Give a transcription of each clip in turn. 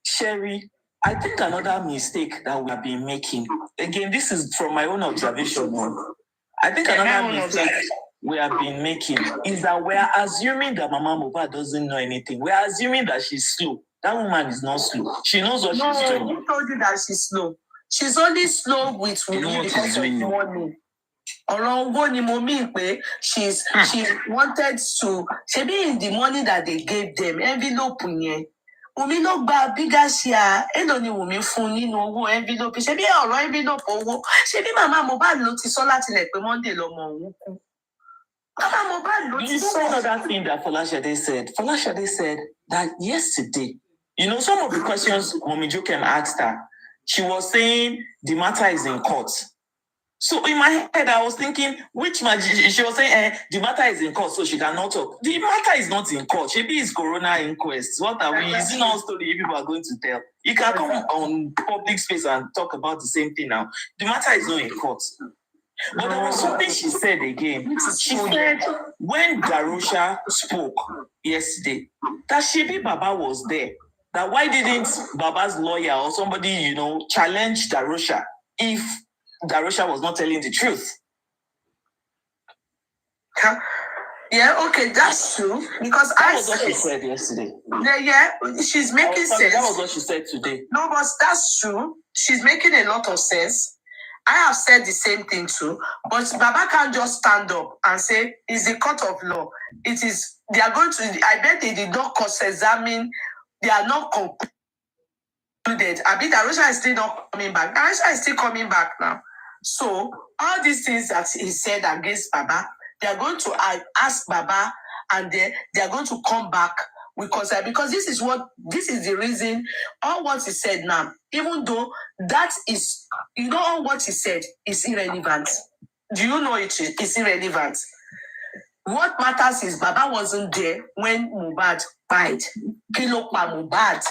Sherry, I think another mistake that we have been making, again, this is from my own observation. I think another mistake we have been making is that we are assuming that Mama Mohbad doesn't know anything. We are assuming that she's slow. That woman is not slow. She knows what she's doing. No, who told you that she's slow? She's only slow with money because of money. She wanted to, she be in the money that they gave them, envelope. Wumi no gba bigger share, elo ni Wumi fún nínú owó envelope. Ṣé bí ọ̀rọ̀ envelope owó? Ṣé bí Mama Mohbad ló ti sọ láti lẹ̀ pé Monday lọmọ òun kú? Mama Mohbad ló ti sọ. Another thing that Folashade said. Folashade said that yesterday, some of the questions Mummy Jokem asked her, she was saying the matter is in court. So in my head, I was thinking, she was saying, the matter is in court, so she cannot talk. The matter is not in court. Maybe it's Corona inquest. What are we? It's not a story people are going to tell. You can come on public space and talk about the same thing now. The matter is not in court. But there was something she said again. She said, when Darusha spoke yesterday, that Shebi Baba was there. That why didn't Baba's lawyer or somebody, challenge Darusha if Darusha was not telling the truth? Yeah, okay, that's true. Because that was what she said yesterday. Yeah, she's making sense. That was what she said today. No, but that's true. She's making a lot of sense. I have said the same thing too. But Baba can't just stand up and say, it's the court of law. They are going to, I bet they did not cross-examine, they are not concluded. I bet Darusha is still not coming back. Darusha is still coming back now. So, all these things that he said against Baba, they are going to ask Baba and they are going to come back because this is the reason, all what he said now, even though that is, all what he said is irrelevant. Do you know it is irrelevant? What matters is Baba wasn't there when Mohbad died. Kilo pa Mohbad.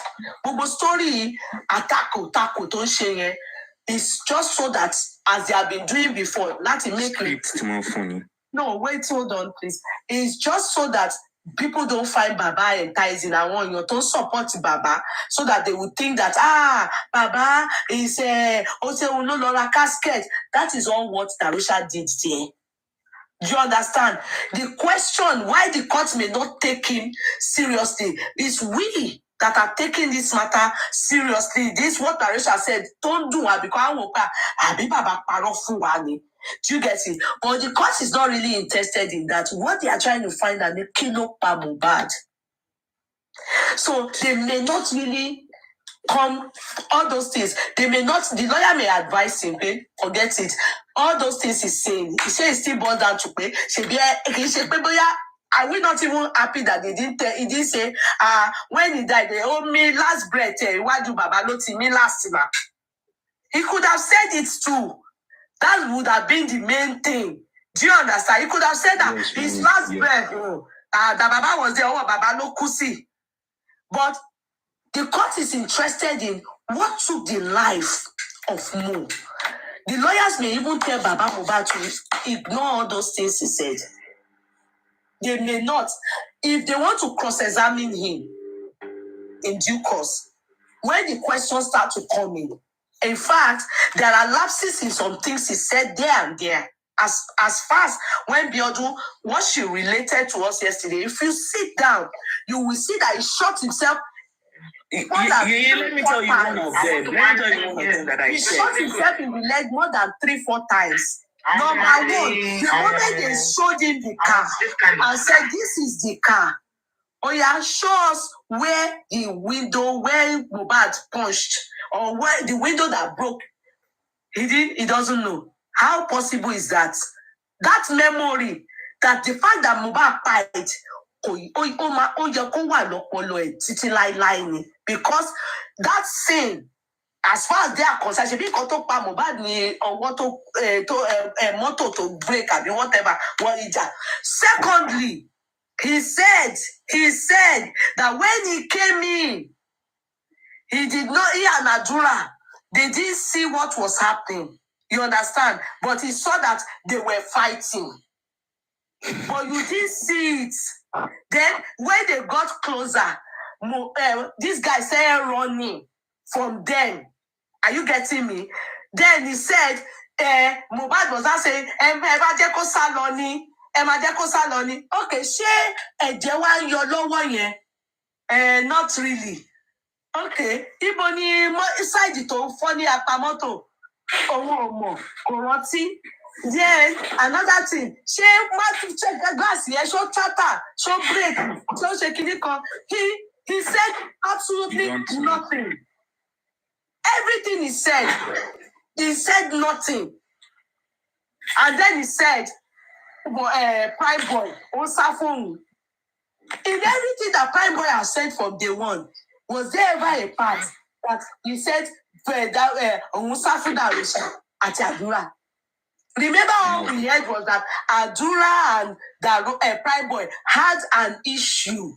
Bobo story atako ton sheye is just so that as they have been doing before, not to make it more funny. No, wait, hold on, please. It's just so that people don't find Baba enticing. I want you to support Baba so that they would think that Baba is casket. That is all what Darusha did there. Do you understand? The question why the court may not take him seriously is we that are taking this matter seriously. This is what Darusha said. Don't do it because Baba paro fún wa ni. Do you get it? But the court is not really interested in that. What they are trying to find are the kilo pa Mohbad. So they may not really come, all those things. They may not, the lawyer may advise him, forget it. All those things he's saying, he says it's still boiled down to pay. Are we not even happy that he didn't say, when he died, they owed me last breath, why do Baba not see me last time? He could have said it too. That would have been the main thing. Do you understand? He could have said that his last breath, that Baba was there, Baba no kusi. But the court is interested in what took the life of Mo. The lawyers may even tell Baba Mohbad to ignore all those things he said. They may not. If they want to cross-examine him in due course, when the questions start to come in fact, there are lapses in some things he said there and there. As fast when Biodun, what she related to us yesterday, if you sit down, you will see that he shot himself. Let me tell you one of them that I said. He shot himself in the leg more than 3-4 times. Number one, the moment they showed him the car and said, this is the car. Oh yeah, show us where the window, where Mohbad punched, or where the window that broke. He doesn't know. How possible is that? That memory, that the fact that Mohbad died, because that scene, as far as they are concerned, if you go to Mohbad ni or what to motor to break or whatever. Secondly, he said that when he came in, he did not hear an Adura. They didn't see what was happening. You understand? But he saw that they were fighting. But you didn't see it. Then when they got closer, this guy started running from them. Are you getting me? Then he said, Mohbad was not saying, Emajeko Saloni. Okay, ṣé ẹ̀jẹ̀ wá ń yọ lọ́wọ́ yẹn? Not really. Okay, ibo ni side tó fọ́ ní apamọ́tò? Òun ò mọ̀, kò rántí. Then another thing, ṣé má check glass yẹn, ṣó tata, ṣó break, ṣó ṣe kinní kan? He said absolutely nothing. Everything he said nothing. And then he said, Prime Boy, Osafon. In everything that Prime Boy has said from day one, was there ever a part that he said, Osafon Darisha at Adura? Remember all we heard was that Adura and the Prime Boy had an issue.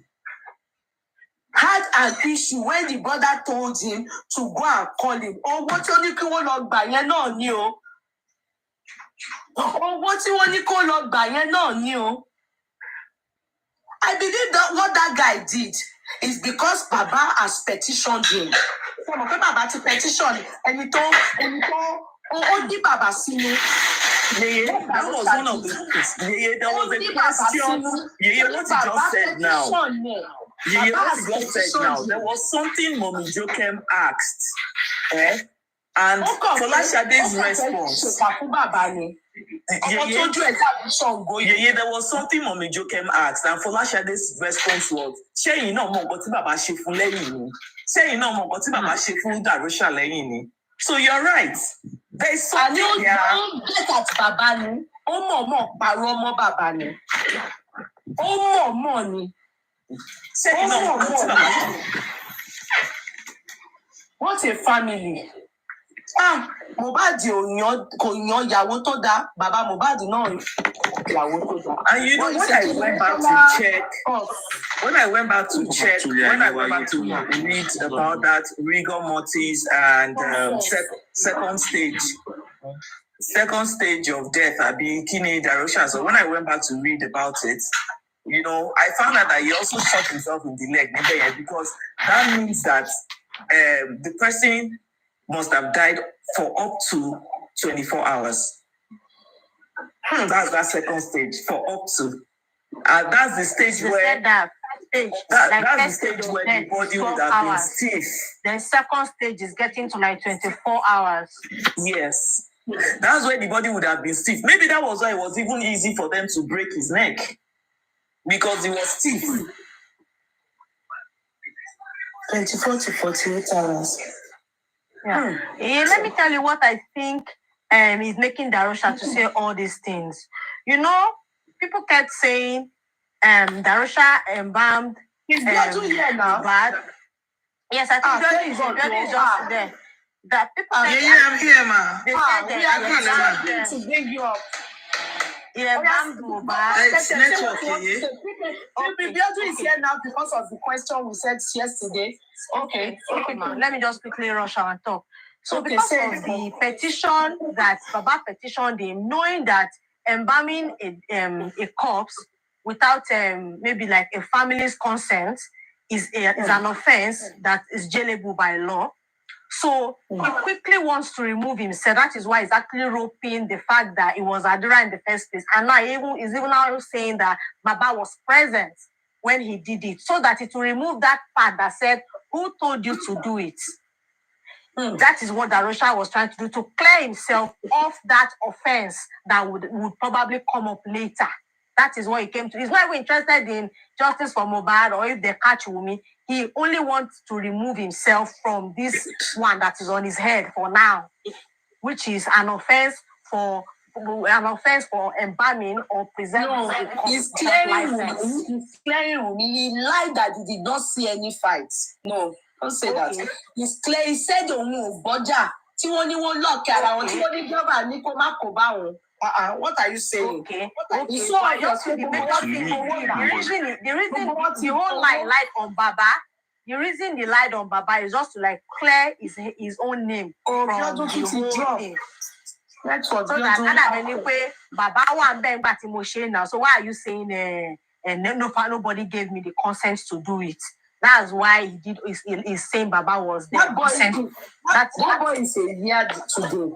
When the brother told him to go and call him. Oh, what you call on by no new? Oh, what you want to call on by no new? I believe that what that guy did is because Baba has petitioned him. Some of them about to petition and he told only Baba seen. That was one of the things. There was a question. What you just said now. What you just said now. There was something Mommy Jokem asked. And Folashade's response. There was something Mommy Jokem asked, and Folashade's response was, "Ṣé you know mo nǹkan tí bàbá ṣe fún lẹ́yìn ni? Ṣé you know mo nǹkan tí bàbá ṣe fún Darosha lẹ́yìn ni?" So you're right. There is something here. Don't get at Baba ni. Mo paro mo Baba ni. Mo ni. Ṣé you know mo nǹkan tí bàbá ṣe? What a family. Mohbad kò yan ìyàwó tó dáa, bàbá Mohbad náà ìyàwó tó dáa. And you know when I went back to check, when I went back to read about that rigor mortis and second stage of death, Abikini Darosha. So when I went back to read about it, you know, I found out that he also shot himself in the leg because that means that the person must have died for up to 24 hours. That's that second stage, for up to. That's the stage where that's the stage where the body would have been stiff. The second stage is getting to like 24 hours. Yes. That's where the body would have been stiff. Maybe that was why it was even easy for them to break his neck. Because he was stiff. 24 to 48 hours. Yeah. Let me tell you what I think is making Darosha to say all these things. You know, people kept saying Darosha embalmed. He's not doing here now. Bad. Yes, I think Jordan is just there. That people I'm here, ma. They said they to bring you up. It's network here. Biodun is here now because of the question we said yesterday. Okay, let me just quickly rush and talk. So because of the petition that Baba petitioned him, knowing that embalming a corpse without maybe like a family's consent is an offense that is jailable by law. So he quickly wants to remove himself. That is why he's actually roping the fact that it was Adura in the first place. And now he's even now saying that Baba was present when he did it, so that it will remove that part that said, who told you to do it? That is what Darosha was trying to do, to clear himself of that offense that would probably come up later. That is what he came to. He's not even interested in justice for Mohbad or if they catch Wunmi. He only wants to remove himself from this one that is on his head for now, which is an offense for embalming or presenting. He's clearing Wunmi. He lied that he did not see any fights. No, don't say that. He's clear. He said, Boja, what are you saying? Okay. So I just the reason the whole lie lied on Baba. The reason they lied on Baba is just to like clear his own name from the whole thing. That's what so that anyway, Baba one bang back now. So why are you saying and nobody gave me the consent to do it. That's why he did. He's saying Baba was there. That boy is a year today.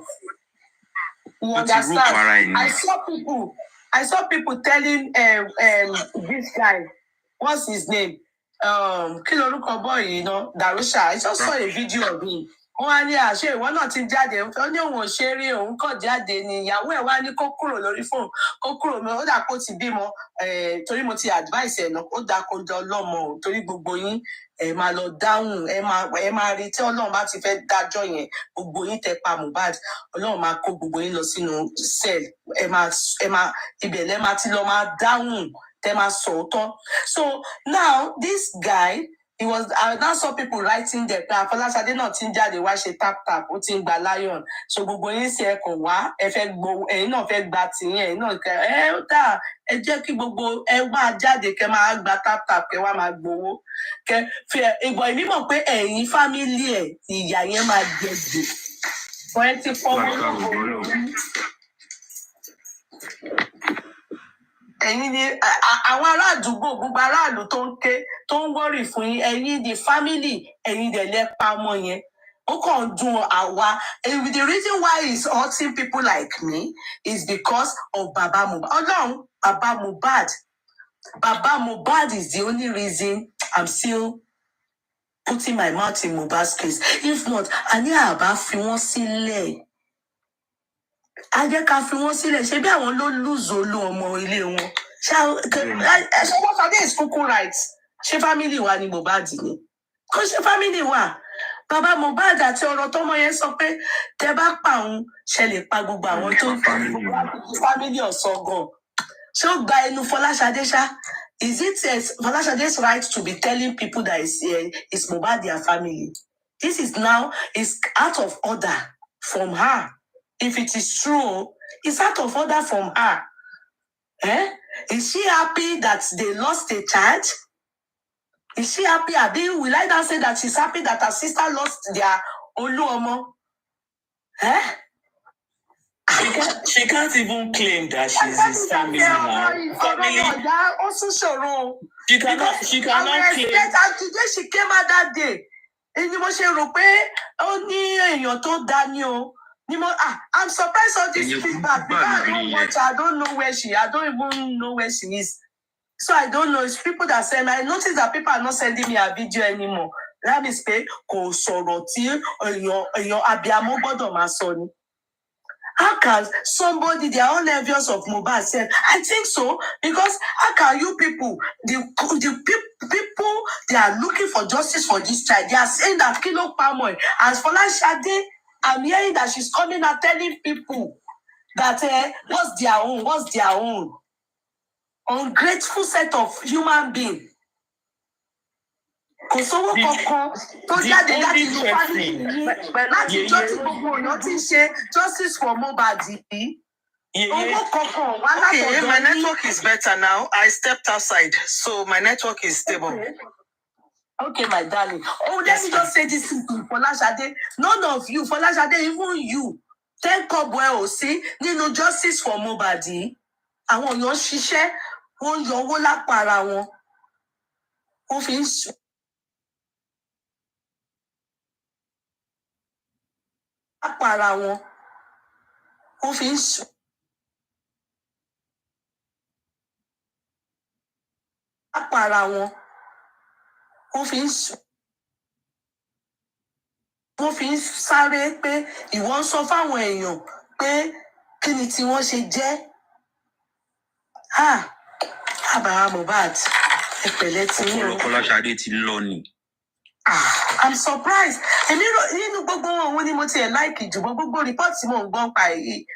You understand? I saw people telling this guy, what's his name? Kiloruko boy, you know, Darusha. I just saw a video of him. Wọ́n á ní àṣẹ ìwọ náà ti jáde ó ní òun ò ṣe rí òun kàn jáde ni ìyàwó ẹ̀ wá ní kó kúrò lórí fóònù kó kúrò mi ó dà kó ti bímọ torí mo ti advice ẹ̀ náà ó dà kó jọ lọ́mọ o torí gbogbo yín ẹ máa lọ dáhùn ẹ máa rí tí Ọlọ́run bá ti fẹ́ dájọ́ yẹn gbogbo yín tẹ pa Mohbad Ọlọ́run máa kó gbogbo yín lọ sínú cell ẹ máa ibẹ̀ lẹ máa ti lọ máa dáhùn tẹ máa sọ̀tọ̀. So now this guy. I now saw people writing there. Fọláṣadé náà ti ń jáde wá ṣe tap ó ti ń gba lion. So gbogbo yín sí ẹ kàn wá ẹ fẹ́ gbowó ẹ̀yin náà fẹ́ gba tìyẹn ẹ̀yin náà ẹ ó dà ẹ jẹ́ kí gbogbo ẹ máa jáde kẹ́ máa gba tap kẹ́ wá máa gbowó kẹ́ fi ìgbọ̀ ìbí mọ̀ pé ẹ̀yin fámílì ẹ̀ ìyá yẹn máa jẹ jù. Wọ́n ti fọwọ́ ẹ̀yin ni àwọn ará àdúgbò gbogbo aráàlú tó ń ké tó ń wọ́rì fún yín ẹ̀yin di family ẹ̀yin dẹ̀ lẹ́ pa ọmọ yẹn ó kàn dùn àwa the reason why it's hurting people like me is because of Baba Mohbad Ọlọ́run Baba Mohbad is the only reason I'm still putting my mouth in Mohbad's case if not a ní àbá fi wọ́n sílẹ̀. A jẹ́ ká fi wọ́n sílẹ̀ ṣe bí àwọn ló lùzò lu ọmọ ilé wọn. Ṣé Fọláṣadé is kúkú right? Ṣé family wa ni Mohbad ni? Kò ṣe family wa. Bàbá Mohbad àti ọ̀rọ̀ tọ́mọ yẹn sọ pé tẹ bá pa òun ṣe lè pa gbogbo àwọn tó ń family ọ̀sọ́gàn. Ṣé ó gba ẹnu Fọláṣadé ṣá? Is it Fọláṣadé's right to be telling people that it's Mohbad their family? This is now is out of order from her. If it is true, it's out of order from her. Is she happy that they lost a child? Is she happy? Will I now say that she's happy that her sister lost their Oluomo? She can't even claim that she's his family now. She cannot claim. Today she came out that day. I'm surprised all this feedback because I don't watch her. I don't know where she is. I don't even know where she is. So I don't know. It's people that send me. I noticed that people are not sending me a video anymore. That means kò sọ̀rọ̀ tí èèyàn abiyamọ gbọ́dọ̀ máa sọ ni. How can somebody, they are all envious of Mohbad, said, I think so, because how can you people, the people, they are looking for justice for this child. They are saying that Kilo Pamoy, as Fọláṣadé, I'm hearing that she's coming and telling people that what's their own. Ungrateful set of human beings. Kò sówó kankan tó jáde láti lo family yìí láti jọ́ tí gbogbo ọ̀nà ti ṣe justice for Mohbad yìí. Owó kankan wá látọ̀dọ̀ yín. My network is better now. I stepped outside, so my network is stable. Okay, my darling. Let me just say this to Fọláṣadé. None of you, Fọláṣadé, even you, thank God well, see, nínú justice for Mohbad yìí. Àwọn èèyàn ṣiṣẹ́, wọ́n yọ owó lápá ara wọn. Wọ́n fi ń sùn. Lápá ara wọn. Wọ́n fi ń sùn. Lápá ara wọn. Wọ́n fi ń sáré pé ìwọ ń sọ fáwọn èèyàn pé kí ni tí wọ́n ṣe jẹ́. Bàbá Mohbad ẹ̀pẹ̀lẹ́ tí yín o. Fọláṣadé ti lọ ni. I'm surprised. Èmi nínú gbogbo wọn ni mo tiẹ̀ láìkì jù gbogbo rìpọ́ọ̀tì mo ń gbọ́n pa èyí.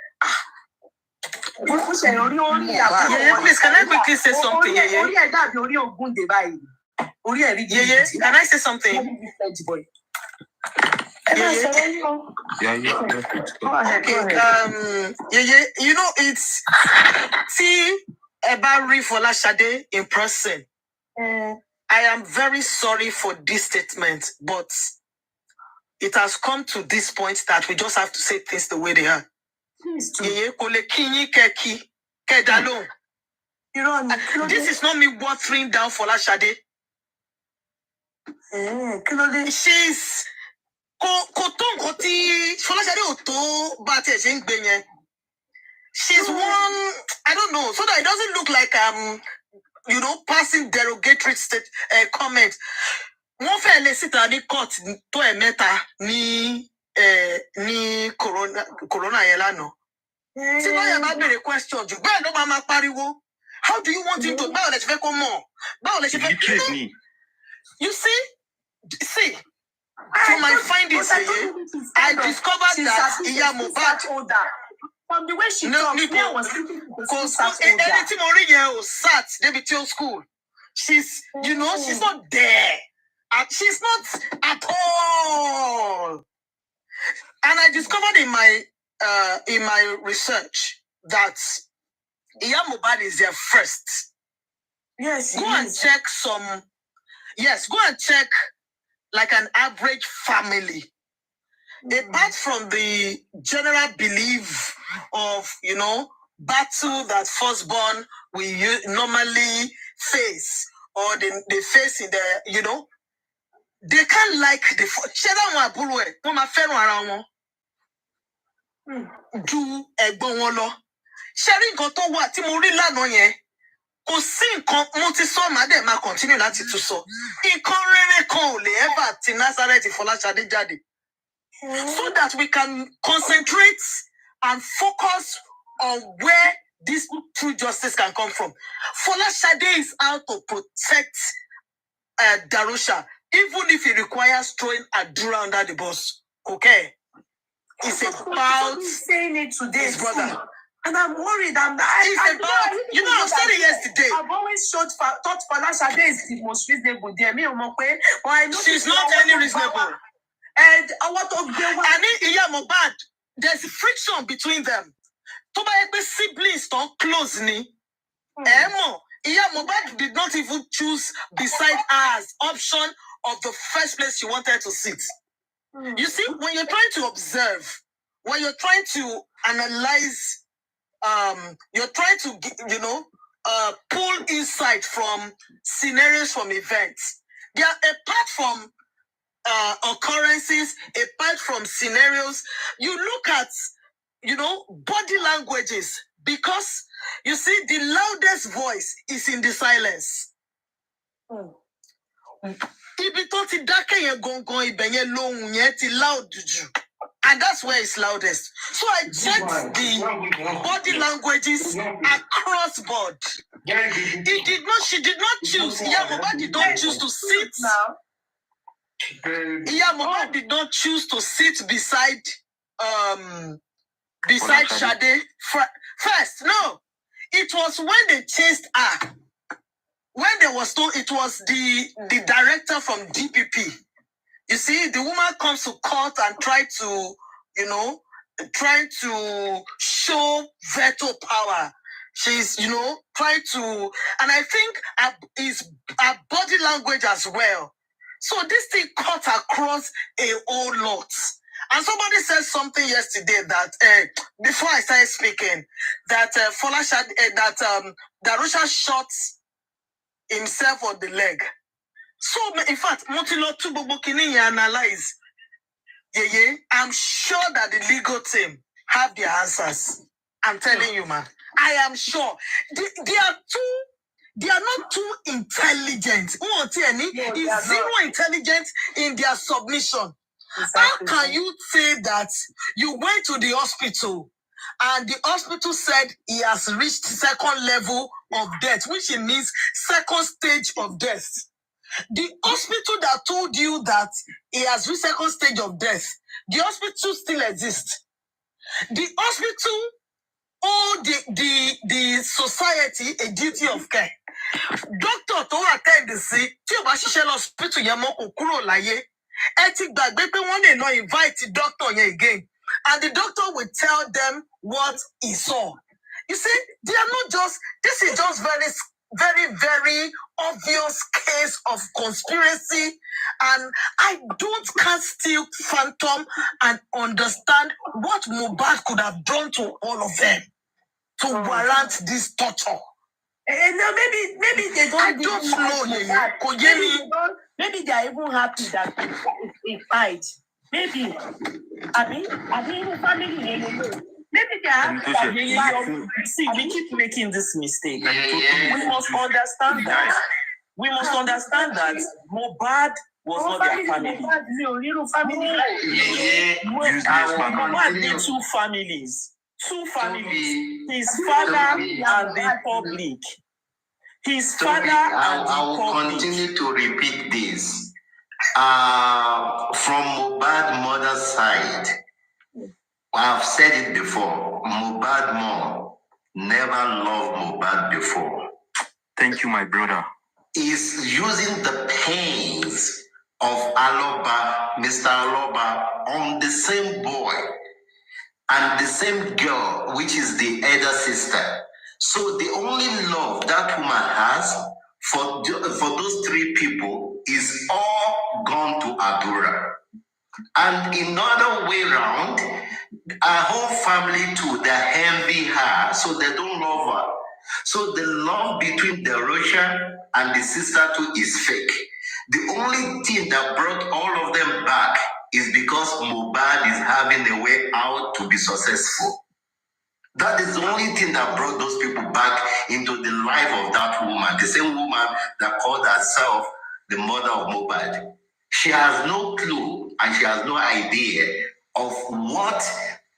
Mo ṣe orí àbúrò. Yeye, please, can I quickly say something, Yeye? Orí ẹ̀ dàbí orí Ògúndé báyìí. Yeye, can I say something? Yeye, you know, it's Ebari Fọláṣadé in person. I am very sorry for this statement, but it has come to this point that we just have to say things the way they are. Yeye, kò lè kí yín kẹ́ kí, kẹ́ dá lóhùn. This is not me watering down for Lashade. She's she's one, I don't know, so that it doesn't look like passing derogatory comment. Wọ́n fẹ́ lè síta ní court tó ẹ̀mẹ́ta ní corona yẹn lánàá. Tí lọ́yà bá béèrè question jù bẹ́ẹ̀ ló máa pariwo. How do you want him to? Báwo lẹ ṣe fẹ́ kó mọ̀? Báwo lẹ ṣe fẹ́? You see, from my findings here, I discovered that Iya Mohbad. From the way she talks, I was thinking anything Mourinho sat David Till school. She's, she's not there. She's not at all. And I discovered in my research that Iya Mohbad is their first. Yes. Go and check some. Yes, go and check like an average family. Apart from the general belief of, battle that firstborn we normally face, or they face in the, they can't like the do ẹ̀gbọ́n wọn lọ. Ṣẹ́rí nǹkan tó wà tí mo rí lánàá yẹn, kò sí nǹkan mo ti sọ màá dẹ̀ máa continue láti tún sọ. Nǹkan rere kan ò lè ever ti Nazareth Fọláṣadé jáde. So that we can concentrate and focus on where this true justice can come from. Fọláṣadé is out to protect Darusha, even if it requires throwing Adura under the bus. Okay? It's about saying it today, his brother. And I'm worried. I've said it yesterday. I've always thought Fọláṣadé is the most reasonable there. She's not any reasonable. And I want to Iya Mohbad, there's friction between them. To buy siblings don't close ni. Iya Mohbad did not even choose beside her as option of the first place she wanted to sit. You see, when you're trying to observe, when you're trying to analyze, you're trying to pull insight from scenarios, from events. They are apart from occurrences, apart from scenarios. You look at body languages, because you see the loudest voice is in the silence. Ibi tó ti dákẹ́ yẹn gangan ibẹ̀ yẹn lóhùn yẹn ti loud jù. And that's where it's loudest. So I checked the body languages across board. She did not choose. Iya Mohbad did not choose to sit. Iya Mohbad did not choose to sit beside Shade first. No. It was when they chased her. When there was it was the director from DPP. You see, the woman comes to court and try to show veto power. She's, trying to, and I think her body language as well. So this thing cut across a whole lot. And somebody said something yesterday that before I started speaking, that Darusha shot himself on the leg. So, in fact, analyze. I'm sure that the legal team have their answers. I'm telling you, man. I am sure. They are not too intelligent. Is zero intelligence in their submission. Exactly. How can you say that you went to the hospital and the hospital said he has reached second level of death, which means second stage of death? The hospital that told you that he has reached second stage of death, the hospital still exists. The hospital owed the society a duty of care. Doctor to attend the sick, tí ó bá ṣiṣẹ́ lọ hospital yẹn mọ́ kò kúrò láyé. Ẹ ti gbàgbé pé wọ́n lè not invite the doctor yẹn again, and the doctor will tell them what he saw. You see, they are not just. This is just very, very, very obvious case of conspiracy, and I can't still fathom and understand what Mohbad could have done to all of them to warrant this torture. No, maybe they don't. I don't know. Maybe they are even happy that he fight. Maybe. I mean, family. Maybe they are happy that he fight. See, we keep making this mistake. We must understand that. We must understand that Mohbad was not their family. Mohbad did two families. His father and the public. His father and the public. I will continue to repeat this. From Mohbad's mother's side, I've said it before. Mohbad mom never loved Mohbad before. Thank you, my brother. Is using the pains of Aloba, Mr. Aloba, on the same boy and the same girl, which is the elder sister. So the only love that woman has for those three people is all gone to Adura. And in other way around, our whole family too, they envy her, so they don't love her. So the love between the Russia and the sister too is fake. The only thing that brought all of them back is because Mohbad is having a way out to be successful. That is the only thing that brought those people back into the life of that woman, the same woman that called herself the mother of Mohbad. She has no clue and she has no idea of what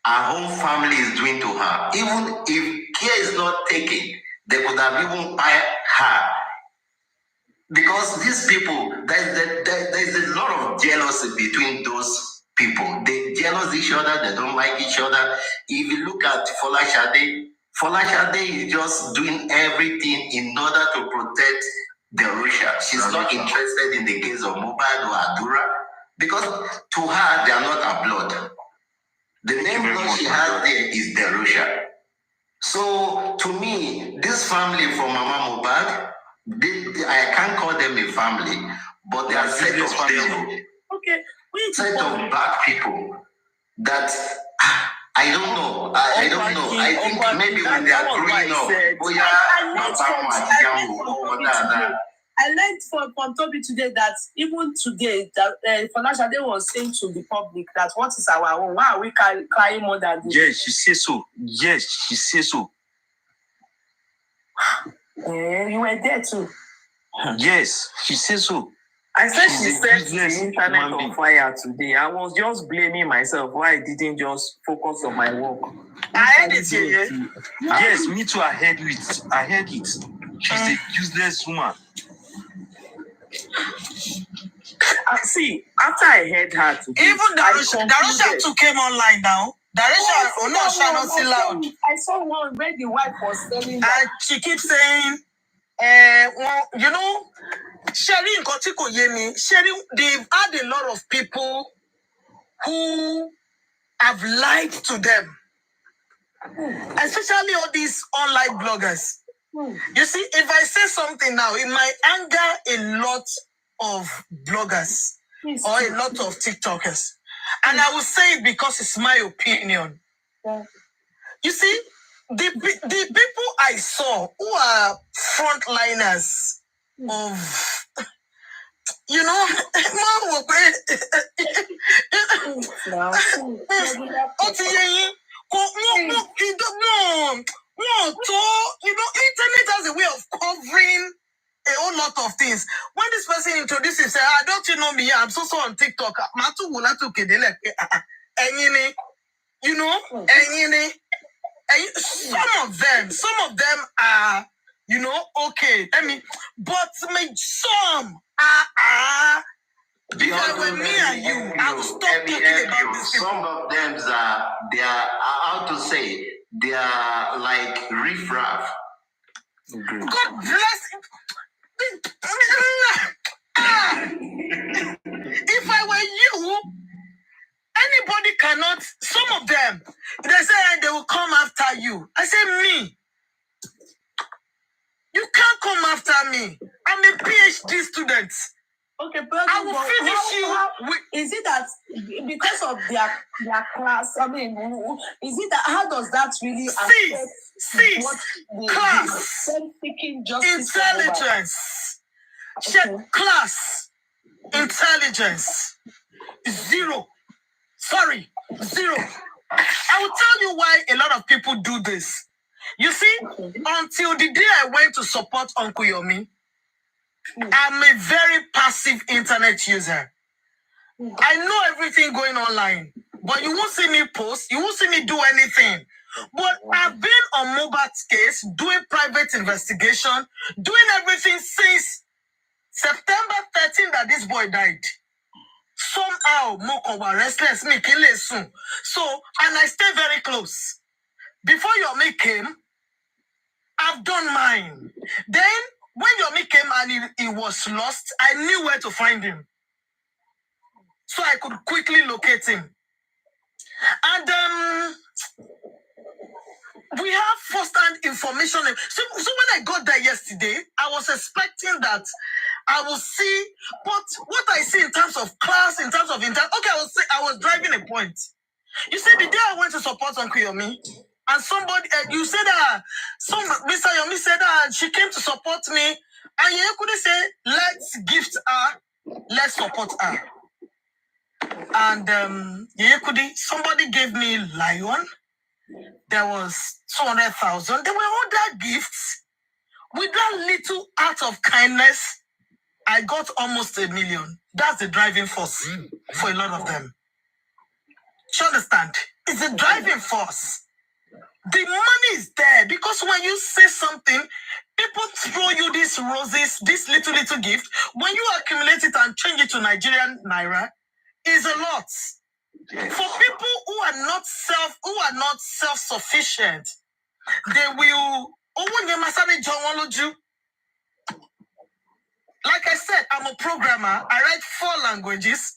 her own family is doing to her. Even if care is not taken, they could have even fired her. Because these people, there's a lot of jealousy between those people. They jealous each other, they don't like each other. If you look at Folashade is just doing everything in order to protect the Russia. She's not interested in the case of Mohbad or Adura because to her, they are not a blood. The main blood she has there is the Russia. So to me, this family from Mama Mohbad, I can't call them a family, but they are set of devil. Okay, set of bad people that I don't know. I don't know. I think maybe when they are growing up, I learned from Toby today that even today, that Folashade was saying to the public that what is our own? Why are we crying more than this? Yes, she says so. Yes, she says so. You were there too. Yes, she says so. I said she set the internet on fire today. I was just blaming myself why I didn't just focus on my work. I heard it here. Yes, me too. I heard it. She's a useless woman. See, after I heard her today, even Darusha too came online now. Darusha, loud. I saw one where the wife was telling and she keeps saying, you know, Sherry Nkotiko Yemi, they've had a lot of people who have lied to them, especially all these online bloggers. You see, if I say something now, it might anger a lot of bloggers or a lot of TikTokers. And I will say it because it's my opinion. Yeah. You see, the people I saw who are frontliners of, you know, internet has a way of covering a whole lot of things. When this person introduces himself, don't you know me? I'm so on TikTok. You know, some of them are, you know, okay. But some are. If I were me and you, I would stop talking about this. Some of them they are how to say, they are like riffraff. God bless. If I were you, anybody cannot. Some of them, they say they will come after you. I say me. You can't come after me. I'm a PhD student. Okay, but I will finish is it that because of their class? I mean, is it that how does that really affect what class, seeking justice? intelligence, class, intelligence, zero. Sorry, zero. I will tell you why a lot of people do this. You see, until the day I went to support Uncle Yomi, I'm a very passive internet user. I know everything going online, but you won't see me post, you won't see me do anything. But I've been on MOHBAD's case, doing private investigation, doing everything since September 13 that this boy died. Somehow, Mokowa restless, me kill soon. So, and I stay very close. Before Yomi came, I've done mine. Then, when Yomi came and he was lost, I knew where to find him. So I could quickly locate him. And we have first-hand information. So when I got there yesterday, I was expecting that I will see, but what I see in terms of class, in terms of okay, I was driving a point. You see, the day I went to support Uncle Yomi, and somebody, you said that, Mr. Yomi said that she came to support me, and you could say, let's gift her, let's support her. And somebody gave me lion. There was 200,000. There were other gifts. With that little act of kindness, I got almost 1 million. That's the driving force for a lot of them. Do you understand? It's the driving force. The money is there because when you say something, people throw you these roses, this little gift. When you accumulate it and change it to Nigerian naira, is a lot. For people who are not self-sufficient, they will. Like I said, I'm a programmer. I write 4 languages.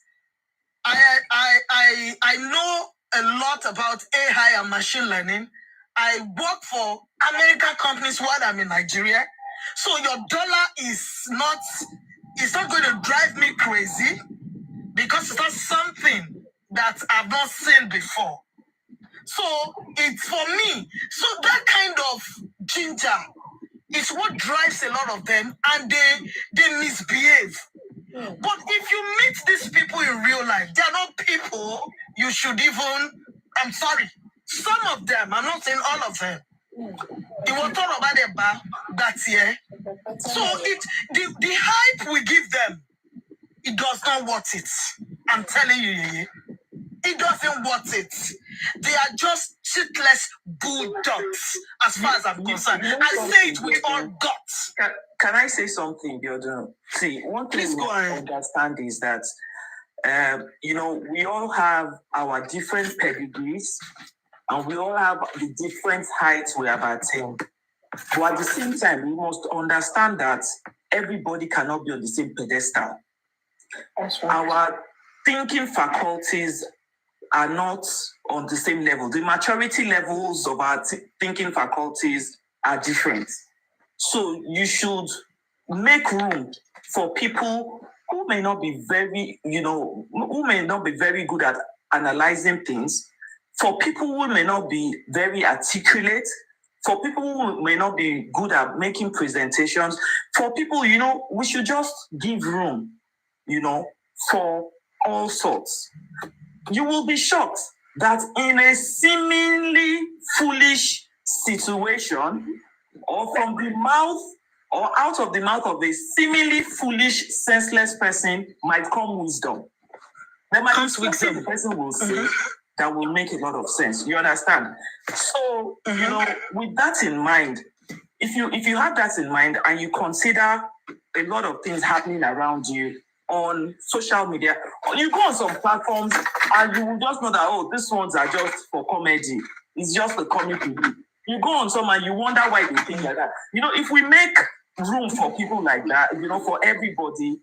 I know a lot about AI and machine learning. I work for American companies while I'm in Nigeria. So your dollar is not going to drive me crazy because it's not something that I've not seen before. So it's for me. So that kind of ginger is what drives a lot of them, and they misbehave. But if you meet these people in real life, they are not people you should even. I'm sorry, some of them. I'm not saying all of them. They will talk about their back that year. So the hype we give them, it does not worth it. I'm telling you, it doesn't worth it. They are just shitless bulldogs, as far as I'm concerned. I say it with all guts. Can I say something, Biodun? See, one thing we understand is that, we all have our different pedigrees, and we all have the different heights we have attained. But at the same time, we must understand that everybody cannot be on the same pedestal. That's right. Our thinking faculties are not on the same level. The maturity levels of our thinking faculties are different. So you should make room for people who may not be very, who may not be very good at analyzing things, for people who may not be very articulate, for people who may not be good at making presentations, for people, we should just give room, for all sorts. You will be shocked that in a seemingly foolish situation, or from the mouth or out of the mouth of a seemingly foolish, senseless person might come wisdom. There might be something the person will say that will make a lot of sense. You understand? So, with that in mind, if you have that in mind and you consider a lot of things happening around you on social media, or you go on some platforms and you will just know that, these ones are just for comedy. It's just a comic relief. You go on some and you wonder why they think like that. If we make room for people like that, for everybody,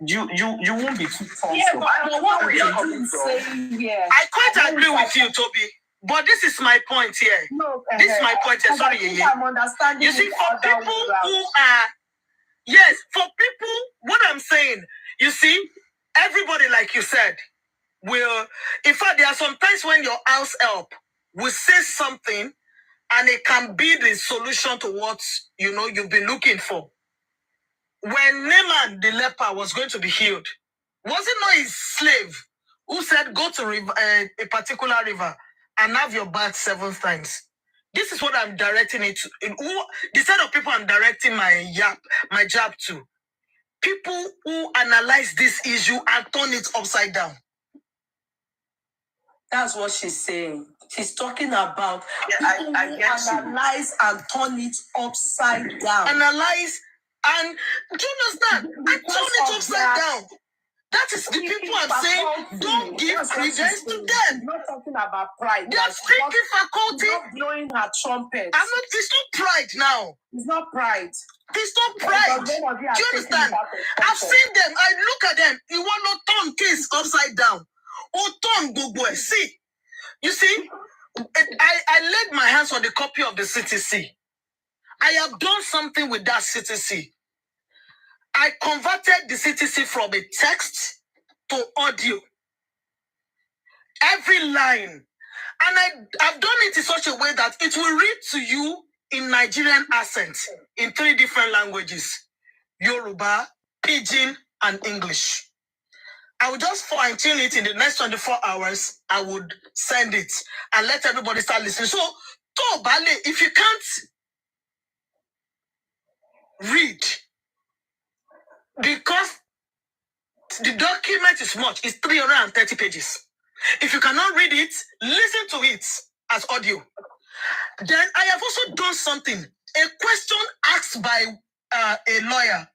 you won't be too tough. Yeah, but what we are saying here, I quite agree with you, Toby. But this is my point here. No, this is my point here. Sorry, I'm understanding. You see, for people who are, Yes, for people, what I'm saying, you see, everybody, like you said, will, in fact, there are some times when your house help will say something and it can be the solution to what, you've been looking for. When Naaman the leper was going to be healed, was it not his slave who said, go to a particular river and have your bath 7 times? This is what I'm directing it to. The set of people I'm directing my jab to. People who analyze this issue and turn it upside down. That's what she's saying. She's talking about people who analyze and turn it upside down. Analyze and, do you understand? And turn it upside down. That is the people I'm saying, don't give credence to them. I'm not talking about pride. They're speaking faculty. Not blowing her trumpet. It's not pride now. It's not pride. It's not pride. Do you understand? I've seen them. I look at them. You want to turn case upside down. Or turn Google. See. You see, I laid my hands on the copy of the CTC. I have done something with that CTC. I converted the CTC from a text to audio. Every line. And I've done it in such a way that it will read to you in Nigerian accent in 3 different languages: Yoruba, Pidgin, and English. I will just fine-tune it in the next 24 hours. I would send it and let everybody start listening. So, if you can't read, because the document is much, it's 330 pages. If you cannot read it, listen to it as audio. Then I have also done something, a question asked by a lawyer,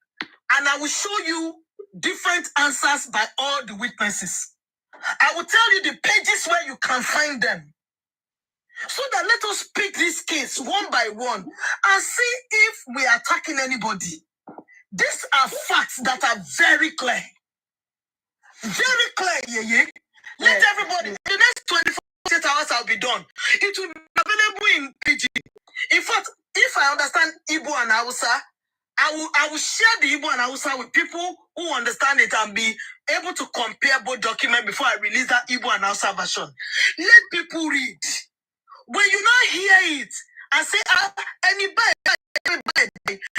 and I will show you different answers by all the witnesses. I will tell you the pages where you can find them. So that let us pick this case one by one and see if we are attacking anybody. These are facts that are very clear. Very clear, yeah. Let everybody, in the next 24 hours, I'll be done. It will be available in PG. In fact, if I understand Igbo and Hausa, I will share the Igbo and Hausa with people who understand it and be able to compare both documents before I release that Igbo and Hausa version. Let people read. When you not hear it and say, anybody,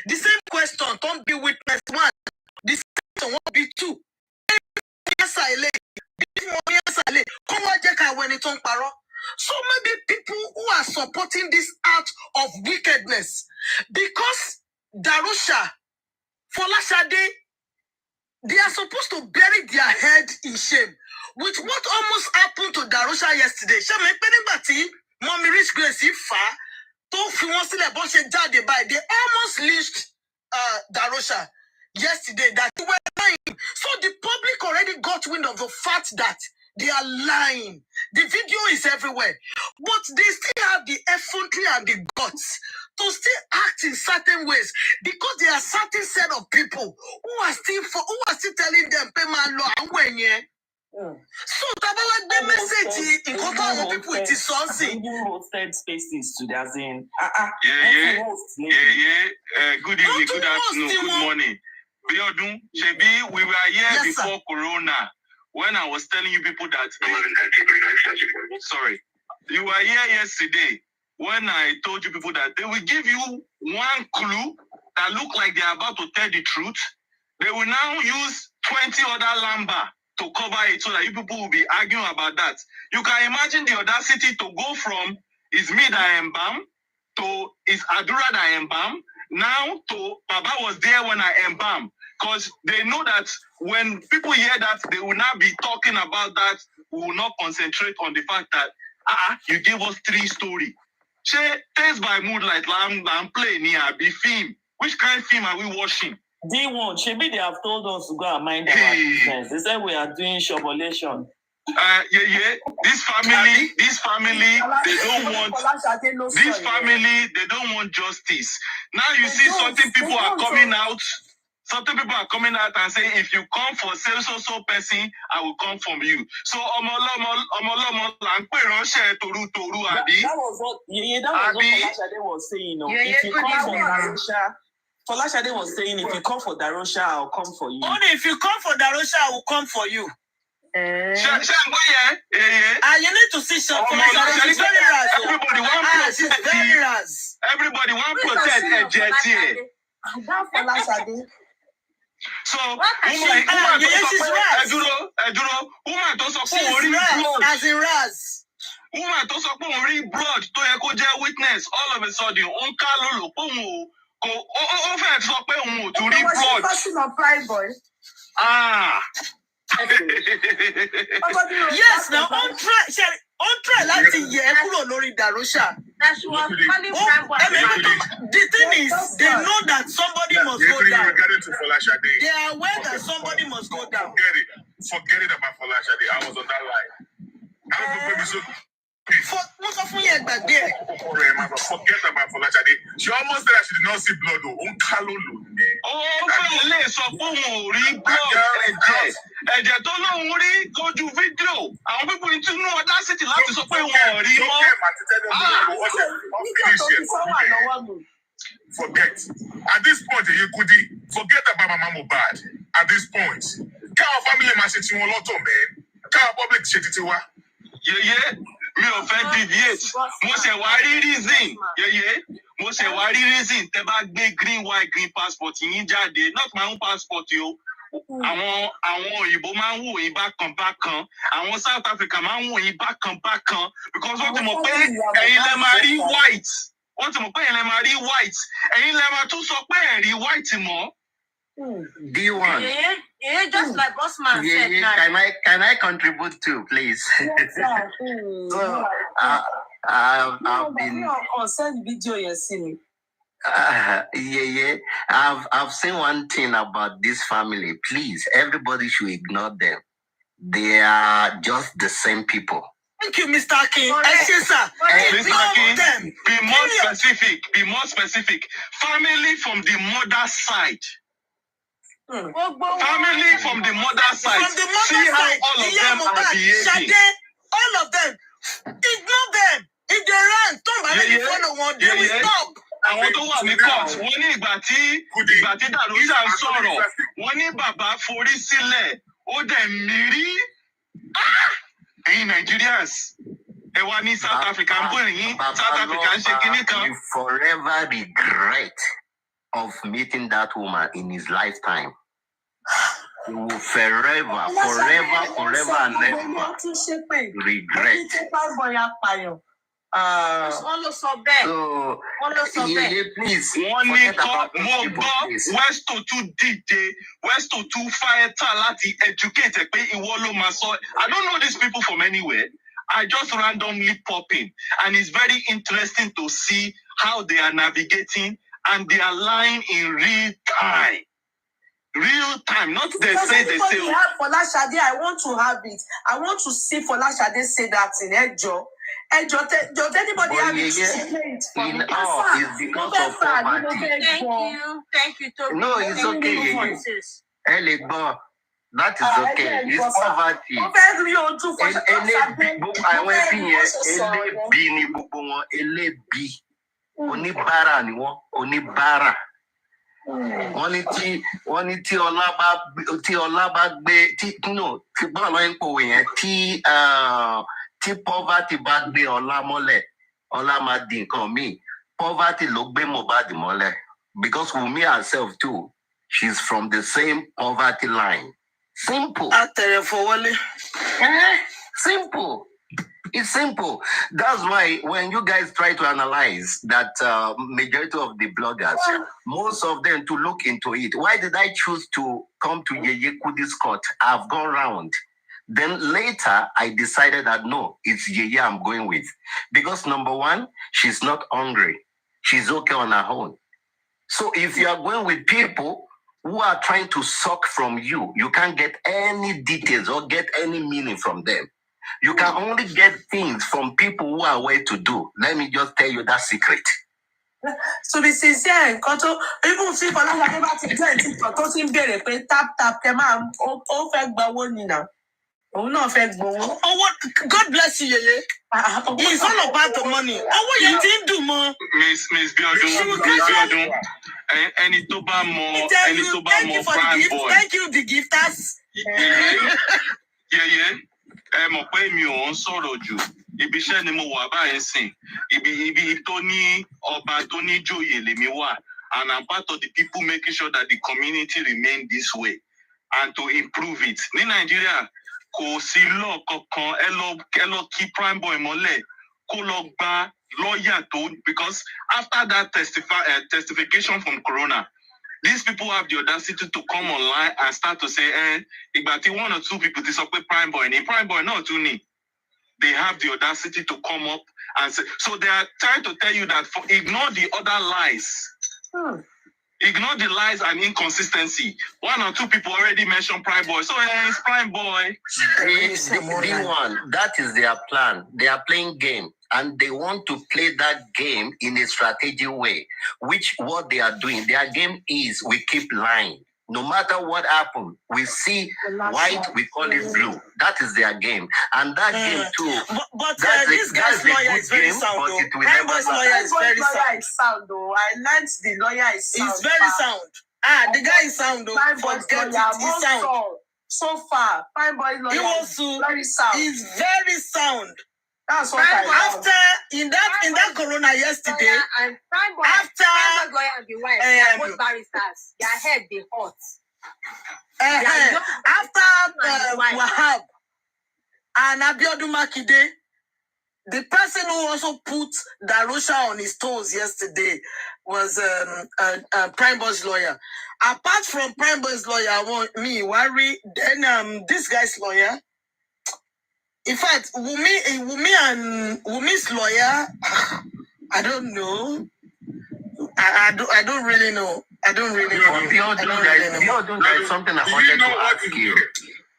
the same question, don't be witness 1, the same question won't be 2. So maybe people who are supporting this act of wickedness, because Darusha, Folashade, they are supposed to bury their head in shame. With what almost happened to Darusha yesterday. Mommy Rich Grace, they almost lynched Darusha yesterday that they were lying. So the public already got wind of the fact that they are lying. The video is everywhere. But they still have the effrontery and the guts to still act in certain ways because there are certain set of people who are still telling them, pay my law and when you. So the message in contact with people it is something. Hosted spaces to their zine. Good evening, good afternoon, good morning. Biodun, Shebi, we were here before Corona when I was telling you people that. Sorry, you were here yesterday when I told you people that they will give you one clue that look like they are about to tell the truth. They will now use 20 other lamba to cover it so that you people will be arguing about that. You can imagine the audacity to go from is me that I embalm to is Adura that I embalm now to Baba was there when I embalm. Because they know that when people hear that, they will not be talking about that. We will not concentrate on the fact that you gave us 3 stories. Taste by moonlight, I'm playing here, be film. Which kind of film are we watching? D1, Shebi, they have told us to go and mind our business. They said we are doing shovelation. This family, they don't want they don't want justice. Now you see certain people are coming out. Certain people are coming out and saying, if you come for so person, I will come from you. So that was what Folashade was saying. If you come from Darusha, Folashade was saying, if you come for Darosha, I'll come for you. Only if you come for Darosha, I will come for you. Yeah. And you need to see some Folashade. She's very ras. Everybody want She's very ras. Everybody want protect Ejeti. Folashade. So, she's ras. As in ras. Woman tó sọ pé òun rí blood tó yẹ kó jẹ́ witness all of a sudden ó ń ká lòlò pé òun ó fẹ́ sọ pé òun ò tún rí blood. Yes, now on try láti yẹ kúrò lórí Darosha. The thing is, they know that somebody must go down. They are aware that somebody must go down. Forget it about Folashade. I was on that line. Forget about Folashade. She almost said that she did not see blood. Ẹ̀jẹ̀ tó lóun rí lójú fídíò àwọn pípọ̀ ìtúnú ọ̀dá city láti sọ pé wọn ò rí mọ́. Forget. At this point, you could forget about Mama MOHBAD. At this point, can family message you a lot of men? Can public shit it wa? Yeah. Mi ò fẹ́ deviate. Mo ṣe wá rí reason. Yeah. Mo ṣe wá rí reason tẹ́ bá gbé green white green passport yín jáde. Not my own passport yo. Àwọn òyìnbó máa ń wò yín bákan. Àwọn South Africa máa ń wò yín bákan. Because wọ́n ti mọ̀ pé ẹ̀yin lẹ máa rí white. Wọ́n ti mọ̀ pé ẹ̀yin lẹ máa rí white. Ẹ̀yin lẹ máa tún sọ pé ẹ̀ rí white mọ́. D1. Yeah, just like Bossman said. Can I contribute too, please? Yes, sir. So, I've been. Send video you see me. I've seen one thing about this family. Please, everybody should ignore them. They are just the same people. Thank you, Mr. Akin. Mr. Akin, be more specific. Family from the mother's side. Family from the mother's side. See how all of them are behaving. All of them. Ignore them. If they run, don't follow one. They will stop. Àwọn tó wà ní court, wọ́n ní ìgbà tí Darosha ń sọ̀rọ̀, wọ́n ní bàbá forí sílẹ̀, ó dẹ̀ mírí. Ẹ̀yin Nigerians, ẹ wá ní South Africa ń bọ̀ yín, South Africa ń ṣe kinní kan. You forever regret of meeting that woman in his lifetime. You will forever and ever regret. Please. Wọ́n ní kọ́ mo gbọ́ West to tún dìde West to tún fáyẹ́tà láti educate pé ìwọ ló máa sọ. I don't know these people from anywhere. I just randomly pop in and it's very interesting to see how they are navigating and they are lying in real time. Not they say. Folashade, I want to have it. I want to see Folashade say that in Ejo. Does anybody have it? It's because of poverty. Thank you. No, it's okay. That is okay. It's poverty. Wọ́n ní tí ọlá bá gbé tí bọ́ọ̀ lọ́yìn pòwe yẹn tí poverty bá gbé ọlá mọ́lẹ̀ ọlá máa di nǹkan míì. Poverty ló gbé MOHBAD mọ́lẹ̀ because Wunmi herself too, she's from the same poverty line. Simple. Simple. It's simple. That's why when you guys try to analyze that majority of the bloggers, most of them to look into it. Why did I choose to come to Yeye Kudi's court? I've gone round. Then later, I decided that no, it's Yeye I'm going with. Because number one, she's not hungry. She's okay on her own. So if you are going with people who are trying to suck from you, you can't get any details or get any meaning from them. You can only get things from people who are well-to-do. Let me just tell you that secret. To be sincere, even if Folashade bá ti join TikTok, tó ti ń bèrè pé tap, kẹ máa ó fẹ́ gba owó ni now. Oh, no, thanks, Bo. Oh, what? God bless you, Yeye. It's all about the money. Oh, what you didn't do, ma? Miss Biodun, any toba more prime boy. Thank you, the gifters. Yeah. Mọ̀ pé mi ò ń sọ̀rọ̀ jù. Ibi iṣẹ́ ni mo wà báyìí sìn. Ibi tó ní ọba tó ní joyè lèmi wà. And I'm part of the people making sure that the community remain this way and to improve it. Ní Nàìjíríà, kò sí law kankan ẹ lọ kí prime boy mọ́lẹ̀ kó lọ gba lawyer tó because after that testification from Corona, these people have the audacity to come online and start to say, ìgbà tí one or two people ti sọ pé prime boy náà tún ni. They have the audacity to come up and say, so they are trying to tell you that ignore the other lies. Ignore the lies and inconsistency. One or two people already mentioned prime boy. So it's prime boy. The one, that is their plan. They are playing game. And they want to play that game in a strategic way, which what they are doing. Their game is we keep lying. No matter what happens, we see white, we call it blue. That is their game. And that game too. But this guy's lawyer is very sound, though. Prime Boy's lawyer is very sound. Though. I learned the lawyer is sound. He's very sound. The guy is sound, though. Forget it. He's sound. So far, Prime Boy's lawyer is very sound. He's very sound. That's what after in that Corona yesterday, and after lawyer and the wife, they are both barristers. Their head they hot. After Wahab and Abiodun Makinde, the person who also put Darusha on his toes yesterday was Prime Boy's lawyer. Apart from Prime Boy's lawyer, me worry. Then this guy's lawyer. In fact, Wumi's lawyer, I don't know. I don't really know. There is something I wanted to ask you.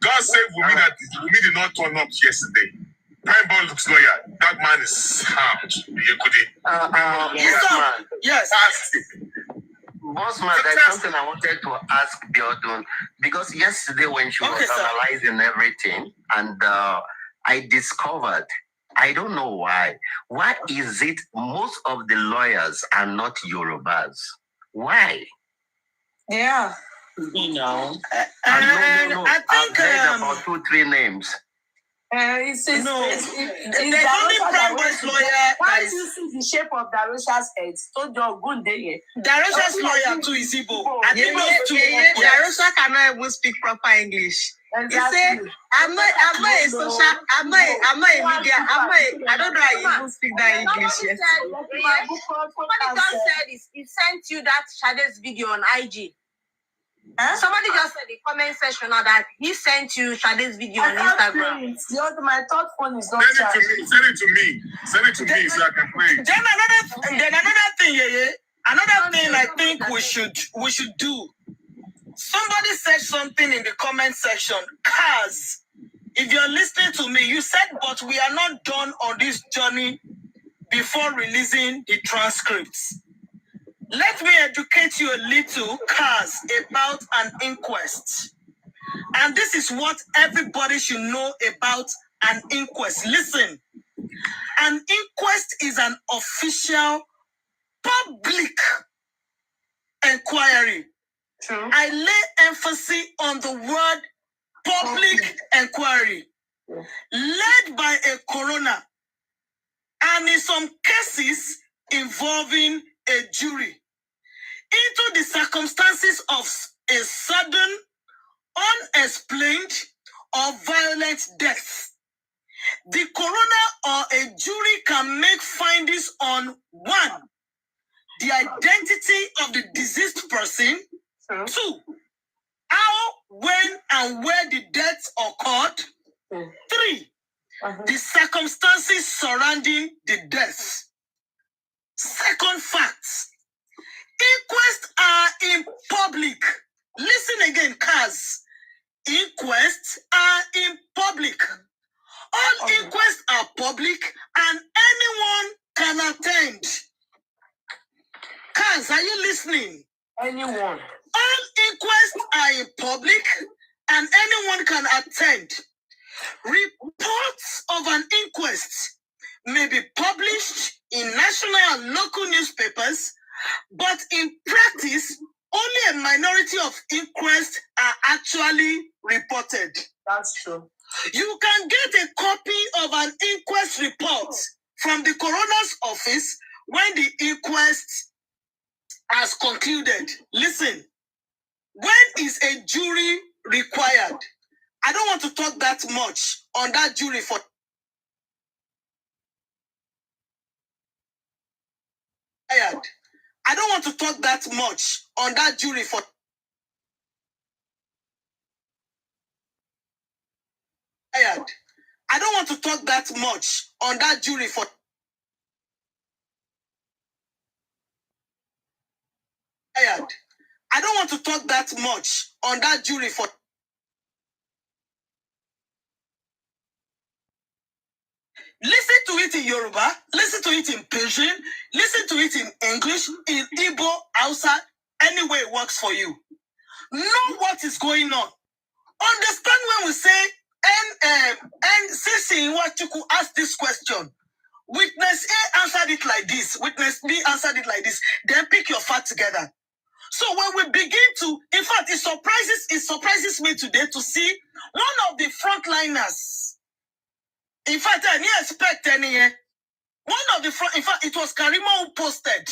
God saved Wumi that Wumi did not turn up yesterday. Prime Boy looks lawyer. That man is sound. Yes. Bossman, there's something I wanted to ask Biodun. Because yesterday when she was analyzing everything and I discovered, I don't know why. Why is it most of the lawyers are not Yorubas? Why? Yeah. You know. No. I think I've heard about 2-3 names. It's there's only Prime Boy's lawyer. Why do you see the shape of Darusha's head? So you're good there. Darusha's lawyer too is Igbo. Darusha cannot even speak proper English. Exactly. You say, I'm not a media, I don't know how you even speak that English yet. Somebody just said he sent you that Shade's video on IG. Huh? Somebody just said in the comment section now that he sent you Shade's video on Instagram. My third phone is not charged. Send it to me so I can play it. Then another thing, another thing I think we should do. Somebody said something in the comment section. Kaz, if you're listening to me, you said, but we are not done on this journey before releasing the transcripts. Let me educate you a little, Kaz, about an inquest. And this is what everybody should know about an inquest. Listen, an inquest is an official public inquiry. True. I lay emphasis on the word public inquiry, led by a coroner, and in some cases involving a jury, into the circumstances of a sudden, unexplained, or violent death. The coroner or a jury can make findings on 1, the identity of the deceased person, 2, how, when, and where the death occurred, 3, the circumstances surrounding the death. Second fact, inquests are in public. Listen again, Kaz. Inquests are in public. All inquests are public and anyone can attend. Kaz, are you listening? Anyone. All inquests are in public and anyone can attend. Reports of an inquest may be published in national and local newspapers, but in practice, only a minority of inquests are actually reported. That's true. You can get a copy of an inquest report from the coroner's office when the inquest has concluded. Listen, when is a jury required? I don't want to talk that much on that jury for I don't want to talk that much on that jury for I don't want to talk that much on that jury for I don't want to talk that much on that jury for listen to it in Yoruba, listen to it in Persian, listen to it in English, in Igbo, Hausa, any way it works for you. Know what is going on. Understand when we say, and Sisi Iwachuku asked this question. Witness A answered it like this. Witness B answered it like this. Then pick your facts together. So when we begin to, in fact, it surprises me today to see one of the frontliners. In fact, I didn't expect any. One of the front, in fact, it was Karima who posted.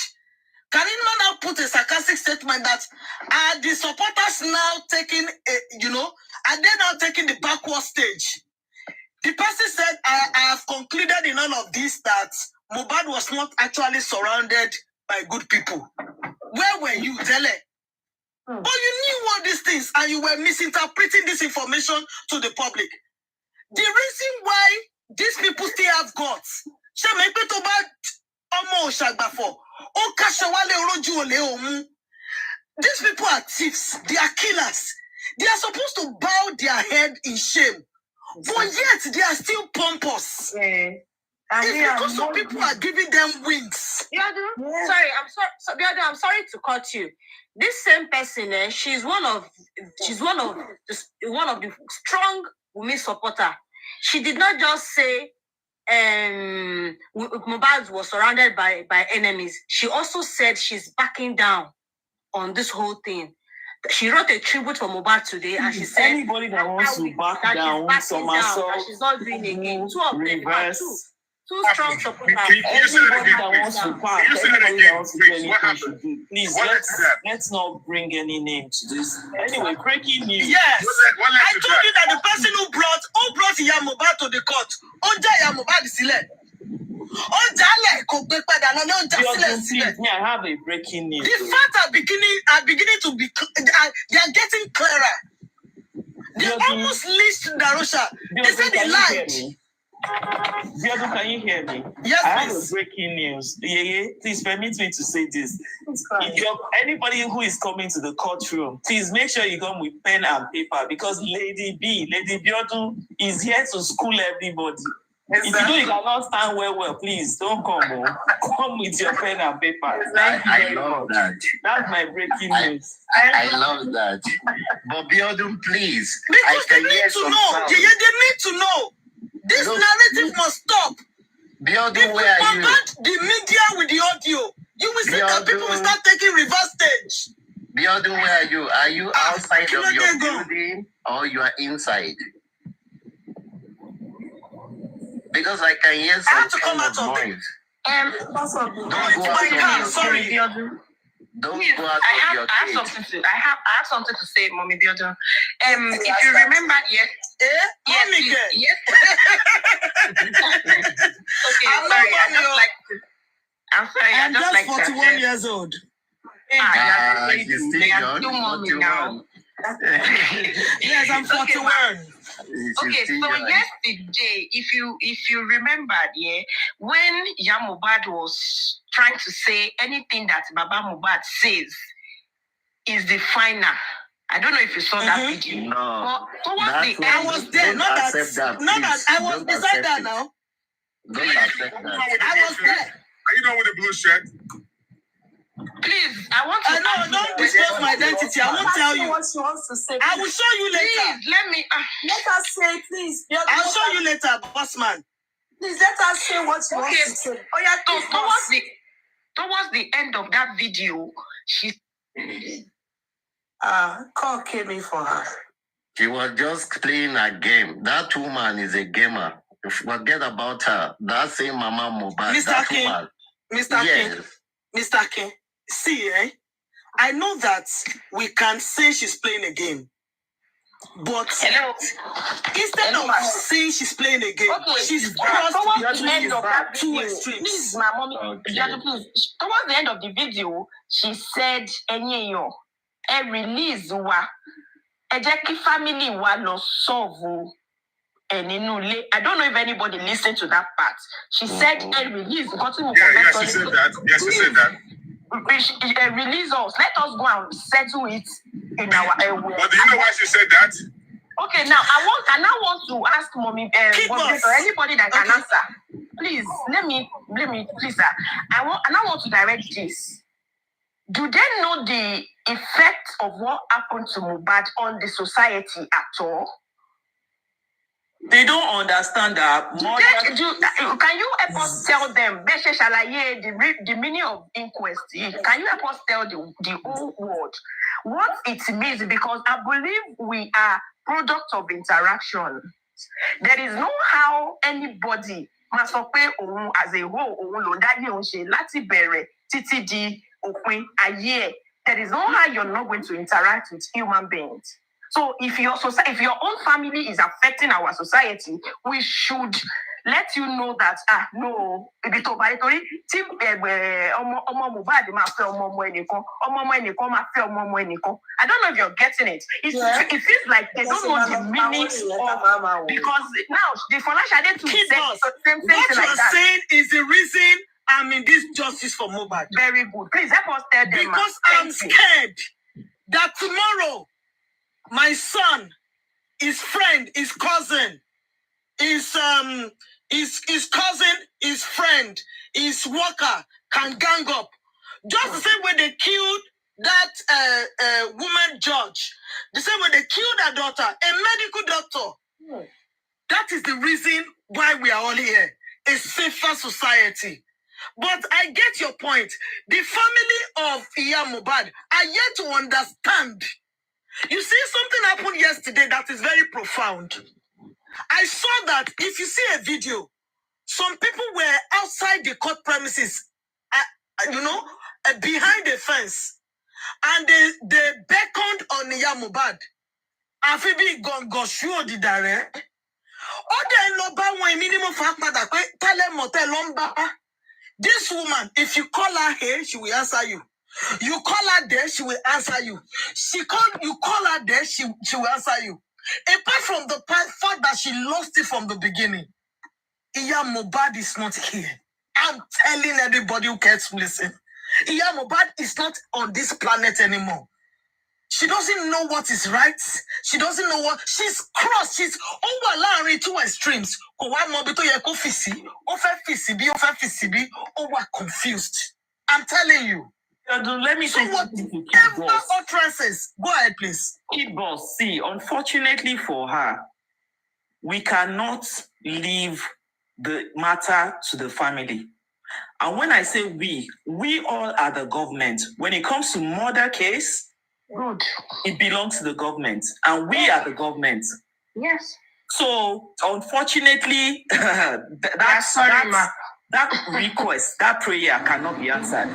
Karima now put a sarcastic statement that are the supporters now taking, are they now taking the backward stage? The person said, I have concluded in all of this that MOHBAD was not actually surrounded by good people. Where were you, Tele? But you knew all these things and you were misinterpreting this information to the public. The reason why these people still have guts, these people are thieves, they are killers. They are supposed to bow their head in shame. But yet they are still pompous. It's because some people are giving them wings. Sorry, I'm sorry to cut you. This same person, she's one of the strong women supporter. She did not just say MOHBAD was surrounded by enemies. She also said she's backing down on this whole thing. She wrote a tribute for MOHBAD today, and she said anybody that wants to back down, she's not doing again. Two of them, two strong supporters. Anybody that wants to back, anybody that wants to do anything should do. Please, let's not bring any name to this. Anyway, breaking news. Yes, I told you that the person who brought MOHBAD to the court, MOHBAD Sile. I have a breaking news. The facts are beginning to be. They are getting clearer. They almost leashed Darusha. They said they lied. Biodu, can you hear me? Yes, I have a breaking news. Please permit me to say this. Anybody who is coming to the courtroom, please make sure you come with pen and paper because Lady Biodu is here to school everybody. Exactly. If you cannot stand well, please don't come. Come with your pen and paper. Thank you very much. That. That's my breaking news. I love that. But Biodu, please. Because they need to know. They need to know. This narrative must stop. Biodu, where are you? The media with the audio. You will see that people will start taking reverse stage. Biodu, where are you? Are you outside of your building or you are inside? Because I can hear some kind of noise. Don't go out of your Sorry, Biodu. Don't go out of your cage. I have something to say, Mommy Biodu. If you remember, yes. Okay, I'm sorry. I'm just 41 years old. You're still young. Now. Yes, I'm 41. Okay, so yesterday, if you remembered, when MOHBAD was trying to say anything that Baba MOHBAD says is the final. I don't know if you saw that video. No. But towards the end, I was there. Not that I was beside that now. Don't accept that. I was there. Are you done with the blue shirt? Please, I want to. No, don't disclose my identity. I won't tell you. What she wants to say. I will show you later. Please, let me. Let her say, please. I'll show you later, boss man. Please let her say what she wants to say. Oh yeah, so towards the end of that video, she call came in for her. She was just playing a game. That woman is a gamer. Forget about her. That same Mama MOHBAD. Mr. King. Woman. Mr. Yes. King. Mr. King. See, I know that we can say she's playing a game. But instead of saying she's playing a game, she's crossed towards the end of that two video. extremes. Please, my mommy, please. Towards the end of the video, she said, "Enyeyo, release wa, ejeki family wa lo solve." I don't know if anybody listened to that part. She said, "Release." Yeah, she said that. Yes, she said that. Release us. Let us go and settle it in our But do you know why she said that? Okay, now I now want to ask mommy or anybody that can answer. Please, let me please, sir. I now want to direct this. Do they know the effect of what happened to MOHBAD on the society at all? They don't understand that. Can you help us tell them the meaning of inquest? Can you help us tell the whole world what it means? Because I believe we are products of interaction. There is no how anybody must pay as a whole there is no how you're not going to interact with human beings. So if your own family is affecting our society, we should let you know that no, I don't know if you're getting it. It feels like they don't know the meaning of, because now the financial to say same thing like that. What you're saying is the reason I'm in this justice for MOHBAD. Very good. Please help us tell them. Because I'm scared that tomorrow my son, his friend, his cousin, his cousin, his friend, his worker can gang up. Just the same way they killed that woman judge, the same way they killed her daughter, a medical doctor. That is the reason why we are all here, a safer society. But I get your point. The family of MOHBAD are yet to understand. You see, something happened yesterday that is very profound. I saw that if you see a video, some people were outside the court premises, behind the fence, and they beckoned on MOHBAD. Afibi gongoshu di dare. Ode lo ba won minimum fact that tell motel lomba. This woman, if you call her here, she will answer you. You call her there, she will answer you. You call her there, she will answer you. Apart from the fact that she lost it from the beginning, MOHBAD is not here. I'm telling everybody who cares to listen. MOHBAD is not on this planet anymore. She doesn't know what is right. She doesn't know what... She's crossed. She's over two extremes. Over confused. I'm telling you. Let me say something to Kid Boss. Utterances. Go ahead, please. Kid Boss, see, unfortunately for her, we cannot leave the matter to the family. And when I say we all are the government. When it comes to murder case, good, it belongs to the government. And we are the government. Yes. So, unfortunately, that request, that prayer cannot be answered.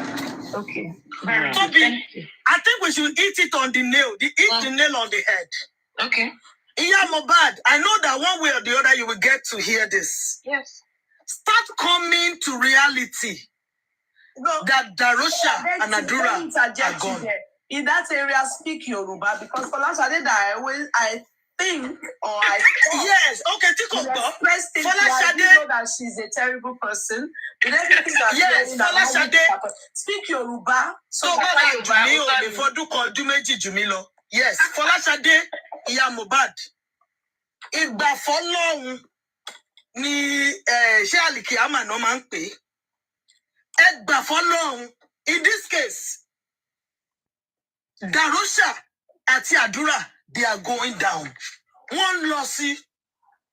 Okay. Toby, I think we should hit it on the nail. Hit the nail on the head. Okay. MOHBAD, I know that one way or the other you will get to hear this. Yes. Start coming to reality. That Darosha and Adura are gone. In that area, speak Yoruba, because for last I think, or I yes, okay, think of I know that she's a terrible person. With everything that yes, speak Yoruba. So before do call Dumeji Jumilo. Yes, Folashade, MOHBAD. Ìgbà fọ́lọ́run ni ṣé àlìkìyámà náà máa ń pè é. Ẹ gbà fọ́lọ́run In this case, Darosha àti Àdúrà, they are going down. One lossy.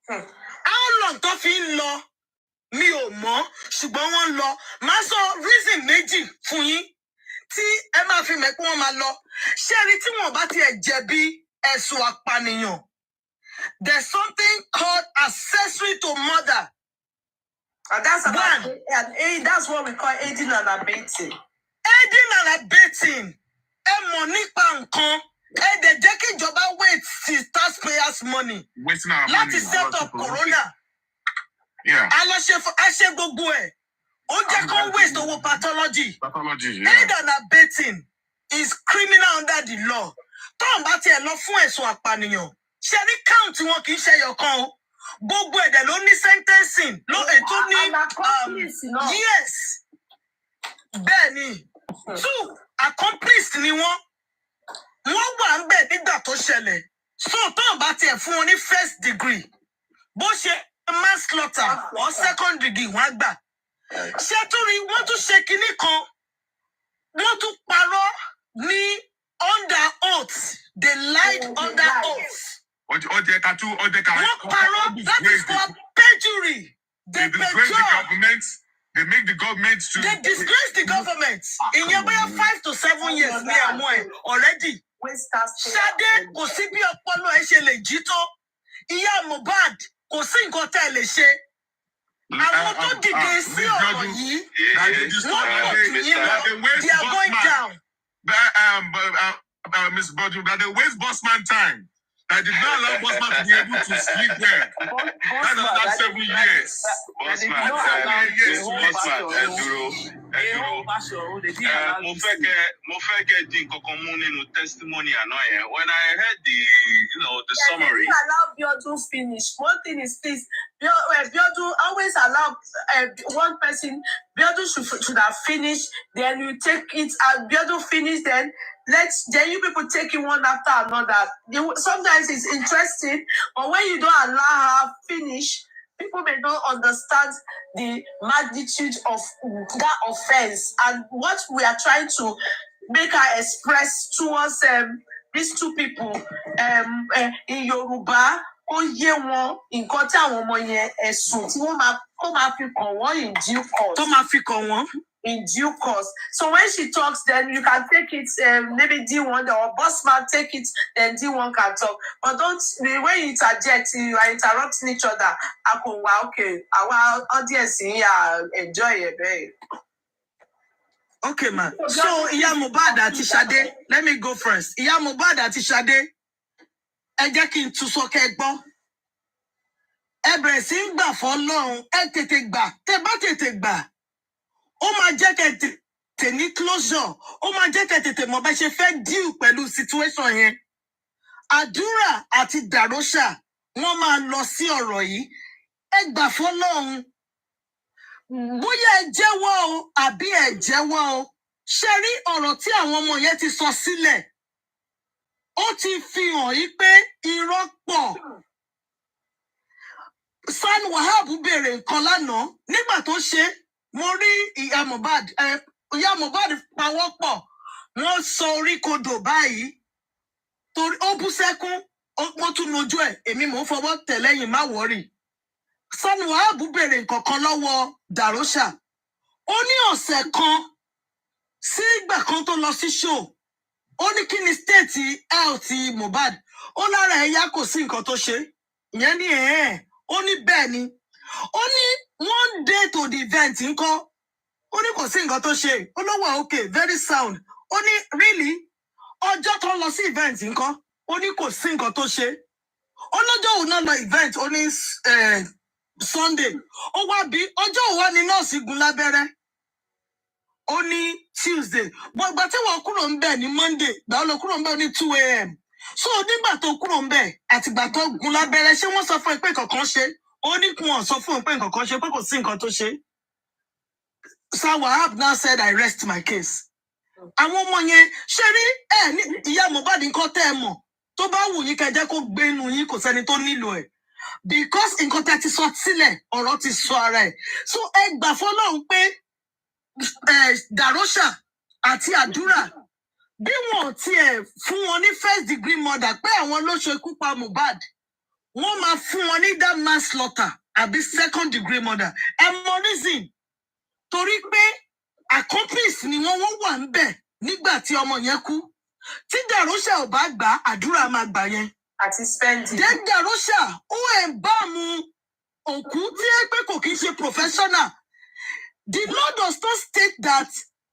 How long tó fi ń lọ? Mi ò mọ̀, ṣùgbọ́n wọ́n lọ. Màá sọ reason méjì fún yín tí ẹ máa fi mọ̀ pé wọ́n máa lọ. Ṣé rí tí wọ́n bá tiẹ̀ jẹ̀bi ẹ̀sùn apànìyàn? There's something called accessory to murder. And that's what we call aiding and abetting. Aiding and abetting. Ẹ mọ̀ nípa nǹkan. Ẹ dẹ̀ jẹ́ kí ìjọba wait till taxpayers' money. Wasting our money. Láti set up corona. Yeah. A ṣe gbogbo ẹ̀. Ó jẹ́ kó waste owó pathology. Pathology, yeah. Aid and abetting is criminal under the law. Tọ́n bá tiẹ̀ lọ fún ẹ̀sùn apànìyàn. Ṣé ní count wọn kì í ṣe ẹyọkan o? Gbogbo ẹ̀dẹ̀ ló ní sentencing. Ló ètò ní yes. Bẹ́ẹ̀ ni. 2 accomplice ni wọ́n. Wọ́n wà ń bẹ̀ nígbà tó ṣẹlẹ̀. So tọ́n bá tiẹ̀ fún wọn ní first degree. Bó ṣe manslaughter or second degree wọ́n gbà. Ṣé tún rí wọ́n tún ṣe kinní kan? Wọ́n tún parọ́ ní under oath. They lied under oath. Wọ́n parọ́. That is called perjury. They disgrace the government. They make the government to. They disgrace the government. In your 5 to 7 years already. Ṣadé kò sí bí ọpọlọ ẹ ṣe lè jí tó. Ìyá Mohbad kò sí nǹkan tẹ́ ẹ lè ṣe. Àwọn tó dìde sí ọ̀rọ̀ yìí, wọ́n pọ̀ jù yín lọ. They are going down. Miss Bodju, that they waste Bossman time. That did not allow Bossman to be able to sleep there. That's another 7 years. Bossman, mo fẹ́ kẹ́ di nǹkankan mú nínú testimony àná yẹn. When I heard the summary. Allow Biodun finish. One thing is this. Biodun always allow one person. Biodun should have finished. Then you take it. Biodun finish. Then you people take it one after another. Sometimes it's interesting, but when you don't allow her finish, people may not understand the magnitude of that offense and what we are trying to make her express towards these two people in Yoruba. Ó yé wọn nǹkan tí àwọn ọmọ yẹn ẹ̀sùn tí wọ́n máa fi kàn wọ́n in due course. Tó máa fi kàn wọ́n. In due course. So when she talks, then you can take it, maybe D1 or Bossman take it, then D1 can talk. But don't, when you interject, you are interrupting each other. Okay, our audience here enjoy it, babe. Okay, man. So, Iya Mohbad àti Ṣadé, let me go first. Iya Mohbad àti Ṣadé, ẹ jẹ́ kí n tún sọ kẹ́ gbọ́. Ẹ bẹ̀rẹ̀ sí ń gbà f'Ọlọ́run, ẹ tètè gbà, tẹ́ bá tètè gbà. Ó máa jẹ́ kẹ́ tètè ní closure. Ó máa jẹ́ kẹ́ tètè mọ̀ bá ṣe fẹ́ deal pẹ̀lú situation yẹn. Àdúrà àti Darosha, wọ́n máa lọ sí ọ̀rọ̀ yìí. Ẹ gbà f'Ọlọ́run. Bóyá ẹ jẹ́wọ́ o àbí ẹ jẹ́wọ́ o. Ṣé rí ọ̀rọ̀ tí àwọn ọmọ yẹn ti sọ sílẹ̀? Ó ti fi hàn yí pé irọ́ pọ̀. San Wahab béèrè nǹkan lánàá nígbà tó ṣe mo rí Ìyá Mohbad pawọ́pọ̀ wọ́n sọ orí kodò báyìí torí ó bú sẹ́kún wọ́n tún nojú ẹ̀ èmi mò ń fọwọ́ tẹ̀ lẹ́yìn má wọ́rì. San Wahab béèrè nǹkan kan lọ́wọ́ Darosha. Ó ní ọ̀sẹ̀ kan sí ìgbà kan tó lọ sí show. Ó ní kí ni state health Mohbad. Ó lára ẹ̀yà kò sí nǹkan tó ṣe. Ìyẹn ní ó ní bẹ́ẹ̀ ni. Ó ní 1 day to the event ńkọ́. Ó ní kò sí nǹkan tó ṣe. Ó ló wà okay, very sound. Ó ní really? Ọjọ́ tó lọ sí event ńkọ́. Ó ní kò sí nǹkan tó ṣe. Ó lọ́jọ́ òun náà lọ event ó ní Sunday. Ó wá bí ọjọ́ òun wá ní nọ́ọ̀sì gun lábẹ́rẹ́. Ó ní Tuesday. Gbogbo tí wọ́n kúrò ń bẹ̀ ní Monday, gbà ó lọ kúrò ń bẹ̀ ní 2 a.m. So nígbà tó kúrò ń bẹ̀ àtìgbà tó gun lábẹ́rẹ́ ṣé wọ́n sọ fún ẹ pé nǹkan ṣe? Ó ní kí wọ́n sọ fún ẹ pé nǹkan ṣe pé kò sí nǹkan tó ṣe. San Wahab now said I rest my case. Àwọn ọmọ yẹn ṣe rí ní Ìyá Mohbad nǹkan tẹ́ ẹ mọ̀ tó bá wù yín kẹjẹ́ kó gbé inú yín kò sẹ́ni tó nílò ẹ̀. Because nǹkan tẹ́ ti sọ sílẹ̀ ọ̀rọ̀ ti sọ ara ẹ̀. So ẹ gbà f'Ọlọ́run pé Darosha àti àdúrà bí wọn tiẹ̀ fún wọn ní first degree murder pé àwọn ló ṣekú pa Mohbad wọ́n máa fún wọn ní that manslaughter àbí second degree murder reason torí pé accomplice ni wọ́n wà ń bẹ̀ nígbà tí ọmọ yẹn kú tí Darosha ò bá gbà àdúrà máa gbà yẹn àti spending. then Darosha ó ẹ̀ ń bá mu òkú tí ẹ pé kò kí ń ṣe professional. The law does not state that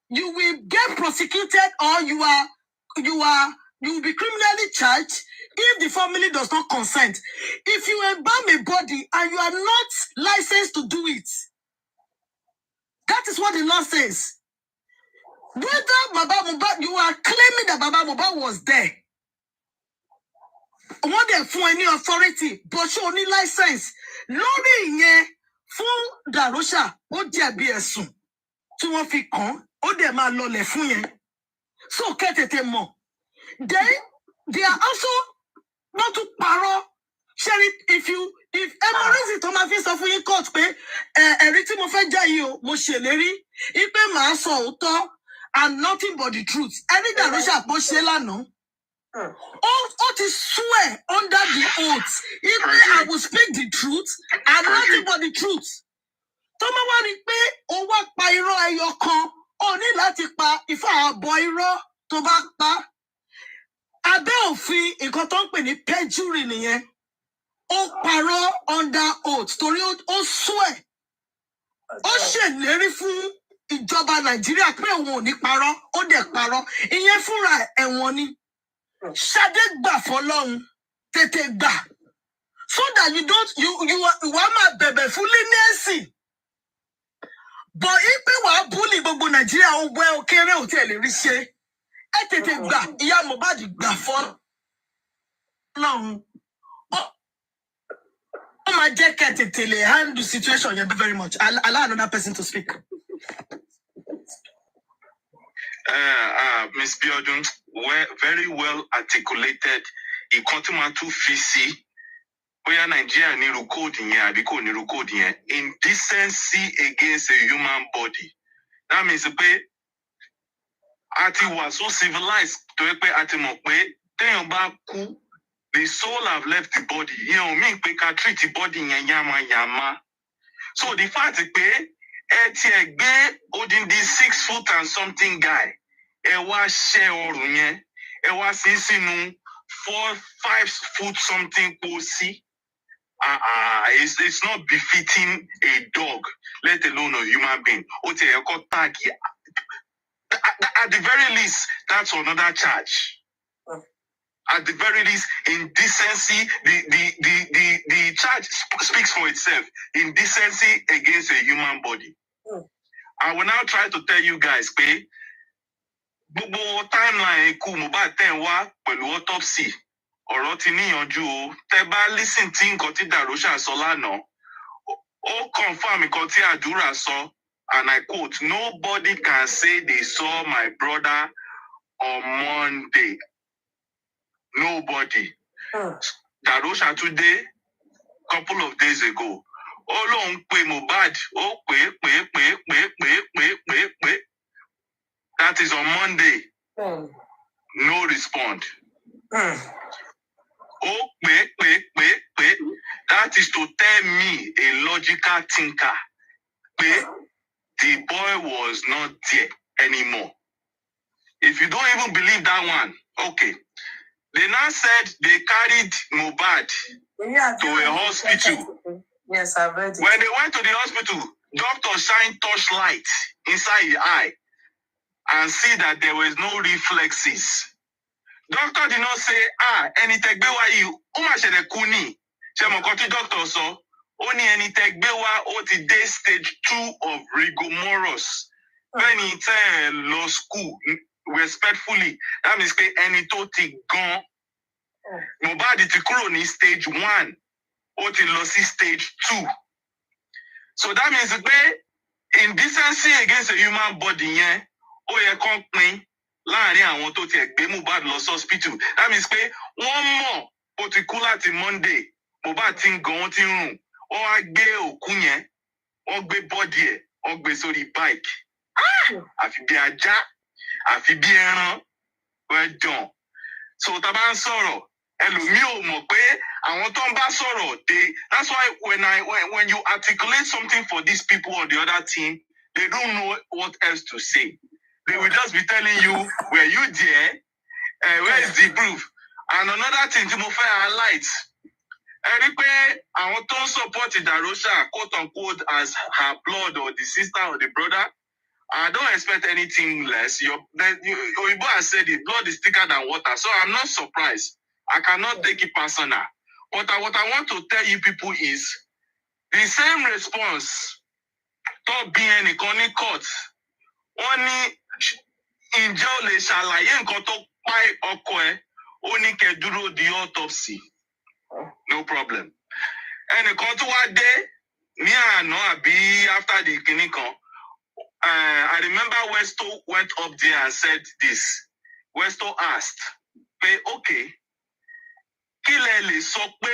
you will get prosecuted or you will be criminally charged if the family does not consent. If you embalm a body and you are not licensed to do it, that is what the law says. Whether Baba Mohbad, you are claiming that Baba Mohbad was there. Wọ́n dẹ̀ fún ẹ ní authority, but ṣé o ní license? Lórí ìyẹn fún Darosha, ó jẹ̀bi ẹ̀sùn tí wọ́n fi kàn, ó dẹ̀ máa lọlẹ̀ fún yẹn. So kẹ́tètè mọ̀. Then they are also not to parọ́. Sherry, if Emorizzi tó máa fi sọ fún yín court pé ẹ̀rí tí mo fẹ́ jẹ́ yìí o, mo ṣèlérí, ipe màá sọ òótọ́ and nothing but the truth. Ẹni Darosha bó ṣe lánàá. Ó ti swear under the oath. If I will speak the truth and nothing but the truth. Tó máa wá rí pé ó wá pa irọ́ ẹyọ kan, ó ní láti pa ìfà àbọ̀ irọ́ tó bá pa. Abẹ́ òfin nǹkan tó ń pè ní perjury nìyẹn. Ó parọ́ under oath torí ó swear. Ó ṣèlérí fún ìjọba Nàìjíríà pé òun ò ní parọ́, ó dẹ̀ parọ́. Ìyẹn fúnra ẹ̀wọ̀n ni. Ṣadé gbà fọ́lọ́run, tètè gbà. So that you wá máa bẹ̀bẹ̀ fún leniency. But if pé wàá búlì gbogbo Nàìjíríà ó wẹ́ ó kéré ò tiẹ̀ lè rí ṣe. Ẹ tètè gbà, ìyá Mohbad gbà fọ́lọ́run. Ó máa jẹ́ kẹ́ tètè lè handle situation yẹn very much. Allow another person to speak. Miss Biodun, very well articulated. Ìkan tí máa tún fi sí bóyá Nàìjíríà ní irú code yẹn àbí kò ní irú code yẹn. Indecency against a human body. That means pé a ti wà so civilized tó yẹ pé a ti mọ̀ pé téèyàn bá kú, the soul have left the body. Ìyẹn ò mean pé ká treat the body yẹn yamayama. So the fact pé ẹ tiẹ̀ gbé odindi 6 foot and something guy, ẹ wá ṣẹ́ ọrùn yẹn, ẹ wá sí sínú 4-5 foot something kò sí. It's not befitting a dog, let alone a human being. Ó ti ẹ̀ kọ́ tag. At the very least, that's another charge. At the very least, indecency, the charge speaks for itself. Indecency against a human body. I will now try to tell you guys, pé gbogbo timeline ikú Mohbad tẹ̀ ń wá pẹ̀lú autopsy. Ọ̀rọ̀ ti níyanjú o. Tẹ́ bá listen tí nǹkan tí Darosha sọ lánàá. Ó confirm nǹkan tí àdúrà sọ. And I quote, nobody can say they saw my brother on Monday. Nobody. Darosha today, couple of days ago, ó lóun pe Mohbad, ó pé. That is on Monday. No respond. Ó pé. That is to tell me, a logical thinker, pé the boy was not there anymore. If you don't even believe that one, okay. They now said they carried Mohbad to a hospital. Yes, I've read it. When they went to the hospital, doctor shined torchlight inside his eye and see that there was no reflexes. Doctor did not say, ẹni tẹ́ gbé wá yìí, ó mà ṣẹlẹ̀ kú ni. Ṣé mo kọ́ tí doctor sọ? Ó ní ẹni tẹ́ gbé wá, ó ti dé stage 2 of rigorous. Bẹ́ẹ̀ni tẹ́ lọ school respectfully, that means pé ẹni tó ti gan. Mohbad ti kúrò ní stage 1, ó ti lọ sí stage 2. So that means pé indecency against a human body yẹn, ó yẹ kán pín láàrin àwọn tó tiẹ̀ gbé Mohbad lọ sí hospital. That means pé wọ́n mọ̀ ó ti kú láti Monday, Mohbad ti ń gan, ó ti ń rùn. Wọ́n wá gbé òkú yẹn, wọ́n gbé bọ́dì ẹ̀, wọ́n gbé sórí bike. Àfi bí ajá. àfi bí ẹran, well done. So tá bá ń sọ̀rọ̀, ẹlòmíì ò mọ̀ pé àwọn tó ń bá sọ̀rọ̀, that's why when you articulate something for these people on the other team, they don't know what else to say. They will just be telling you, were you there? Where is the proof? And another thing tí mo fẹ́ highlight, ẹ rí pé àwọn tó ń support Darosha, quote unquote, as her blood or the sister or the brother, I don't expect anything less. Oyibo has said it, blood is thicker than water, so I'm not surprised. I cannot take it personal. But what I want to tell you people is, the same response tó bí ẹnìkan ní court, wọ́n ní ǹjẹ́ o lè ṣàlàyé nǹkan tó pa ọkọ ẹ̀, ó ní kẹ́ dúró di autopsy. No problem. Ẹnìkan tó wá dé ní àná àbí after the kìíní kan, I remember Westo went up there and said this. Westo asked, okay, kí lẹ lè sọ pé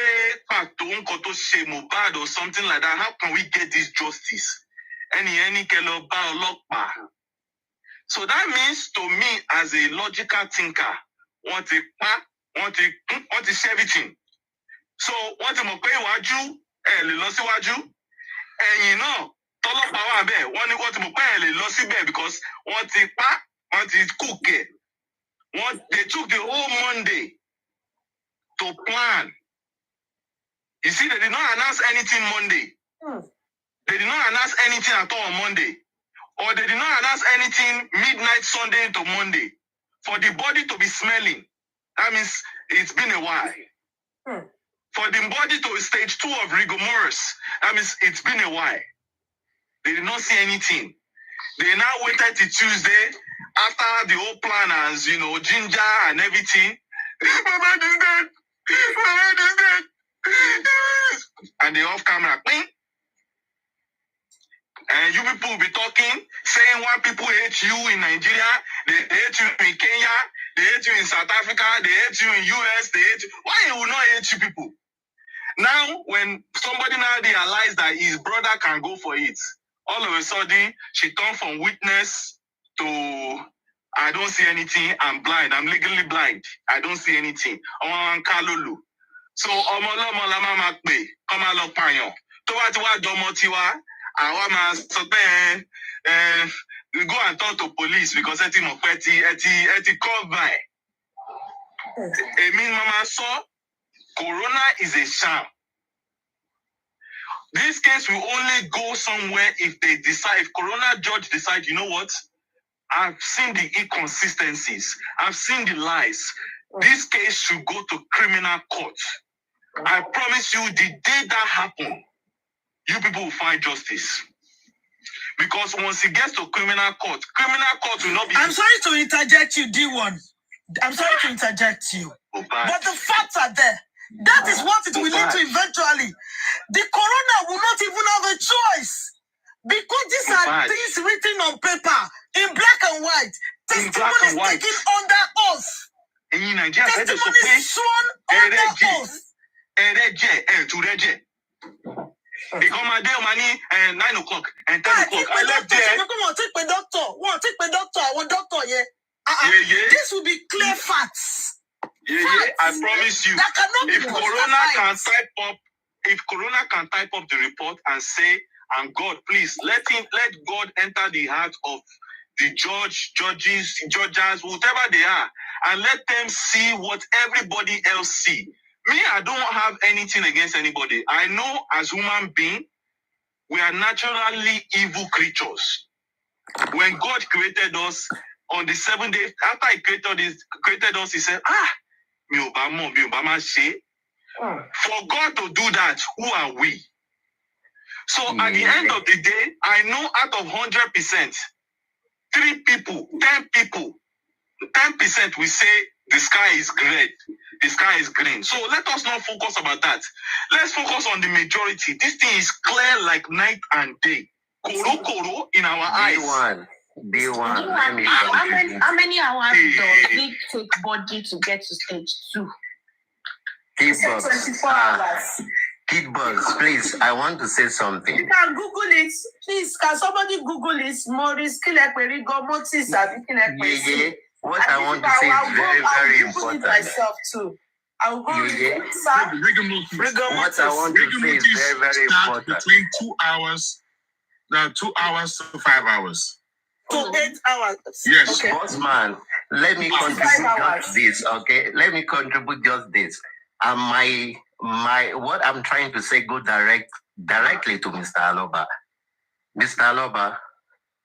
pàtó nǹkan tó ṣe Mohbad or something like that? How can we get this justice? Ẹni kẹ́ lọ bá ọlọ́pàá. So that means to me, as a logical thinker, wọ́n ti ṣe everything. So wọ́n ti mọ̀ pé iwájú ẹ̀ lè lọ síwájú. Ẹ̀yìn náà tọ́lọ́pàá wà bẹ́ẹ̀, wọ́n ti mọ̀ pé ẹ̀ lè lọ síbẹ̀ because wọ́n ti cook ẹ̀. They took the whole Monday to plan. You see, they did not announce anything Monday. They did not announce anything at all on Monday. Or they did not announce anything midnight Sunday into Monday. For the body to be smelling, that means it's been a while. For the body to stage 2 of rigor mortis, that means it's been a while. They did not see anything. They now waited till Tuesday after the whole plan as, ginger and everything. Mohbad is dead. Mohbad is dead. And they off camera. And you people will be talking, saying why people hate you in Nigeria, they hate you in Kenya, they hate you in South Africa, they hate you in US, they hate you. Why he will not hate you people? Now, when somebody now realized that his brother can go for it, all of a sudden, she turned from witness to, I don't see anything, I'm blind, I'm legally blind, I don't see anything. So, ọmọlọ́mọ la máa pè, kọ́ máa lọ pààyàn. Tó bá ti wá jọmọ tiwa, àwa máa sọ pé we go and talk to police because ẹ ti mọ̀ pé ẹ ti call by. Èmi máa sọ, Corona is a sham. This case will only go somewhere if they decide, if Corona judge decide, you know what? I've seen the inconsistencies. I've seen the lies. This case should go to criminal court. I promise you, the day that happened, you people will find justice. Because once it gets to criminal court will not be... I'm sorry to interject you, D1. I'm sorry to interject you. But the facts are there. That is what it will lead to eventually. The Corona will not even have a choice. Because these are things written on paper, in black and white. Testimony is taken under oath. Testimony is sworn under oath. They come a day money and 9 o'clock and 10 o'clock. I left there. Take my doctor. Our doctor, yeah. This will be clear facts. I promise you. If Corona can type up the report and say, and God, please let God enter the heart of the judges, whatever they are, and let them see what everybody else see. Me, I don't have anything against anybody. I know as human beings, we are naturally evil creatures. When God created us on the 7th day, after He created us, He said, for God to do that, who are we? So at the end of the day, I know out of 100%, 3 people, 10 people, 10% will say the sky is red, the sky is green. So let us not focus about that. Let's focus on the majority. This thing is clear like night and day. Koro in our eyes. B1. How many hours does it take body to get to stage 2? 24 hours. Kid Boss, please, I want to say something. You can Google it. Please, can somebody Google it? Maurice Kilekperigo Motis and Kilekperi. What I want to say is very, very important. I'll Google it myself too. I'll go with it. What I want to say is very, very important. Between 2 hours, 2 hours to 5 hours. To 8 hours. Yes. Okay. Boss man, let me contribute just this, okay? Let me contribute just this. And my what I'm trying to say go directly to Mr. Aloba. Mr. Aloba,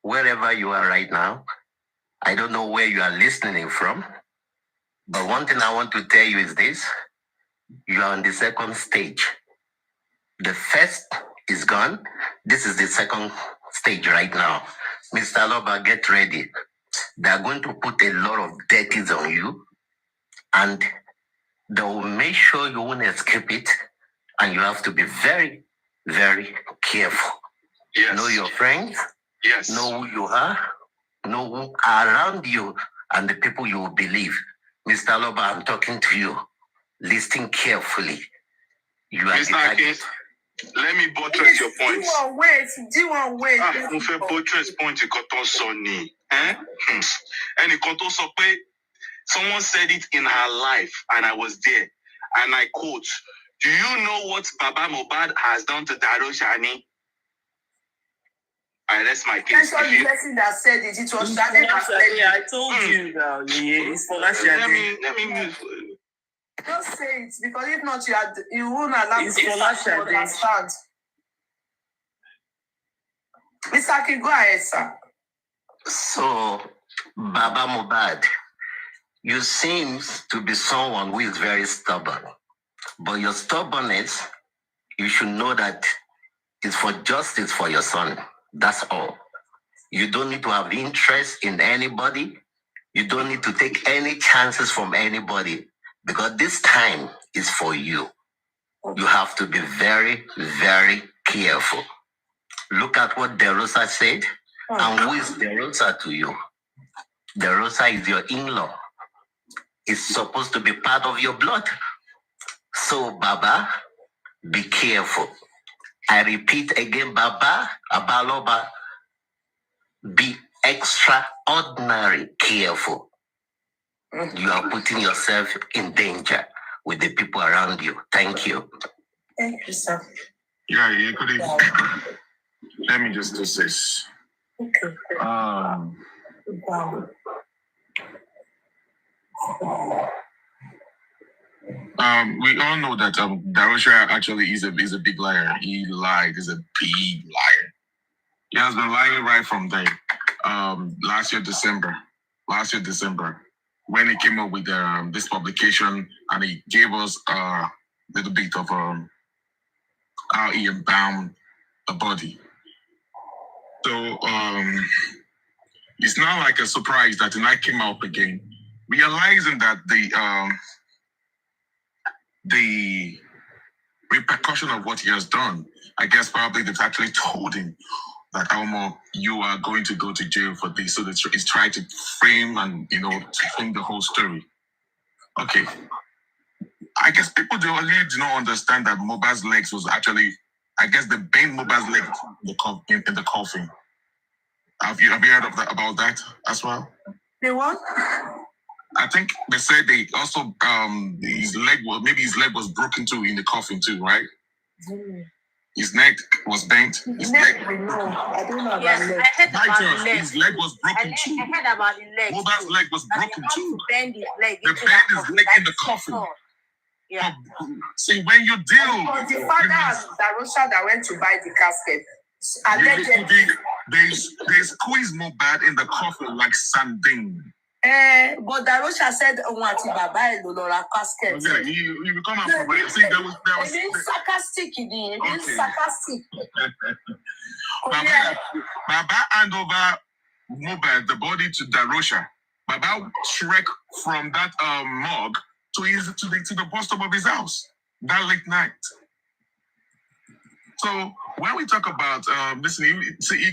wherever you are right now, I don't know where you are listening from, but one thing I want to tell you is this. You are on the second stage. The first is gone. This is the second stage right now. Mr. Aloba, get ready. They are going to put a lot of dirties on you, and they will make sure you won't escape it, and you have to be very, very careful. Yes. Know your friends. Yes. Know who you are. Know who are around you and the people you will believe. Mr. Aloba, I'm talking to you. Listen carefully. You are Mr. Akins, let me buttress your points. Do you want wait? Mo fẹ́ buttress point nǹkan tó sọ ni. Ẹnìkan tó sọ pé someone said it in her life and I was there, and I quote, "Do you know what Baba Mohbad has done to Daroshani?" I rest my case. That's not the person that said it. It was Shade that said it. I told you now. It's for that Let me move. Don't say it, because if not, you won't allow It's people for to understand. Mr. Aki, go ahead, sir. So, Baba Mohbad, you seem to be someone who is very stubborn. But your stubbornness, you should know that it's for justice for your son. That's all. You don't need to have interest in anybody. You don't need to take any chances from anybody, because this time is for you. You have to be very, very careful. Look at what Derosa said. And who is Derosa to you? Derosa is your in-law. It's supposed to be part of your blood. So, Baba, be careful. I repeat again, Baba, Abaloba, be extraordinary careful. You are putting yourself in danger with the people around you. Thank you. Thank you, sir. Yeah, could let me just do this. Okay. Wow. We all know that Darosha actually is a big liar. He lied. He's a big liar. He has been lying right from day. Last year December, when he came up with this publication, and he gave us a little bit of how he embalmed a body. So it's not like a surprise that tonight came out again, realizing that the repercussion of what he has done. I guess probably they've actually told him that Almo, you are going to go to jail for this. So he's trying to frame and to frame the whole story. Okay. I guess people do not understand that Mohbad's legs was actually, I guess they bent Mohbad's leg in the coffin. Have you heard of about that as well? The what? I think they said they also his leg was broken too in the coffin too, right? His neck was bent. His leg. No, I don't know about Yes, leg. I heard about the leg. His leg was broken too. I heard about the leg. Mohbad's leg was broken too. Bend his leg. They bent his leg in the coffin. Yeah. See, when you deal, It was the father of Darosha that went to buy the casket. They squeezed Mohbad in the coffin like sardine. But Darosha said, Baba casket. Okay, you come out from it. See, there was It is sarcastic, it is sarcastic. Baba hand over Mohbad, the body, to Darosha. Baba trek from that morgue to the bus stop of his house that late night. So when we talk about listen, he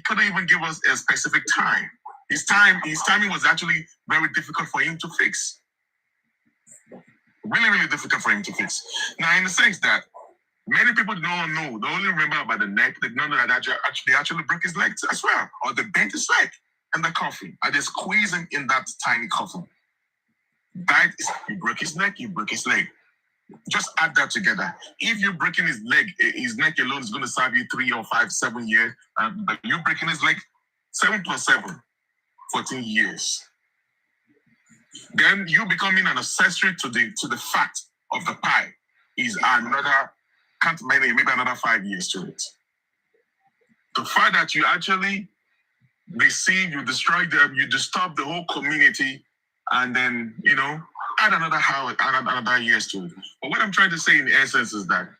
couldn't even give us a specific time. His timing was actually very difficult for him to fix. Really, really difficult for him to fix. Now, in the sense that many people don't know, they only remember about the neck. They don't know that they actually broke his leg as well, or they bent his leg in the coffin, and they squeeze him in that tiny coffin. That is, you broke his neck, you broke his leg. Just add that together. If you're breaking his leg, his neck alone is going to serve you 3 or 5, 7 years. And you're breaking his leg, 7 plus 7, 14 years. Then you becoming an accessory to the fact of the pie is another, can't maybe another 5 years to it. The fact that you actually deceive, you destroy them, you disturb the whole community, and then, add another years to it. But what I'm trying to say in essence is that,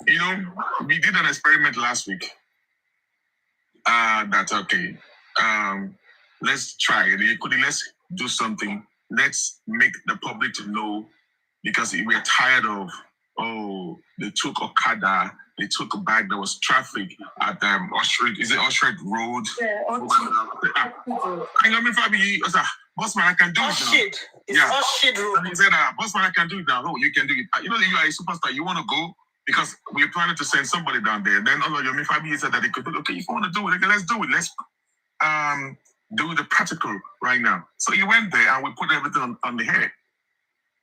we did an experiment last week. Let's try it. Let's do something. Let's make the public to know, because we're tired of, they took Okada, they took a bag, there was traffic at Oshred, is it Oshred Road? Yeah, Bossman, I can do it now. Oshred. It's Oshred Road. And he said, Bossman, I can do it now. Oh, you can do it. You are a superstar. You want to go? Because we're planning to send somebody down there. Then Yomi Fabi said that they could, okay, if you want to do it, okay, let's do it. Let's do the practical right now. So he went there and we put everything on the head.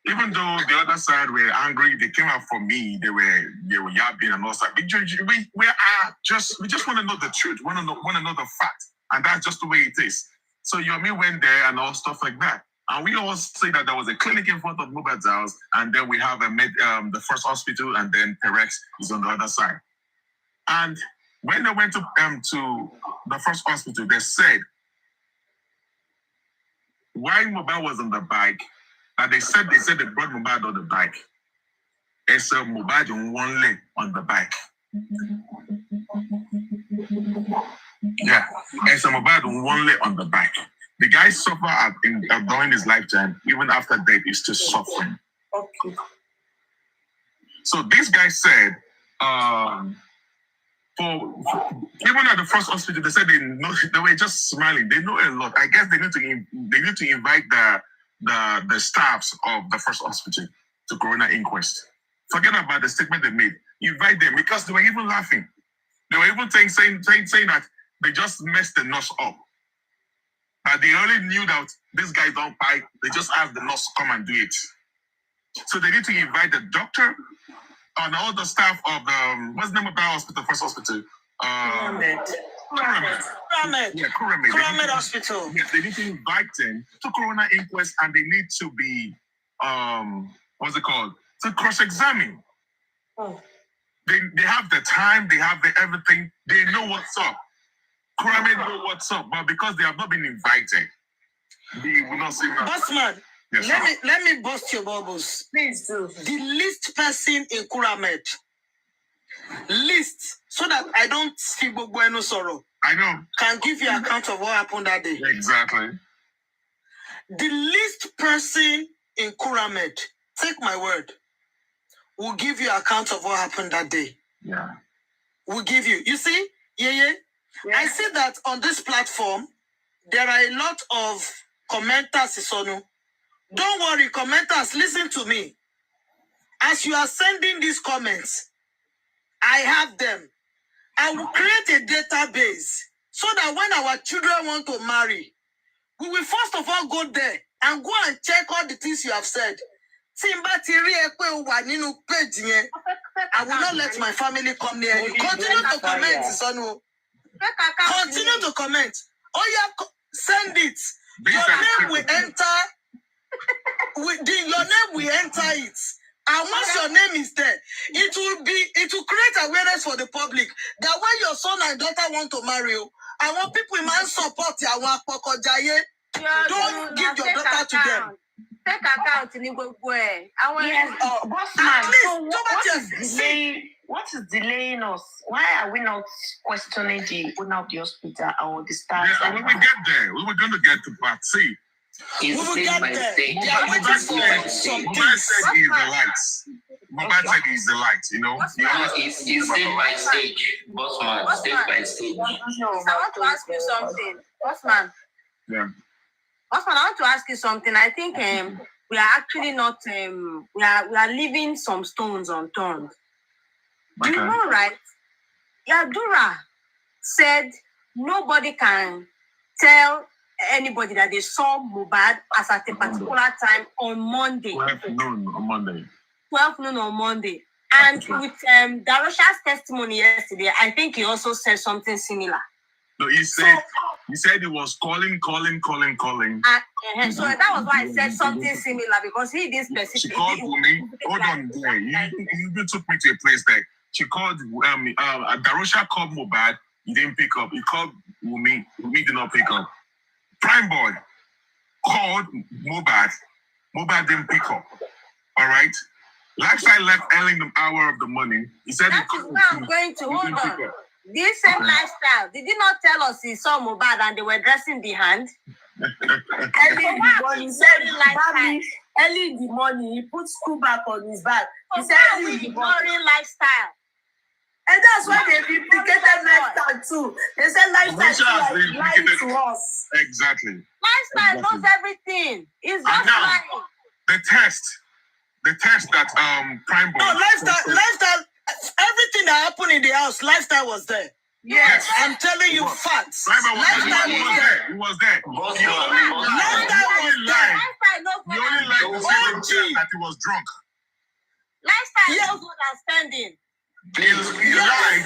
Even though the other side were angry, they came out for me. They were yapping and all that. We just want to know the truth. Want to know the fact, and that's just the way it is. So Yomi went there and all stuff like that. And we all say that there was a clinic in front of MOHBAD's house, and then we have the first hospital, and then Perex is on the other side. And when they went to the first hospital, they said why MOHBAD was on the bike. And they said they brought MOHBAD on the bike. It's MOHBAD in one leg on the bike. Yeah, it's MOHBAD in one leg on the bike. The guy suffered during his lifetime, even after death, is still suffering. Okay. So this guy said, for even at the first hospital, they said they were just smiling. They know a lot. I guess they need to invite the staffs of the first hospital to Corona inquest. Forget about the statement they made. Invite them, because they were even laughing. They were even saying that they just messed the nurse up. But they only knew that this guy don't bite. They just asked the nurse to come and do it. So they need to invite the doctor and all the staff of the what's the name of that hospital? First hospital. Kuramed. Yeah, Kuramed. Kuramed Hospital. Yes, they need to invite them to Corona inquest, and they need to be what's it called? To cross-examine. Oh. They have the time, they have the everything, they know what's up. Kuramed know what's up, but because they have not been invited, they will not see that. Bossman, Yes, let me bust your bubbles. Please do. The least person in Kuramed. List, so that I don't see Bueno sorrow. I know. Can give you account of what happened that day. Exactly. The least person in Kuramed, take my word, will give you account of what happened that day. Yeah. Will give you. You see? Yeah. I see that on this platform, there are a lot of commenters, Isonu. Don't worry, commenters, listen to me. As you are sending these comments, I have them. I will create a database so that when our children want to marry, we will first of all go there and go and check all the things you have said. I will not let my family come near you. Continue to comment, Isonu. Continue to comment. Oh yeah, send it. Your name will enter. Your name will enter it. And once your name is there, it will create awareness for the public that when your son and daughter want to marry you, I want people in my support you. Don't give your daughter to them. Take account in Igwe. Yes, Bossman. So what is delaying us? Why are we not questioning the owner of the hospital or the staff? Yeah, we will get there. We were going to get to part C. We will get there. They are waiting for some MOHBAD said he's the lights. MOHBAD said he's the lights, you know? It's stage by stage, Bossman, stage by stage. I want to ask you something. Bossman. Yeah. Bossman, I want to ask you something. I think we are actually not we are leaving some stones unturned. Do you know, right? Yadura said nobody can tell anybody that they saw Mohbad as at a particular time on Monday. 12 noon on Monday. 12 noon on Monday. And with Darosha's testimony yesterday, I think he also said something similar. No, he said he was calling. So that was why I said something similar, because he did specific. She called me. Hold on there. You even took me to a place there. She called Darosha called Mohbad. He didn't pick up. He called Wumi. Wumi did not pick up. Prime Boy called Mohbad. Mohbad didn't pick up. All right. Lifestyle left early in the hour of the morning. He said that is where I'm going to. Hold on. This same Lifestyle, did he not tell us he saw Mohbad and they were dressing the hand? Early in the morning, he said, early in the morning, he put screw back on his back. He said, we ignoring Lifestyle. And that's why they implicated Lifestyle too. They said Lifestyle is lying to us. Exactly. Lifestyle knows everything. He's just lying. The test that Prime Boy. No, Lifestyle. Everything that happened in the house, Lifestyle was there. Yes. I'm telling you facts. Lifestyle was there. He was there. Lifestyle was there. Lifestyle knows what I'm saying. That he was drunk. Lifestyle knows what I'm spending. He lied.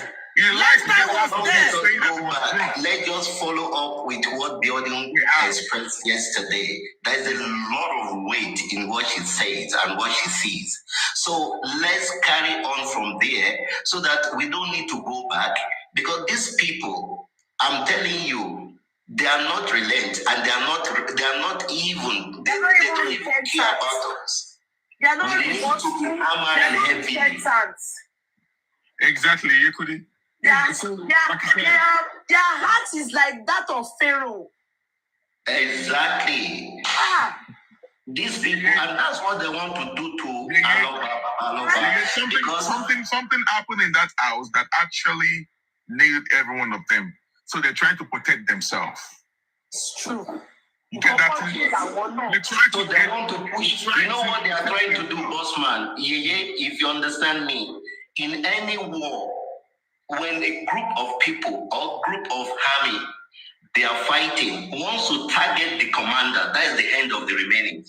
Let's just follow up with what Building expressed yesterday. There's a lot of weight in what she says and what she sees. So let's carry on from there so that we don't need to go back, because these people, I'm telling you, they are not relent, and they are not even they don't even care about us. They are not Exactly, you could. Their heart is like that of Pharaoh. Exactly. These people, and that's what they want to do to something happened in that house that actually nailed every one of them. So they're trying to protect themselves. It's true. You get that? They want to push. You know what they are trying to do, Bossman? If you understand me, in any war, when a group of people or group of army, they are fighting, wants to target the commander, that is the end of the remaining.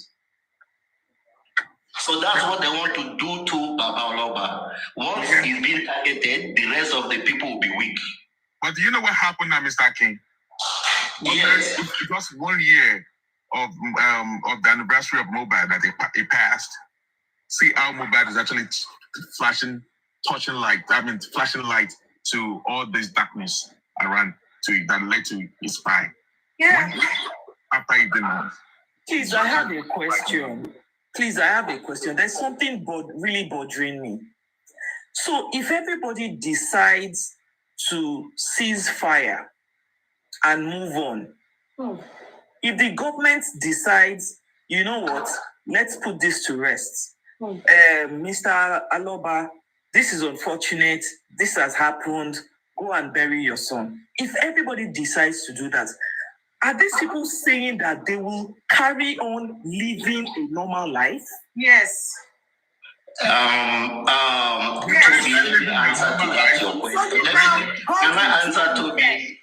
So that's what they want to do to Baba Oloba. Once he's been targeted, the rest of the people will be weak. But do you know what happened now, Mr. King? Yes. It was 1 year of the anniversary of MOHBAD that it passed. See how MOHBAD is actually flashing light to all this darkness around to it that led to his spy. Yeah. After he didn't. Please, I have a question. There's something really bothering me. So if everybody decides to cease fire and move on, if the government decides, you know what, let's put this to rest. Mr. Aloba, this is unfortunate. This has happened. Go and bury your son. If everybody decides to do that, are these people saying that they will carry on living a normal life? Yes. Can I answer to me?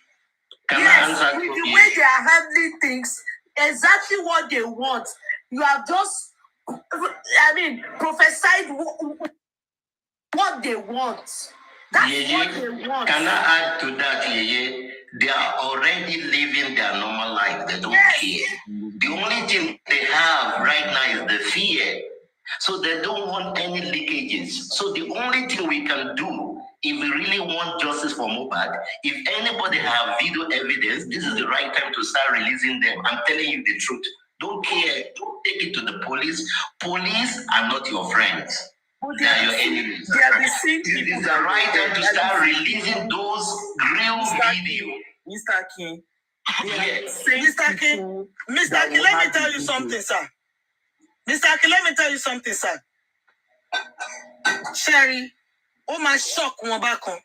With the way they are handling things, exactly what they want. You have just, prophesied what they want. That's what they want. Can I add to that, Yeye? They are already living their normal life. They don't care. The only thing they have right now is the fear. So they don't want any leakages. So the only thing we can do, if we really want justice for Mohbad, if anybody have video evidence, this is the right time to start releasing them. I'm telling you the truth. Don't care. Don't take it to the police. Police are not your friends. They are your enemies. They are the same It people. is the right time to start releasing those real video. Mr. King. Yes. Mr. King, let me tell you something, sir. Mr. King, let me tell you something, sir. Sherry, ó máa shock wọn bákan.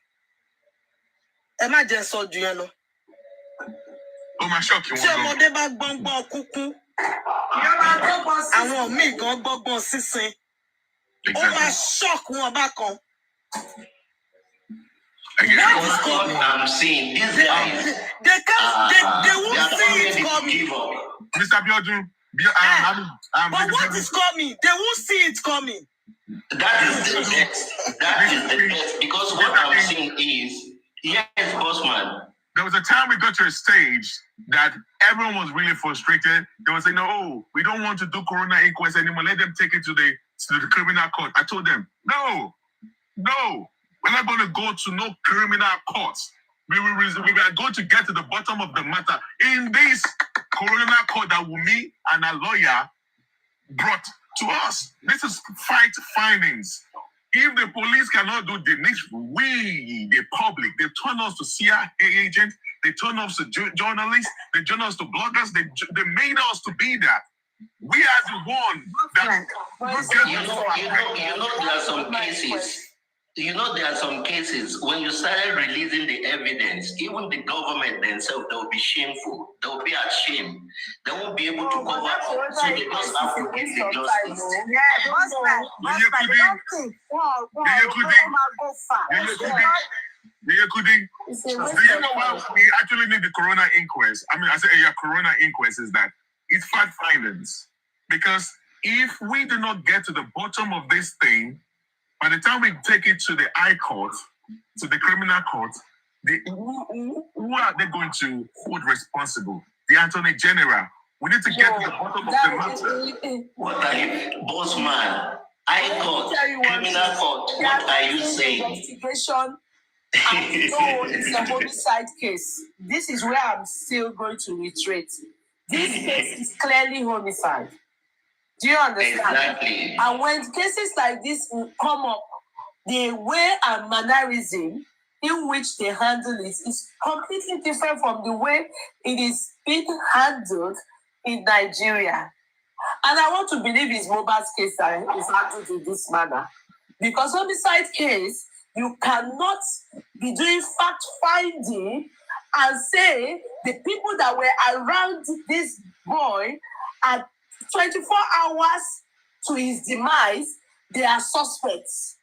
Ẹ má jẹ́ sọ jù yẹn lọ. Ó máa shock you. Tí ọmọdé bá gbọ́ngbọ́n kúkú, Àwọn míì gan gbọ́gbọ́n sísin. Ó máa shock wọn bákan. What I'm seeing, these guys, they won't see it coming. Mr. Biodun, but what is coming? They won't see it coming. That is the best. That is the best. Because what I'm seeing is, yes, bossman. There was a time we got to a stage that everyone was really frustrated. They were saying, "Oh, we don't want to do corona inquest anymore. Let them take it to the criminal court." I told them, no, we're not going to go to no criminal court. We are going to get to the bottom of the matter in this corona court that Wumi and a lawyer brought to us. This is fact findings. If the police cannot do the next, we, the public, they turn us to CIA agents, they turn us to journalists, they turn us to bloggers, they made us to be that. We are the one that... there are some cases. There are some cases when you started releasing the evidence, even the government themselves, they will be shameful. They will be ashamed. They won't be able to cover up. So they just have to give the justice. Do you know why we actually need the corona inquest? I mean, I say corona inquest is that it's fact findings. Because if we do not get to the bottom of this thing, by the time we take it to the high court, to the criminal court, who are they going to hold responsible? The Attorney General. We need to get to the bottom of the matter. What are you, bossman? High court, criminal court. What are you saying? Investigation. I know it's a homicide case. This is where I'm still going to reiterate. This case is clearly homicide. Do you understand? Exactly. And when cases like this come up, the way and mannerism in which they handle it is completely different from the way it is being handled in Nigeria. And I want to believe it's MOHBAD's case that is handled in this manner. Because homicide case, you cannot be doing fact-finding and say the people that were around this boy at 24 hours to his demise, they are suspects.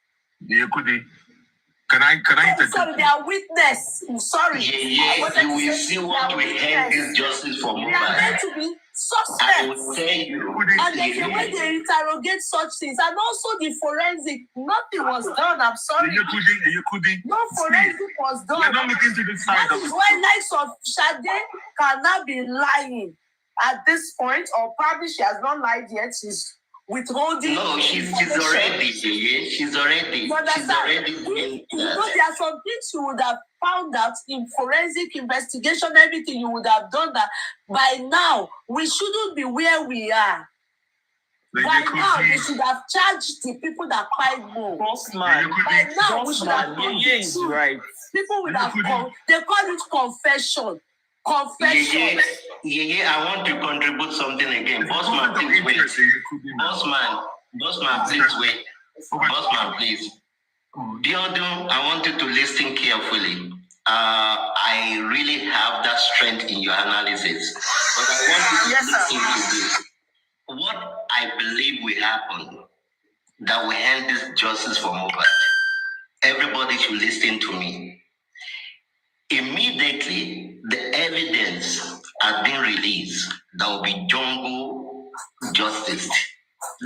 Can I sorry, they are witness. I'm sorry. Yeah, you will see what we hand this justice for MOHBAD. They are meant to be suspects. I will tell you. And there's the way they interrogate such things. And also the forensic, nothing was done. I'm sorry. No forensic was done. You're not looking to the side that is why likes of Sade cannot be lying at this point, or probably she has not lied yet. She's withholding. No, she's already. Yeah, she's already. There are some things you would have found out in forensic investigation, everything you would have done that by now. We shouldn't be where we are. By now, we should have charged the people that cried more. By now, we should have right. People would have they call it confession. Confession. Yeah, I want to contribute something again. Bossman, please wait. Bossman, please wait. Bossman, please. Biodun, I want you to listen carefully. I really have that strength in your analysis. But I want you to listen to this. What I believe will happen, that we end this justice for MOHBAD. Everybody should listen to me. Immediately, the evidence has been released. There will be jungle justice.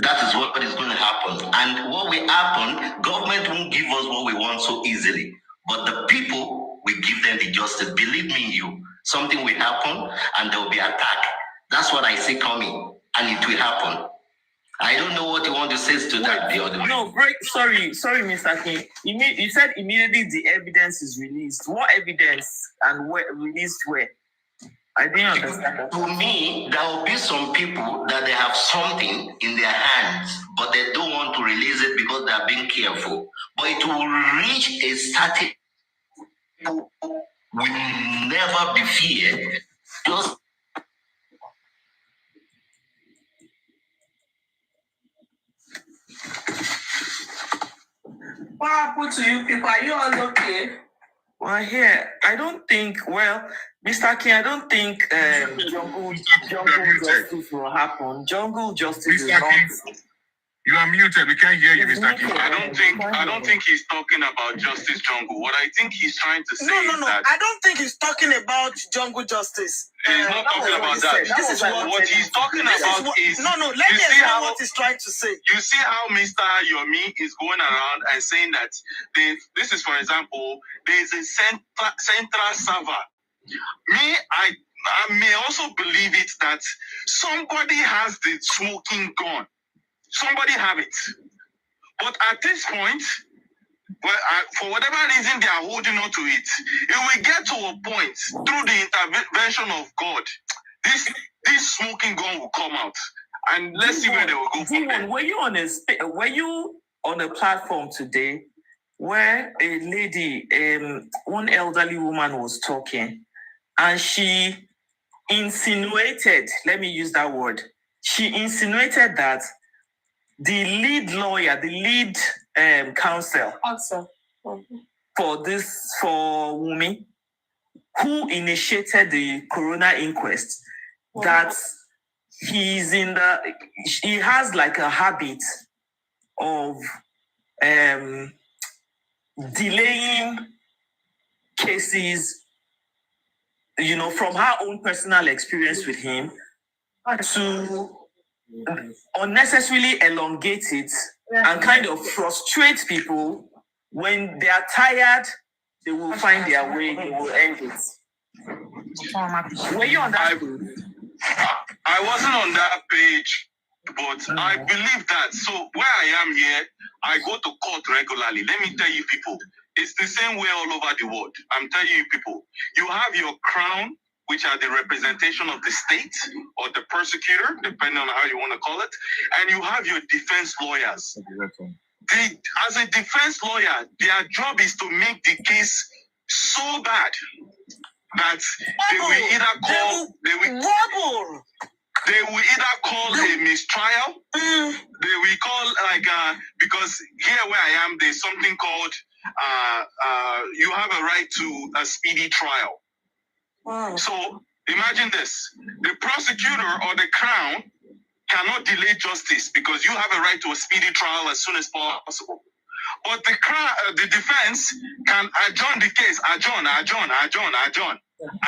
That is what is going to happen. And what will happen, government won't give us what we want so easily. But the people will give them the justice. Believe me, you. Something will happen and there will be attack. That's what I see coming. And it will happen. I don't know what you want to say to that. No, sorry, Mr. King. You said immediately the evidence is released. What evidence and where released where? I didn't understand. To me, there will be some people that they have something in their hands, but they don't want to release it because they are being careful. But it will reach a certain level, will never be feared. Just what happened to you people? Are you all okay? Well, here, I don't think, Mr. King, I don't think jungle justice will happen. Jungle justice is not. You are muted. We can't hear you, Mr. King. I don't think he's talking about justice jungle. What I think he's trying to say is that I don't think he's talking about jungle justice. he's not talking about that. This is what he's talking about is let me explain what he's trying to say. You see how Mr. Yomi is going around and saying that this is, for example, there's a central server. I may also believe it that somebody has the smoking gun. Somebody have it. But at this point, for whatever reason they are holding on to it, it will get to a point through the intervention of God. This smoking gun will come out. And let's see where they will go from there. Were you on a platform today where a lady, one elderly woman was talking, and she insinuated, let me use that word, she insinuated that the lead lawyer, the lead counsel for Wumi, who initiated the coroner inquest, that he has like a habit of delaying cases, from her own personal experience with him, to unnecessarily elongate it and kind of frustrate people. When they are tired, they will find their way, they will end it. Were you on that? I wasn't on that page, but I believe that. So where I am here, I go to court regularly. Let me tell you people, it's the same way all over the world. I'm telling you people, you have your crown, which are the representation of the state or the persecutor, depending on how you want to call it, and you have your defense lawyers. As a defense lawyer, their job is to make the case so bad that they will either call a mistrial. They will call because here where I am, there's something called you have a right to a speedy trial. Wow. So imagine this: the prosecutor or the crown cannot delay justice because you have a right to a speedy trial as soon as possible. But the defense can adjourn the case, adjourn,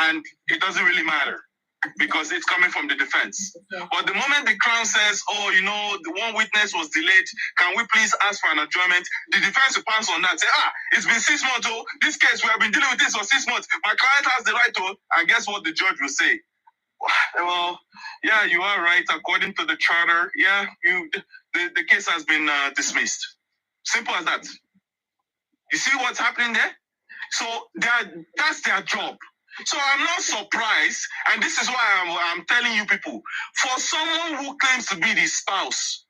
and it doesn't really matter because it's coming from the defense. But the moment the crown says, the one witness was delayed, can we please ask for an adjournment? The defense will pass on that, say, it's been 6 months, this case, we have been dealing with this for 6 months. My client has the right to, and guess what the judge will say? Well, yeah, you are right. According to the charter, the case has been dismissed. Simple as that. You see what's happening there? So that's their job. So I'm not surprised, and this is why I'm telling you people, for someone who claims to be the spouse,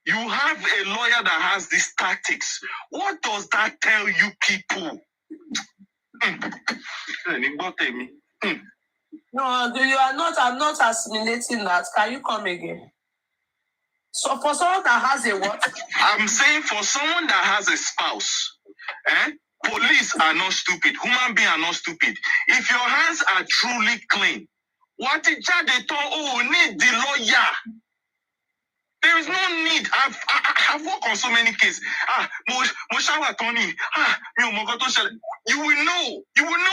you have a lawyer that has these tactics. What does that tell you people? No, I'm not assimilating that. Can you come again? So for someone that has a what? I'm saying for someone that has a spouse, police are not stupid. Human beings are not stupid. If your hands are truly clean, what did they told? Need the lawyer. There is no need. I've worked on so many cases. You will know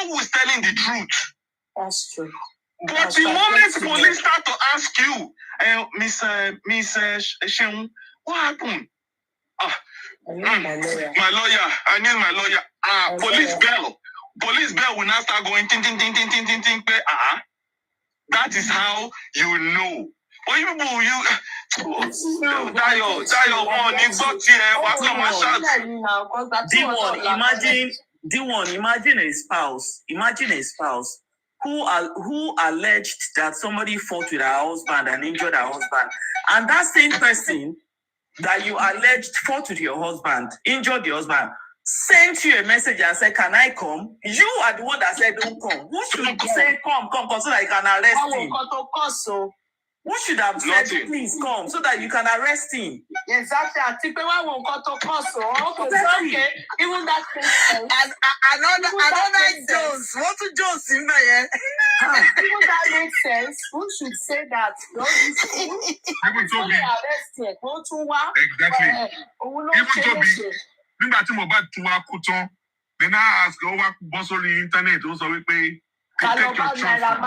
who is telling the truth. That's true. But the moment police start to ask you, Miss Sheung, what happened? My lawyer. I need my lawyer. Police bell will now start going ting ting ting ting ting ting ting. That is how you know. But you imagine a spouse. Imagine a spouse who alleged that somebody fought with her husband and injured her husband, and that same person that you alleged fought with your husband, injured your husband, sent you a message and said, "Can I come?" You are the one that said, "Don't come." Who should say, "Come," so that I can arrest him? Who should have said, Nothing. please come, so that you can arrest him? Exactly. I think one won't cut to cost. Okay. Even that makes sense. And another Jones. What to Jones in there? Even that makes sense. Who should say that? Even Toby. Exactly. Even Toby. Nígbà tí MOHBAD tún wá kú tán, they now ask, ó wá bọ́ sórí internet, ó sọ wípé, take your trophy. Naira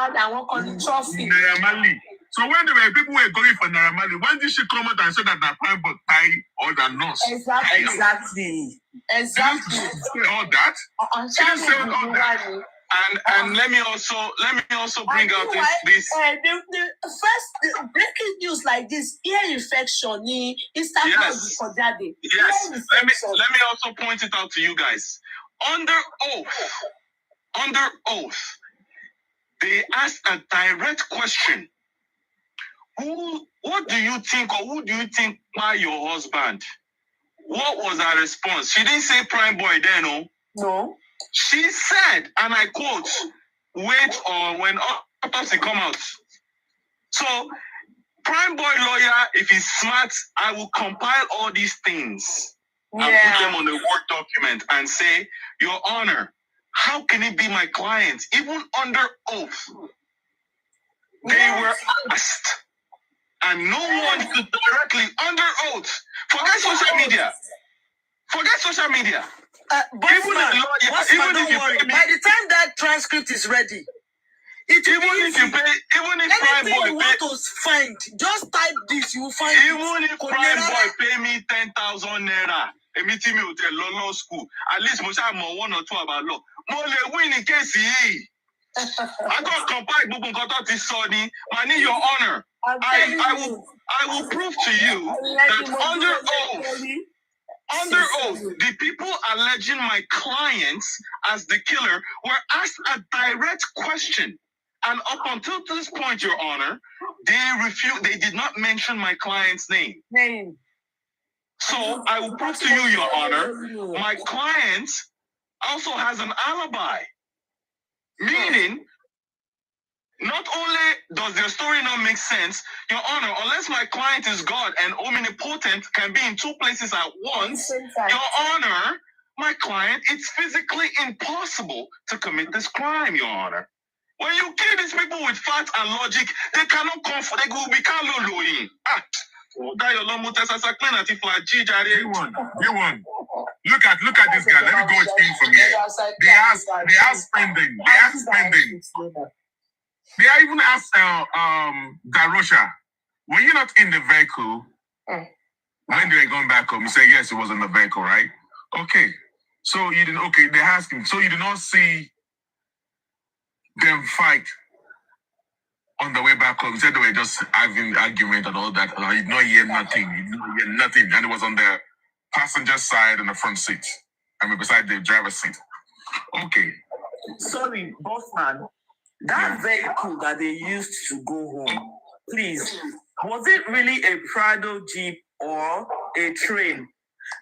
Marley. So when there were people who were going for Naira Marley, when did she come out and say that the prime bot tie or the nurse? Exactly. She didn't say all that. She didn't say all that. And let me also bring out this. The first breaking news like this, ear infection, Yes. Let me also point it out to you guys. Under oath, they asked a direct question. What do you think, or who do you think by your husband? What was her response? She didn't say prime boy then, no? No. She said, and I quote, wait on when autopsy come out. So, prime boy lawyer, if he's smart, I will compile all these things and put them on the Word document and say, Your Honor, how can it be my client? Even under oath, they were asked. And no one could directly, under oath, forget social media. Don't worry. By the time that transcript is ready, Even if prime boy you want to find, just type this, you will find even if prime boy pay me 10,000 naira, a meeting me with a law school, at least most have one or two about law. More win in case I got compile book got this Sony. Money, Your Honor. I will prove to you that under oath, the people alleging my clients as the killer were asked a direct question. And up until this point, Your Honor, they did not mention my client's name. So I will prove to you, Your Honor, my client also has an alibi. Meaning, not only does their story not make sense, Your Honor, unless my client is God and omnipotent, can be in two places at once, Your Honor, my client, it's physically impossible to commit this crime, Your Honor. When you kill these people with facts and logic, they cannot come for, they will become loloing. Look at this guy. Let me go explain from here. They are spending. They are even asked Darosha, were you not in the vehicle when they were going back home? You say yes, it was in the vehicle, right? Okay. So you didn't. Okay, they asked him. So you did not see them fight on the way back home. You said they were just having argument and all that. You did not hear nothing. You did not hear nothing, and it was on the passenger side and the front seat, and beside the driver's seat. Okay. Sorry, bossman. That vehicle that they used to go home, please, was it really a Prado Jeep or a train?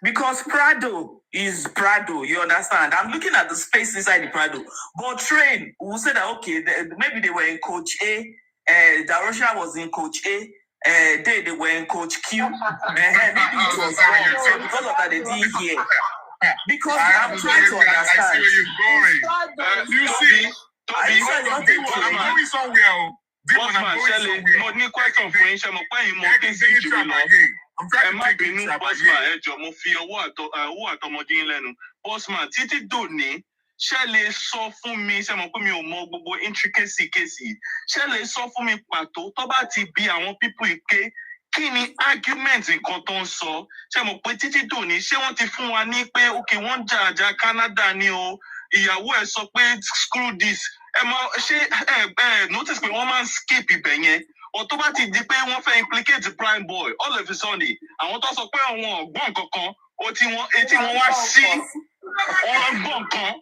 Because Prado is Prado, you understand? I'm looking at the space inside the Prado. But train, we'll say that, okay, maybe they were in coach A, Darosha was in coach A, they were in coach Q, maybe it was wrong. So because of that, they didn't hear. Because I'm trying to understand. I see where you're going. You see? I'm going somewhere. Bossman, Shelley, no question for him. Bossman, títí dòní, Shelley sọ fún mi, ṣé mo pé mi ò mọ gbogbo intricacy kéèsì. Shelley sọ fún mi pàtó tó bá ti bi àwọn people ìké. Kí ni argument nǹkan tó ń sọ? Ṣé mo pé títí dòní, ṣé wọ́n ti fún wa ní pé okay wọ́n jà Canada ni o, ìyàwó ẹ̀ sọ pé screw this. Notice pé wọ́n máa ń skip ibẹ̀ yẹn. Or tó bá ti di pé wọ́n fẹ́ implicate the prime boy, all of a sudden, àwọn tó sọ pé àwọn ọ̀gbọ́n kankan, etí wọn wá sí ọ̀gbọ́n kan.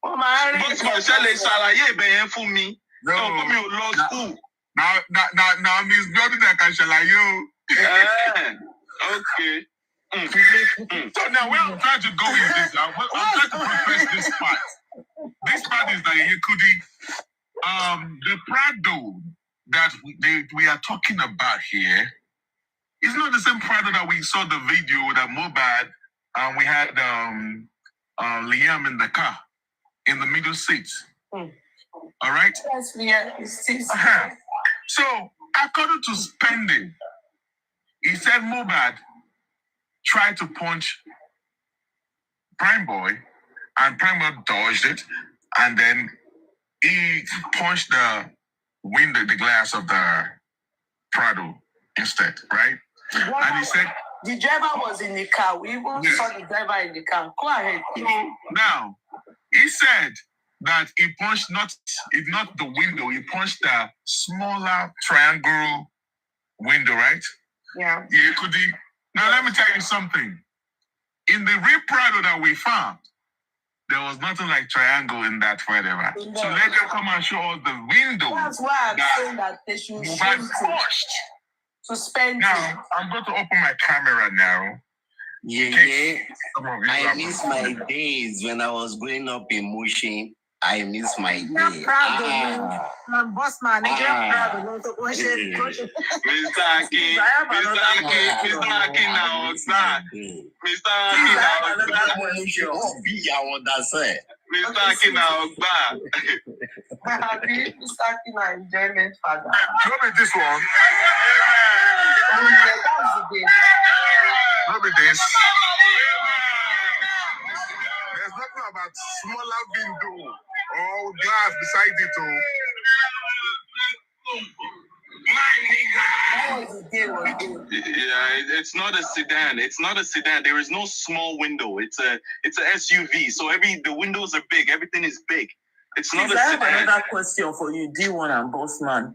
Bọ́sùmọ̀ ṣẹlẹ̀ ṣàlàyé ibẹ̀ yẹn fún mi. No. Ọ̀gbọ́n mi ò lọ school. Now, Miss Jordan, I can ṣàlàyé o. Okay. So now where I'm trying to go with this, I'm trying to progress this part. This part is that Yekudi, the Prado that we are talking about here is not the same Prado that we saw the video that MOHBAD, we had Liam in the car, in the middle seat. All right? Yes, Liam. So, according to Spending, he said MOHBAD tried to punch Prime Boy, and Prime Boy dodged it, and then he punched the window, the glass of the Prado instead, right? And he said the driver was in the car. We even saw the driver in the car. Go ahead. Now, he said that he punched not the window, he punched the smaller triangle window, right? Yeah. Yeah, could he? Now, let me tell you something. In the real Prado that we found, there was nothing like triangle in that whatever. No. So let them come and show us the window. That's why I'm saying that they should to spend. Now, I'm going to open my camera now. Yeah. I miss my days when I was growing up in Mushin. I miss my day. I'm proud of you. I'm boss man. I'm proud of you. Mr. Akin now, sir. Mr. Akin now, enjoyment father. Show me this one. Show me this. There's nothing about smaller window or glass beside it. Yeah, it's not a sedan. It's not a sedan. There is no small window. It's a SUV. So the windows are big. Everything is big. It's not a sedan. I have another question for you, D1 and Bossman.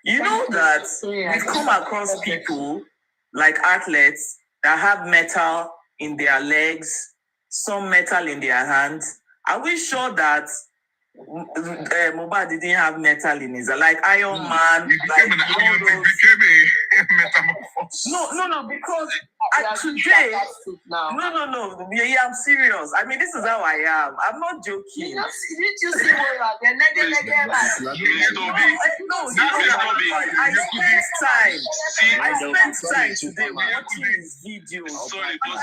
You know that we've come across people like athletes that have metal in their legs, some metal in their hands. Are we sure that MOHBAD didn't have metal in his, like Iron Man? Became a metamorphosis. No, because today, no. Yeah, I'm serious. I mean, this is how I am. I'm not joking. Did you see what I spent time today watching his videos. Sorry, all I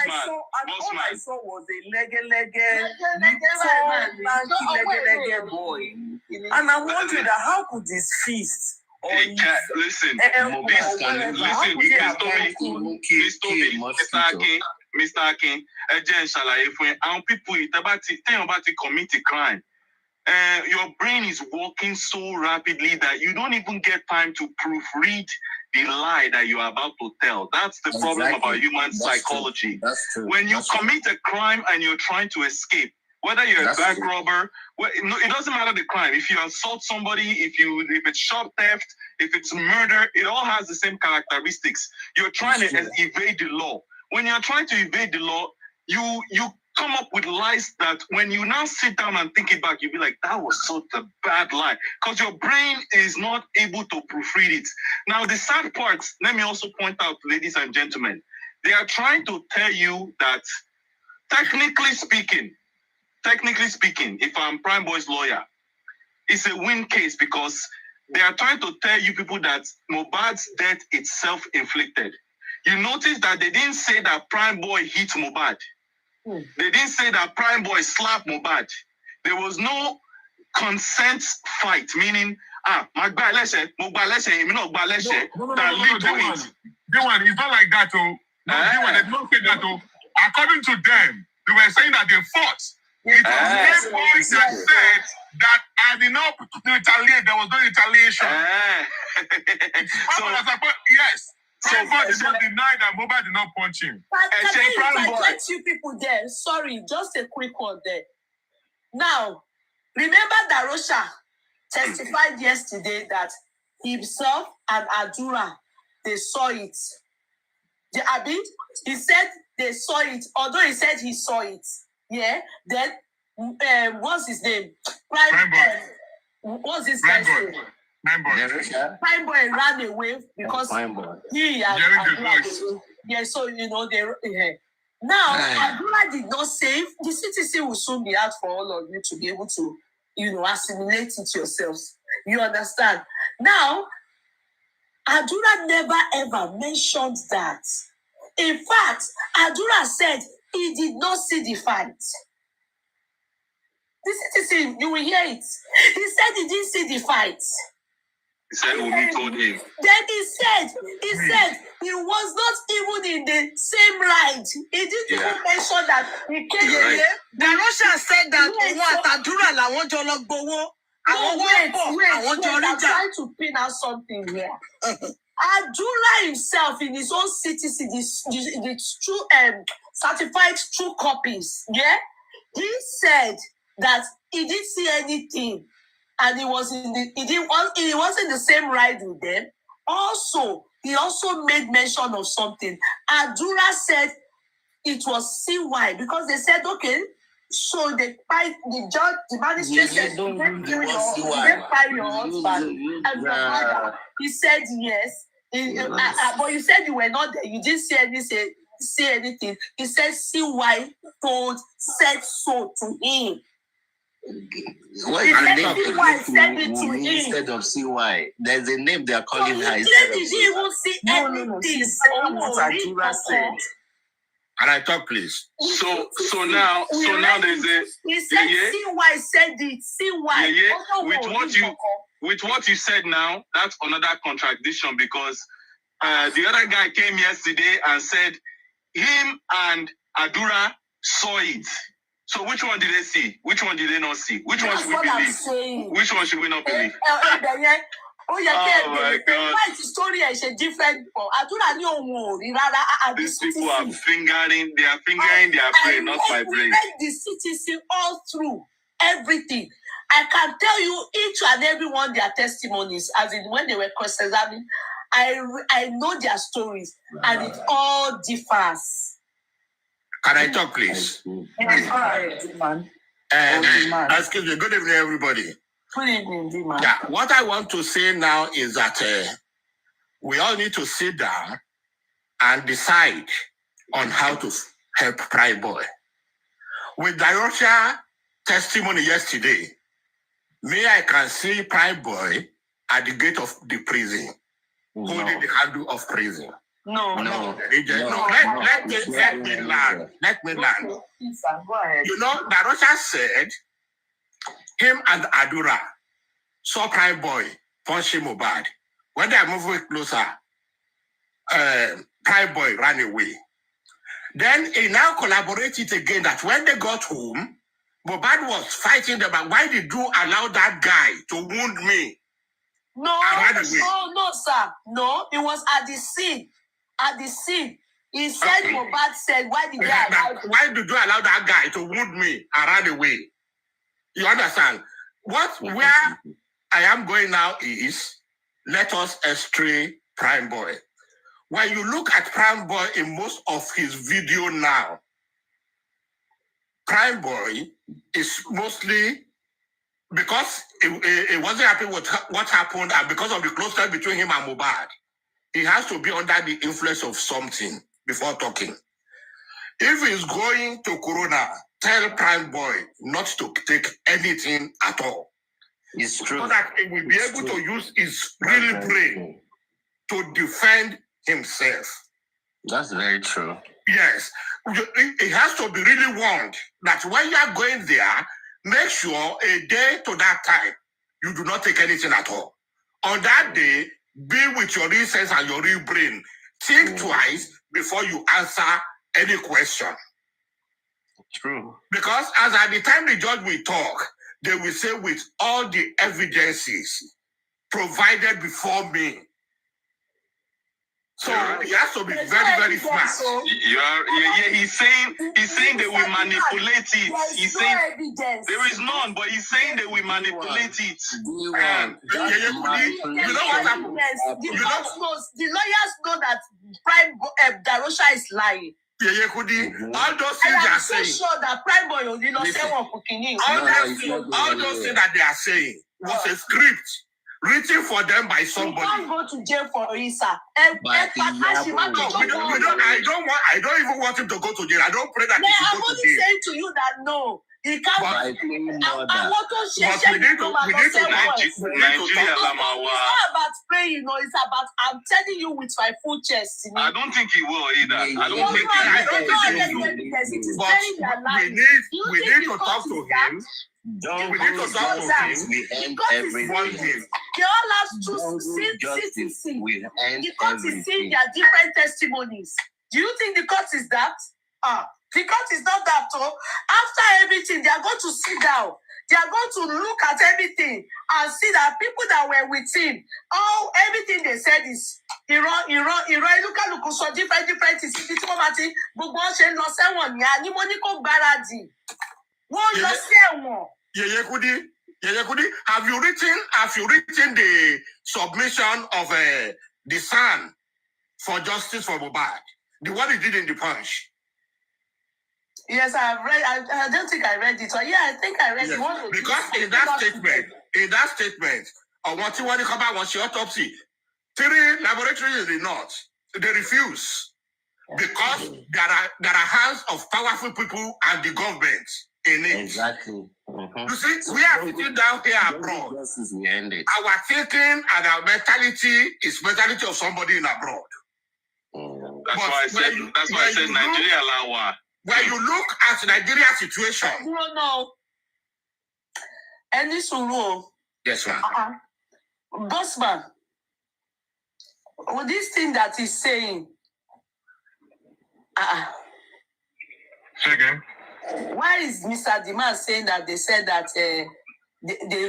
saw was a leg boy. And I'm wondering that how could his fist listen, Mr. Akin, people commit a crime. Your brain is working so rapidly that you don't even get time to proofread the lie that you are about to tell. That's the problem about human psychology. That's true. When you commit a crime and you're trying to escape, whether you're a bank robber, it doesn't matter the crime. If you assault somebody, if it's shop theft, if it's murder, it all has the same characteristics. You're trying to evade the law. When you're trying to evade the law, you come up with lies that when you now sit down and think it back, you'll be like, that was such a bad lie. Because your brain is not able to proofread it. Now, the sad part, let me also point out, ladies and gentlemen, they are trying to tell you that technically speaking, if I'm Prime Boy's lawyer, it's a win case because they are trying to tell you people that MOHBAD's death is self-inflicted. You notice that they didn't say that Prime Boy hit MOHBAD. They didn't say that Prime Boy slapped MOHBAD. There was no consent fight, meaning, MOHBAD, let's say, that lead to it. D1, it's not like that, oh. No, D1, they don't say that, oh. According to them, they were saying that they fought. It was their boys that said that I did not retaliate. There was no retaliation. Yes. So God did not deny that MOHBAD did not punch him. Can I you people there? Sorry, just a quick one there. Now, remember Darosha testified yesterday that himself and Adura, they saw it. He said they saw it, although he said he saw it. Yeah, then what's his name? Prime Boy. What's this guy's name? Prime Boy ran away because he and yeah, so you know they now Adura did not save. The CTC will soon be out for all of you to be able to, assimilate it yourselves. You understand? Now, Adura never ever mentioned that. In fact, Adura said he did not see the fight. This is you will hear it. He said he didn't see the fight. He said Wumi told him. Then he said he was not even in the same ride. He didn't even mention that he came here. The Russian said that Adura la won jolo gbowo. Wait, I'm trying to pin out something here. Adura himself in his own citizen, the true certified true copies, he said that he didn't see anything, and he wasn't in the same ride with them. Also, he also made mention of something. Adura said it was CY because they said, okay, so the judge, the magistrate said, you didn't fire your husband and your mother. He said yes. But you said you were not there. You didn't say anything. He said CY said so to him. What is the name to him instead of CY? There's a name they are calling her. He didn't even see anything. And I talk, please. So now there's a. He said CY said it. CY. With what you said now, that's another contradiction because the other guy came yesterday and said him and Adura saw it. So which one did they see? Which one did they not see? Which one should we believe? Which one should we not believe? Oh my God! Why is the story is a different? These people are fingering. They are fingering their brain, not my brain. I read the citizen all through everything. I can tell you each and every one their testimonies, as in when they were cross-examining. I know their stories, and it all differs. Can I talk, please? Yes, all right, man. Excuse me. Good evening, everybody. Good evening, D-man. Yeah, what I want to say now is that we all need to sit down and decide on how to help Prime Boy. With Darosha testimony yesterday, I can see Prime Boy at the gate of the prison, holding the handle of prison. No. Let me land. You know, Darosha said him and Adura saw Prime Boy punching MOHBAD. When they are moving closer, Prime Boy ran away. Then he now collaborated again that when they got home, MOHBAD was fighting them. Why did you allow that guy to wound me? No, sir. No, it was at the scene. He said, okay. MOHBAD said, why did you allow that guy to wound me and run away? You understand? Where I am going now is, let us estray Prime Boy. When you look at Prime Boy in most of his video now, Prime Boy is mostly, because it wasn't happy with what happened, and because of the closeness between him and MOHBAD, he has to be under the influence of something before talking. If he's going to Corona, tell Prime Boy not to take anything at all. It's true. So that he will be able to use his real brain to defend himself. That's very true. Yes. It has to be really warned that when you are going there, make sure a day to that time, you do not take anything at all. On that day, be with your real sense and your real brain. Think twice before you answer any question. True. Because as at the time the judge will talk, they will say with all the evidences provided before me. So he has to be very, very smart. He's saying they will manipulate it. He's saying there is none, but he's saying they will manipulate it. You know what happened? The lawyers know that Darosha is lying. All those things they are saying. I'm so sure that Prime Boy all those things that they are saying was a script written for them by somebody. You can't go to jail for Isa. I don't even want him to go to jail. I don't pray that he should I'm go to only jail. saying to you that no, he can't. But I want to share. we need to talk. It's not about praying, no. It's about I'm telling you with my full chest. I don't think he will either. I don't think he will. We need to talk to him. We need to talk to him. We end everything. They all have to see. The court is seeing their different testimonies. Do you think the court is that? The court is not that. After everything, they are going to sit down. They are going to look at everything and see that people that were with him, everything they said is look so different things. Have you written the submission of the son for justice for MOHBAD? The one he did in the Punch. Yes, I have read. I don't think I read it. So yeah, I think I read it. Because in that statement, on what you want to come back, what's your autopsy? 3 laboratories in the north, they refuse because there are hands of powerful people and the government in it. Exactly. You see, we are sitting down here abroad. Our thinking and our mentality is mentality of somebody in abroad. That's why I said Nigeria Lawa. When you look at Nigeria's situation, no. Any suru. Yes, ma'am. Bossman, with this thing that he's saying, Again. Why is Mr. Demand saying that they said that they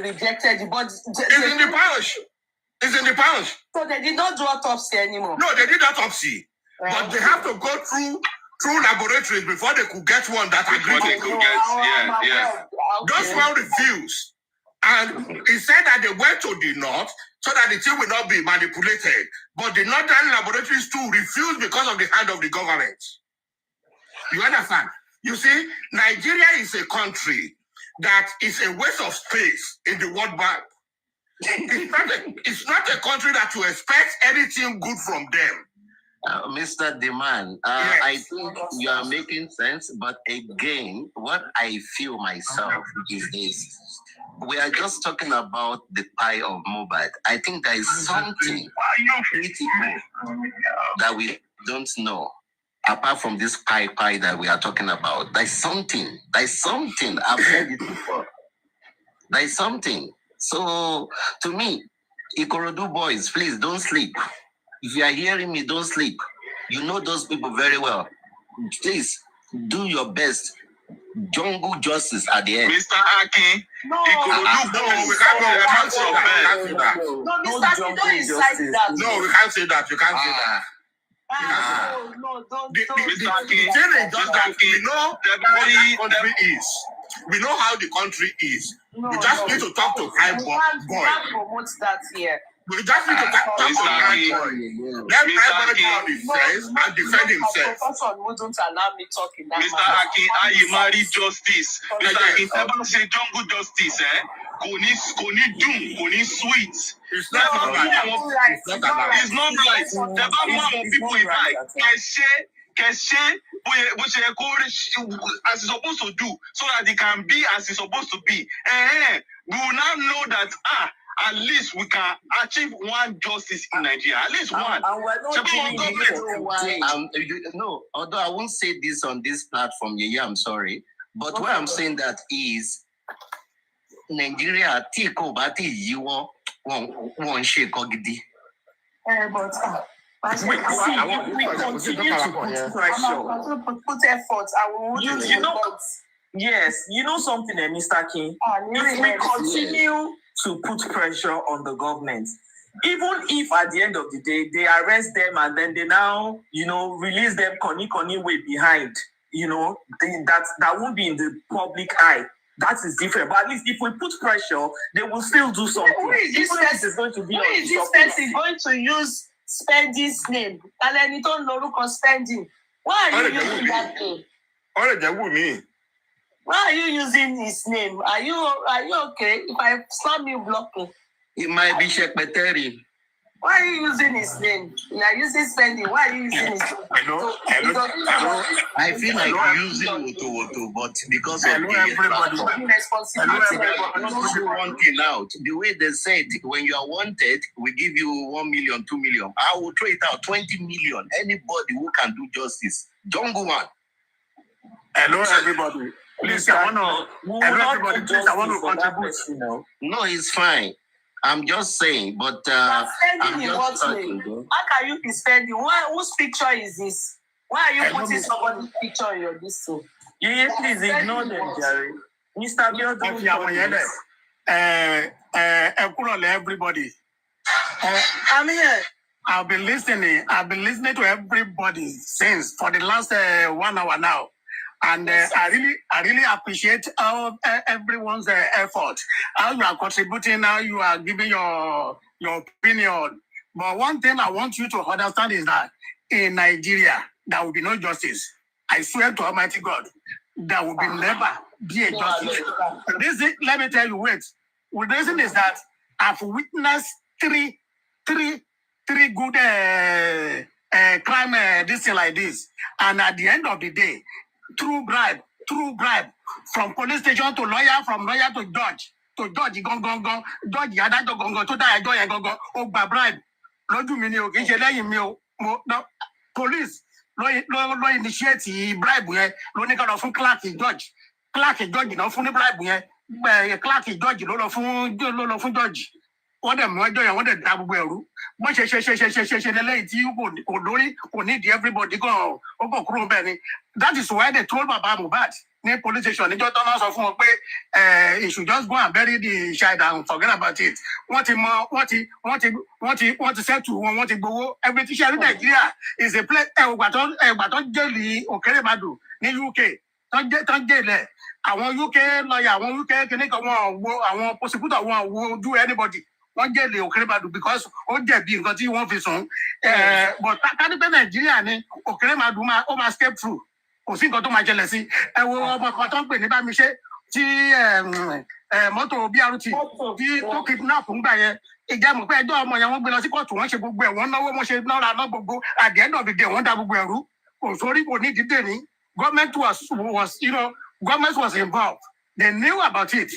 rejected the body? It's in the pouch. It's in the pouch. So they did not do autopsy anymore. No, they did autopsy, but they have to go through laboratories before they could get one that agreed. Those one refused. And he said that they went to the north so that the thing will not be manipulated. But the northern laboratories too refused because of the hand of the government. You understand? You see, Nigeria is a country that is a waste of space in the World Bank. It's not a country that you expect anything good from them. Mr. Demand, yes. I think you are making sense, but again, what I feel myself is this. We are just talking about the pie of MOHBAD. I think there is something critical that we don't know, apart from this pie that we are talking about. There's something. I've heard it before. There's something. So, to me, Ikorodu boys, please don't sleep. If you are hearing me, don't sleep. You know those people very well. Please, do your best. Jungle justice at the end. Mr. Aki, No, we can't say that. No, Mr. Aki, don't incite that. No, we can't say that. You can't say that. No, don't. The thing is just that we know what the country is. We know how the country is. We just need to talk to Prime Boy. We can't promote that here. We just need to talk to Prime Boy. Let Prime Boy go on his face and defend himself. Professor wouldn't allow me talking that Mr. Aki, how you marry justice? Mr. Aki, never say jungle justice, Kò ní dùn, kò ní sweet. It's not right. It's not right. The bad people in like Keshe, which as it's supposed to do, so that it can be as it's supposed to be. We will now know that at least we can achieve one justice in Nigeria. At least one. No, although I won't say this on this platform, I'm sorry. But what I'm saying that is Nigeria you won't shake ogidi. We continue to put pressure. Put effort. You know something, Mr. King? If we continue to put pressure on the government, even if at the end of the day they arrest them and then they now, release them Connie way behind, that won't be in the public eye. That is different. But at least if we put pressure, they will still do something. Who is this person going to use Spending's name? And then you don't know look Spending. Why are you using that name? Why are you using his name? Are you okay? If I slam you, block me. It might be Shekpeteri. Why are you using his name? You are using spending. Why are you using his name? Hello. I feel like using Woto, but because of everybody. one thing out. The way they said, when you are wanted, we give you 1 million, 2 million. I will throw it out 20 million. Anybody who can do justice. Jungle one. Hello, everybody. Please, I want to contribute. No, it's fine. I'm just saying, but spending in what way? How can you be spending? Whose picture is this? Why are you putting somebody's picture in your this thing? Please ignore them, Jerry. Mr. Biodun. Everybody. I'm here. I've been listening to everybody since for the last 1 hour now. And I really appreciate everyone's effort. How you are contributing, how you are giving your opinion. But one thing I want you to understand is that in Nigeria, there will be no justice. I swear to Almighty God, there will never be a justice. Let me tell you, wait. The reason is that I've witnessed three good crime this thing like this. And at the end of the day, through bribe, from police station to lawyer, from lawyer to judge, judge, adájọ́ tó dá ẹjọ́ yẹn gangan, ó gba bribe. Lójú mi ni o, kì í ṣe lẹ́yìn mi o. Police ló initiate bribe yẹn, ló ní ká lọ fún clerk judge náà fún ní bribe yẹn, clerk judge ló lọ fún judge. Wọ́n dẹ̀ mú ẹjọ́ yẹn, wọ́n dẹ̀ da gbogbo ẹ̀rú. Wọ́n ṣe lẹ́yìn tí kò need everybody kan ó kàn kúrò bẹ́ẹ̀ ni. That is why they told Baba Mohbad ní police station níjọ́ tó náà sọ fún wọn pé he should just go and bury the child and forget about it. Wọ́n ti settle wọn, wọ́n ti gbowó. Everything ṣe ní Nàìjíríà is a place ẹ̀gbà tó jẹ́lì Òkèrèbàdù ní UK tó jẹ́lẹ̀. Àwọn UK lawyer, àwọn UK kìnnìkan wọn wo àwọn prosecutor wọn wo do anybody. Wọ́n jẹ́lẹ̀ Òkèrèbàdù because ó jẹ̀bi nǹkan tí wọ́n fi sùn. But kánípẹ́ Nàìjíríà ni Òkèrèbàdù ó máa escape through. Kò sí nǹkan tó máa jẹlẹ̀ sí. Ẹ wo ọmọ kan tó ń pè ní Bámiṣé tí mọ́tò BRT tí tó kidnap ń gbà yẹn. Ìjà mọ̀ pé ẹjọ́ ọmọ yẹn wọ́n gbé lọ sí kóòtù, wọ́n ṣe gbogbo ẹ̀, wọ́n náwó, wọ́n ṣe náírà náà gbogbo. At the end of the day, wọ́n da gbogbo ẹ̀rú. Kò sórí kò ní dídè ní. Government was involved. They knew about it.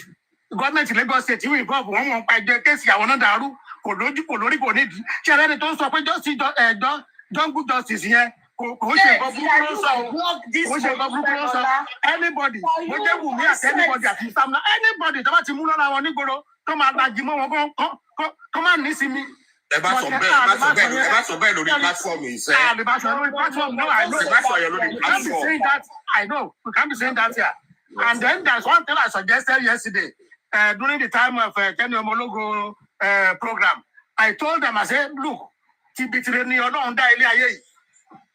Government Lagos State were involved. Wọ́n mọ̀ pa ẹjọ́ kéèsì àwọn náà dàrú. Kò lójú kò lórí kò nídìí. Ṣé ẹlẹ́ni tó ń sọ pé jungle justice yẹn kò ṣe nǹkan burúkú ló sọ. Anybody, mo jẹ́ Wùmí àti anybody àti Samna, anybody tó bá ti mú lọ́la wọn nígboro tó máa gbajì mọ́ wọn kó má ní sí mi. Ẹ bá sọ bẹ́ẹ̀ lórí platform yìí sẹ́. Ẹ bá sọ lórí platform, no, I know. Ẹ bá sọ yẹn lórí platform. I know, we can't be saying that here. And then there's one thing I suggested yesterday during the time of Kenny Omologo program. I told them, I said, look, tibitire ni Ọlọ́run dá ilé ayé yìí.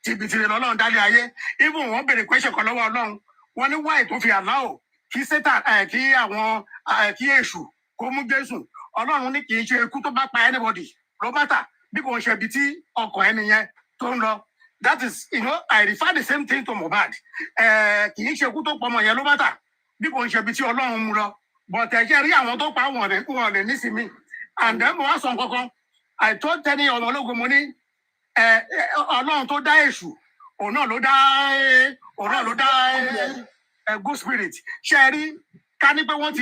Tibitire Ọlọ́run dá ilé ayé. Even wọ́n bèrè question kan lọ́wọ́ Ọlọ́run. Wọ́n ní why tó fi allow kí Satan kí àwọn kí Èṣù kó mú Jésù. Ọlọ́run ní kì í ṣe ikú tó bá pa anybody. Ló bàtà bí kò ń ṣe ibi tí ọkọ̀ ẹni yẹn tó ń lọ. That is, I refer the same thing to Mohbad. Kì í ṣe ikú tó pọ̀ ọmọ yẹn ló bàtà bí kò ń ṣe ibi tí Ọlọ́run mú lọ. But ẹ̀jẹ̀ rí àwọn tó pa wọn lè nísìmí. And then mo wá sọ nǹkan kan. I told Tenny Omologo mo ní Ọlọ́run tó dá Èṣù, òun náà ló dá good spirit. Ṣé rí ká ní pé wọ́n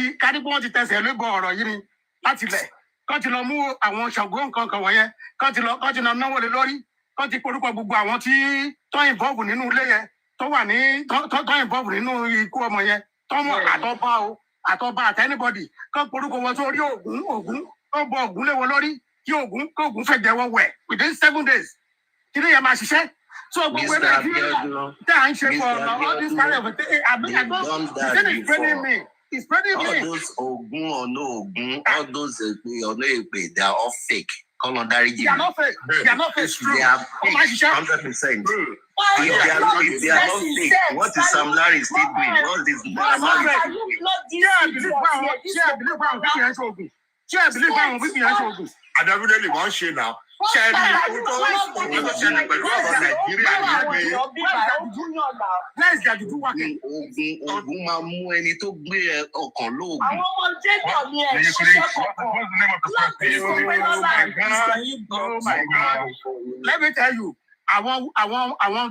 ti tẹsẹ̀ lébọ̀ ọ̀rọ̀ yìí ni láti lẹ̀. Kán ti lọ mú àwọn Ṣàngó nǹkan kan wọ̀nyẹn. Kán ti lọ náwó lé lórí. Kán ti porúkọ gbogbo àwọn tí tó involve nínú ilé yẹn tó wà ní tó involve nínú ikú ọmọ yẹn. Tó mọ̀ àtọ́ba àti anybody. Kán porúkọ wọn sórí Ògún. Kán bọ Ògún lé wọn lórí. Kí Ògún fẹ́ jẹ́wọ́ wẹ̀ within 7 days. Kí ni yẹn máa ṣiṣẹ́? So gbogbo ẹgbẹ́ tí à ń ṣe for all this kind of thing. It's training me. It's training me. All those Ogun or no Ogun, all those or no Epe, they are all fake. They are not fake. They are not fake. They are fake. 100%. If they are not fake, what is Sam Larry still doing? What is I definitely won't share now. Let me tell you. Àwọn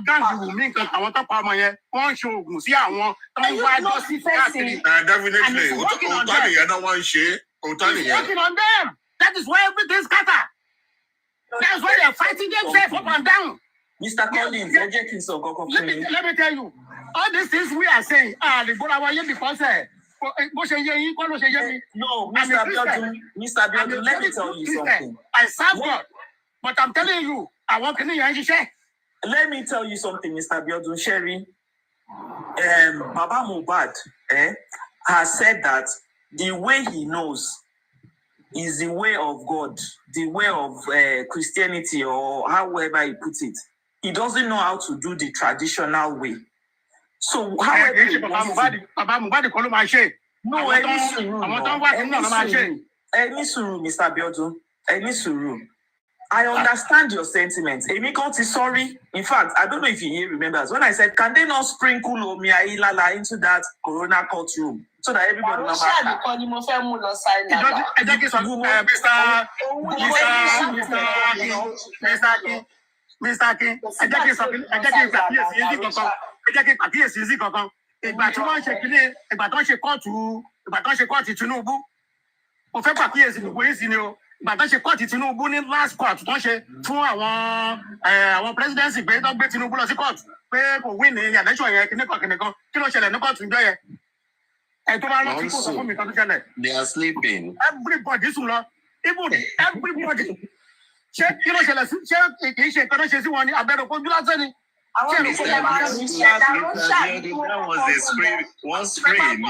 gáàsì wù mí nǹkan àwọn tó pa ọmọ yẹn wọ́n ń ṣe oògùn sí àwọn tó ń wá justice káàkiri. Definitely, òótọ́ nìyẹn náà wọ́n ń ṣe. Òótọ́ nìyẹn. Working on them. That is why everything scatter. That's why they're fighting themselves up and down. Mr. Collins, let me tell you, all these things we are saying, the Bola because no, Mr. Biodun, let me tell you something. I serve God, but I'm telling you, I want to share. Let me tell you something, Mr. Biodun Sherry. Baba Mohbad has said that the way he knows is the way of God, the way of Christianity, or however he puts it. He doesn't know how to do the traditional way. So however any suru, Mr. Biodun, I understand your sentiments. Emi Conti, sorry. In fact, I don't know if he remembers when I said, can they not sprinkle Omia Ilala into that corona courtroom so that everybody knows? Mr. King, bàtà ṣe kọ́ọ̀tù Tinubu ní last court tó ń ṣe fún àwọn presidency pé tó gbé Tinubu lọ sí court pé kò win ní election yẹn kìnìkan kí ló ṣẹlẹ̀ ní court ìjọ yẹn ẹ tó bá rántí kó sọ fún mi kan tó ṣẹlẹ̀. They are sleeping. Everybody sùn lọ even everybody ṣé kí ló ṣẹlẹ̀ sí ṣé kì í ṣe nǹkan tó ṣe sí wọn ní abẹ́rẹ́ ojú lásán ni. That was a spray. One spray in me.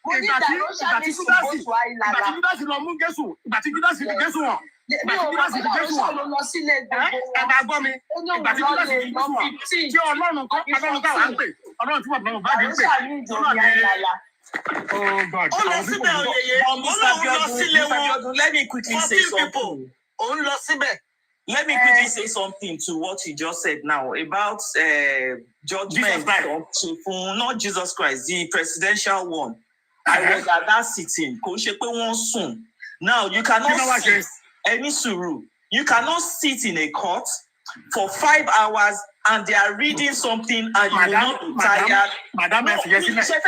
Ìgbà tí Júdásì lọ mú Jésù, ìgbà tí Júdásì fi Jésù hàn, ẹ máa gbọ́ mi, ìgbà tí Júdásì fi Jésù hàn, tí Ọlọ́run táwa ń pè, Ọlọ́run tí wọ́n bá dé ń pè, oh God. Let me quickly say something. Let me quickly say something to what you just said now about judgment of Chifun, not Jesus Christ, the presidential one. I was at that sitting. Now you cannot sit any suru. You cannot sit in a court for 5 hours and they are reading something and you will not be tired. Madam, just listen.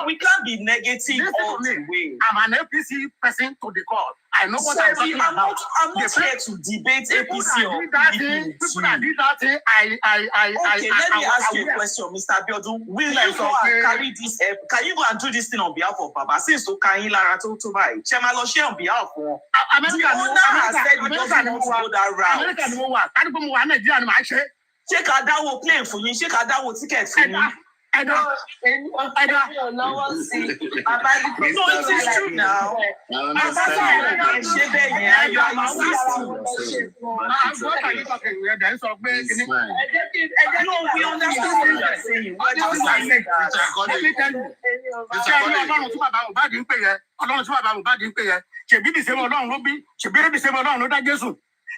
We can't be negative all the way. I'm an APC person to the court. I know what I'm talking about. I'm not here to debate APC or people that did that thing, okay, let me ask you a question, Mr. Biodun. Will you go and carry this? Can you go and do this thing on behalf of Baba? Since to Kain Lara to buy, Chemalo share on behalf of the owner has said he doesn't want to go that route. Check Adawo plane for you. Check Adawo ticket for you. No, it is true now. We understand what you are saying. Let me tell you.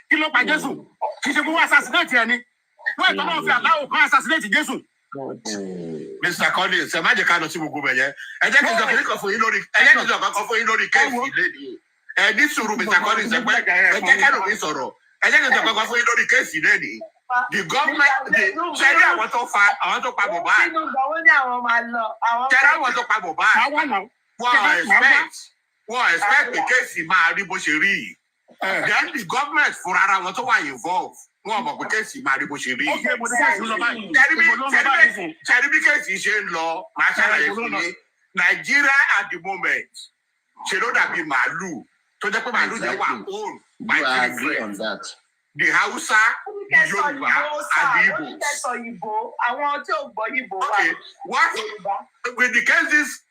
Kí ló pa Jésù? Kì í ṣe kó wá assassinate ẹni. Wọ́n ìtọ́ náà fi àláwọ̀ kan assassinate Jésù. Mr. Collins, ẹ má jẹ́ ká lọ sí gbogbo bẹ̀yẹ. Ẹ jẹ́ kí n sọ kí n kàn fún yín lórí kéèsì lẹ́nìí. Ẹ ní sùúrù Mr. Collins, ẹ jẹ́ ká lómi sọ̀rọ̀. Ẹ jẹ́ kí n sọ kí n fún yín lórí kéèsì lẹ́nìí. The government, ṣẹ́rí àwọn tó pa Mohbad. Ṣẹ́rí àwọn tó pa Mohbad. Wọ́n expect the kéèsì máa rí bó ṣe rí yìí. Then the government fúnra ara wọn tó wà involved. Wọ́n mọ̀ pé kéèsì máa rí bó ṣe rí yìí. Ṣẹ́rí bí kéèsì ṣe ń lọ, máa ṣàlàyé fún mi. Nigeria at the moment ṣe ló dàbí màálù tó jẹ́ pé màálù yẹn wà own by three friends. The Hausa, the Yoruba, and the Igbo. Okay, what with the cases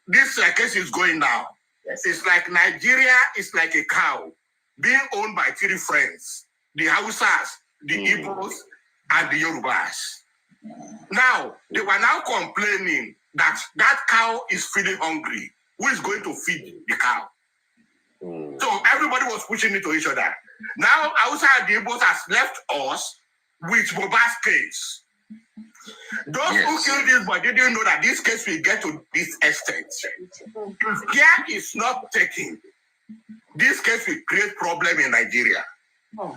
this case is going now? It's like Nigeria is like a cow being owned by three friends: the Hausas, the Igbos, and the Yorubas. Now, they were now complaining that that cow is feeling hungry. Who is going to feed the cow? So everybody was pushing into each other. Now, outside the Igbos has left us with MOHBAD's case. Those who killed this boy didn't know that this case will get to this extent. If care is not taken, this case will create problem in Nigeria.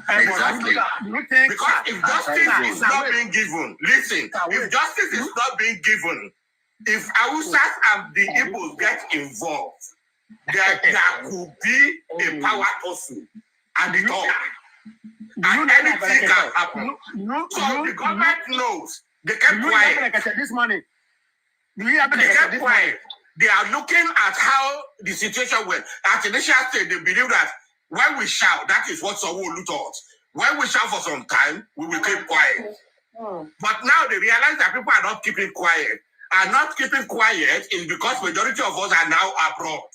Exactly. Because if justice is not being given, listen, if justice is not being given, if Hausas and the Igbos get involved, there could be a power tussle at the top. And anything can happen. So the government knows. They kept quiet. This money. They kept quiet. They are looking at how the situation went. At initial stage, they believe that when we shout, that is what Sanwo-Olu taught. When we shout for some time, we will keep quiet. But now they realize that people are not keeping quiet. And not keeping quiet is because majority of us are now abroad.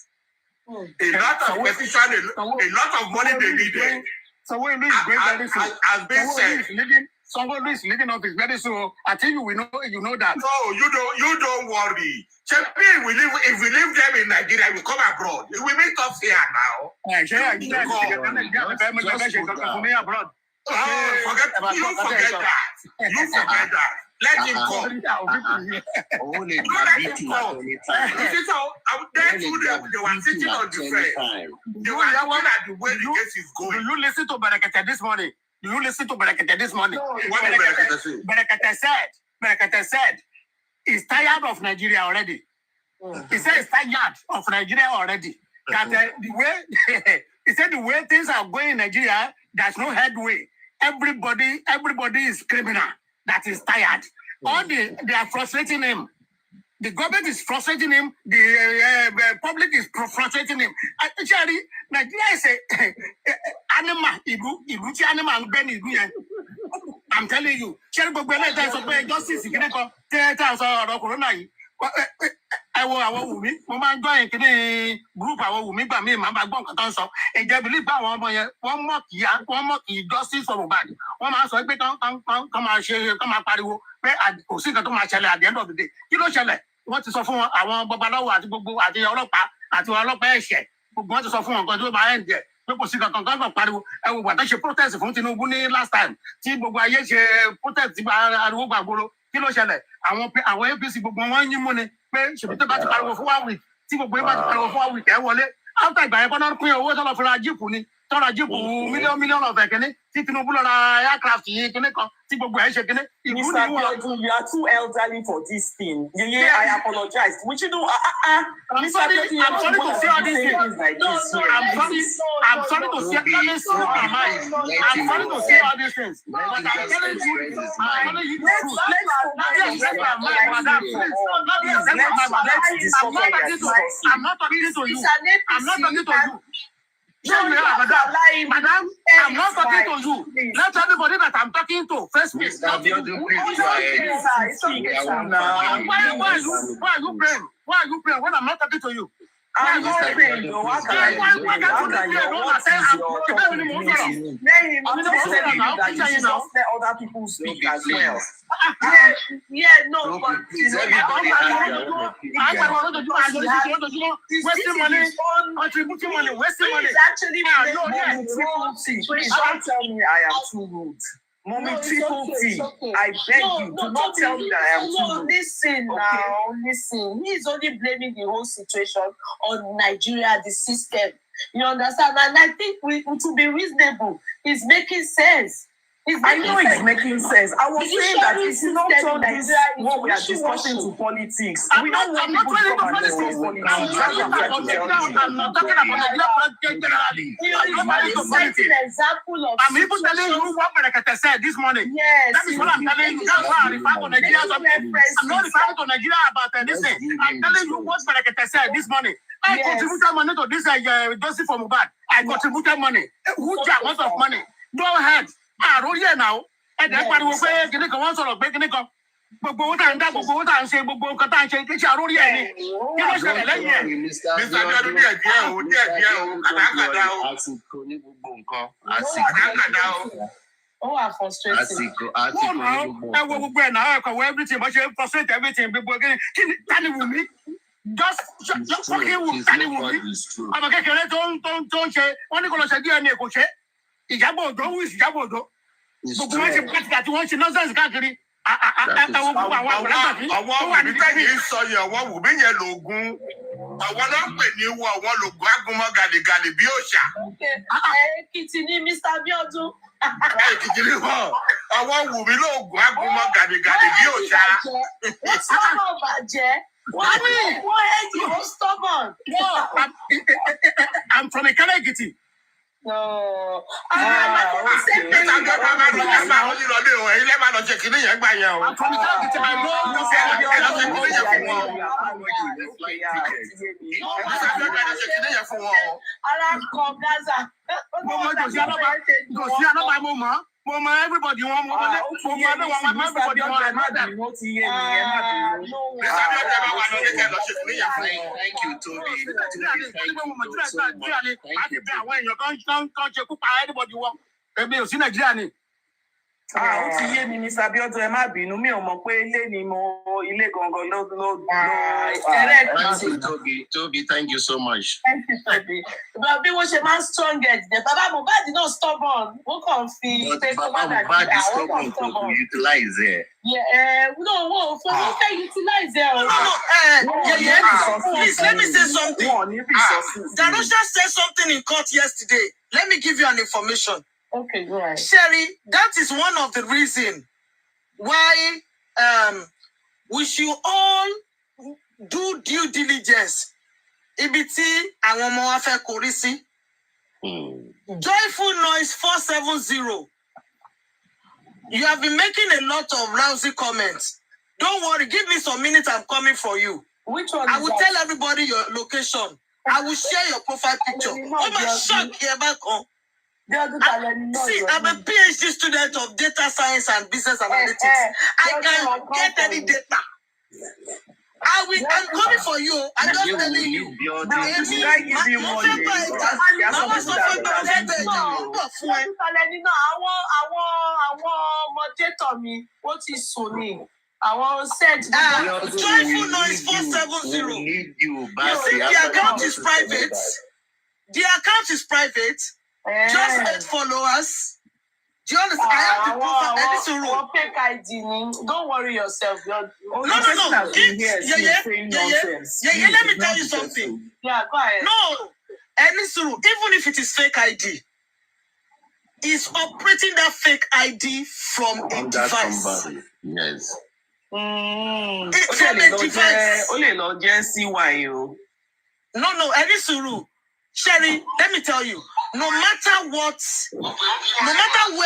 A lot of petition, a lot of money they needed. Sanwo-Olu is going very soon. As been said. Sanwo-Olu is leading office very soon. I think you know that. No, you don't worry. If we leave them in Nigeria, we come abroad. We meet us here now. Forget that. You forget that. Let him come. Let him come. They were sitting on the fence. They were looking at the way the case is going. Do you listen to Barakata this morning? What did Barakata say? Barakata said, he's tired of Nigeria already. He said he's tired of Nigeria already. That the way things are going in Nigeria, there's no headway. Everybody is criminal. That is tired. They are frustrating him. The government is frustrating him. The public is frustrating him. Actually, Nigeria is a animal. I'm telling you. Justice àwọn Wùmí mo máa ń gbọ́ yẹn kíní group àwọn Wùmí gbà mí màá máa gbọ́ nǹkan tó ń sọ ìjẹ́ believe bá àwọn ọmọ yẹn wọ́n mọ̀ kì í justice for Mohbad wọ́n máa ń sọ pé kán máa pariwo pé kò sí nǹkan tó máa ṣẹlẹ̀ at the end of the day kí ló ṣẹlẹ̀ wọ́n ti sọ fún wọn àwọn babaláwo àti gbogbo àti ọlọ́pàá ẹ̀ṣẹ̀ gbogbo wọn ti sọ fún wọn nǹkan tó máa ń jẹ pé kò sí nǹkan kan pariwo ẹ wò gbàtà ṣe protest fún Tinubu ní last time tí gbogbo ayé ṣe protest tí ariwo gbàgbóró kí ló ṣẹlẹ̀ àwọn APC gbogbo wọn yín mú ni pé ṣèbí tó bá ti pariwo fún 1 week tí gbogbo yín bá ti pariwo fún 1 week ẹ wọlé after ìgbà yẹn kọ́nà pín owó tọ́lọ̀ fúnra jíìpù ni tọ́lọ̀ jíìpù mílíọ̀nù ọ̀fẹ́ kínní tí Tinubu lọ ra aircraft yìí kínní kan tí gbogbo ẹ̀ ṣe kínní. Mr. Abiodun, you are too elderly for this thing. I apologize. We should do. I'm sorry to say all these things. I'm sorry to say all these things. I'm sorry to say all these things. But I'm telling you the truth. I'm not talking to you. Madam, I'm not talking to you. Let everybody that I'm talking to face me. Why are you praying? Why are you praying when I'm not talking to you? I'm not praying. Why can't you let other people speak as well? No, but wasting money, contributing money, wasting money. Actually, Please don't tell me I am too rude. Mommy, triple T, I beg you, do not tell me that I am too rude. Listen. He's only blaming the whole situation on Nigeria, the system. You understand? And I think to be reasonable, it's making sense. I know it's making sense. I was saying that if you don't turn this what we are discussing to politics, we don't want people to come and discuss politics. I'm not talking about I'm even telling you what Barakata said this morning. Yes. That is what I'm telling you. That's why I refer to Nigeria. I'm not referring to Nigeria about anything. I'm telling you what Barakata said this morning. I contributed money to this justice for Mohbad. I contributed money. Huge amount of money. Go ahead. Àròyé náà ẹ̀dẹ̀ pariwo pé kíní kan wọ́n sọ̀rọ̀ pé kíní kan gbogbo owó tá à ń dá gbogbo owó tá à ń ṣe gbogbo nǹkan tá à ń ṣe kí ṣe àròyé ẹ̀ ni kí ló ṣẹlẹ̀ lẹ́yìn ẹ̀. Mr. Abiodun díẹ̀ díẹ̀ o kàdákàdá o. Àsìkò ní gbogbo nǹkan. Kàdákàdá o. Oh, I'm frustrated. No, no. I will go now. I can wear everything, but you frustrate everything. People again. Can you with me? Just fucking with me. I'm a get don't say. Only gonna say DNA go say. Ijabo do who is Ijabo do. But when you get that one, she nonsense can't. I will be telling you, so you will be your logo. I want to pay you one logo. Gali Biosha. Kitty, Mr. Biodu. I want to be logo. Gali Biosha. What's up, Baje? Why are you stubborn? No, I'm from a Kalagiti. No. Everybody Thank you, Toby. Ó ti yé mi ní Sabiodun ẹ má bínú mi ò mọ̀ pé ilé ni mo ilé gangan ló. Thank you, Toby, thank you so much. Thank you, Toby. But bí wọ́n ṣe máa ń strong get there, Baba Mohbad náà stubborn. Wọ́n kàn fi pé kó má dàgbà. Mohbad is stubborn to utilize it. Yeah, no, wọ́n fẹ́ utilize it. Please, let me say something. Darusha said something in court yesterday. Let me give you an information. Okay, go ahead. Sherry, that is one of the reasons why we should all do due diligence. Ibiti àwọn ọmọ wa fẹ́ kórí sí. Joyful Noise 470. You have been making a lot of lousy comments. Don't worry, give me some minutes, I'm coming for you. Which one? I will tell everybody your location. I will share your profile picture. Oh my shock here back on. See, I'm a PhD student of data science and business analytics. I can get any data. I'm coming for you. I'm just telling you. Joyful Noise 470. You see, the account is private. The account is private. Just 8 followers. Do you understand? I have the profile. Fake ID. Don't worry yourself. No. Let me tell you something. Yeah, go ahead. No, even if it is fake ID, is operating that fake ID from a device. Somebody. Yes. It's from a device. No, any suru. Sherry, let me tell you, no matter where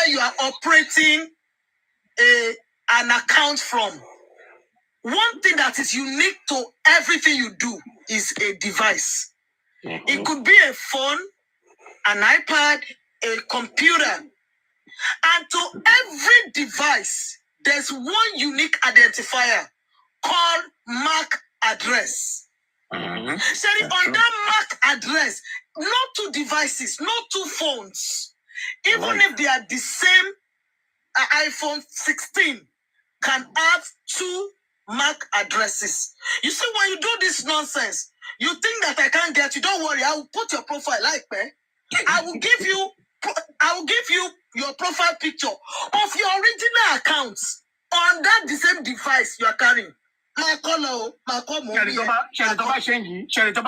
you are operating an account from, one thing that is unique to everything you do is a device. It could be a phone, an iPad, a computer. And to every device, there's one unique identifier called MAC address. Sherry, on that MAC address, no 2 devices, no 2 phones, even if they are the same iPhone 16, can have 2 MAC addresses. You see, when you do this nonsense, you think that I can't get you. Don't worry, I will put your profile like that. I will give you your profile picture of your original accounts on that the same device you are carrying. My color,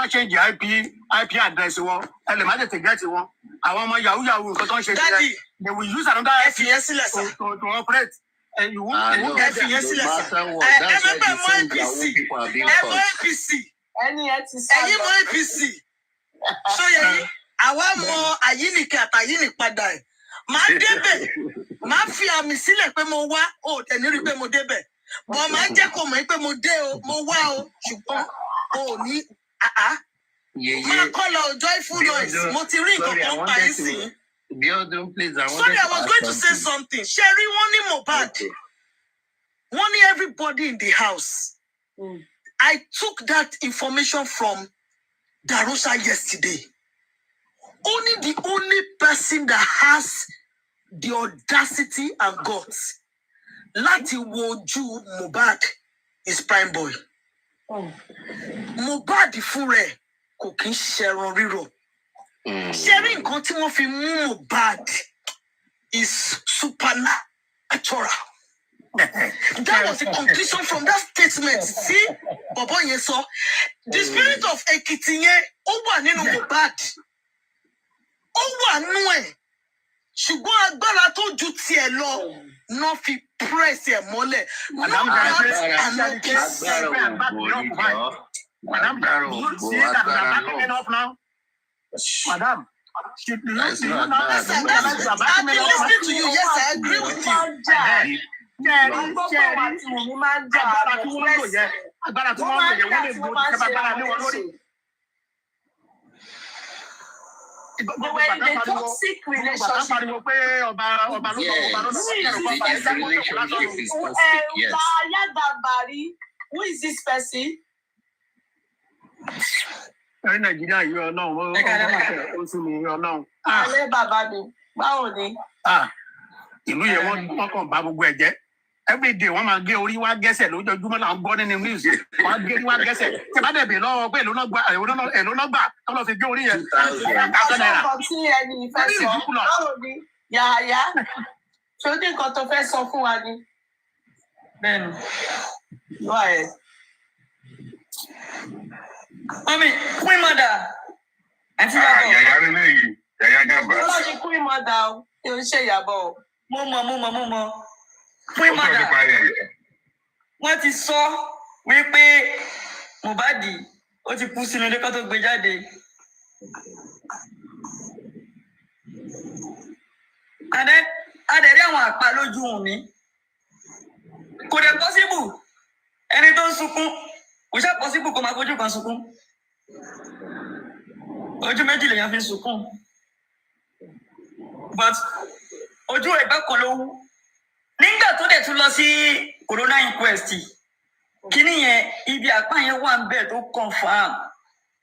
change IP address. Daddy, they will use another FES to operate. And you won't FES APC. So àwa mọ àyíníkẹ́ àtàyínípadà ẹ̀. Màá débẹ̀, màá fi àmì sílẹ̀ pé mo wá, ó tẹ̀lé rí pé mo débẹ̀. Bọ̀ máa jẹ́ kó mọ̀ pé mo dé o, mo wá o, ṣùgbọ́n o ní máa kọ́ lọ Joyful Noise, mo ti rí nǹkan kan pa ẹ́ sí. Sorry, I was going to say something. Sherry, wọ́n ní Mohbad. Wọ́n ní everybody in the house. I took that information from Darusha yesterday. The only person that has the audacity and guts láti wojú Mohbad is prime boy. Mohbad fún rẹ̀ kò kí ń ṣẹran rírọ̀. Ṣé rí nǹkan tí wọ́n fi mú Mohbad is supernatural. That was the conclusion from that statement. See, Bobo yẹn sọ, the spirit of Ekiti yẹn ó wà nínú Mohbad. Ó wà nínú ẹ̀. Ṣùgbọ́n agbára tó ju tiẹ̀ lọ náà fi press ẹ̀ mọ́lẹ̀. Madam, you see that we are backing it up now? Madam, do you know? I've been listening to you. Yes, I agree with you. They were in a toxic relationship. Yes, the relationship is toxic, yes. Who is this person? Nigeria, you are now. Ìlú yẹn wọ́n kàn bá gbogbo ẹ̀ jẹ́. Every day wọ́n máa gé orí wá gẹ́sẹ̀ lójoojúmọ́ là ń gbọ́ nínú news. Wọ́n á gé orí wá gẹ́sẹ̀. Ṣé bá dẹ̀ bè lọ́wọ́ pé èlò lọ́gbà tó lọ fi gé orí yẹn? Yàyà. Ṣé o ní nǹkan tó fẹ́ sọ fún wa ni? Bẹ́ẹ̀ni. Go ahead. Mami, Queen Mother. Yàyà lélẹ̀ yìí, Yàyà Gàmbá. Wọ́n ti Queen Mother o, kí o ṣe ìyàbọ̀ o. Mo mọ̀. Queen Mother. Wọ́n ti sọ wípé Mohbad ó ti kú sínú ilé kan tó gbé jáde. Adẹ̀rí àwọn àpá lójú mi. Kò dẹ̀ possible. Ẹni tó ń sunkún, kò ṣe possible kó máa fojú kan sunkún. Ojú méjì lèèyàn fi ń sunkún. But ojú ẹ̀gbẹ́ kan ló wú. Nígbà tó dẹ̀ tún lọ sí corona inquest, kíní yẹn ibi àpá yẹn wà ń bẹ̀ tó confirm.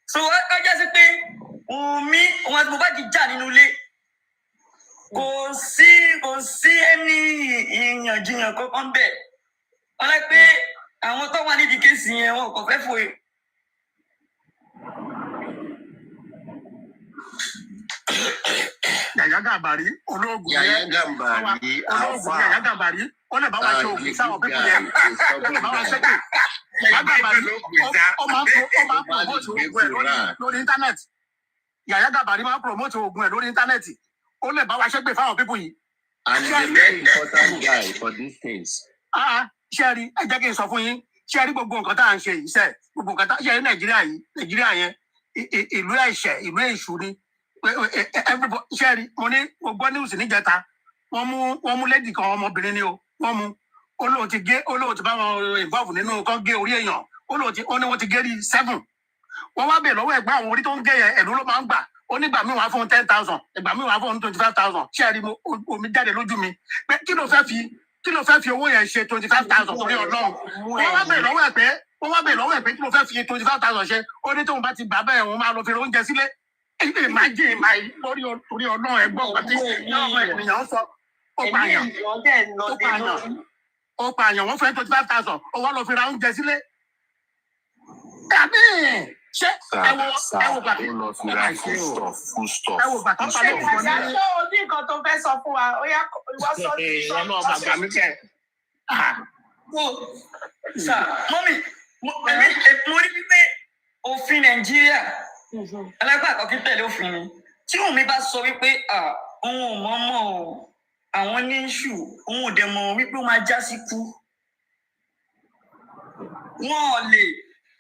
So wá jẹ́ sí pé òun àti Mohbad jà nínú ilé. Kò sí ẹni ìyànjiyàn kankan bẹ̀. Wọ́n lẹ́ pé àwọn tó wà nídìí kéèsì yẹn wọn kò fẹ́ fòye. Yàyà Gàmbàrí olóògùn yẹn. Yàyà Gàmbàrí Yàyà Gàmbàrí ó lè bá wa ṣe òògùn sáwọn pípọ̀ yẹn. Ó lè bá wa ṣẹ́kù. Yàyà Gàmbàrí ó máa ń promote oògùn ẹ̀ lórí íńtánẹ́ẹ̀tì. Yàyà Gàmbàrí máa ń promote oògùn ẹ̀ lórí íńtánẹ́ẹ̀tì. Ó lè bá wa ṣẹ́gbẹ̀ fáwọn pípọ̀ yìí. And he's a very important guy for these things. Ṣé rí ẹ jẹ́ kí n sọ fún yín, ṣé rí gbogbo nǹkan tá à ń ṣe yìí sẹ́, gbogbo nǹkan tá ṣe rí Nàìjíríà yẹn, ìlú ẹ̀ṣẹ̀, ìlú èṣù ni. Ṣé rí mo gbọ́ news níjẹta, wọ́n mú lady kan ọmọbìnrin ni o, wọ́n mú olóòtú bá wọn involve nínú kan gé orí èèyàn, ó ní wọ́n ti gé rí 7. Wọ́n wá bèèrè lọ́wọ́ ẹ̀gbọ́n àwọn orí tó ń gé yẹn ẹ̀lú ló máa ń gbà. Ó nígbà míì wá fún 10,000, ìgbà míì wá fún 25,000. Ṣé rí omi jáde lójú mi pé kí ló fẹ́ fi owó yẹn ṣe 25,000 torí Ọlọ́run. Wọ́n wá bèèrè lọ́wọ́ ẹ̀ pé kí ló fẹ́ fi 25,000 ṣe. Ó ní tóun bá ti gbà bẹ́ẹ̀ òun máa lọ fi oúnjẹ sílé. Imagine torí Ọlọ́run ẹ̀gbọ́n àti ènìyàn sọ ó pààyàn wọ́n fẹ́ 25,000 ó wá lọ fi ra oúnjẹ sílé. Ṣé ẹ wo gbàtí Ṣé o ní nǹkan tó fẹ́ sọ fún wa? Ó yá ìwọ sọ ní ìyá náà máa gbà mí kẹ́. Mọ́mí, mo rí pé òfin Nàìjíríà alágbà kan kí tẹ̀lé òfin ni. Tí òun bá sọ wípé òun ò mọ̀ àwọn ní ìṣù, òun ò dẹ̀ mọ̀ wípé ó máa já sí kú.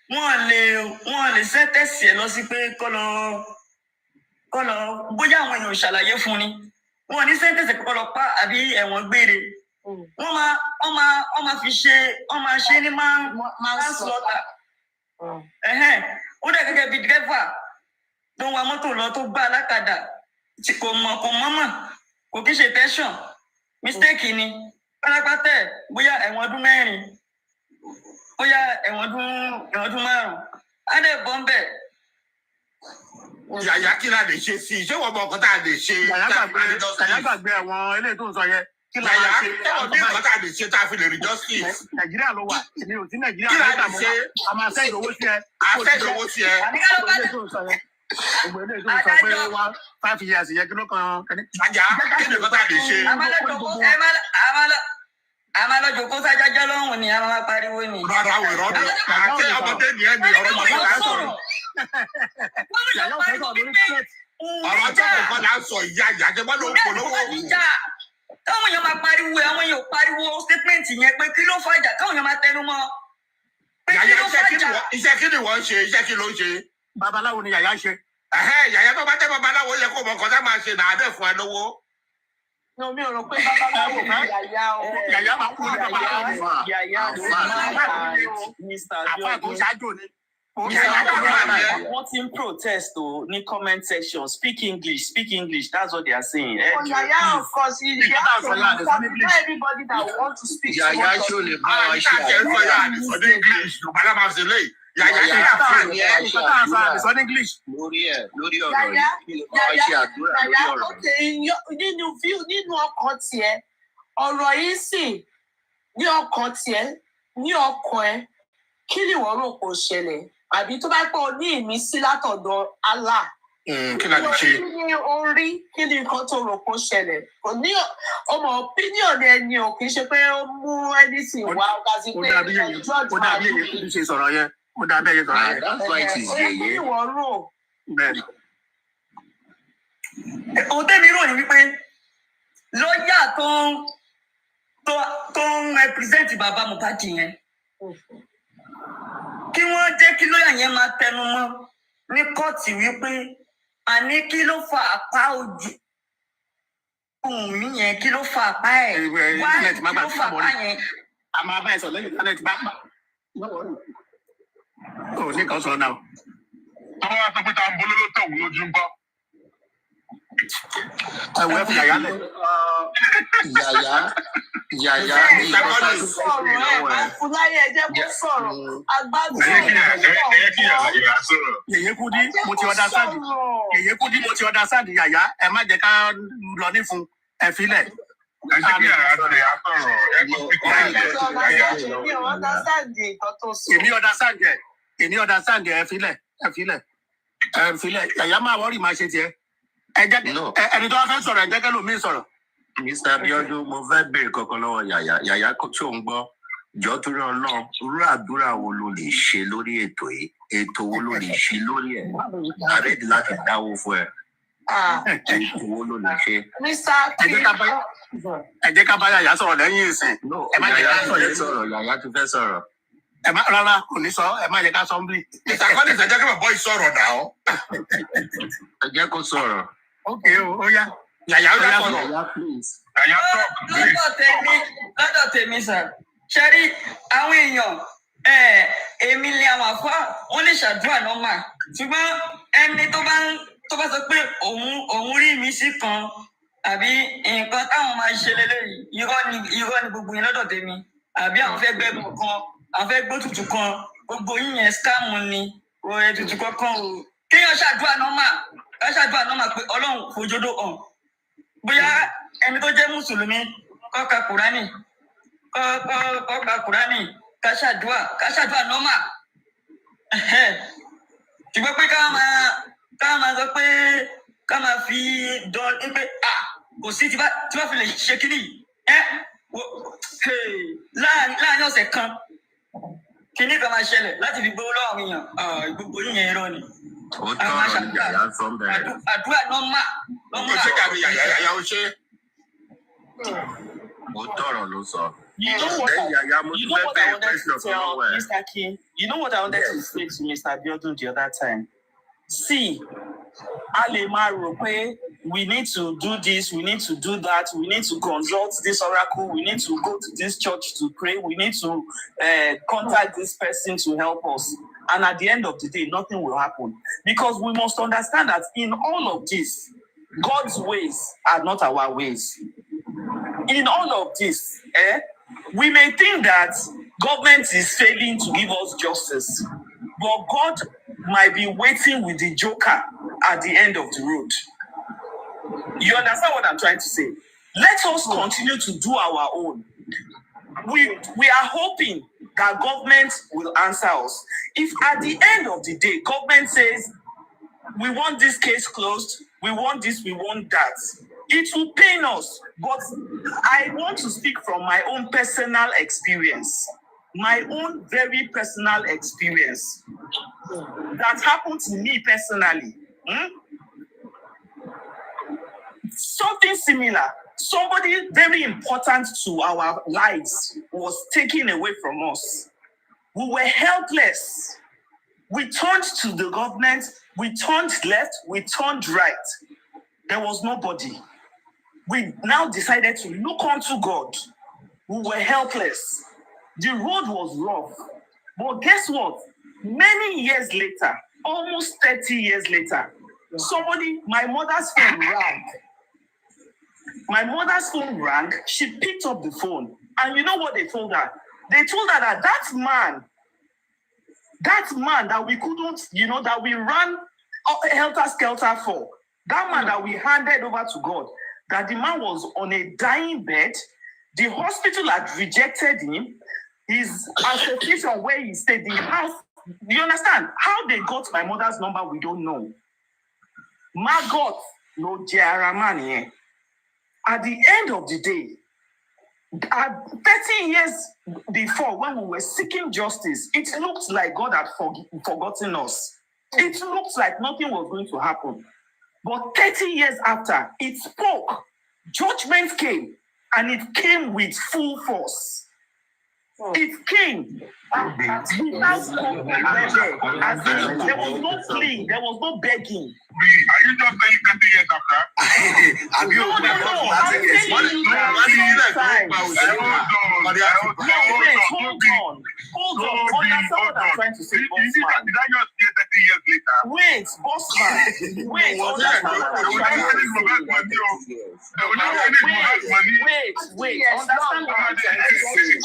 Wọ́n lè sẹ́tẹ̀sì ẹ̀ lọ sí pé kọ́lọ bóyá àwọn èèyàn ṣàlàyé fún ni. Wọ́n ní sẹ́tẹ̀sì kọ́lọ pa àbí ẹ̀wọ̀n gbére. Wọ́n máa fi ṣe ní máa slọ́tà. Ó dẹ̀ gẹ́gẹ́ bí dírẹ́fà tó ń wa mọ́tò lọ tó gbá alákàdá tí kò mọ̀mọ̀ kò kí ṣe tẹ́sán mistake ni pátápátá bóyá ẹ̀wọ̀n ọdún 4, bóyá ẹ̀wọ̀n ọdún 5 á dẹ̀ bọ́ ń bẹ̀. Yàyà kí la lè ṣe sí i? Ṣé wọ́n mọ ọkọ̀ tá a lè ṣe? Yàyà gbàgbé àwọn eléyìí tó ń sọ yẹn. Kí la Yàyà máa ṣe? ṣé wọ́n ní ọkọ̀ tá a lè ṣe tá a fi lè rí justice? Nàìjíríà ló wà. Èmi ò sí Nàìjíríà. Kí la lè ṣe? A máa sẹ́yìn owó sí ẹ. A sẹ́yìn owó sí ẹ. Gbogbo eléyìí tó ń sọ pé wá 5 years yẹ kí ló kan. Àjà kí ni ọkọ̀ tá a lè ṣe? Àmàlọ́jọ́ kó sájájọ́ lọ́hùn ni a máa pariwo ni. Rárá o, ìrọ́dún. Àti ọmọdé ni ẹ ní ọ̀rọ̀ mọ̀lẹ́ là ń sọ̀rọ̀. Ọ̀rọ̀ tó kọ̀ là ń sọ ìyá àjẹ́ bọ́ ló ń polówó. Káwọn èèyàn máa pariwo àwọn èèyàn pariwo statement yẹn pé kí ló fàjà káwọn èèyàn máa tẹnu mọ́. Yàyà iṣẹ́ kí ni wọ́n ń ṣe? Iṣẹ́ kí ló ń ṣe? Babaláwo ni Yàyà ń ṣe. Yàyà tó bá jẹ́ babaláwo yẹ kó mọ̀ nǹkan tá máa ṣe nà á dẹ̀ fún ẹ lówó. Mi ò rò pé babaláwo ni Yàyà o. Yàyà máa kú ní babaláwo. Yàyà Àfáà tó ṣáájú ni. Wọ́n ti ń protest o ní comment section. Speak English. That's what they are saying. Yàyà, of course, you have to satisfy everybody that want to speak. Yàyà ṣó lè bá wa ṣe àdìsọ́dún English ló bá dábàá sí lẹ́yìn. Yàyà ṣe àdìsọ́dún English. lórí ọ̀rọ̀ yìí bá wa ṣe àdúrà lórí ọ̀rọ̀ yìí. Nínú ọkàn tiẹ̀, ọ̀rọ̀ yìí sì ní ọkàn tiẹ̀, ní ọkàn ẹ, kí ni ìwọ rò kó ṣẹlẹ̀? Àbí tó bá pọ̀ ní ìmísí látọ̀dọ̀ Allah. Kí la lè ṣe? Kí ni orí? Kí ni nǹkan tó rò kó ṣẹlẹ̀? Kò ní ọmọ opinion ẹni ò kì í ṣe pé ó mú anything wá ọ̀gá sí pé ó dàbí èyí kúndú ṣe sọ̀rọ̀ yẹn. Ó dàbí èyí sọ̀rọ̀ yẹn. That's why it is kí ni yeye. ìwọ rò? Bẹ́ẹ̀ni. Ohun tẹ́mi rò ní wípé lọ́ọ̀yà tó ń represent bàbá Mohbad yẹn kí wọ́n jẹ́ kí lọ́ọ̀yà yẹn máa tẹnu mọ́ ní kóòtù wípé àní kí ló fa àpá ojú ohun mi yẹn kí ló fa àpá ẹ̀ wá kí ló fa àpá yẹn. A máa bá ẹ sọ lẹ́yìn ìtánẹ́ẹ̀tì bá pa. Ó ní kan sọ náà. Àwọn àtọ́kùtà ń bolóló tẹ̀ wọ́n lójú ń bọ́. Ẹ̀wọ̀ ẹ̀ fún Yàyà lẹ̀. Yàyà ní ìkọ́ta tó Sọ̀rọ̀ ẹ̀ máa ń fún láyé ẹ̀jẹ̀ kó sọ̀rọ̀. Agbádùn Ẹ̀yẹ kí Yàyà sọ̀rọ̀. Yèyé Kúdí mo ti understand. Yèyé Kúdí mo ti understand Yàyà. Ẹ má jẹ́ ká lọ ní fún ẹ filẹ̀. Ẹ jẹ́ kí Yàyà sọ̀rọ̀ ẹ̀ á sọ̀rọ̀. Ẹ kó sí kọ́ Èmi understand ẹ filẹ̀. Yàyà máa wọ́rì máa ṣe tiẹ̀. Ẹni tó wá fẹ́ sọ̀rọ̀ ẹ jẹ́ kẹ́ lómi sọ̀rọ̀. Mr. Abiodun, mo fẹ́ béèrè kankan lọ́wọ́ Yàyà. Yàyà tí ò ń gbọ́, jọ torí Ọlọ́run, irú àdúrà wo ló lè ṣe lórí ètò yìí? Ètò wo ló lè ṣe lórí ẹ̀? Àrẹ́dì láti dáwó fún ẹ. Ètò wo ló lè ṣe? Ẹ jẹ́ ká bá Yàyà sọ̀rọ̀ lẹ́yìn ìsìn. Yàyà sọ̀rọ̀, Yàyà tún fẹ́ sọ̀rọ̀. Rárá, kò ní sọ, ẹ má jẹ́ ká sọ ń bí. Ìtàkọ́lé ìtàjẹ́ kí bàbá yìí sọ̀rọ̀ náà. Ẹ jẹ́ kó sọ̀rọ̀. Okay, ó yá. Yàyà ó yá sọ̀rọ̀. Yàyà please. Yàyà talk, please. Lọ́dọ̀ tèmi sà ṣẹ́rí àwọn èèyàn èmi ni àwọn àfọ́ wọn lè ṣàdúrà nọ́mà ṣùgbọ́n ẹni tó bá sọ pé òun rí mi sí kan àbí nǹkan táwọn máa ṣe lélẹ́yìí irọ́ ni gbogbo yẹn lọ́dọ̀ tèmi àbí àwọn fẹ́ gbẹ́gun kan àwọn fẹ́ gbótùtù kan gbogbo yín yẹn scam ni òye tutù kankan o kéèyàn ṣàdúrà nọ́mà pé Ọlọ́run fòjòdó hàn bóyá ẹni tó jẹ́ mùsùlùmí kó ka Kùránì kó ka Kùránì ká ṣàdúrà nọ́mà ṣùgbọ́n pé ká máa sọ pé ká máa fi dán pé kò sí tí bá fi lè ṣe kiri láàrin ọ̀sẹ̀ kan kíní kan máa ṣẹlẹ̀ láti fi gbowó lọ́wọ́ àwọn èèyàn gbogbo yìnyẹn irọ́ ni. Ó tọrọ ní Yàyà sọ ń bẹ̀rẹ̀. Àdúrà nọ́mà. Ó ṣe kàbí Yàyà ó ṣe. Ó tọrọ ló sọ. You know what I wanted to tell Mr. King? You know what I wanted to say to Mr. Abiodun the other time? See, a lè máa rò pé we need to do this, we need to do that, we need to consult this oracle, we need to go to this church to pray, we need to contact this person to help us. And at the end of the day, nothing will happen. Because we must understand that in all of this, God's ways are not our ways. In all of this, we may think that government is failing to give us justice. But God might be waiting with the joker at the end of the road. You understand what I'm trying to say? Let us continue to do our own. We are hoping that government will answer us. If at the end of the day, government says, we want this case closed, we want this, we want that, it will pain us. But I want to speak from my own personal experience. My own very personal experience. That happened to me personally. Something similar. Somebody very important to our lives was taken away from us. We were helpless. We turned to the government, we turned left, we turned right. There was nobody. We now decided to look unto God. We were helpless. The road was rough. But guess what? Many years later, almost 30 years later, my mother's phone rang. My mother's phone rang. She picked up the phone. And you know what they told her? They told her that that man that we couldn't, that we ran helter-skelter for, that man that we handed over to God, that the man was on a dying bed. The hospital had rejected him. His association where he stayed, the house, you understand? How they got my mother's number, we don't know. Margot, no Jaramani. At the end of the day, 30 years before, when we were seeking justice, it looked like God had forgotten us. It looked like nothing was going to happen. But 30 years after, it spoke. Judgment came, and it came with full force. It came without compromise. There was no plea, there was no begging. Are you just saying 30 years after? No. I'm telling you that Hold on. Understand what I'm trying to say, bossman. Did I just hear 30 years later? Wait, bossman. Wait, understand what I'm trying to say. Wait. Understand what I'm trying to say.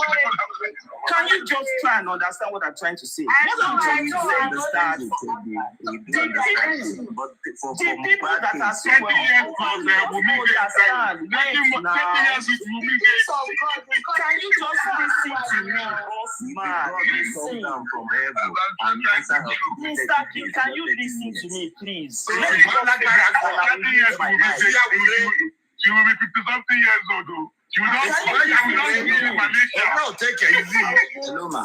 Can you just try and understand what I'm trying to say? What I'm trying to say is that the people that are so well understand. Can you just listen to me, bossman? Listen. Mr. King, can you listen to me, please? You will be 50-something years old, though.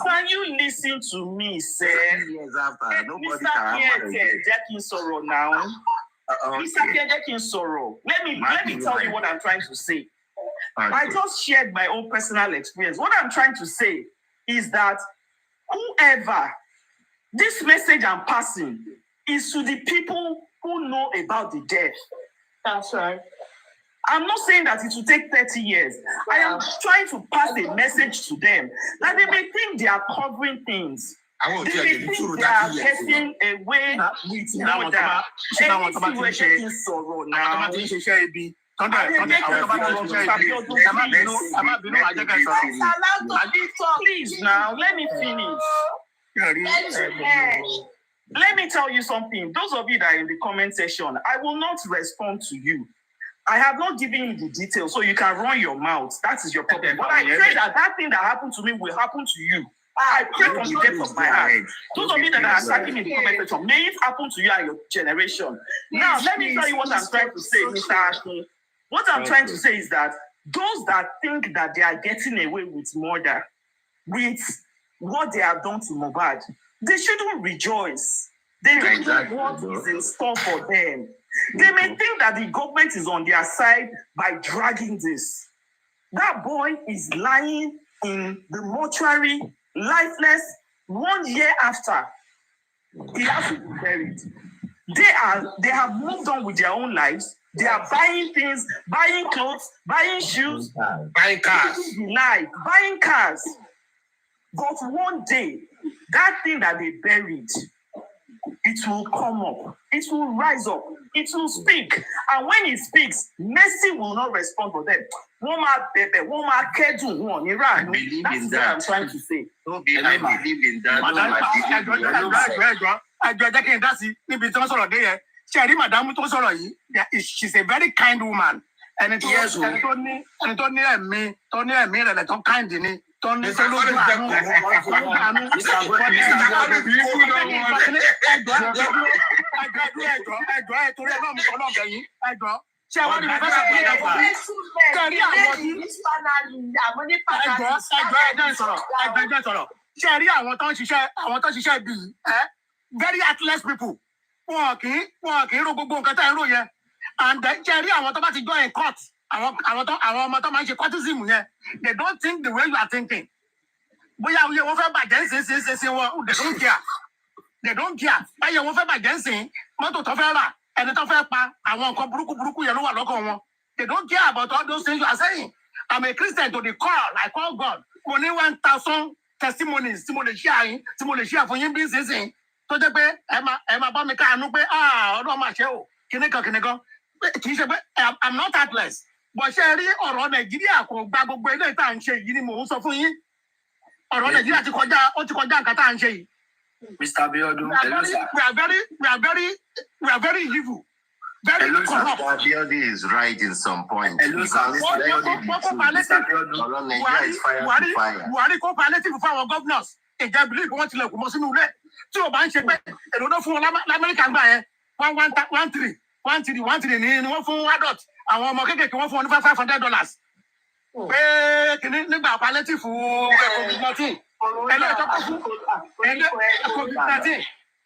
Can you listen to me, sir? Mr. King sorrow now. Mr. King sorrow. Let me tell you what I'm trying to say. I just shared my own personal experience. What I'm trying to say is that whoever this message I'm passing is to the people who know about the death. That's right. I'm not saying that it will take 30 years. I am trying to pass a message to them that they may think they are covering things. They may think they are getting away with murder. Anything we're getting sorrow now. Please now, let me finish. Let me tell you something. Those of you that are in the comment section, I will not respond to you. I have not given you the details, so you can run your mouth. That is your problem. But I pray that thing that happened to me will happen to you. I pray from the depth of my heart. Those of you that are attacking me in the comment section, may it happen to you and your generation. Now, let me tell you what I'm trying to say, Mr. Ashton. What I'm trying to say is that those that think that they are getting away with murder, with what they have done to MOHBAD, they shouldn't rejoice. They don't know what is in store for them. They may think that the government is on their side by dragging this. That boy is lying in the mortuary, lifeless, 1 year after. He has to be buried. They have moved on with their own lives. They are buying things, buying clothes, buying shoes, buying cars. Buying cars. But one day, that thing that they buried, it will come up. It will rise up. It will speak. And when it speaks, mercy will not respond for them. Believe in that. I'm trying to say. I believe in that. àjọ ẹjẹ kí n dá sí níbi tí wọ́n sọ̀rọ̀ dé yẹn ṣe rí màdámù tó sọ̀rọ̀ yìí she's a very kind woman ẹni tó ní ẹ̀mí rẹ̀ tó kind ni tó ní tó lójú àánú ẹjọ́ torí ọlọ́mù kan náà bẹ̀yìn ẹjọ́ ṣé wọ́n ní mo fẹ́ sọ pé ẹjọ́ kẹrí àwọn tí ẹjọ́ sọ̀rọ̀ ṣé rí àwọn tó ń ṣiṣẹ́ bíi very athlete people wọn kì í ro gbogbo nǹkan tá ẹ ń rò yẹn and ṣé rí àwọn tó bá ti join court àwọn ọmọ tó máa ń ṣe courtism yẹn they don't think the way you are thinking bóyá oyè wọn fẹ́ bàjẹ́ ńsìn wọn they don't care báyẹ̀ wọn fẹ́ bàjẹ́ ńsìn mọ́tò tó fẹ́ rà ẹni tó fẹ́ pa àwọn nǹkan burúkú yẹn ló wà lọ́kàn wọn they don't care about all those things you are saying. I'm a Christian to the core. I call God. Mo ní 1,000 testimonies tí mo lè share fún yín bí sísìn tó jẹ́ pé ẹ máa bá mi káàánú pé ọdún máa ṣe o kìnìkan kì í ṣe pé I'm not heartless but ṣe rí ọ̀rọ̀ Nàìjíríà kò gba gbogbo ilé tá à ń ṣe yìí ni mò ń sọ fún yín ọ̀rọ̀ Nàìjíríà ti kọjá nǹkan tá à ń ṣe yìí. Mr. Abiodun, we are very evil. Very corrupt. Abiodun is right in some points. Buhari kó palliative fún àwọn governors. Ìjà believe wọ́n tilẹ̀ kù mọ́ sínú ilé. Tí o bá ń ṣe pé èrò náà fún wọn l'Amẹ́ríkà ń gbà yẹn 1,300 ni wọ́n fún adult. Àwọn ọmọ kéékèèké wọ́n fún wọn ní $500. Pé kìíní nígbà palliative COVID-19.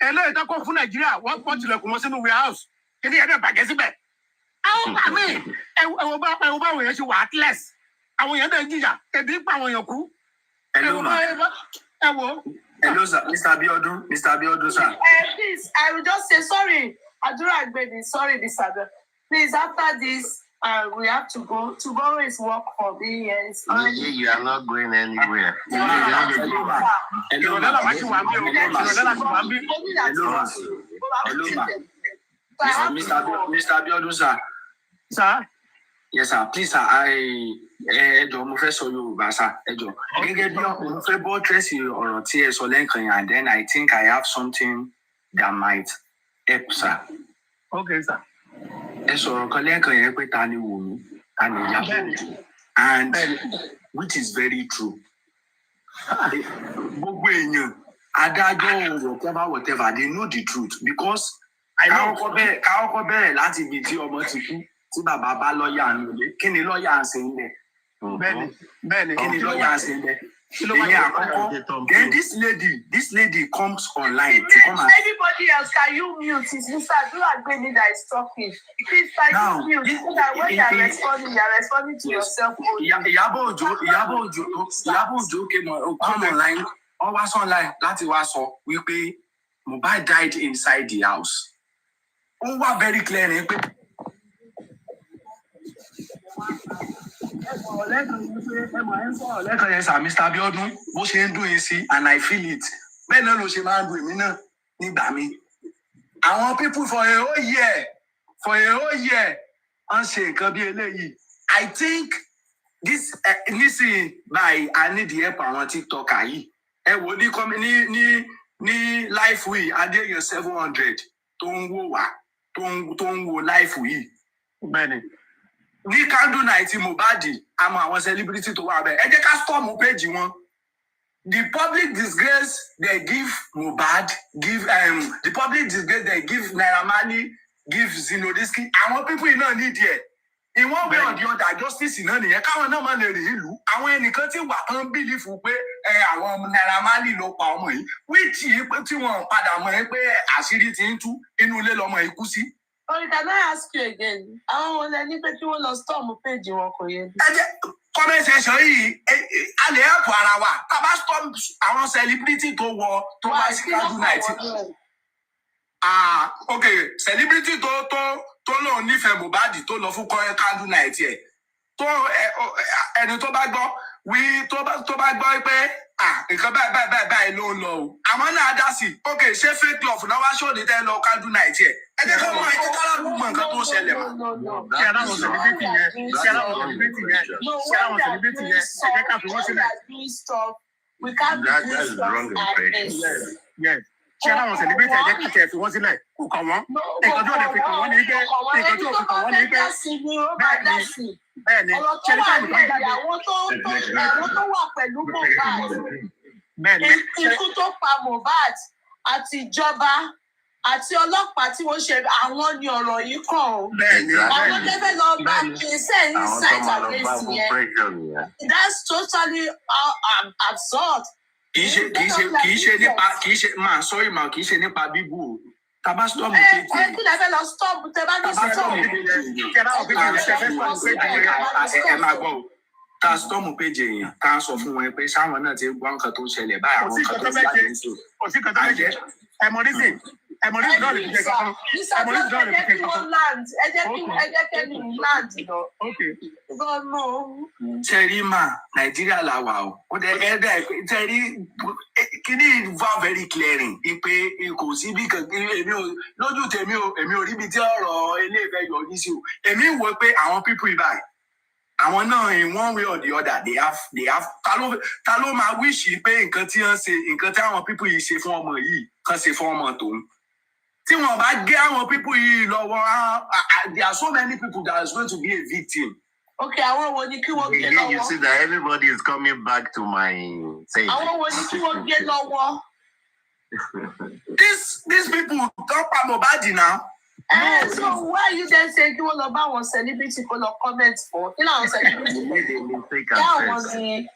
Ẹlẹ́yìí tó kọ́ fún Nàìjíríà wọ́n tilẹ̀ kù mọ́ sínú warehouse. Kìíní ẹ̀dẹ̀ bàjẹ́ síbẹ̀. Àwọn àmì ẹ̀wọ̀n báwọn èèyàn ṣe wà atlas. Àwọn èèyàn dẹ̀ ń jìyà. Ebi ń pa àwọn èèyàn kú. Hello, sir. Mr. Abiodun, sir. Please, I will just say sorry. Adura Agbedi, sorry, this other. Please, after this, we have to go. Tomorrow is work for me. Yes. You are not going anywhere. Mr. Abiodun, sir. Sir? Yes, sir. Please, sir, mo fẹ́ sọ Yorùbá, sir. Gẹ́gẹ́ bí mo fẹ́ bọ́ tẹ́sí ọ̀rọ̀ tí ẹ sọ lẹ́ǹkan yẹn, and then I think I have something that might help, sir. Okay, sir. Ẹ sọ̀rọ̀ kan lẹ́ǹkan yẹn pé ta ni Wùmí, ta ni Ìyábọ̀, and which is very true. Gbogbo èèyàn, adájọ́ whatever, they know the truth because káwọ́kọ́ bẹ̀rẹ̀ láti ibi tí ọmọ ti kú tí bàbá bá lọ́ọ̀yà ń lè kí ni lọ́ọ̀yà ń ṣe ń lẹ̀. Bẹ́ẹ̀ni kí ni lọ́ọ̀yà ń ṣe ń lẹ̀. Èyí àkọ́kọ́ then this lady comes online to come and. Anybody else, can you mute? It's Mr. Adura Agbeni that is talking. Please, can you mute so that when you are responding to yourself. Ìyábọ̀ Òjó come online wọ́n wá online láti wá sọ wípé Mohbad died inside the house. Ó wá very clear ní pé. Lẹ́kàn yẹn sà Mr. Abiodun bó ṣe ń dùn yín sí and I feel it. Bẹ́ẹ̀ náà ló ṣe máa ń dùn èmi náà nígbà mi. Àwọn people for a whole year wọ́n ṣe nǹkan bí eléyìí. I think this nísìnyí báyìí I need the help àwọn TikToker yìí. Ẹ wo ní life yìí Adéyẹ 700 tó ń wò wá tó ń wo life yìí. Bẹ́ẹ̀ni. Ní candle night Mohbad àmọ́ àwọn celebrity tó wà bẹ́ẹ̀ ẹ jẹ́ ká storm page wọn. The public disgrace they give Mohbad the public disgrace they give Naira Marley give Zinodiski àwọn people yìí náà need ẹ̀. In one way or the other justice náà nìyẹn káwọn náà máa lè rí ìlú àwọn ẹnìkan tí wà tán bílífù pé àwọn Naira Marley ló pa ọmọ yìí which yìí pé tí wọn padà mọ̀ ẹ́ pé àṣírí ti ń tú inú ilé lọmọ yìí kú sí. Can I ask you again? Àwọn wo lẹ ní pé kí wọ́n lọ storm page wọn kò yẹ. Ẹ jẹ́ comment section yìí a lè help ara wa tá a bá storm àwọn celebrity tó wá sí candle night. Okay, celebrity tó lọ nífẹ̀ẹ́ Mohbad tó lọ fún candle night ẹ̀ tó ẹni tó bá gbọ́ tó bá gbọ́ pé nǹkan báyìí ló ń lọ o àmọ́ náà dá sí okay ṣé fake love náà wá ṣòdì tẹ́ lọ candle night ẹ̀ ẹ jẹ́ kó mọ ẹ jẹ́ kálábù mọ nǹkan tó ń ṣẹlẹ̀ mọ́. Ṣé aláwọ̀ celebrity yẹn ẹ jẹ́ ká fi wọ́n sílẹ̀. That is wrong impression. Yes. ṣé àwọn celebrity ẹ̀jẹ̀ kí tiẹ̀ fi wọ́n sílẹ̀ kó kàn wọ́n nǹkan tó lè fi kàn wọ́n ní pé nǹkan tó fi kàn wọ́n ní pé bẹ́ẹ̀ ni ṣe ní káàdì kan jáde. àwọn tó wà pẹ̀lú Mohbad ikú tó pa Mohbad àti ìjọba àti ọlọ́pàá tí wọ́n ṣe àwọn ní ọ̀rọ̀ yìí kàn ó. àwọn tẹ́fẹ́ lọ bá kèsè insight against yẹn. That's totally absurd. kì í ṣe máa sorry máa kì í ṣe nípa bíbú o taba stop mi kejì. kí lè fẹ́ lọ stop tẹ bá ní stop. ẹ máa gbọ́ o ká stop péjì èèyàn ká sọ fún wọn pé sáwọn náà ti gbọ́ nǹkan tó ń ṣẹlẹ̀ báyìí àwọn nǹkan tó ń ṣẹlẹ̀ ní sọ. kò sí kan tó fẹ́ jẹ́ ẹ̀mọ́rísì náà lè fi ṣe kankan. ẹ̀mọ́rísì náà lè fi ṣe kankan. ẹ jẹ́ kẹ́ni land lọ. Tẹ́rí mà Nàìjíríà la wà o. Ó dẹ̀ tẹ́rí kíní wà very clearing pé kò sí bí kankan lójú tèmi o èmi ò rí ibi tí ọ̀rọ̀ eléyìí yọrí sí o. Èmi ń wo pé àwọn people ibà àwọn náà in one way or the other they have ta ló máa wíṣì pé nǹkan tí wọ́n ṣe nǹkan tí àwọn people yìí ṣe fún ọmọ yìí kan ṣe fún ọmọ tòun. Tí wọ́n bá gé àwọn people yìí lọ́wọ́ there are so many people that is going to be a victim. Okay, àwọn wo ni kí wọ́n gé lọ́wọ́? You see that everybody is coming back to my saying. Àwọn wo ni kí wọ́n gé lọ́wọ́? These people don't pa Mohbad now. So why you then say kí wọ́n lọ bá àwọn celebrity kó lọ comment for? Kí làwọn celebrity? Yàwọn ni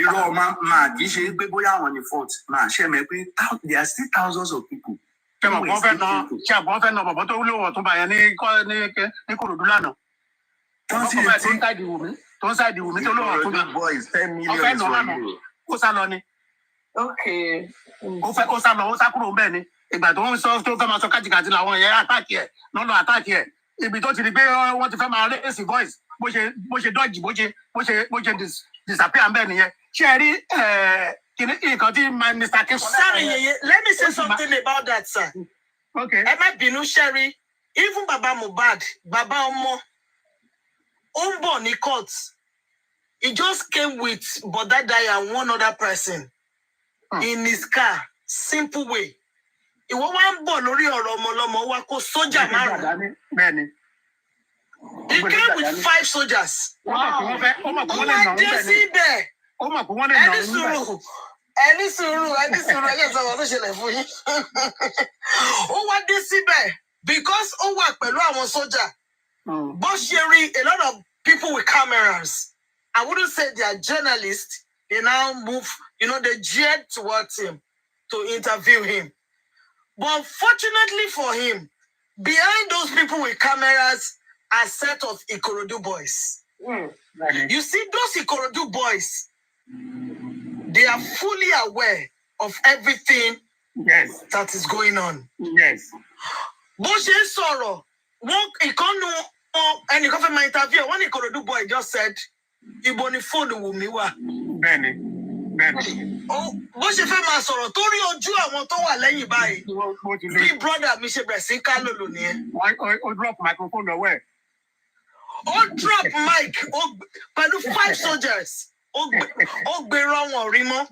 irọ́ máa kì í ṣe pé bóyá àwọn ni fault máa ṣe mẹ́ pé there are still thousands of people. Ṣé àbọ̀n fẹ́ na bọ̀bọ̀ tó wúlò wọ̀ tó bá yẹn ní Kòròdú lánàá? Tó ń sáìdì Wùmí tó lówó tó bá ọ̀fẹ́ nà lánàá ó sá lọ ni. Ó sá lọ ó sá kúrò bẹ́ẹ̀ ni. Ìgbà tó ń sọ tó fẹ́ máa sọ kájìkájì làwọn yẹn àtàkì ẹ̀ lọ́nà àtàkì ẹ̀. Ibi tó ti di pé wọ́n ti fẹ́ máa raise voice bó ṣe dọ́jì bó ṣe disappear bẹ́ẹ̀ nìyẹn. Ṣé ẹ rí nǹkan tí Mr. King. Sorry, let me say something about that, sir. Okay. Ẹ má bínú, Sherry. Even Baba Mohbad, Baba Ọmọ, ó ń bọ̀ ní court. He just came with Bodadai and one other person in his car. Simple way. Ìwọ wá ń bọ̀ lórí ọ̀rọ̀ ọmọ ọlọ́mọ wa kó sójà márùn-ún. He came with 5 soldiers. Ó wá dé síbẹ̀. Ẹni sùúrù ẹyẹ sọ̀rọ̀ ló ṣẹlẹ̀ fún yín. Ó wá dé síbẹ̀ because ó wà pẹ̀lú àwọn sójà. Bó ṣe rí a lot of people with cameras. I wouldn't say they are journalists. They now move, they jeered towards him to interview him. But fortunately for him, behind those people with cameras are a set of Ikorodu boys. You see, those Ikorodu boys, they are fully aware of everything that is going on. Yes. Bó ṣe ń sọ̀rọ̀, ìkànnù ẹnìkan fẹ́ máa interview, one Ikorodu boy just said, Ibo ni fóònù Wùmí wà. Bẹ́ẹ̀ni. Bó ṣe fẹ́ máa sọ̀rọ̀ tó rí ojú àwọn tó wà lẹ́yìn báyìí. Bí brother mi ṣe bẹ̀rẹ̀ sí ká lòlò nìyẹn. Ó drop microphone lọ́wọ́ ẹ̀. Ó drop mic pẹ̀lú 5 soldiers. Ó gbé rọ́wọ̀n rí mọ́.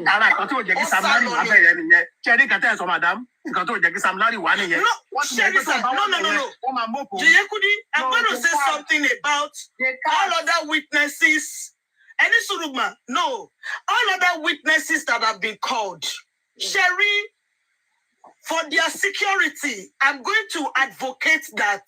Ara nǹkan tó jẹ́ kí Sam Larry wá bẹ̀rẹ̀ nìyẹn. Ṣé ní kẹtẹ́ ẹ̀sọ́ madam? Nǹkan tó jẹ́ kí Sam Larry wá nìyẹn. No. Jeyekudi, I'm going to say something about all other witnesses. Any surugma? No. All other witnesses that have been called. Sherry, for their security, I'm going to advocate that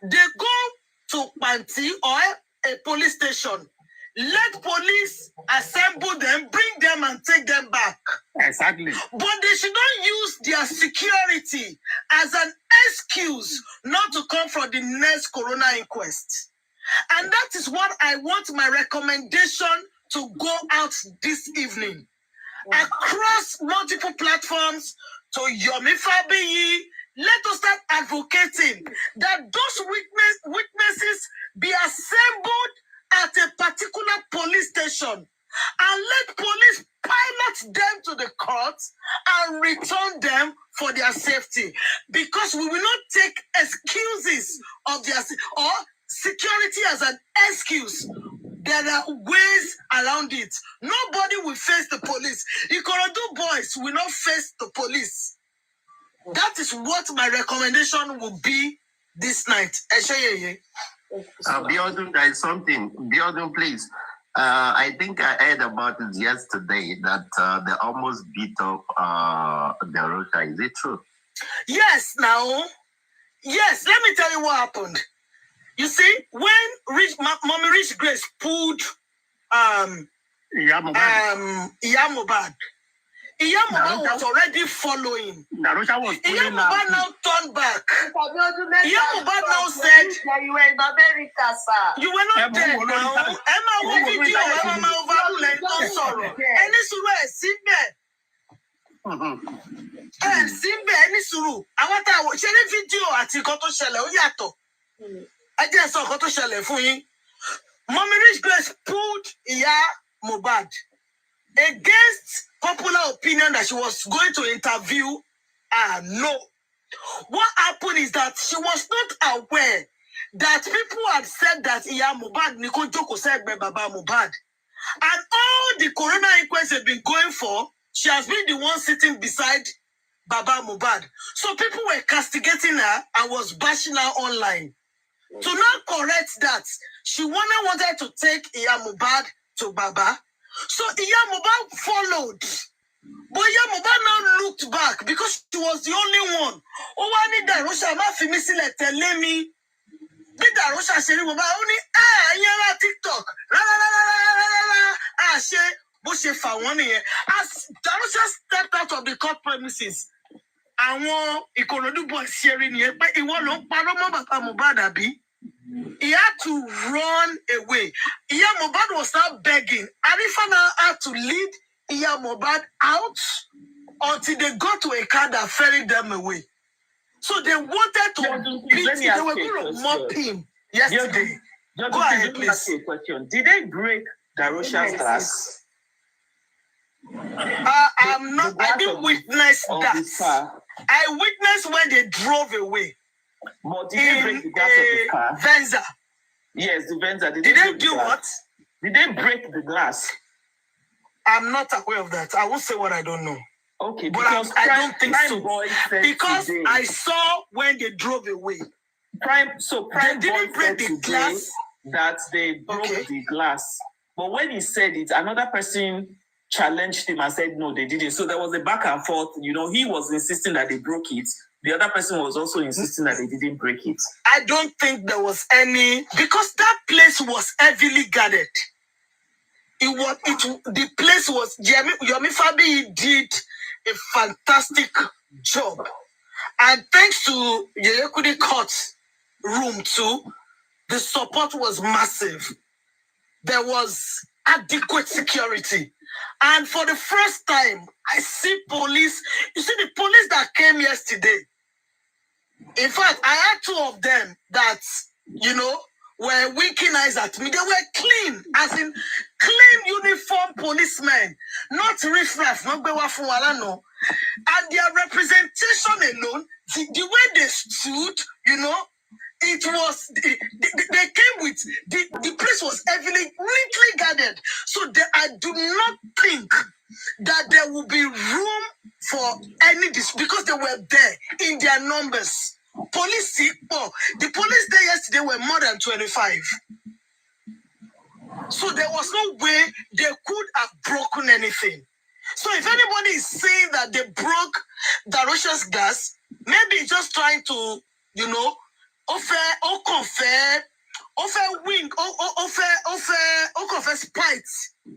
they go to Panti or a police station. Let police assemble them, bring them and take them back. Exactly. But they should not use their security as an excuse not to come for the next corona inquest. And that is what I want my recommendation to go out this evening. Across multiple platforms to Yomi Fabiyi, let us start advocating that those witnesses be assembled at a particular police station and let police pilot them to the court and return them for their safety. Because we will not take excuses of their or security as an excuse. there are ways around it. Nobody will face the police. Ikorodu boys will not face the police. That is what my recommendation will be this night. Biodun, there is something. Biodun, please. I think I heard about it yesterday that they almost beat up Darosha. Is it true? Yes, now. Yes, let me tell you what happened. You see, when Mommy Rich Grace pulled Iyamobad was already following. Iyamobad now turned back. Iyamobad now said, you were in America, sir. You were not there now. Emma, what did you do? Emma, overruled and sorrow. And this was Simbe, any suru. I want to share a video at Ikoto Shelle. Oyato. I just saw Ikoto Shelle for you. Mommy Rich Grace pulled Iyamobad against popular opinion that she was going to interview. No. What happened is that she was not aware that people had said that Iyamobad Niko Joko said by Baba Mohbad. And all the corona inquests have been going for, she has been the one sitting beside Baba Mohbad. So people were castigating her and was bashing her online. To now correct that, she wanted to take Iyamobad to Baba. So Iyamobad followed. But Iyamobad now looked back because she was the only one. Oh, I need that Russia ma fi mi sile tẹ̀lé mi. Bí Darosha ṣe rí Mohbad, ó ní ẹ̀yin ará TikTok. Ṣe bó ṣe fà wọ́n nìyẹn. As Darosha stepped out of the court premises, àwọn Ìkòròdú boys ṣe rí nìyẹn pé ìwọ ló ń parọ́ mọ́ bàbá Mohbad àbí. He had to run away. Iyamobad was now begging. Arifana had to lead Iyamobad out until they got to a car that ferried them away. So they wanted to beat him. They were going to mock him yesterday. Go ahead, please. Ask you a question. Did they break Darosha's glass? I didn't witness that. I witnessed when they drove away. But did they break the glass of the car? Venza. Yes, the Venza. Did they do what? Did they break the glass? I'm not aware of that. I won't say what I don't know. Okay, but I don't think so. Because today, I saw when they drove away. Prime they didn't break the glass. That they broke the glass. But when he said it, another person challenged him and said, no, they didn't. So there was a back and forth. You know, he was insisting that they broke it. The other person was also insisting that they didn't break it. I don't think there was any, because that place was heavily guarded. The place was, Yomi Fabi did a fantastic job. And thanks to Yeyekudi Court room too, the support was massive. There was adequate security. And for the first time, I see police. You see the police that came yesterday. In fact, I had two of them that, were winking eyes at me. They were clean, as in clean uniform policemen, not riffraff, not bewafun. And their representation alone, the way they stood, it was, they came with, the place was heavily, neatly guarded. So I do not think that there will be room for any, because they were there in their numbers. The police there yesterday were more than 25. So there was no way they could have broken anything. So if anybody is saying that they broke Darosha's glass, maybe just trying to, spite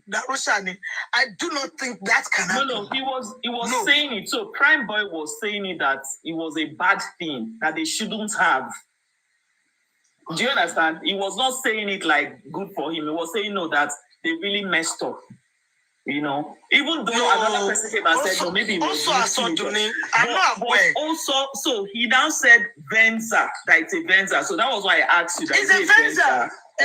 Darosha. I do not think that can happen. No, he was saying it. So Prime Boy was saying it that it was a bad thing that they shouldn't have. Do you understand? He was not saying it like good for him. He was saying no, that they really messed up. Even though another person came and said, no, maybe it was I'm not aware. Also, so he now said Venza, that it's a Venza. So that was why I asked you that it's a Venza. A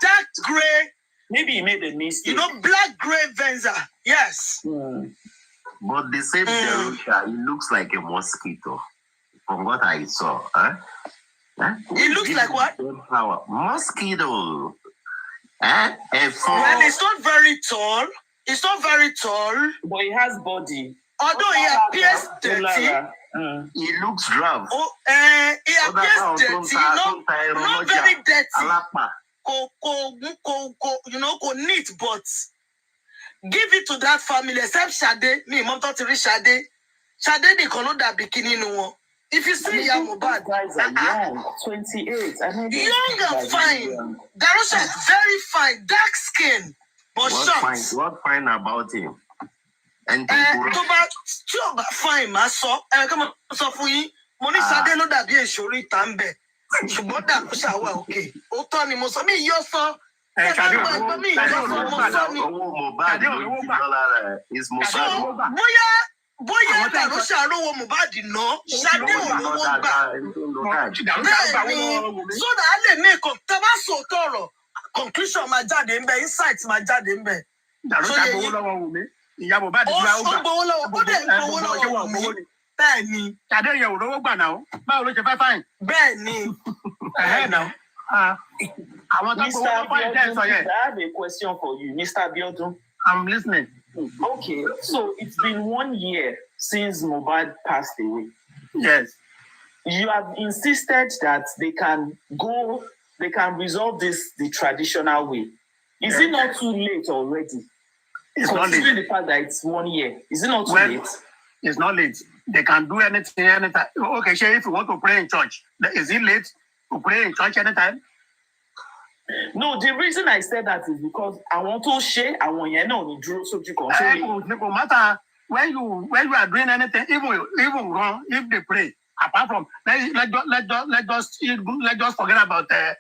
dark gray. Maybe he made a mistake. Black gray Venza. Yes. But the same Darosha, it looks like a mosquito. From what I saw. It looks like what? Mosquito. Well, it's not very tall. It's not very tall. But he has body. Although he appears dirty. He looks drab. He appears dirty, not very dirty. Go neat, but give it to that family, except Shade. Me, mom thought to reach Shade. Shade, they call that bikini no one. If you see MOHBAD, guys are young, 28. Young and fine. Darusha is very fine, dark skin, but short. What fine about him? And fine, ma so. Come on, so for you. Money Shade no that be a shori tambe. Ṣùgbọ́n Darusha wà okay. Ó tọ́ ni mo sọ mí yọ sọ. Bóyá Darusha rówó MOHBAD ná, Ṣadé ò rówó gbà. Bẹ́ẹ̀ni, so that a lè make up tá a bá sòótọ́ ọ̀rọ̀, conclusion máa jáde ńbẹ̀, insight máa jáde ńbẹ̀. Darusha gbowó lọ́wọ́ Wùmí, ìyá MOHBAD ti wá ó gbà. Ó gbowó lọ́wọ́, ó dẹ̀ gbowó lọ́wọ́ Wùmí. Bẹ́ẹ̀ni. Ṣadé yẹn ò rówó gbà náà, báwo ló ṣe fẹ́ fáìn? Bẹ́ẹ̀ni. Mr. Abiodun, I have a question for you, Mr. Abiodun. I'm listening. Okay, so it's been 1 year since MOHBAD passed away. Yes. You have insisted that they can resolve this the traditional way. Is it not too late already? It's not late. Considering the fact that it's 1 year, is it not too late? It's not late. They can do anything anytime. Okay, Shay, if you want to pray in church, is it late to pray in church anytime? No, the reason I said that is because I want to share. I want you know no matter when you are doing anything, even wrong, if they pray, apart from let's just forget about this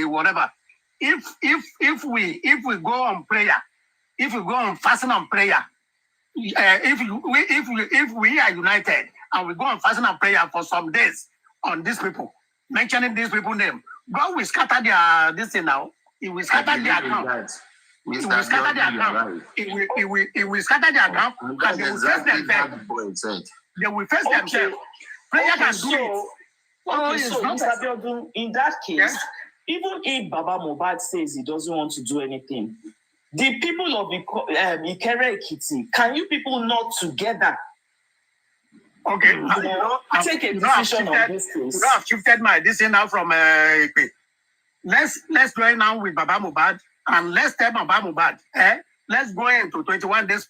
whatever. If we go on prayer, if we go on fasting and prayer, if we are united and we go on fasting and prayer for some days on these people, mentioning these people's name, God will scatter their this thing now. He will scatter their account. He will scatter their account. He will scatter their account and they will face themselves. They will face themselves. Prayer can do it. Okay, so Mr. Abiodun, in that case, even if Baba MOHBAD says he doesn't want to do anything, the people of Ikere Ekiti, can you people not together? Okay, take a decision on this case. I've shifted my decision now from let's join now with Baba MOHBAD and let's tell Baba MOHBAD. Let's go into 21 days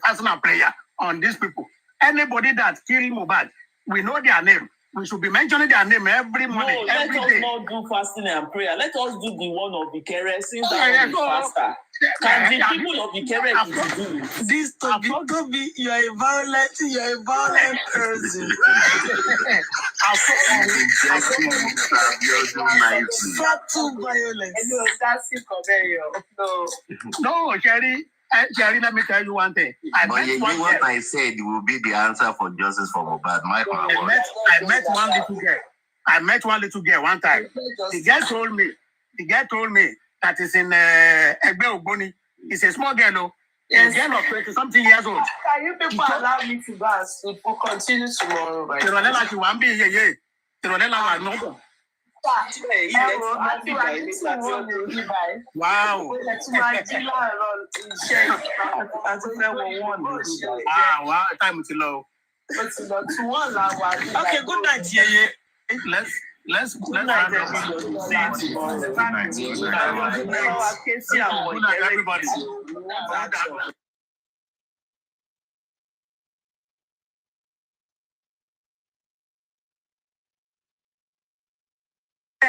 fasting and prayer on these people. Anybody that killed MOHBAD, we know their name. We should be mentioning their name every morning, every day. Let us not do fasting and prayer. Let us do the one of Ikere since that one is faster. Can the people of Ikere do it? This Toby, you are a violent person. Subtle violence. No, Jerry, let me tell you one thing. What I said will be the answer for justice for MOHBAD. I met one little girl one time. The girl told me that is in Egbe Ogboni. It's a small girl, no? Yes. A girl of 20-something years old. Can you people allow me to go and sleep? We'll continue tomorrow. Right? Wow. Wow. Time is low. Okay, good night, yeah. Let's good night, everybody.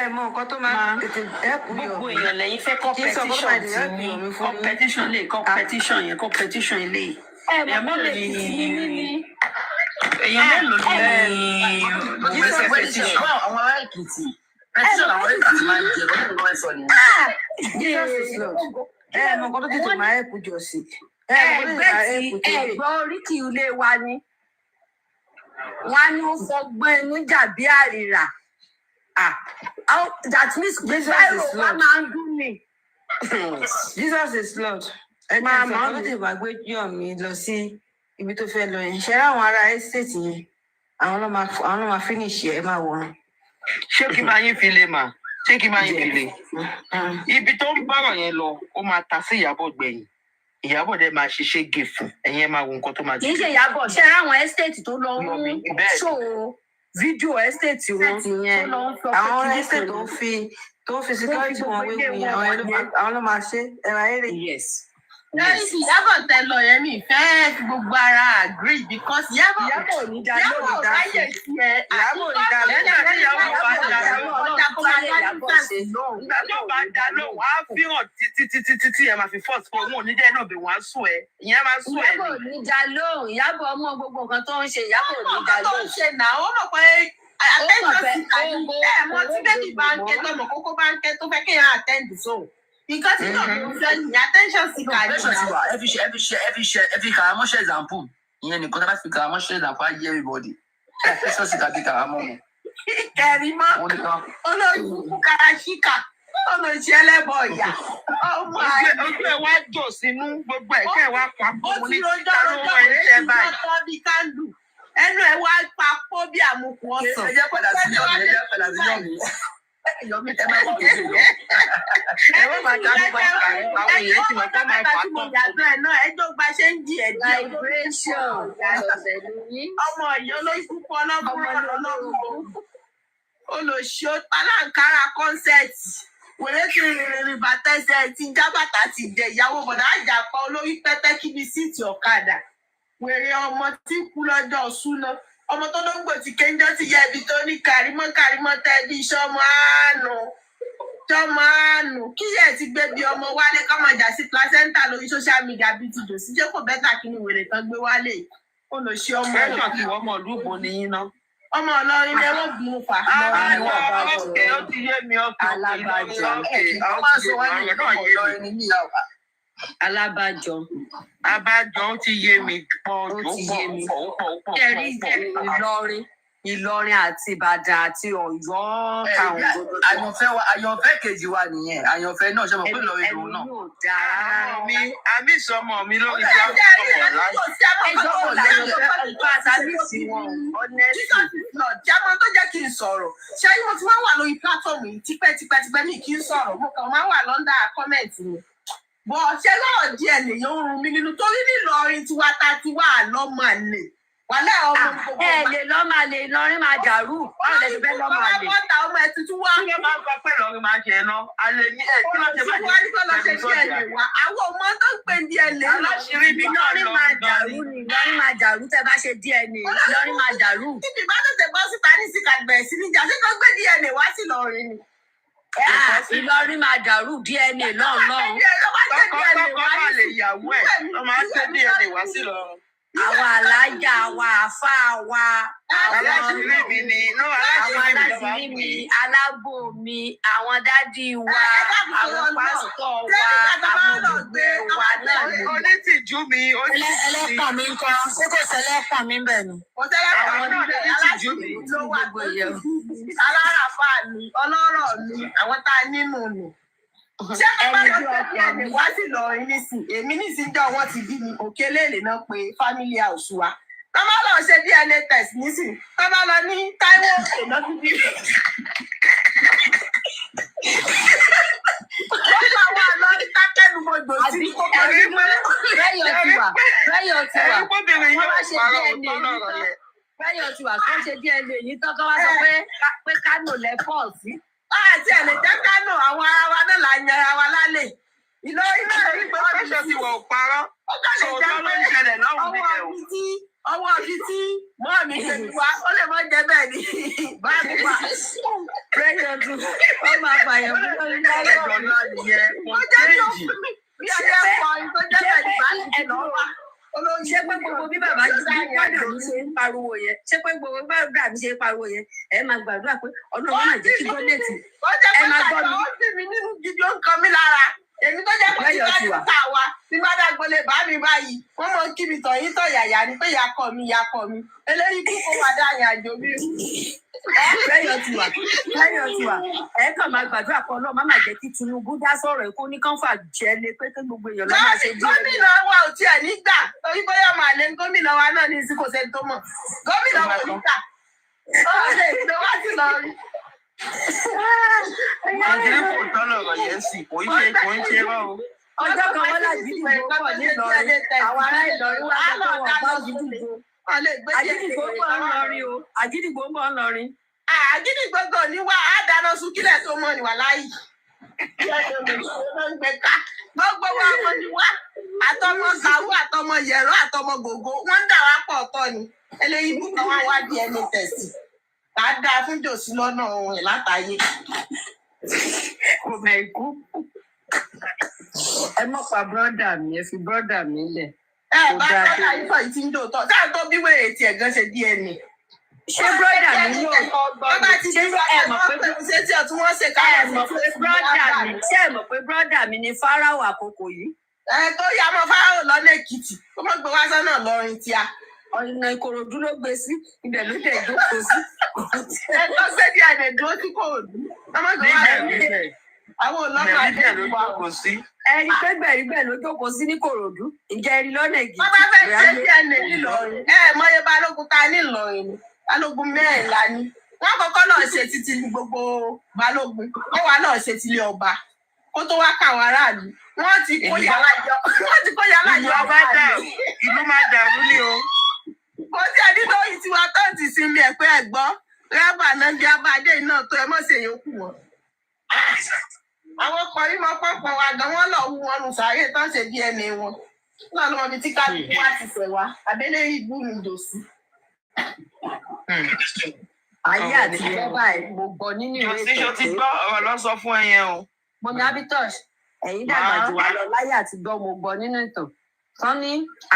Mọ nǹkan tó máa tètè dẹ́kun yọ. Gbogbo èèyàn lẹ́yìn fẹ́ competition ilé. Èèyàn mélòó ni àwọn ará Èkìtì petition àwọn Èkìtì máa ń jẹ lọ́dún lọ́wọ́ ẹ̀sọ́ ni. Mọ nǹkan tó tètè máa ẹ̀kú jọ sí. Ẹ̀gbọ́n oríkì ilé wa ni. Wọ́n á ní ó fọgbọ́n inú jàbí àrìrà. That means Jesus is Lord. Jesus is Lord. Máa mọ̀ ọ́n tètè wá gbé yọ̀ mí lọ sí ibi tó fẹ́ lọ yẹn. Ṣé àwọn ará estate yẹn? Àwọn ló máa finish ẹ̀ máa wọ̀run. Ṣé kí máa yín fi lè mà? ṣé kí n máa yin kele ibi tó ń bọ̀rọ̀ yẹn lọ ó máa ta sí Ìyábọ̀ gbẹ̀yìn Ìyábọ̀ dẹ̀ máa ṣiṣẹ́ gè fún ẹ̀yin ẹ̀ máa wo nǹkan tó máa jẹ́. kì í ṣe Ìyábọ̀ ṣe ráwọn ẹ́stéètì tó lọ ń ṣó fídíò ẹ́stéètì wọn tó lọ ń sọ pé àwọn ẹ́stéètì tó fi security wọn wéwu yẹn àwọn ló máa ṣe ẹ̀rọ ayére. lórí ti Ìyábọ̀ tẹ lọ yẹn mi fẹ́ fi gbogbo ara agree because Ìyábọ̀ ò ní dá lórí dá ráyè sí ẹ Ìyábọ̀ ò ní dá lórí tó bá dá lóhùn wá fi hàn títí ẹ máa fi force fún òun ò ní jẹ́ náà bẹ̀ wọ́n á sùn ẹ ìyẹn máa sùn ẹ Ìyábọ̀ ò ní dá lóhùn Ìyábọ̀ ọmọ gbogbo nǹkan tó ń ṣe Ìyábọ̀ ò ní dá lóhùn. tó ń ṣe náà ó mọ̀ pé attention sí kàní ẹ̀ mọ́ tí bébì bá ń ké tọmọ kókó bá ń ké tó fẹ́ kéèyàn attend so nǹkan tí náà ló ń fẹ́ ní attention sí kàní. ẹ fi kàrámọ́ṣẹ́ example ìyẹn nìkan tá bá fi kàrámọ́ṣẹ́ example á yẹ everybody attention sí kàbí kàrámọ́ mu. kẹrìmọ́ olóyún karashika olóṣì ẹlẹ́bọ̀ ìyá ọmọ àyè. ojú ẹ wá jò sínú gbogbo ẹ̀kẹ́ ẹ wá papọ̀ ó ti rojọ́ rojọ́ bí kándù ẹnu ẹ wá papọ̀ bí àmukù ọ̀sán. ẹ jẹ́ padà sí yọ̀mí yọ̀mí ẹ máa ń kéde lọ. ẹ wọ́n máa dá gbogbo àwọn èèyàn tí wọ́n fẹ́ máa fà tán. ẹjọ́ gba ṣe ń di ẹ̀dá vibration ọmọ ìyá olóṣù pọ̀ ọlọ́gbọ̀n olóṣì aláǹkárá kọ́nsẹ̀tì wèrè tí rìnrìn bàtẹ́sẹ̀ ti jábàtà ti dẹ ìyàwó bọ̀dá àjàpá olórí pẹ́pẹ́ kíbi síìtì ọ̀kadà wèrè ọmọ tí kú lọ́jọ́ ṣúná ọmọ tó dóńgbò tí kéńjọ́ ti yẹ ibi tó ní kàrímọ́ tẹ́bí sọmọ àánú kí ẹ̀ ti gbé bí ọmọ wálé kọ́mọjà sí placenta lórí social media bíi ti dòsí jẹ́ kò bẹ́tà kí ni wèrè tán gbé wálé ó lọ ṣe ọmọ ẹ̀ ṣọ̀tì ọmọ ìlú ìbò nìyí ná. ọmọ Ọlọ́rin ni wọ́n bí fà. ó ti yé mi alábàjọ abájọ ó ti yé mi pọ̀ pọ̀. Ìlọrin àti Ìbàdàn àti Ọ̀yọ́ káwọn gbogbo. àyànfẹ́ kejì wa nìyẹn àyànfẹ́ náà ṣe mọ̀ pé Ìlọrin lòun náà. àmì ìsọmọ mi lórí platform láti. ẹjọ́ kò láyọ̀ ìfẹ́ àtàbí sí wọn jámọ́ tó jẹ́ kí n sọ̀rọ̀ ṣé mo ti máa ń wà lórí platform yìí tipẹ́tipẹ́ mi kì í sọ̀rọ̀ mo kàn máa ń wà lọ́ndà kọ́mẹ̀ntì mi bọ̀ ṣé lọ́rọ̀ díẹ̀ lèyàn ń rún mi nínú torí nílọrin tiwa ta ti wà lọ́mọ àlè wàlẹ́ ọmọ gbogbo ẹ lè lọ́mọ àlè Ìlọrin máa dàrú báwo lè fẹ́ lọ́mọ àlè. bọ́tà ọmọ ẹ tuntun wá. kí ló máa ń gbọ́ pé Ìlọrin máa ṣe ná alẹ́ ní ẹ̀ kí ló ṣe máa wá ní kó lọ ṣe DNA wa àwọn ọmọ tó ń pè DNA aláṣírí bí náà Ìlọrin máa dàrú ni Ìlọrin máa dàrú tẹ́ bá ṣe DNA Ìlọrin máa dàrú. títí bá tètè bọ́ síta ní síkàgbẹ̀ sí níjà ṣé kó gbé DNA wá sí Ìlọrin ni. Ìlọrin máa dàrú DNA lọ́ọ̀lọ́ọ̀. tọkọ máa lè yàwó ẹ̀ tó máa ń ṣe DNA wá sí Ìlọrin. Àwa alájà wa àfa wa aláṣírí mi ni àwọn aláṣírí mi alábò mi àwọn dádì wa àwọn pásítọ̀ wa àwọn olùgbé wa náà ni. onítìjú mi ẹlẹ́pàá mi ń kọ́ ṣé kò sẹ́lẹ́pàá mi bẹ̀ ni. àwọn onítìjú mi ló wà gbogbo aláràfà mi ọlọ́rọ̀ mi àwọn tá a nínú mi. ṣé bàbá lọ sí ẹni wá sí Ìlọrin nísìn èmi nísìnyí wọn ti bí mi Òkèlèlè náà pé family house wa tó bá lọ ṣe DNA test nísìn tó bá lọ ní Táíwò Òkè náà ti bí mi. wọ́n máa wà lórí tákẹ́lù gbogbo sí kókó rí pé rẹ́yọ̀ tiwa wọ́n wá ṣe DNA rẹ́yọ̀ tiwa kó ṣe DNA yìí tán kó wá sọ pé Kánò lẹ́fọ̀ọ́ sí. àti ẹ̀lẹ́ jẹ́ Kánò àwọn ará wa náà là ń yẹra wa lálẹ́ Ìlọrin náà rí pé wọ́n ṣe ti wọ̀ parọ́ sọ̀tọ́ ló ń ṣẹlẹ̀ lọ́wọ́ mi lẹ̀ o. ọwọ́ mi tí mọ́ mi ṣe ti wá ó lè mọ́ jẹ bẹ́ẹ̀ ni báàbí wa. rẹ́yọ̀ tún ó máa pààyàn fún lórí ẹ̀dọ̀ náà nìyẹn kò téèjì. bí ọjọ́ ẹ̀kọ́ tó jẹ́ bẹ́ẹ̀ ni bá ti lọ́wọ́ ṣé pé gbogbo bí bàbá yìí gbọ́dọ̀ mi ṣe ń pariwo yẹn ṣé pé gbogbo bí bàbá mi ṣe ń pariwo yẹn ẹ máa gbàdúrà pé Ọlọ́run máa jẹ́ kí gọ́ọ̀mẹ̀ntì ẹ máa gbọ́ mi. ó sì mí nínú gidi ó ń kan mí lára èmi tó jẹ́ pé tí bá ti ta wa tí bá dàgbọ́lé bá mi báyìí wọ́n mọ kí mi tọ̀ yín tọ̀ yàyà ni pé yakọ̀ mi eléyìí kú kó wà dáhìn àjò mi. lẹ́yọ̀ tiwa ẹ kàn máa gbàdúrà kan náà má máa jẹ́ kí Tinubu dá sọ̀rọ̀ èkó ní kánfà jẹ́ lé pé kí gbogbo èèyàn lọ́ máa ṣe díẹ̀. gómìnà wa ò tiẹ̀ nígbà torí bóyá màá lé gómìnà wa náà ní ìsìnkú ṣe tó mọ̀ gómìnà wa ò nígbà ó lè tó wá sí lọ rí. Ẹ̀jẹ̀ kò tọ́lọ̀ ọ̀rọ̀ yẹn sì kò ń ṣe rọ́ o. Ọjọ́ kan wọ́n lágídígbò pọ̀ nílọrin. Àwọn ará Ìlọrin wá sọ pé wọ́n bá àgídígbò. Àgídígbò ń bọ̀ ńlọrin o. Àgídígbò ń bọ̀ ńlọrin. Àgídígbò gan ni wá á dáná sun kílẹ̀ tó mọ́ ni wà láyé. Gbogbo wa ọmọ ni wá. Àtọmọ Gàwú, àtọmọ Yẹ̀rọ, àtọmọ Gògó. Wọ́n ń dà wá pọ̀ ọ̀tọ̀ ni. Eléyìí bú kan wá wá DNA test. Kà á dáa fún Jòsí lọ́nà ohun ẹ̀ látàyè. Kò mẹ́ ikú. Ẹ mọ̀ pa bọ́dà mi, ẹ fi bọ́dà mi lẹ̀. Bá bọ́dà yìí fọ̀ yìí ti ń dòótọ́. Sáà tó bí wèrè tiẹ̀ gan ṣe DNA. Ṣé bọ́dà mi yóò ṣé ẹ mọ̀ pé bọ́dà mi ni Fáráò àkókò yìí? Tó yá mọ́ Fáráò lọ́nà Èkìtì. Ó mọ̀ gbé wá sọ́nà lọ́rin tíá. Ọ̀nà Ìkòròdú ló gbé sí, ibẹ̀ ló tẹ̀ jókòó sí. Tó gbé DNA dúró sí Kòròdú. Àwọn olóńgbò àjẹ́ ló jókòó sí. Ẹni pé gbẹ̀rígbẹ̀ ló jókòó sí ní Kòròdú. Ǹjẹ́ ẹni lọ́nà Èkìtì? Wọ́n bá fẹ́ ṣe DNA nílọrin. Mọ́yé Balógun ta nílọrin ni. Balógun mẹ́rìnlá ni. Wọ́n kọ́kọ́ náà ṣe títí gbogbo Balógun. Wọ́n wá náà ṣe tílé ọba. Kó tó wá káwọn aráàlú. Wọ́n ti kó yàrá yọ. Ìlú ọba dàrú. Ìlú máa dàrú ni o. Kò sí ẹni lóyún tiwa tó ti sinmi ẹ̀ pé ẹ̀gbọ́n. Rábà náà bí abájẹ́ iná tó ẹ mọ̀ ṣe yòókù wọn. Àwọn ọkọ̀ yìí máa pọ̀pọ̀ wa gan wọ́n lọ wú wọn nù sáré tán ṣe DNA wọn. Náà lọ́wọ́ ibi tí kálukú wá ti fẹ̀ wá. Àbẹ́lẹ́ ìbú mi Jòsí. Ayé àti ìjọba ẹ̀ mo gbọ́ nínú ìwé ìtàn. Jòsí ti gbọ́ ọ̀rọ̀ lọ sọ fún ẹyẹn o. Mọ̀mí Abitosh, ẹ̀yin dàgbà jù wá lọ láyé àti gbọ́ mo gbọ́ nínú ìtàn. Tán ní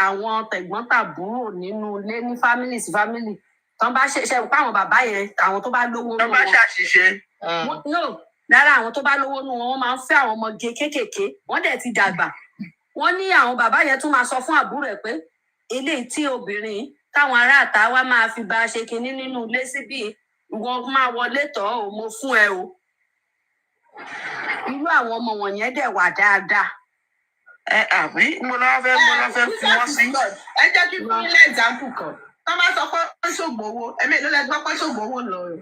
àwọn tẹ̀gbọ́n-tàbúrò nínú ilé ní family sí family. Tán bá ṣe pé àwọn bàbá yẹn, àwọn tó bá lówó nù wọn. Tán bá ṣàṣìṣe. No, lára àwọn tó bá lówó nù wọn, wọ́n máa ń fẹ́ àwọn ọmọge kéékèèké. Wọ́n dẹ̀ ti dàgbà. Wọ́n ní àwọn bàbá yẹn tún máa sọ fún àbúrò ẹ̀ pé eléyìí tí obìnrin táwọn ará àta wá máa fi bá a ṣe kinní nínú ilé síbí ìwọ máa wọlé tọ́ ò mo fún ẹ o. Irú àwọn ọmọ wọ̀nyẹn dẹ̀ wà dáadáa. Àbí mo lọ fẹ́ fi wọ́n sí. Ẹ jẹ́ kí fún ilé example kan. Tọ́ bá sọ pé wọ́n ṣògbówó, ẹ̀mí ló lẹ gbọ́ pé ṣògbówó lọ rẹ̀.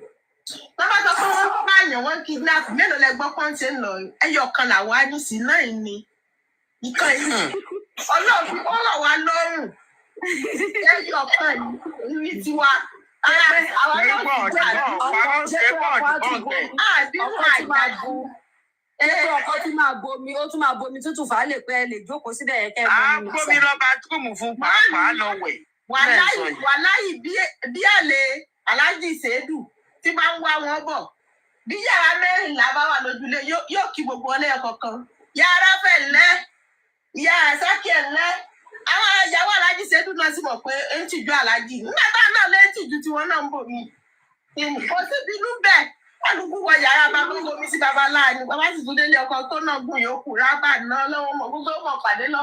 Tọ́ bá sọ pé wọ́n pààyàn, wọ́n kidnap, mélòó lẹ gbọ́ pé ń ṣe ń lọ rẹ̀. Ẹyọ kan làwọn á ní sí náà ni. Ìkan yìí. Ọlọ́run ó rọ̀ wá lọ́rùn. Ẹyọ kan yìí ní tiwa. Àwọn yóò ti gbà ọkọ tí máa bomi, ó tún máa bomi tútù fà á lè pẹ́ lè jókòó síbẹ̀ yẹn kẹ́ ẹ̀ mọ́ mi. Gbómi lọ́ba túmù fún pàápàá lọ wẹ̀. Wàláyì bí àlè Aláàjì Ṣèédù tí máa ń wá wọn bọ̀. Bí yàrá mẹ́rìnlá bá wà lójúlé yóò kí gbogbo ọlẹ́yọ kọ̀ọ̀kan. Yàrá fẹ̀ lẹ́, yàrá sákì ẹ̀ lẹ́. Àwọn ìyàwó Aláàjì Ṣèédù náà sì mọ̀ pé ń tìjú Aláàjì. Nígbà táwọn náà lé tìjú tiwọn náà ń bò mí. Kò sí bínú bẹ́ẹ̀. Alùpùpù wọ yàrá bàbá omi sí bàbá láàánú. Bàbá sì tún délé ọkọ tó náà gùn yòókù rábà náà lọ́wọ́ mọ̀ gbogbo mọ̀ pàdé lọ.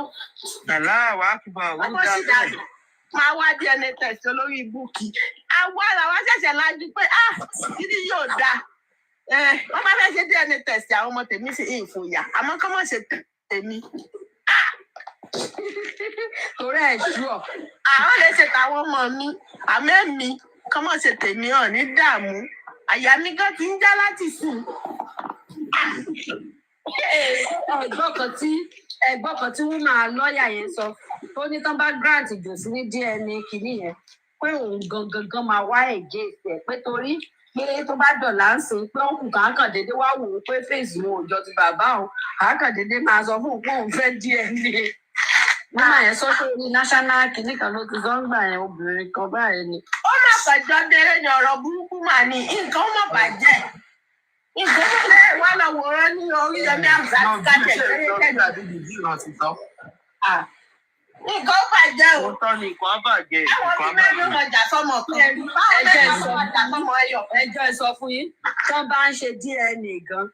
Aláwa kìbọ̀ ọmọ sì dàbí máa wá DNA test olórí ibùkì. Àwa làwa ṣẹ̀ṣẹ̀ lajú pé kíni yóò dáa. Wọ́n bá fẹ́ ṣe DNA test àwọn ọmọ tèmi sì ìfòyà. Àmọ́ kọ́ mọ̀ ṣe tèmi. Torí ẹ̀ ṣú ọ̀. Àwọn lè ṣe tàwọn ọmọ mi. Àmẹ́mi kọ́ mọ̀ ṣe tèmi hàn ní dààmú. Àyà mi gan ti ń já láti sùn. Ẹ̀gbọ́n kan tí wọ́n máa lọ́ọ̀yà yẹn sọ tó ní tán bá grant Jòsí ní DNA kìíní yẹn pé òun gangan máa wá ẹ̀jẹ̀ ìfẹ́ pé torí pé tó bá dọ̀là ń sìn pé òun kàn déédéé wá wò ó pé fèsì òun ò jọ ti bàbá òun kàn déédéé máa sọ fún òun pé òun fẹ́ DNA. Wọ́n máa yẹn sọ pé ní national kìíní kan ló ti sọ ń gbà yẹn obìnrin kan báyìí ni. Ó mà fẹjọ́ délé ní ọ̀rọ̀ burúkú mà ní nǹkan mọ̀ bàjẹ́. Nǹkan mọ̀ bẹ́ẹ̀ wá lọ wòran ní orí ẹ̀mí àmì kájẹ̀ nǹkan bàjẹ́ o. Òótọ́ ni nǹkan bàjẹ́. Àwọn tí mẹ́rin ló jà sọmọ kan. Báwo mẹ́rin ló jà sọmọ ẹyọ? Ẹjọ́ ẹ sọ fún yín, tí wọ́n bá ń ṣe DNA gan,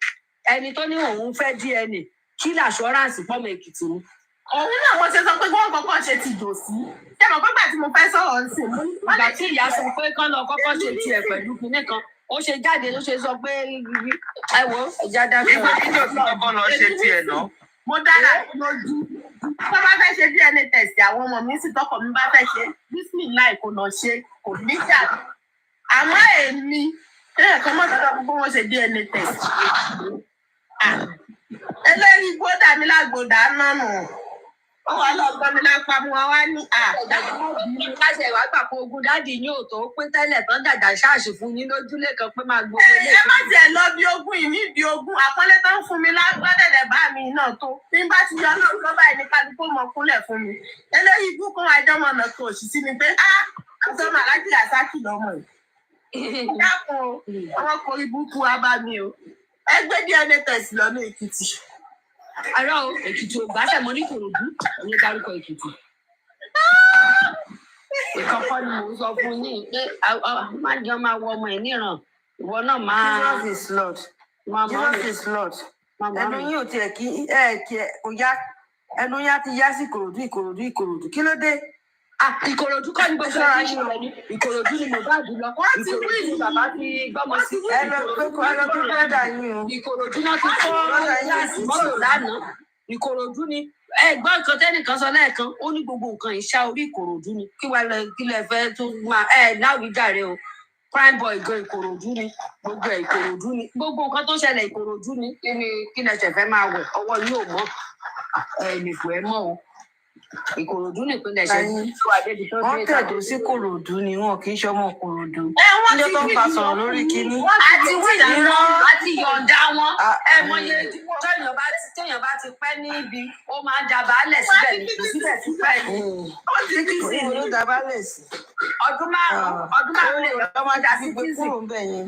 ẹni tó ní òun fẹ́ DNA, kí l'assurance pọ́mọ Èkìtì ni? Òun náà mo ṣe sọ pé wọ́n kọ́kọ́ ṣe ti Jòsí. Ṣé mo pé gbà tí mo fẹ́ sọ̀rọ̀ ń sìn? Ìgbà tí ìyá sọ pé kán lọ kọ́kọ́ ṣe tiẹ̀ pẹ̀lú kinní kan, ó ṣe jáde ló ṣe sọ pé ẹ wo ẹja dákẹ́. Ìgbà tí Jòsí kọ́kọ́ lọ ṣe tiẹ̀ náà. Mo dára lójú. Tó bá fẹ́ ṣe DNA test àwọn ọmọ mi sì tọkọ mi bá fẹ́ ṣe bísímìláì kò lọ ṣe kò ní jà. Àmọ́ èmi Come on, I don't want to DNA test. Eléyìí gbọ́dà mi lágbòdà náà nù. Ó wà lọ́gbọ́n mi lápá mu wá ní Káṣẹ̀ wá gbà pé ogun dáàdì yín ò tó pé tẹ́lẹ̀ tán dàgbà ṣáàṣì fún yín lójúlé kan pé máa gbowó ilé. Ẹ má tiẹ̀ lọ bí ogún yìí níbi ogún. Àpọ́nlé tó ń fún mi lọ́dẹ̀dẹ̀ bá mi náà tó. Bí n bá ti yọ náà lọ́ báyìí ní kálukú mọ kúnlẹ̀ fún mi. Eléyìí ibú kan àjọmọ̀ náà kò sì sí ni pé àtọ́mọ alájí àsákì lọ́mọ yìí. Dákun ọmọ kò ibùkún wa bá mi o. Ẹ gbé DNA test lọ́nà Èkìtì. Ará o, Èkìtì ò gbáṣẹ̀ mọ́ ní Ìkòròdú, ẹ̀yin dárúkọ Èkìtì. Ìkọ̀kọ́ ni mò ń sọ fún yín pé má jẹ́ máa wọ ọmọ ẹ̀ níran. Ìwọ náà máa. Jesus is Lord. Jesus is Lord. Ẹnu yín ò tiẹ̀ kí kò yá. Ẹnu yá ti yá sí Ìkòròdú. Kí ló dé? Ìkòròdú kọ́ ni gbogbo ara ṣe rẹ̀ ní. Ìkòròdú ni MOHBAD lọ. Ìkòròdú ni bàbá ti gbọ́mọ sí. Ẹ lọ pé brọ́dà yín o. Ìkòròdú náà ti kọ́ mọ́tò lánàá. Ìkòròdú ni ẹ̀gbọ́n nǹkan tẹ́nìkan sọ lẹ́ẹ̀kan ó ní gbogbo nǹkan ìṣá orí Ìkòròdú ni kí lẹ fẹ́ tó máa láwùjáre o. Prime boy gan Ìkòròdú ni gbogbo ẹ̀ Ìkòròdú ni gbogbo nǹkan tó ṣẹlẹ̀ Ìkòròdú ni kí lẹ ṣẹ̀ fẹ́ máa wẹ̀ ọwọ́ yóò mọ́ nìkú ẹ mọ́ o. Ìkòròdú nìpínlẹ̀ ṣe ní wọ́n tẹ̀dó sí Ìkòròdú ni wọn kì í ṣọmọ Ìkòròdú. Wọ́n ti tó ń fa sọ̀rọ̀ lórí kínní. àti yọ̀ǹda wọn mọye téèyàn bá ti pẹ́ ní ibi ó máa ń dabalẹ̀ síbẹ̀ ní síbẹ̀ tí pẹ́ ní. Ló dabalẹ̀ sí. Ọdún márùn-ún lè yọ ọmọ dá sí títì.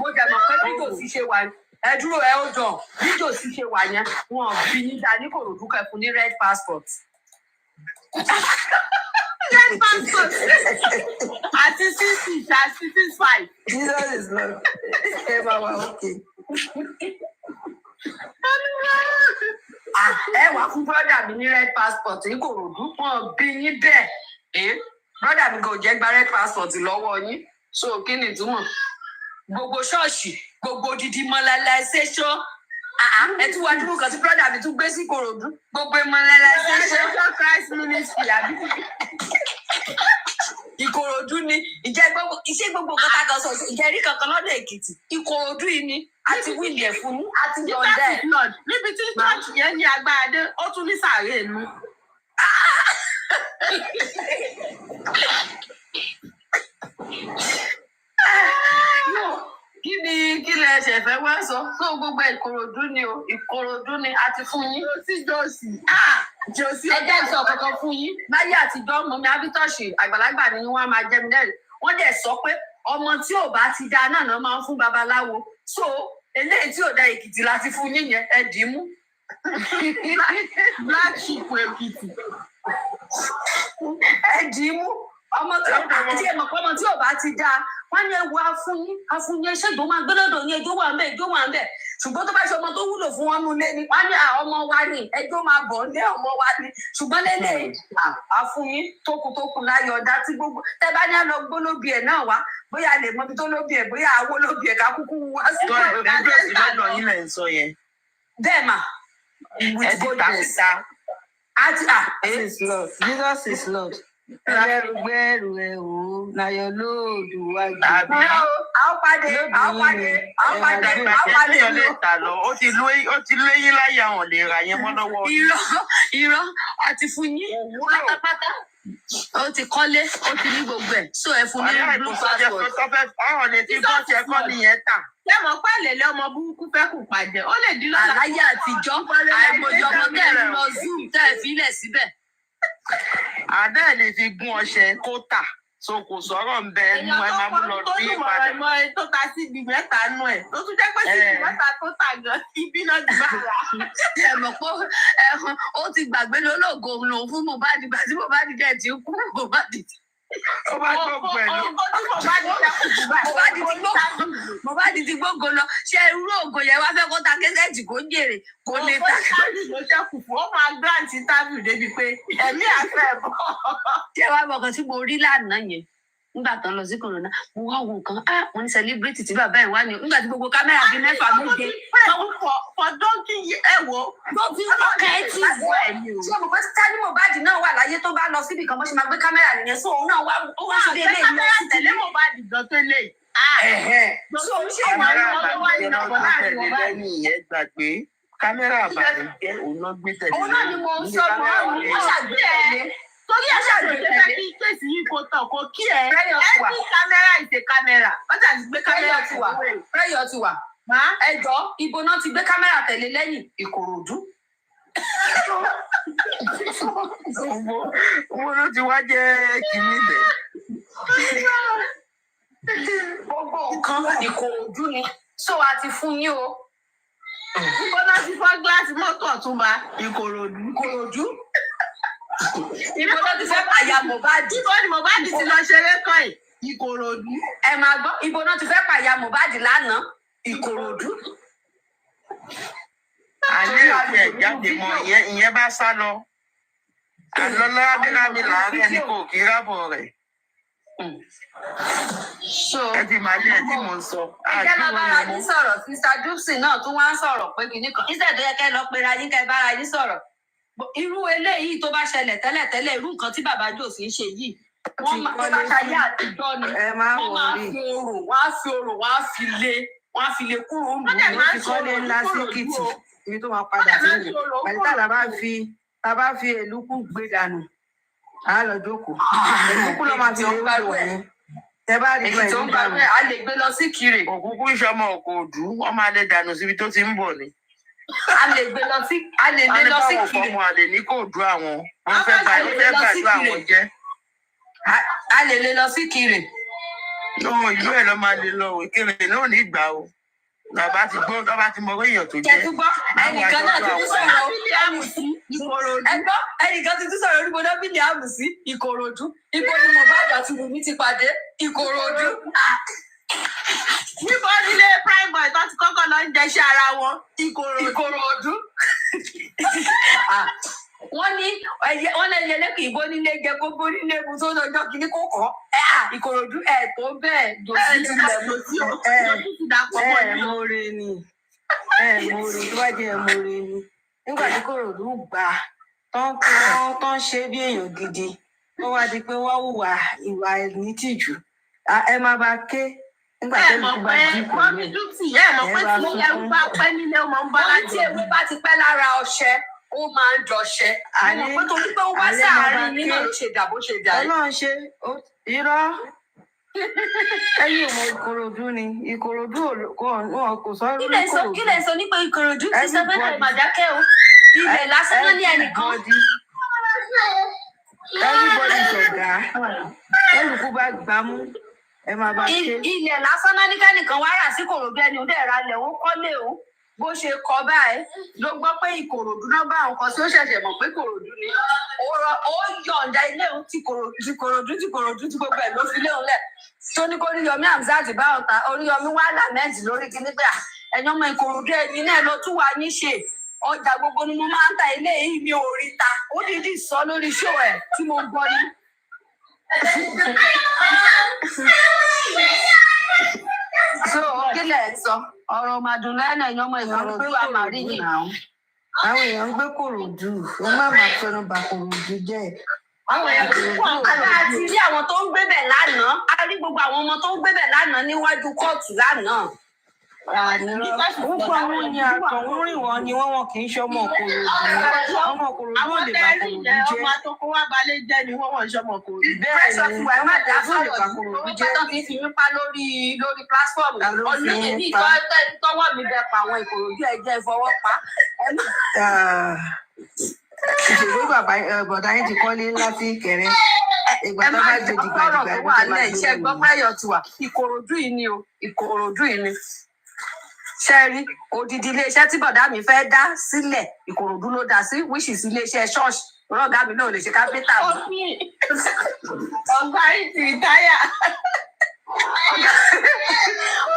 Mo jẹ̀ mọ̀ pé bí jòsí ṣe wà ẹ dúró ẹ ó jọ bí jòsí ṣe wà yẹn wọn bí ní dá ní Ìkòròdú kẹfún ní red passport. Red passport àti 65. Jesus is Lord. Ẹ bá wa òkè. Ẹ wà fún brọ́dà mi ní red passport Ìkòròdú wọn bí yín bẹ́ẹ̀. Brọ́dà mi kò jẹ́ gba red passport lọ́wọ́ yín so kí ni ìtumọ̀ gbogbo ṣọ́ọ̀ṣì gbogbo odidi mobilization ẹ tún wá dúró kan tí brọ́dà mi tún gbé sí Ìkòròdú gbogbo mobilization Christ ministry àbí. Ìkòròdú ni iṣẹ́ gbogbo kọ́tà kan sọ ìjẹ́rí kankan lọ́dọ̀ Èkìtì Ìkòròdú yìí ni àti wíìlì ẹ̀ fún yín àti yọ̀ǹda ẹ̀. Níbi tí church yẹn ní agbára dé ó tún ní sàárè inú. Kí lẹ ṣe fẹ́ wá sọ tó gbogbo Ìkòròdú ni o Ìkòròdú ni a ti fún yín. Jòsí ẹ jẹ́ sọ kankan fún yín láyé àtijọ́ mọ̀mí abítọ́ṣì àgbàlagbà ni wọ́n máa jẹ́ mi lẹ́rìí wọ́n dẹ̀ sọ pé ọmọ tí ò bá ti dá náà máa ń fún babaláwo so eléyìí tí ò dá Èkìtì láti fún yín yẹn ẹ dì í mú. Black sheep Èkìtì ẹ dì í mú ọmọ tí ò bá ti dá wọ́n ní ewu afúnyín ṣègbó máa gbé lọ́dọ̀ ní ẹjọ́ wà ń bẹ̀ ṣùgbọ́n tó bá ṣe ọmọ tó wúlò fún wọn nulẹ̀ ni wọ́n ní ọmọ wa ni ẹjọ́ máa bọ̀ ní ọmọ wa ni ṣùgbọ́n lélẹ̀ àfúnyín tókùtókù láyọ̀ ọ̀dá tí gbogbo tẹ bá ní á lọ gbólóbi ẹ̀ náà wá bóyá lè mọ ibi tó lóbi ẹ̀ bóyá àwo lóbi ẹ̀ ká kúkú wá sí bẹ́ẹ̀ mà Jesus is Lord. Gbẹ́rù ẹ̀ o, láyọ̀ lóòdù wájú. Àwọn pàdé. Ó ti lóyún láyé àwọn lè ra yẹn mọ́ lọ́wọ́. Irọ́ àti fún yín pátápátá. Ó ti kọ́lé, ó ti ní gbogbo ẹ̀. So ẹ fún mi blue passport. Ọ̀rọ̀ lè ti bọ́ ti ẹ̀kọ́ nìyẹn tà. Ṣé mo pẹ́ lè lé ọmọ burúkú fẹ́ kù pàjẹ́? Ó lè dín lọ́la. Àláyé àtijọ́ àìmọye ọmọ tẹ́ẹ̀ lọ zoom tẹ́ẹ̀ fílẹ̀ síbẹ̀. Àdá ẹ̀ lè fi gún ọṣẹ kó tà so kò sọ̀rọ̀ ń bẹ ẹnu ẹ máa mú lọ sí Ìbàdàn. Èèyàn tó kọ́ tó ta sí ibi mẹ́ta nú ẹ̀ tó tún jẹ́ pé sí ibi mẹ́ta tó tà gan ibi náà ti bá wà. Ẹ mọ̀ pé ó ti gbàgbé lólógo lòun fún MOHBAD ìgbà tí MOHBAD jẹ́ ti kú MOHBAD ti. Ó bá gbọ́ pẹ̀lú. MOHBAD ti gbógo lọ ṣé irú ògo yẹn wá fẹ́ kó ta kẹ́sẹ̀tì kó jèrè kó lè ta. Ló ṣẹ́kù fún ó máa grant interview débi pé ẹ̀mí àfẹ́ bọ̀. Ṣé wàá bọ̀ kan tí mo rí lánàá yẹn nígbà tán lọ sí Corona mo wá wo nǹkan wọn ní celebrity tí bàbá ẹ̀ wá ní nígbà tí gbogbo kámẹ́rà bíi mẹ́fà méje. For donkey ẹ wo. Gbogbo ọkàn ẹ ti wọ ẹ̀ ni o. Ṣé mo pẹ́ ká ní MOHBAD náà wà láyé tó bá lọ síbi kan bó ṣe máa gbé kámẹ́rà nìyẹn so òun náà wá ó wá ṣe lé kámẹ́rà tẹ̀lé MOHBAD gan tó lè. So ṣé kámẹ́rà àbànújẹ́ náà gbé tẹ̀lé lẹ́yìn ìyẹn gbàgbé kámẹ́rà àbànújẹ́ òun náà gbé tẹ̀lé lẹ́yìn. òun náà ni mo ń sọ fún àwọn aṣàgbéyẹlé torí aṣàgbéyẹlé fẹ́ kí kéèsì yìí kò tàn kó kí ẹ ẹni kámẹ́rà ìṣe kámẹ́rà wọ́n ṣàti gbé kámẹ́rà ti wà rẹ́yọ̀ ti wà ẹjọ́ ibo náà ti gbé kámẹ́rà tẹ̀lé lẹ́yìn Ìkòròdú. owó ló ti wá jẹ́ kìíní bẹ̀. Gbogbo nǹkan Ìkòròdú ni so a ti fún yín o. Ibo náà ti fọ́ gíláàsì mọ́tò Ọ̀túnba Ìkòròdú. Ibo náà ti fẹ́ pàyà Mohbad. Ibo ni Mohbad ti lọ ṣeré kọ́ ẹ̀ Ìkòròdú. Ẹ máa gbọ́ ibo náà ti fẹ́ pàyà Mohbad lánàá Ìkòròdú. Àlẹ́ òkú ẹ̀ jáde mọ́ ìyẹn bá sá lọ. Àlọ́lá Adélámi làárẹ̀ ní kò kí rábọ̀ rẹ̀. Ẹ ti máa lé ẹ tí mò ń sọ. Ẹjẹ́ máa bára yín sọ̀rọ̀ Mr. Dupsy náà tún wá ń sọ̀rọ̀ pé kìíní kan. Ìṣẹ̀dọ̀ yẹ kẹ́ lọ pera yín kẹ́ bára yín sọ̀rọ̀. Irú eléyìí tó bá ṣẹlẹ̀ tẹ́lẹ̀ irú nǹkan tí bàbá Jòsí ń ṣe yìí. Wọ́n máa ṣayé àtijọ́ ni. Wọ́n máa fi orò, wọ́n á fi lé kúrò ń bù. Wọ́n ti kọ́lé ńlá sí Èkìtì ibi tó máa padà sí ìlú. Pàtàkì tá a bá fi èlùkù gbé dànù a lọ jókòó. Èlùkù ló máa fi lè wá wọ̀nyí. Tẹ bá rí bẹ́ẹ̀ ní dànù. A lè gbé lọ sí Kire. Òkúkú ìṣọmọ Òkòòdú wọ́n máa lè dànù síbi tó ti ń bọ̀ ni. A lè gbé lọ sí Kire. Wọ́n lè ní kò dú àwọn. Wọ́n fẹ́ gbàdúrà àwọn jẹ́. A lè lè lọ sí Kire. Lọ́wọ́ ìlú ẹ̀ lọ́ máa lè lọ Ìkirè náà ní ìgbà o. Lọ́ba ti gbọ́ lọ́ba ti mọ èèyàn tó jẹ́. Kẹ̀tùgbọ́ ẹnìkan náà ti tún sọ̀rọ̀ Wílíàmù sí Ìkòròdú. Ẹgbọ́ ẹnìkan ti tún sọ̀rọ̀ oníbo náà Wílíàmù sí Ìkòròdú. Ibo ni Mohbad àti Wùmí ti pàdé Ìkòròdú. Níbo nílé prime boy tó ti kọ́kọ́ lọ ń jẹṣẹ́ ara wọn Ìkòròdú. Wọ́n ní ẹyẹ lẹ́kùn ìbò nílé jẹ gbogbo nílé ewu tó lọ́jọ́ kìíní kò kọ́. Ìkòròdú tó bẹ́ẹ̀ dòsí ilẹ̀ mo sí o. Mọ̀ọ́rẹ́ ni mọ̀ọ́rẹ́ tó bá jẹ́ mọ̀ọ́rẹ́ ni. Nígbà tí Ìkòròdú gbà tán ṣe bí èèyàn gidi wọ́n wá di pé wọ́n hùwà ìwà ìnítìjú. Ẹ máa bá ké nígbà tó lùkú bá dì kò ní. Ẹ mọ̀ pé tí ẹrú bá pẹ́ nílé ó máa ń bá láti ewé bá ti pẹ́ lára ọṣẹ ó máa ń jọṣẹ. Àwọn pé torí pé ó wá sáàárín nínú ló ṣe dà bó ṣe dà. Ọlọ́run ṣe irọ́ ẹ̀yin ọmọ Ìkòròdú ni Ìkòròdú kò sọ orí Ìkòròdú. Kí lè sọ nípa Ìkòròdú tí sọ fẹ́ kọ́ màdákẹ́ o ilẹ̀ lásán ló ní ẹnìkan. Everybody ṣọ̀gá olùkú bá gbámú ẹ máa bá ṣe. Ilẹ̀ lásán náà ní kẹ́nìkan wá rà sí Ìkòròdú ẹni òun dẹ̀ ra lẹ̀ ó kọ́lé o bó ṣe kọ báyìí ló gbọ́ pé Ìkòròdú náà bá nǹkan tí ó ṣẹ̀ṣẹ̀ mọ̀ pé Ìkòròdú ni ó yọ̀ǹda ilé òun ti Ìkòròdú tí gbogbo ẹ̀ ló fi lé òun lẹ̀ tó ní kó Oríyọmí Hamzat bá ọ̀tá Oríyọmí wá làmẹ́ǹtì lórí kíní pé ẹ̀yin ọmọ Ìkòròdú ẹni náà ló tún wà ní ṣe ọjà gbogbo ni mo máa ń ta ilé yìí mi ò rí ta ó dídì sọ lórí ṣó ẹ̀ tí mo gbọ́ ní. So kí lẹ̀ ń sọ ọ̀rọ̀ màdùn lẹ́nu ẹ̀yin ọmọ Ìkòròdú wa máa rí yìí. Àwọn èèyàn ń gbé Kòròdú ó má máa fẹnu bà Kòròdú jẹ́. Àwọn èèyàn àti rí àwọn tó ń gbé bẹ̀ lánàá a rí gbogbo àwọn ọmọ tó ń gbé bẹ̀ lánàá níwájú kóòtù lánàá. Gbogbo àwọn èèyàn àtọ̀hún rìn wọ́n ni wọ́n kì í ṣọmọ Kòròdú. Ọmọ Kòròdú ò lè bà Kòròdú jẹ́. Ọmọ àtọkọ wa balẹ̀ jẹ́ ni wọ́n ṣọmọ Kòròdú. Bẹ́ẹ̀ ni ọmọ Kòròdú ò lè bà Kòròdú jẹ́. Tó fi mí pa lórí platform ọdún èmi tọwọ́ mi bẹ pa àwọn Ìkòròdú ẹ̀jẹ̀ ìfọwọ́pa. Ìṣèlú bọ̀dá yín ti kọ́lé ńlá sí Ìkẹrẹ. Ìgbà tó bá jẹ dìgbàdìgbà ẹgbẹ́ tó máa iṣẹ́ gbọ́ pẹ́yọ̀ ti wà Ìkòròdú yìí ni o Ìkòròdú yìí ni. Ṣé rí odidi iléeṣẹ́ tí bọ̀dá mi fẹ́ dá sílẹ̀ Ìkòròdú ló dá sí wíṣì sí iléeṣẹ́ ṣọ́ọ̀ṣì ọlọ́gá mi náà lè ṣe kápẹ́tà mi. Ọ̀gá yìí ti rìtáyà.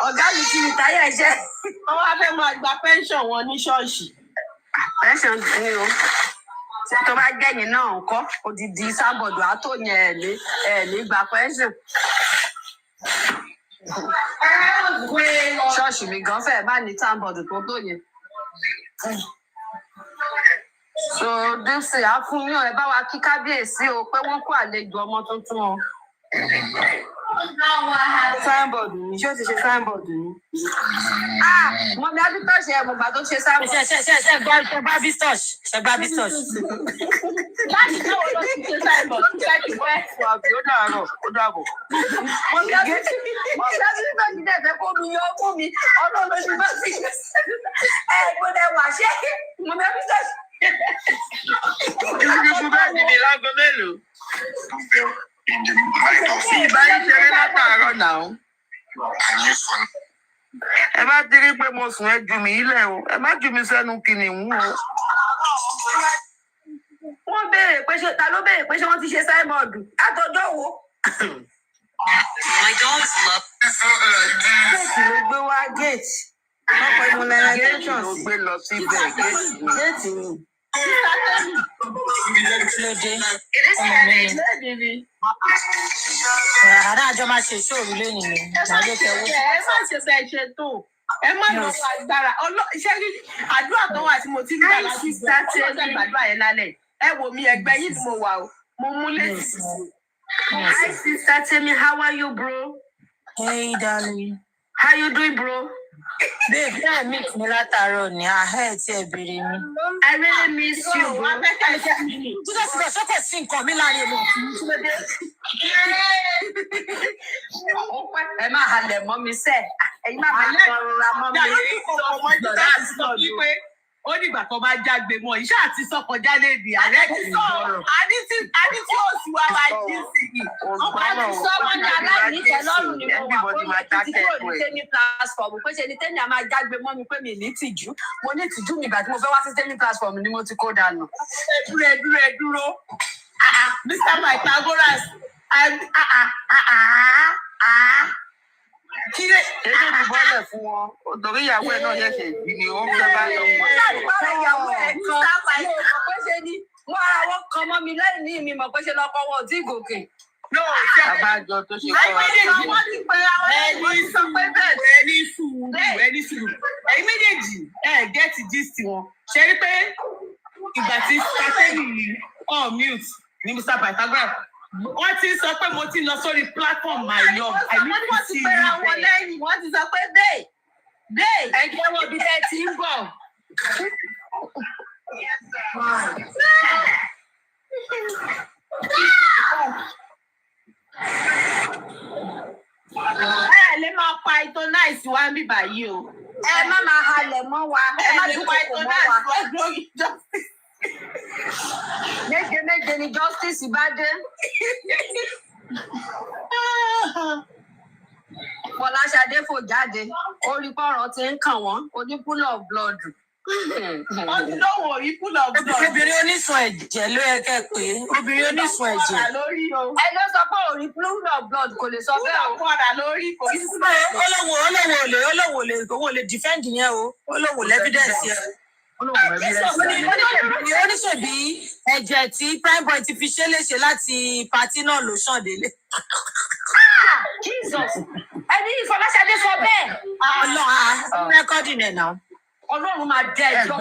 Ọ̀gá mi ti rìtáyà iṣẹ́. Wọ́n wá fẹ́ máa gba pẹ́ńsọ̀n wọn ní ṣọ́ọ̀ṣì. Pẹ́ńsọ̀n ni o tó bá gẹ̀yìn náà ń kọ́ odidi sábọ̀dù àtòyìn ẹ̀ ní gba pẹ́ńsọ̀n. Ṣọ́ọ̀ṣì mi gan fẹ́ẹ̀ bá ní tábọ̀dù tó yẹn. So Dupsy àfúnyàn ẹ bá wa kí kábíyèsí o pé wọ́n kó àlejò ọmọ tuntun o. Signboard ni, ṣé o ti ṣe signboard ni? Mo mi Abistosh ẹ̀ mo gbà tó ṣe signboard. Ṣe gba Abistosh. Ṣe gba Abistosh. Láti ṣe wo ló ti ṣe signboard? Ó jẹ́ kí wẹ́. Ó dàárọ̀, ó dàbọ̀. Mo mi Abistosh dẹ̀ fẹ́ kó mi yọ fún mi. Ọlọ́run ló ti bá sí. Gbọ́dọ̀ wà ṣé mo mi Abistosh. Ìgbìmọ̀ bá ti di lágbo mélòó? Ìbáyé ṣeré látàárọ̀ náà. Ẹ bá ti rí pé mo sùn ẹ jù mí ilẹ̀ o. Ẹ má jù mí sẹ́nu kìnìún o. Wọ́n béèrè pé ṣé ta ló béèrè pé ṣé wọ́n ti ṣe signboard? Àtọjọ́ wo? My dogs love. Géètì ló gbé wá géètì. Ọkọ̀ immunization ló gbé lọ síbẹ̀ géètì ni. Àdájọ́ máa ṣe ìṣòro lẹ́yìn ni. Ẹ má ṣe bẹ́ẹ̀ ṣe tó. Ẹ má lọ wọ agbára. Ṣé àdúrà tó wà tí mo ti ń gbà láti gbàdúrà yẹn lálẹ́? Ẹ wò mí ẹgbẹ́ yìí ni mo wà o. Mo mú létí. Hi sister Temi, how are you bro? Hey darling. How you doing bro? Babe, yeah, meet me látàárọ̀ ni. Ahẹ́ ti ẹ̀ béèrè mi. I really miss you bro. Sọ́kọ̀ sí nǹkan mi láàrin èmi àti mi. Ẹ má halẹ̀ mọ́ mi sẹ́. Ẹ̀yin má bàa sọ̀rọ̀ mọ́ mi. Ó dìgbà tó bá jágbe mọ́ iṣẹ́ àti sọ́kọjá lébi àlẹ́ ti sọ̀rọ̀. Adí tí ó sì wá wá jí sí i. Ọba ti sọ wọ́n ní aláìníkẹ́ lọ́rùn ni mo wà kó ní títí kúrò ní Temi platform pé ṣe ni Temi a máa jágbe mọ́ mi pé mi ní tìjú. Mo ní tìjú mi ìgbà tí mo fẹ́ wá sí Temi platform ni mo ti kó dànù. Ẹ dúró. Mr. Pythagoras. Kílé èdè mi bọ́lẹ̀ fún wọn. Òtòrí ìyàwó ẹ̀ náà ṣẹ̀ṣẹ̀ ìbí ni ó ń fẹ́ bá lọ wọ̀. Ìyàwó ẹ̀ kan ṣe ni wọ́n ara wọn kan mọ́ mi lẹ́yìn ní mi mọ̀ pé ṣe lọ́kọ́ wọn ò tí gòkè. Àbájọ tó ṣe kọ́ wa. Ẹni sọ pé bẹ́ẹ̀ ẹni sùúrù. Ẹ̀yin méjèèjì gẹ́ẹ̀tì gist wọn. Ṣé rí pé ìgbà tí Stateni yìí on mute ní Mr. Pythagoras wọ́n ti sọ pé mo ti lọ sórí platform my love. Wọ́n ti pera wọn lẹ́yìn, wọ́n ti sọ pé bẹ́ẹ̀ ẹ jẹ́ wọ́n bí tẹ́ ti ń bọ̀. Ẹ lè máa pa ìtàn náìsì wá ń bíbà yìí o. Ẹ má máa halẹ̀ mọ́ wa, ẹ má dúpọ̀ kò mọ́ wa. Méje ni justice bá dé. Fọláṣadé fò jáde, orí pọ̀rọ̀ ti ń kàn wọ́n, onípúlọ̀ of blood. Wọ́n ti lọ́wọ́ orí púlọ̀ of blood. Obìnrin onísun ẹ̀jẹ̀ ló yẹ kẹ́ pé obìnrin onísun ẹ̀jẹ̀. Ẹ ló sọ pé orí púlọ̀ of blood kò lè sọ bẹ́ẹ̀ o. Padà lórí kò sí. Olówó lè defend yẹn o, olówó lẹ́fídẹ́ǹsì yẹn. Oníṣèbí ẹ̀jẹ̀ tí prime boy ti fi ṣe léṣe láti patí náà ló ṣàn délé. Jesus! Ẹni Fọláṣadé sọ bẹ́ẹ̀. Ọlọ́run rẹ́kọ́dì nẹ̀ náà. Ọlọ́run máa jẹ́ ẹjọ́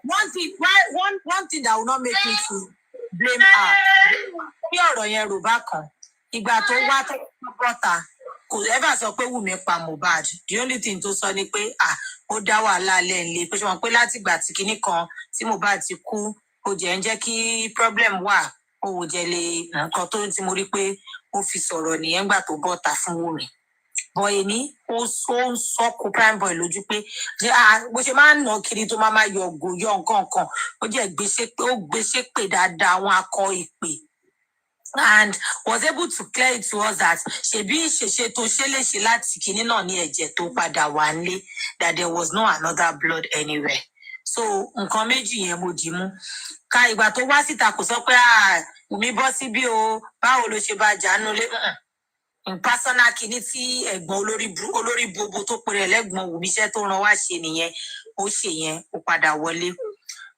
one thing that will not make me to blame her. Bí ọ̀rọ̀ yẹn rò bá kan, ìgbà tó wá tó bọ́ta. Kò ever sọ pé Wùmí pa Mohbad. The only thing tó sọ ni pé ó dá wàhálà lẹ́ǹlé pé ṣe wọn pé láti ìgbà tí kinní kan tí Mohbad ti kú ó jẹ́ ń jẹ́ kí problem wà ó wò jẹ́ lè nǹkan tó ti mo rí pé ó fi sọ̀rọ̀ nìyẹn gbà tó bọ́ta fún Wùmí. Bọ̀yì ní ó ń sọ́kù prime boy lójú pé bó ṣe máa ń nà kiri tó máa yọ ògò yọ nǹkan kan ó jẹ́ gbéṣẹ́ pé dáadáa àwọn akọ ìpè. And was able to clear it to us that ṣebí ìṣẹ̀ṣe tó ṣe léṣe láti kinní náà ní ẹ̀jẹ̀ tó padà wà nílé that there was no another blood anywhere. So nǹkan méjì yẹn mo dì mú. Ká ìgbà tó wá síta kò sọ pé Wùmí bọ́ síbí o báwo ló ṣe bá jà nulẹ̀. Personal kinní tí ẹ̀gbọ́n olórí bobo tó pèrè lẹ́gbọ̀n Wùmí iṣẹ́ tó ràn wá ṣe nìyẹn ó ṣe yẹn ó padà wọlé.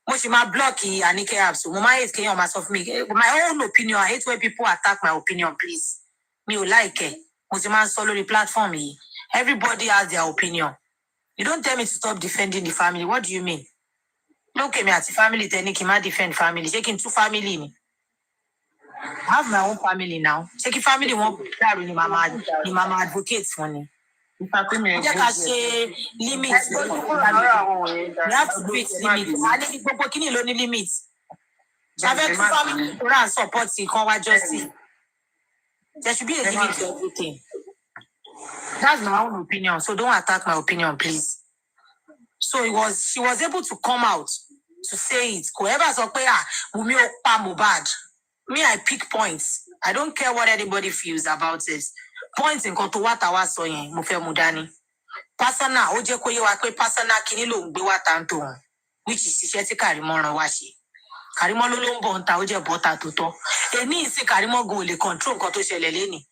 Mo ṣì máa blọ́ọ̀kì Anike apps. Mo máa hate kéèyàn máa sọ fún mi. My own opinion, I hate when people attack my opinion, please. Mi ò like ẹ̀. Mo ti máa ń sọ lórí platform yìí. Everybody has their opinion. You don't tell me to stop defending the family. What do you mean? Lókè mi àti family tẹ ní kí n má defend family. Ṣé kí n tú family ni? I have my own family now. Take family one ni mama advocate for me. You have to limits. You have to fix limits. I need people kini lo ni limits. Avec family around support justice. There should be a limit to everything. That's my own opinion. So don't attack my opinion, please. So she was able to come out to say it. Whoever said, Wumi Opa Mohbad. Me, I pick points. I don't care what anybody feels about this. Points in konto what I was saying, Mufe Mudani. Personal, oje koye wa pe personal kini lo ngbe wa tanto, which is ise ti Karimo ran wa se. Karimo lo nbo nta oje bota to to. Eni isi Karimo go le control nkan to sele leni.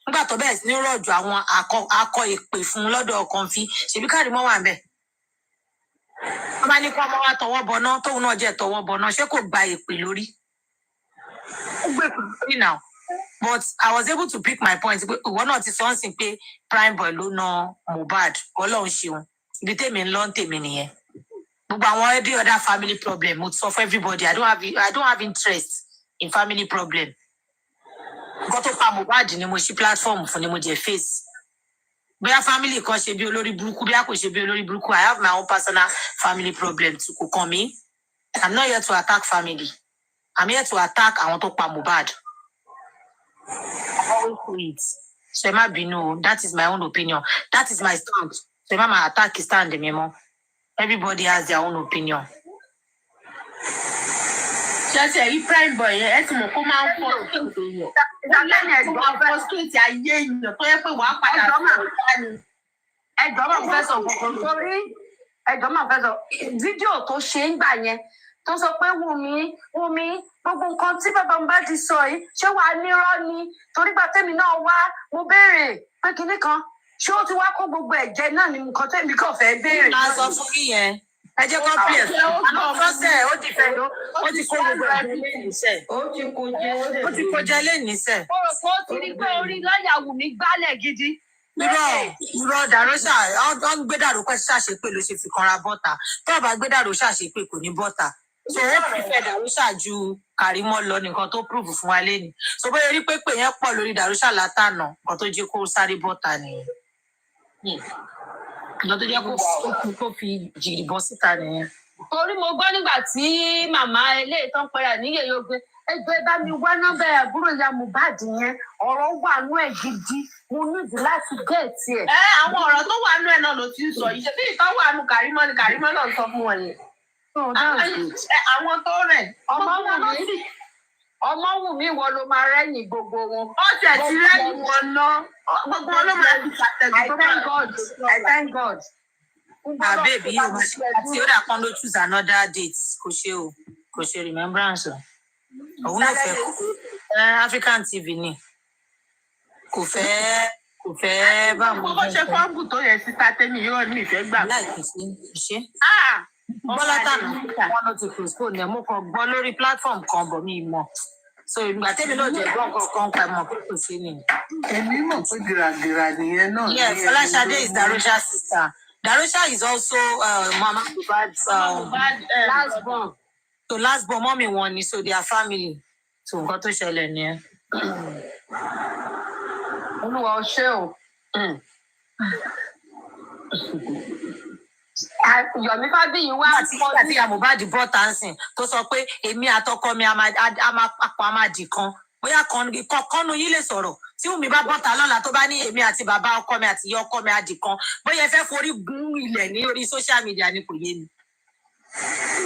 Nígbà tó bẹ́ẹ̀ sí ní rọ̀jò àwọn akọ ìpè fún lọ́dọ̀ Kọ́ńfì ṣebí Karimo wà ńbẹ̀. Wọ́n bá ní kó ọmọ wa tọwọ́ bọná tóun náà jẹ́ tọwọ́ bọná ṣé kò gba ìpè lórí. Ó gbé ìpè lórí now. But I was able to pick my point. Ìwọ náà ti sọ ń sìn pé prime boy ló na Mohbad Ọlọ́run ṣeun. Ibi tèmi ń lọ ń tèmi nìyẹn. Gbogbo àwọn every other family problem mo sọ for everybody. I don't have interest in family problem. Nǹkan tó pa Mohbad ni mo ṣí platform fún ni mo jẹ face. Bóyá family kan ṣe bí olórí burúkú bí a kò ṣe bí olórí burúkú. I have my own personal family problem to kò kàn mí. I'm not here to attack family. I'm here to attack àwọn tó pa Mohbad. I always say it. So Emma Bino, that is my own opinion. That is my stand. So Emma attack is stand memo. Everybody has their own opinion. Just a prime boy, ẹ ti mọ̀ kó máa ń fọ́ kéèyàn. Ìdálẹ́yìn ẹ̀gbọ́n fẹ́ skéètì ayé èèyàn tó yẹ pé wàá padà sí ẹ̀gbọ́n máa fẹ́ sọ gbogbo torí ẹ̀gbọ́n máa fẹ́ sọ fídíò tó ṣe ń gbà yẹn tó sọ pé Wùmí gbogbo nǹkan tí bàbá mi bá ti sọ yìí ṣé wàá nírọ́ ni torí gbà tèmi náà wá mo béèrè pé kinní kan ṣé ó ti wá kó gbogbo ẹ̀jẹ̀ náà ni nǹkan tèmi kàn fẹ́ béèrè. Máa sọ fún yín ẹ jẹ́ kó pè é àwọn fọ́sẹ̀ ó ti fẹ́ ó ti kó gbogbo ẹ̀jẹ̀ lẹ́nìíṣẹ́. Ó ti kó jẹ lẹ́nìíṣẹ́. Mo rò pé ó ti rí pé orí lọ́ọ̀yà Wùmí gbálẹ̀ gidi. Irọ́ Dàróṣà ó ń gbé Dàró pẹ́ ṣàṣepé ló ṣe fi kanra bọ́ta tó bá gbé Dàró ṣàṣepé kò ní bọ́ta. So ó prefer Dàróṣà ju Karimo lọ nìkan tó prove fún wa lẹ́nu. So bóyá rí pé yẹn pọ̀ lórí Dàróṣà látànà nǹkan tó jẹ́ kó sáré bọ́ta nìyẹn. Nǹkan tó jẹ́ kó fi jìrì bọ́ síta nìyẹn. Torí mo gbọ́ nígbà tí màmá eléyìí tán pẹ́ra níyè yóò gbé ẹgbẹ́ bá mi wá nọ́mbà àbúrò ìyá Mohbad yẹn ọ̀rọ̀ wà nú ẹ̀ gidi mo nídìí láti gẹ̀ẹ́tì ẹ̀. Àwọn ọ̀rọ̀ tó wà nú ẹ̀ náà ló ti ń sọ yìí ṣe bí ìtàn wà nú Karimo ni Karimo náà sọ fún wọn yẹn. Àwọn tó rẹ̀ Ọmọwùmí wo ló máa rẹ́yìn gbogbo wọn. Ó tẹ̀ sí rẹ́yìn wọn náà gbogbo wọn ló máa ti ṣàtẹ̀gùn. I thank God. Baby, you must see that can choose another date. Kò ṣe remembrance. Òun náà fẹ́ African TV ni. Kò fẹ́ bá mo. Bó ṣe fọ́ọ̀mù tó yẹ síta tẹ́mi yóò ní ìfẹ́ gbà. Láìpẹ́ ṣe. Bọ́lá tàbí wọn ló ti postpone ẹ̀ mo kàn gbọ́ lórí platform kan bọ̀ mí mọ̀. So ìgbà tẹ́mi náà jẹ́ gbọ́n kankan pa mọ̀ pé kò sí ni. Èmi mọ̀ pé gìràgìrà nìyẹn náà. Yes, Fọláṣadé is Darosha's sister. Darosha is also Mama Mohbad's last born. So last born mommy wọn ni so their family. So nǹkan tó ṣẹlẹ̀ nìyẹn. Olúwa ó ṣé o. Yomi Fabiyi wá àti ìyá Mohbad bọ́ tánsìn tó sọ pé èmi àtọkọ mi a máa dì kan bóyá kọ́nù yín lè sọ̀rọ̀ tí Wùmí bá bọ́ta lọ́la tó bá ní èmi àti bàbá ọkọ mi àti ìyá ọkọ mi a dì kan bóyá ẹ fẹ́ forí gún ilẹ̀ ní orí social media ni kò yé mi.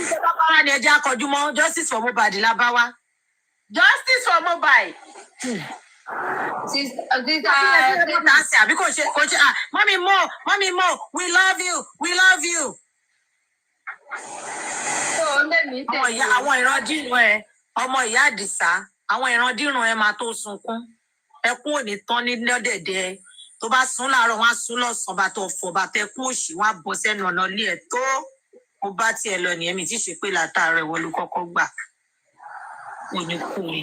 Ìjọba ni ẹjẹ́ akọjú mọ́ justice for Mohbad la bá wá. Justice for Mohbad. Àbí kò ṣe mọ́mí mo we love you. Àwọn ìrandíran ẹ ọmọ ìyá Àdìsá àwọn ìrandíran ẹ máa tó sunkún ẹkún ò ní tán ní lọ́dẹ̀dẹ̀ tó bá sún láàárọ̀ wọn á sún lọ́sàn-án bá tó fọ̀ bá tẹkún òṣì wọn á bọ́ sẹ́nu ọ̀nà ilé ẹ̀ tó mo bá tiẹ̀ lọ nìyẹn mi tí ṣe pé látàárọ̀ ìwọ ló kọ́kọ́ gbà kò ní kú mi.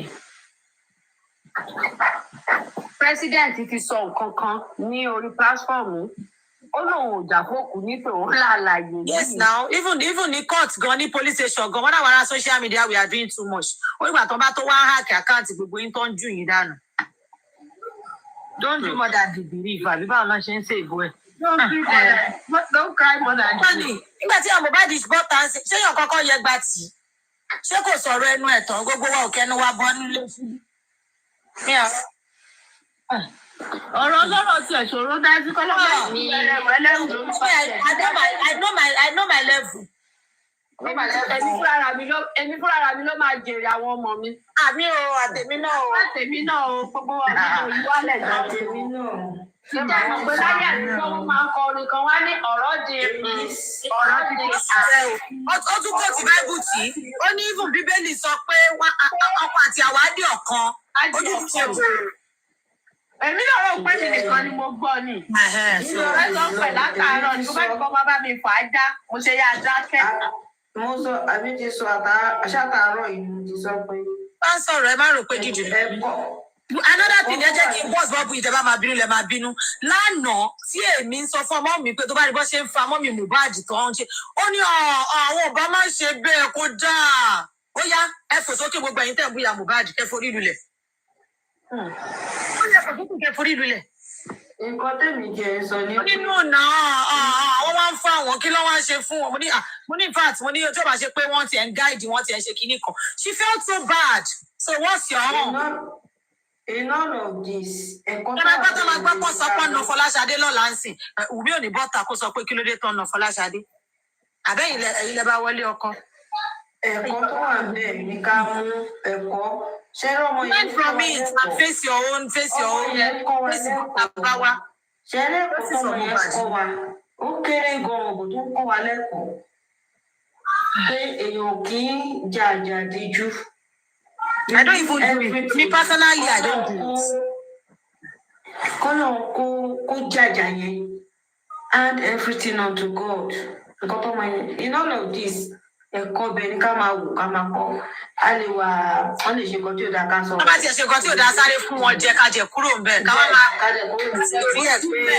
President ti sọ nǹkan kan ní orí platform ó lóun ò jà fókù ní tòun láàlàyé. Yes, now even ní court gan ní police station gan wọn náà wà á social media we are doing too much. Ó ìgbà tó bá tó wá hack account gbogbo yín tó ń jù yín dànù. Don't do more than the belief. Àbí báwo náà ṣe ń ṣe ìbò ẹ̀. Don't cry more than the belief. Nígbà tí MOHBAD bọ́ tá ṣé yàn kọ́kọ́ yẹ gbà tì í? Ṣé kò sọ̀rọ̀ ẹnu ẹ̀ tán gbogbo wa ò kẹnu wa bọ́ nílé? Ọ̀rọ̀ ọlọ́rọ̀ tí ẹ̀ṣòro dájú kọ́ lọ́wọ́ ní ẹlẹ́rù. I know my level. Èmi fúnra mi ló máa jèrè àwọn ọmọ mi. Àmì o, àtèmi náà o. Àtèmi náà o, gbogbo ọ̀rọ̀ ìwálẹ̀ náà. Àtèmi náà. Ìjà ìmọ̀ pé láyé àtijọ́ wọn máa ń kọ orin kan wá ní ọ̀rọ̀ di ọ̀rọ̀ di ààrẹ o. Ó tún kò tí Báíbù tí ó ní even Bíbélì sọ pé ọkọ àti àwádìí ọ̀kan. Ojú ti ṣe bò. Èmi náà rò pé mi nìkan ni mo gbọ́ ni. Ìṣòro sọ pé látàárọ̀ ni bó bá ti kọ́ bá mi fà á já, mo ṣe yá dákẹ́. Mo sọ àbí ti sọ àṣàtàárọ̀ ìlú ti sọ pé. Bá ń sọ̀rọ̀ ẹ má rò pé dídì rẹ̀. Another thing ẹ jẹ́ kí n bọ́ọ̀sì bọ́ọ̀bù ìjọba máa bínú lẹ máa bínú. Lánàá tí èmi ń sọ fún ọmọ mi pé tó bá rí bọ́ ṣe ń fa ọmọ mi MOHBAD tó ń ṣe. Ó ní àwọn ọba máa ń ṣe bẹ́ẹ̀ kó dáa. Ó yá ẹ fò sókè gbogbo ẹ̀yin tẹ̀ ń búya MOHBAD kẹ́ forí lulẹ̀. Ó yẹ kó kúkú kẹ́ forí lulẹ̀. Nǹkan tèmi jẹ sọ ní. Nínú ọ̀nà àwọn máa ń fa àwọn kí ló wá ń ṣe fún wọn. Mo ní in fact mo ní ojú ọba ṣe pé wọ́n ti ẹ̀ ń gáìdì wọ́n ti ẹ̀ ń ṣe kinní kan. She felt so bad. So what's your own? In all of this, Ẹ máa gbọ́ tó máa gbọ́ pọ̀ sọ pé ọ̀nà Fọláṣadé lọ́la ń sìn. Wùmí ò ní bọ́ta kó sọ pé kí ló dé tán ọ̀nà Fọláṣadé. Àbẹ́yìn ẹ̀yin lẹ bá wọlé ọkọ. Ẹ̀kọ́ tó wà bẹ́ẹ̀ ní ká mú ẹ̀kọ́. Ṣé ọmọ yẹn learn from it and face your own. Face àbáwá. Ṣé ẹlẹ́kọ̀ọ́ tó ọmọ yẹn kọ́ wa? Ó kéré gan-an òbò tó ń kọ́ wa lẹ́kọ̀ọ́. Pé èèyàn kì í jà díjú. I don't even do it. Me personally, I don't do it. Kọ́lọ̀ kó jàjà yẹn and everything unto God. Nǹkan tó máa yẹn. In all of this, ẹ̀kọ́ bẹ̀ ní ká máa wò ká máa kọ́. A lè wà wọ́n lè ṣe nǹkan tí ò dáa ká sọ. Wọ́n bá ti ṣe nǹkan tí ò dáa sáré fún wọn jẹ ká jẹ kúrò ń bẹ̀. Ká wá máa lórí ẹ̀ pé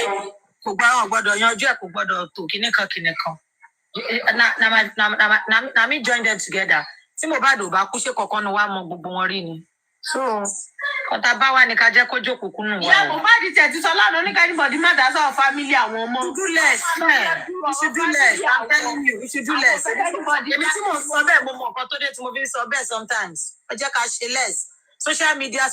kò gbọ́dọ̀ yanjú ẹ̀ kò gbọ́dọ̀ tò kíníkan. Na me join them together. Tí MOHBAD ò bá kú ṣe kankan ni wàá mọ gbogbo wọn rí ni. So ọ̀tá bá wà ní ká jẹ́ kó jókòó kúnnù wa. Ìyá MOHBAD tẹ̀ ti sọ lánàá oníkanibọ̀dì má dá sọ̀rọ̀ fámílì àwọn ọmọ. Do less. You should do less. I'm telling you, you should do less. Èmi tí mo sọ bẹ́ẹ̀ mo mọ nǹkan tó dé tí mo fi ń sọ bẹ́ẹ̀ sometimes. Ẹ jẹ́ ká ṣe less. Social media,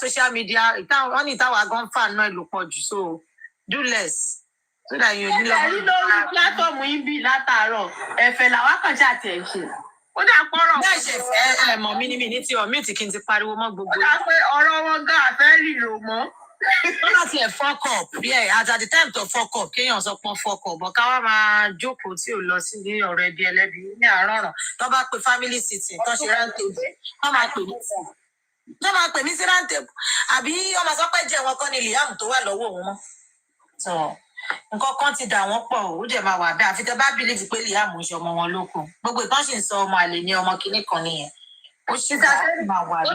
wọ́n ní ìtawà gan fan náà ló pọ̀ jù. So do less. So that you ní lórí platform yín bí látàárọ̀ ẹ̀fẹ̀ làwọn kan ṣàtì ẹ̀ ṣe. Ó dà pọ̀rọ̀. Bẹ́ẹ̀ ṣe fẹ́ mọ̀ mí ní tí ọ̀mí tí kí n ti pariwo mọ́ gbogbo. Ó dà pé ọ̀rọ̀ wọn gan àfẹ́ rìrò mọ́. Wọ́n láti ẹ̀ fuck up. Yeah, at the time to fuck up, kéèyàn sọ pé fuck up. But ká wá máa jókòó tí ò lọ sí ilé ọ̀rọ̀ ẹbí ẹlẹ́bí ní àárọ̀ ọ̀ràn. Tó bá pe family sitting, tó ṣe round table. Wọ́n máa pè mí sí round table. Àbí wọ́n máa sọ pé jẹ́ wọn kọ́ ni Liam tó wà lọ́wọ́ òun mọ́. So nǹkan kan ti dà wọ́n pọ̀ ó dẹ̀ máa wà bẹ́ẹ̀ àfi tẹ́ bá bìlíìfù pé Liam ń ṣe ọmọ wọn lóko. Gbogbo ìtàn sì ń sọ ọmọ àlè ní ọmọ kinní kan nìyẹn. Ó ṣì máa wà ní.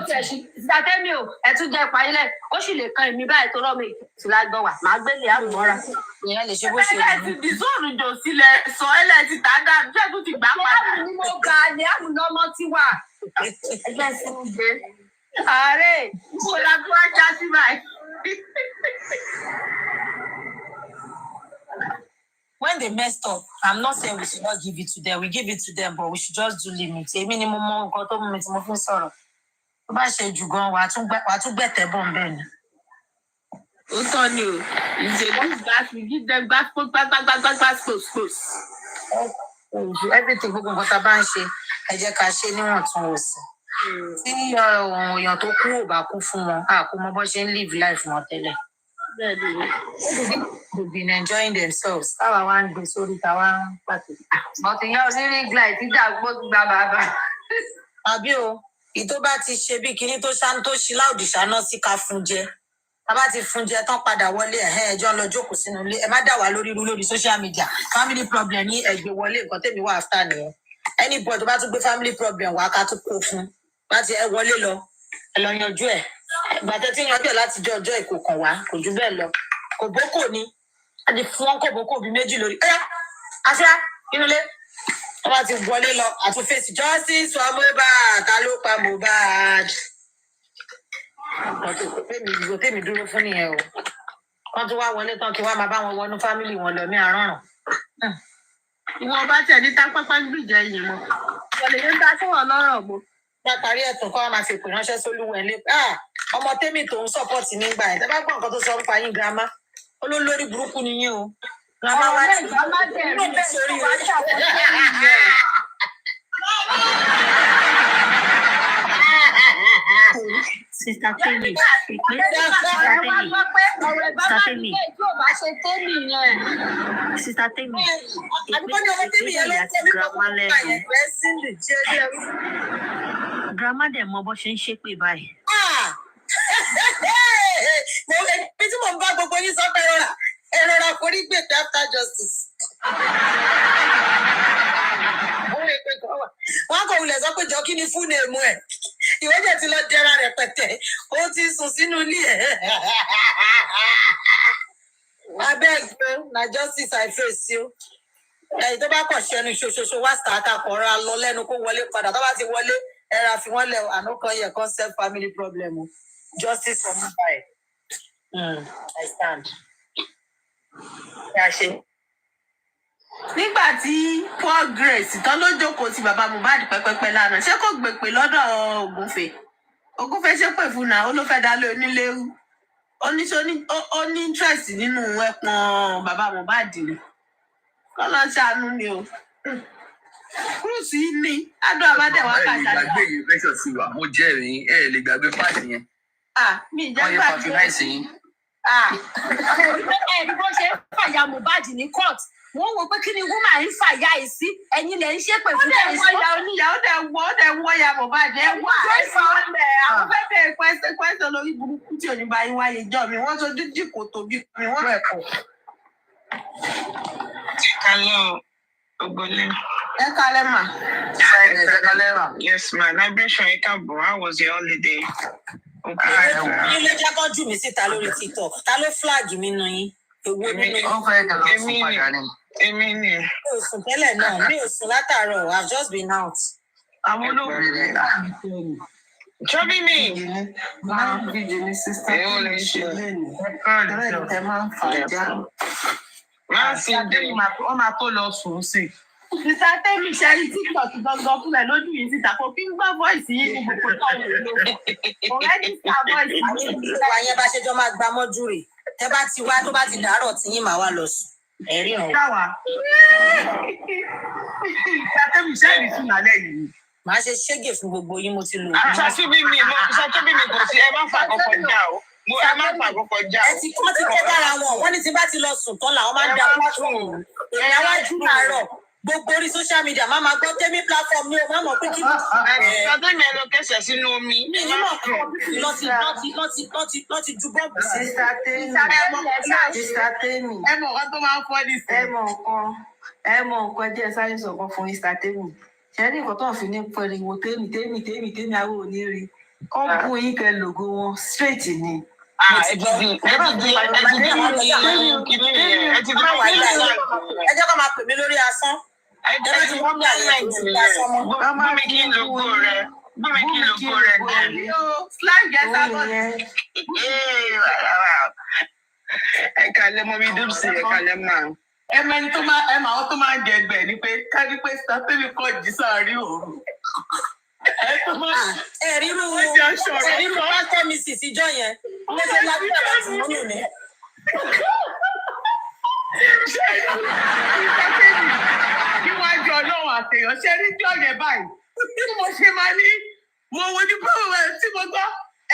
Sísàtẹ́mi ò ẹ tún jẹ́ ìpayílẹ̀ ó sì lè kan èmi báyìí tó rọ́ọ̀mù èkìtì lágbọ́n wà máa gbé Liam mọ́ra. Ìyẹn lè ṣe bó ṣe wù. Ẹ ti di sóòrù jò sílẹ̀ sọ ẹlẹ́ ti tà dànù ṣé tún ti gbà padà. Liam ni mo ga Liam lọ́mọ tí wà. Ẹgbẹ́ sí ń gbé. Ààrẹ kò lágbó ajá sí báyìí. When they messed up, I'm not saying we should not give it to them. We give it to them, but we should just do limits. Èmi ni mo mọ nǹkan tó mú mi tí mo fi ń sọ̀rọ̀. Tó bá ṣe jù gan, wàá tún gbẹ̀tẹ̀ bọ̀ ń bẹ̀ ni. Ó tọ́ ni o. Ìṣèlú gas we give them gas close. Everything gbogbo nǹkan tá a bá ń ṣe, ẹ jẹ́ ká ṣe níwọ̀ntúnwọ̀nsì. Tí èèyàn tó kú ò bá kú fún wọn, a kò mọ bó ṣe ń live life wọn tẹ́lẹ̀. They've been enjoying themselves. Táwa wá ń gbé sórí táwa ń pàtó. But ìyá onírìn glide títà gbó gba bàbá. Àbí o, ìtó bá ti ṣe bí kinní tó ṣí láòdì ṣáná sí ká fún jẹ. Tá bá ti fún jẹ tán padà wọlé ẹjọ́ lọ jókòó sínú ilé. Ẹ má dà wá lórí irú lórí social media. Family problem ní ẹgbẹ́ wọlé nǹkan tèmi wà after nìyẹn. Anybody tó bá tún gbé family problem wá ká tún kó fún. Bá ti ẹ wọlé lọ, ẹ lọ yanjú ẹ̀. Gbàtẹ́ tí yanjú ẹ̀ láti jọ ọjọ́ ìkó kan wá, kò jù bẹ́ẹ̀ lọ. Kò bókò ni. àti fún wọn kòbókò bí méjì lórí àṣà inú ilé wọn bá ti wọlé lọ àti fèsì justice for Mohbad ta ló pa Mohbad ìgò tèmi dúró fún nìyẹn o wọn tún wá wọlé tán kí wọn máa bá wọn wọnú fámìlì wọn lọ ní àárọ̀rùn. ìwọ bá tẹ̀ ní tápápá gbìjẹ yìí mọ́ wọlé yẹn dá fún wọn lọ́rọ̀ gbó. látàrí ẹ̀tún kọ́ wọn máa fi pè ránṣẹ́ sólúwẹ̀ lé ọmọ tèmi tó ń sọ́pọ̀tì nígbà ẹ̀ tẹ́ bá gbọ́ nǹkan tó sọ ń pa yín girama olólórí burúkú ni yín o. girama wá ti girama dẹ̀ rí bẹ́ẹ̀ sórí wá ṣàkóso Sister Temi, Sister Temi, grandma dẹ̀ mọ bó ṣe ń ṣépè báyìí. Bí tí mo ń bá gbogbo yín sọ pé ẹ̀rọra forí gbè pé after justice. Wọ́n kò wulẹ̀ sọ pé jọ kí ni fún èèmù ẹ̀. Ìwọ́jẹ̀ ti lọ dẹra rẹpẹtẹ, ó ti sùn sínú ilé ẹ̀. Abeg na justice I face you. Ẹ̀yin tó bá kàn ṣẹnu ṣoṣoṣo wá sàákà kọ̀ọ̀rọ̀ lọ lẹ́nu kó wọlé padà tó bá ti wọlé ẹ̀rà fi wọ́n lẹ̀ àná kan yẹ kan self family problem o. Justice for Mohbad. I stand. nígbà tí Paul Grace tán ló jókòó ti bàbá Mohbad pẹ́pẹ́pẹ́ lánàá ṣé kò gbèpè lọ́dọ̀ Ògúnfẹ́ ṣépè fún náà ó ló fẹ́ dá lé onílérú ó ní interest nínú ẹpọn bàbá Mohbad ni kọ́lọ́ ṣàánú ni o kúrúùsì yìí ní adó abádẹ́wà kàjà. ẹ lè gbàgbé yìí fẹsọ̀ sí wa mo jẹ́rìí ẹ lè gbàgbé pàṣẹ yẹn. mi ìjà gbàgbé ẹni bó ṣe ń fàyà Mohbad ní court wọ́n wò pé kí ni woman ń fàyà ẹ̀ sí ẹ̀yin lẹ̀ ń ṣépè fún ẹ̀ sí. ó dẹ̀ wọ́ ya Mohbad ẹ̀ wá ẹ̀ sọ ọ́nbẹ̀ àwọn fẹ́ bẹ̀rẹ̀ pẹ́sẹ̀ lórí burúkú tí ò ní bá yín wáyé jọ mi wọ́n tó dídì kò tóbi mi wọ́n rẹ̀ kọ̀. Hello, Ogbole. Ẹ kálẹ́ mà. Ẹ kálẹ́ mà. Yes, ma. Vibration ẹ káàbọ̀. How was your holiday? Ilé jábọ́ jù mí síta lórí TikTok. Ta ló flag mi nù yín? Èwo nínú yín? Wọ́n fẹ́ kẹ́ lọ sùn padà ni. Èmi ni. Mi ò sùn tẹ́lẹ̀ náà, mi ò sùn látàárọ̀, I've just been out. Àwọn olóògùn Chubby me. Máa ń bí Jimmy sísá tó lè ṣe lẹ́nu. Ẹ máa ń fà já. Máa sì dé. Wọ́n máa tó lọ sùn sí. Sísá Tẹ́mi ṣe rí TikTok gangan fúnlẹ̀ lójú yìí síta kò kí ń gbọ́ voice yìí ní gbogbo táwọn èlò. Ọ̀rẹ́dì sá voice yìí. Ìwà yẹn bá ṣe jọ máa gba mọ́jú rè. Tẹ́ bá ti wá tó bá ti dàárọ̀ tí yín máa wá lọ sùn. Ẹ̀rí ọ̀hún. Káwa. Sísá Tẹ́mi ṣe rí sùn lálẹ́ yìí. Màá ṣe ṣégè fún gbogbo yín mo ti lò. Ṣàtúbí mi kò sí ẹ má fà kọ́kọ́ já o. Ẹ má fà kọ́kọ́ já o. Wọ́n ti kẹ́ dára wọn, wọ́n ní tí bá ti lọ sùn tán làwọn máa ń da platform. Èèyàn àwájú láàárọ̀. Gbogbo orí social media máa ma gbọ́ Tẹ́mi platform mi ò má mọ̀ pé kí ló ṣe. Ṣàtúbí ẹ lọ kẹsẹ̀ sínú omi. Mi ní mọ̀ kọ́ lọ́ ti ju bọ́ọ̀bù sí. Sísá Tẹ́mi. Ẹ mọ̀ nǹkan tó máa ń fọ́ ní sí. Ẹ mọ̀ nǹkan díẹ̀ sáré sọ̀kan fún Sísá Tẹ́mi. Ṣé ní nǹkan tó ń fi ní pariwo Tẹ́mi àwọn ò ní rí. Kọ́ bú yín kẹ lògo wọn straight ni. Ẹ jẹ́ kó máa pè mí lórí asán. Ẹ jẹ́ kí wọ́n bá láìsí rẹ̀. Bá mi kí lógo rẹ̀. Slang ẹ̀ sábọ̀. Ẹ kálẹ́ mọ́ mi dùn sí ẹ kálẹ́ máa. Ẹ mẹ́ni tó máa ń jẹ ẹgbẹ́ ni pé ká ní pé Sísá Tẹ́mi kọ́ jí sáàárín òru. Ẹ̀rírú wá tẹ́ mi sì síjọ́ yẹn. Mo ṣe lábẹ́ láti mọ́nù mi. Níwájú Ọlọ́run àtẹ̀yàn ṣe rí jọ́ yẹn báyìí. Tí mo ṣe máa ní, mo wo ní bọ́ọ̀rọ̀ tí mo gbọ́,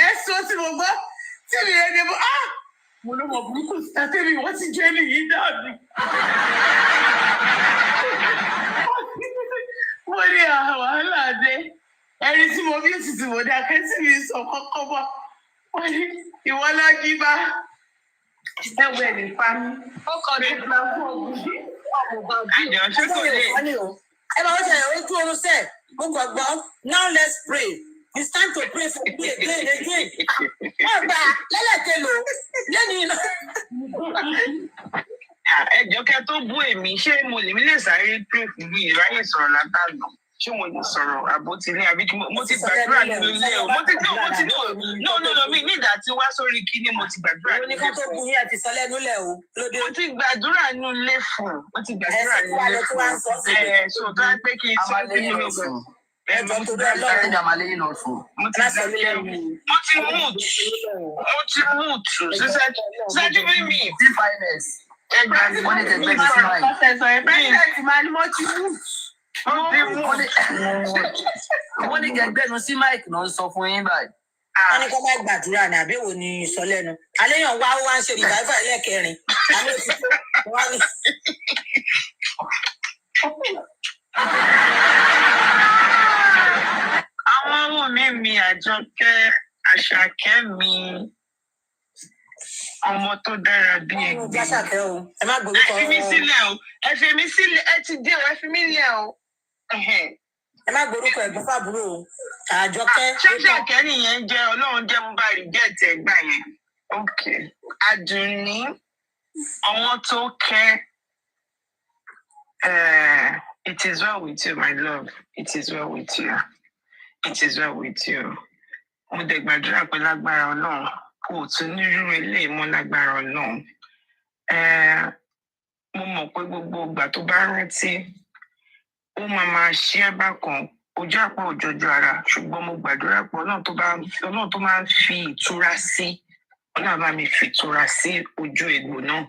ẹ̀sọ́ tí mo gbọ́, tí mi rẹ̀ ní mo, mo ló mọ̀ burúkú Sísá Tẹ́mi wọ́n ti jẹ́ nìyí dàbí. Mo ní wàhálà dé. Ẹni tí mo bí òtítì mo dá kẹ́sì mi sọ kọ́kọ́ bọ̀. Wọ́n ní ìwọ lọ jí bá. Ẹ̀wẹ̀ nípa mi. Ó kọ́ ní ìgbà fún ogun. Àjọ ṣé kò lè. Ẹ máa ń ṣe ojú oorun sẹ́ẹ̀. Mo gbàgbọ́, now let's pray. It's time to pray for me again. Wọ́n gbà lẹ́lẹ̀kẹ́ lò lẹ́nu iná. ẹjọ́ kẹ́ tó bú èmi ṣé mo lè sáré pray fún mi ìráyè sọ̀rọ̀ látàgbọ̀n ṣé mo lè sọ̀rọ̀ àbótilé àbí mo ti gbàdúrà nínú ilé o mo ti no mi nígbà tí wá sórí kíní mo ti gbàdúrà nínú ilé fún. oníkan tó bu yín àti sọ lẹ́nu lẹ̀ o lóde. mo ti gbàdúrà nínú ilé fún mo ti gbàdúrà nínú ilé fún so tó wá pé kí n sọ kí n lọ fún. ẹjọ́ tó bẹ́ẹ̀ lọ́rùn mo ti mute ṣẹ́jú bí mi. president máa ní mo ti mute. wọ́n ní gẹ̀gbẹ́nu sí mike náà sọ fún yín báyìí. wọ́n ní kó má gbàdúrà ní àbẹ̀wò ní sọ lẹ́nu àléyàn wá ń ṣe revival ẹlẹ́kẹrin àmì òtítọ́ wá ní. àwọn ọmọ mi Àjọkẹ́ Àṣàkẹ́ mi ọmọ tó dára bí ẹgbẹ́. ẹ má gbórúkọ ẹ fi mí sílẹ̀ o ẹ ti dé o ẹ fi mí lẹ̀ o. ẹ má gbórúkọ ẹ̀gbọ́n fàbúrò o Àjọkẹ́. Ṣàṣàkẹ́ nìyẹn jẹ́ Ọlọ́run jẹ́ mo bá rí gẹ̀ẹ́tì ẹgbà yẹn. Àdùnní ọmọ tó kẹ́. It is well with you, my love. It is well with you. It is well with you. Mo dẹ̀ gbàdúrà pé lágbára Ọlọ́run kò tún nírú eléyìí mọ́ lágbára Ọlọ́run. Mo mọ̀ pé gbogbo ìgbà tó bá rántí ó máa ṣí ẹ́ bákan ojú àpò òjòjò ara ṣùgbọ́n mo gbàdúrà pé Ọlọ́run tó máa ń fi ìtura sí Ọlọ́run bá mi fi ìtura sí ojú egbò náà.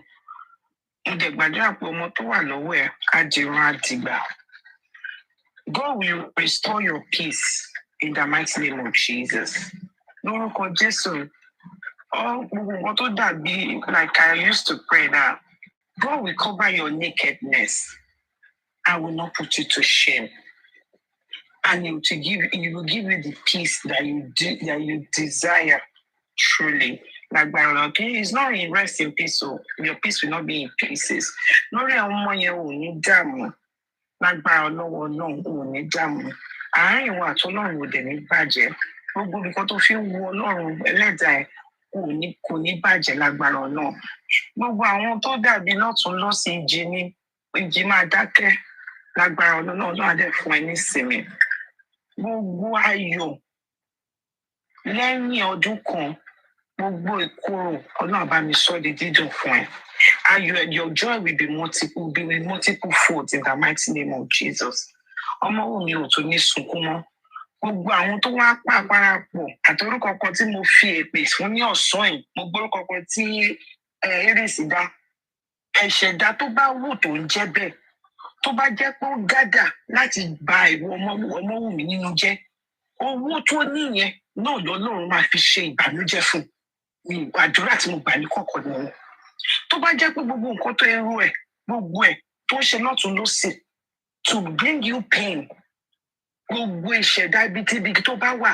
Mo dẹ̀ gbàdúrà pé ọmọ tó wà lọ́wọ́ ẹ̀ á dirun àdìgbà. God will restore your peace in the mighty name of Jesus. Lórúkọ Jésù, gbogbo nǹkan tó dàbí like I used to pray that God will cover your nakedness. I will not put you to shame. And he will give you the peace that you desire truly. Like okay, it's not in rest in peace, so your peace will not be in pieces. Lórí àwọn ọmọ yẹn ò ní dààmú. Lágbára lọ́wọ́ náà ò ní dààmú. Àárín ìwà àtọ́lọ́run ò dẹ̀ ní bàjẹ́. Gbogbo nǹkan tó fi ń wo Ọlọ́run ẹlẹ́dàá ẹ̀ kò ní bàjẹ́ lágbára náà. Gbogbo àwọn tó dàbí lọ́tún lọ́sìn ìjì máa dákẹ́ lágbára náà náà dẹ̀ fún ẹ nísinmi. Gbogbo ayọ̀ lẹ́yìn ọdún kan gbogbo ìkorò Ọlọ́run bá mi sọ di dídùn fún ẹ. Ayọ̀ your joy will be multiple fold in the mighty name of Jesus. Ọmọ wo mi ò tún ní sunkún mọ́. Gbogbo àwọn tó wá parapọ̀ àtọrúkọ kan tí mo fi èpè fún ní ọ̀sán yìí mo gbórúkọ kan tí Aries dá ẹ̀ṣẹ̀dá tó bá wù tó ń jẹ́ bẹ́ẹ̀ tó bá jẹ́ pé ó gádà láti ba ìwọ Ọmọwùmí nínú jẹ́ owó tó níyẹn náà lọ́lọ́run máa fi ṣe ìbànújẹ́ fún mi àdúrà tí mo gbà ní kọ̀ọ̀kan nìyẹn tó bá jẹ́ pé gbogbo nǹkan tó ẹrú ẹ̀ gbogbo ẹ̀ tó ń ṣe lọ́tún lósì to bring you pain gbogbo ìṣẹ̀dá ibi tó bá wà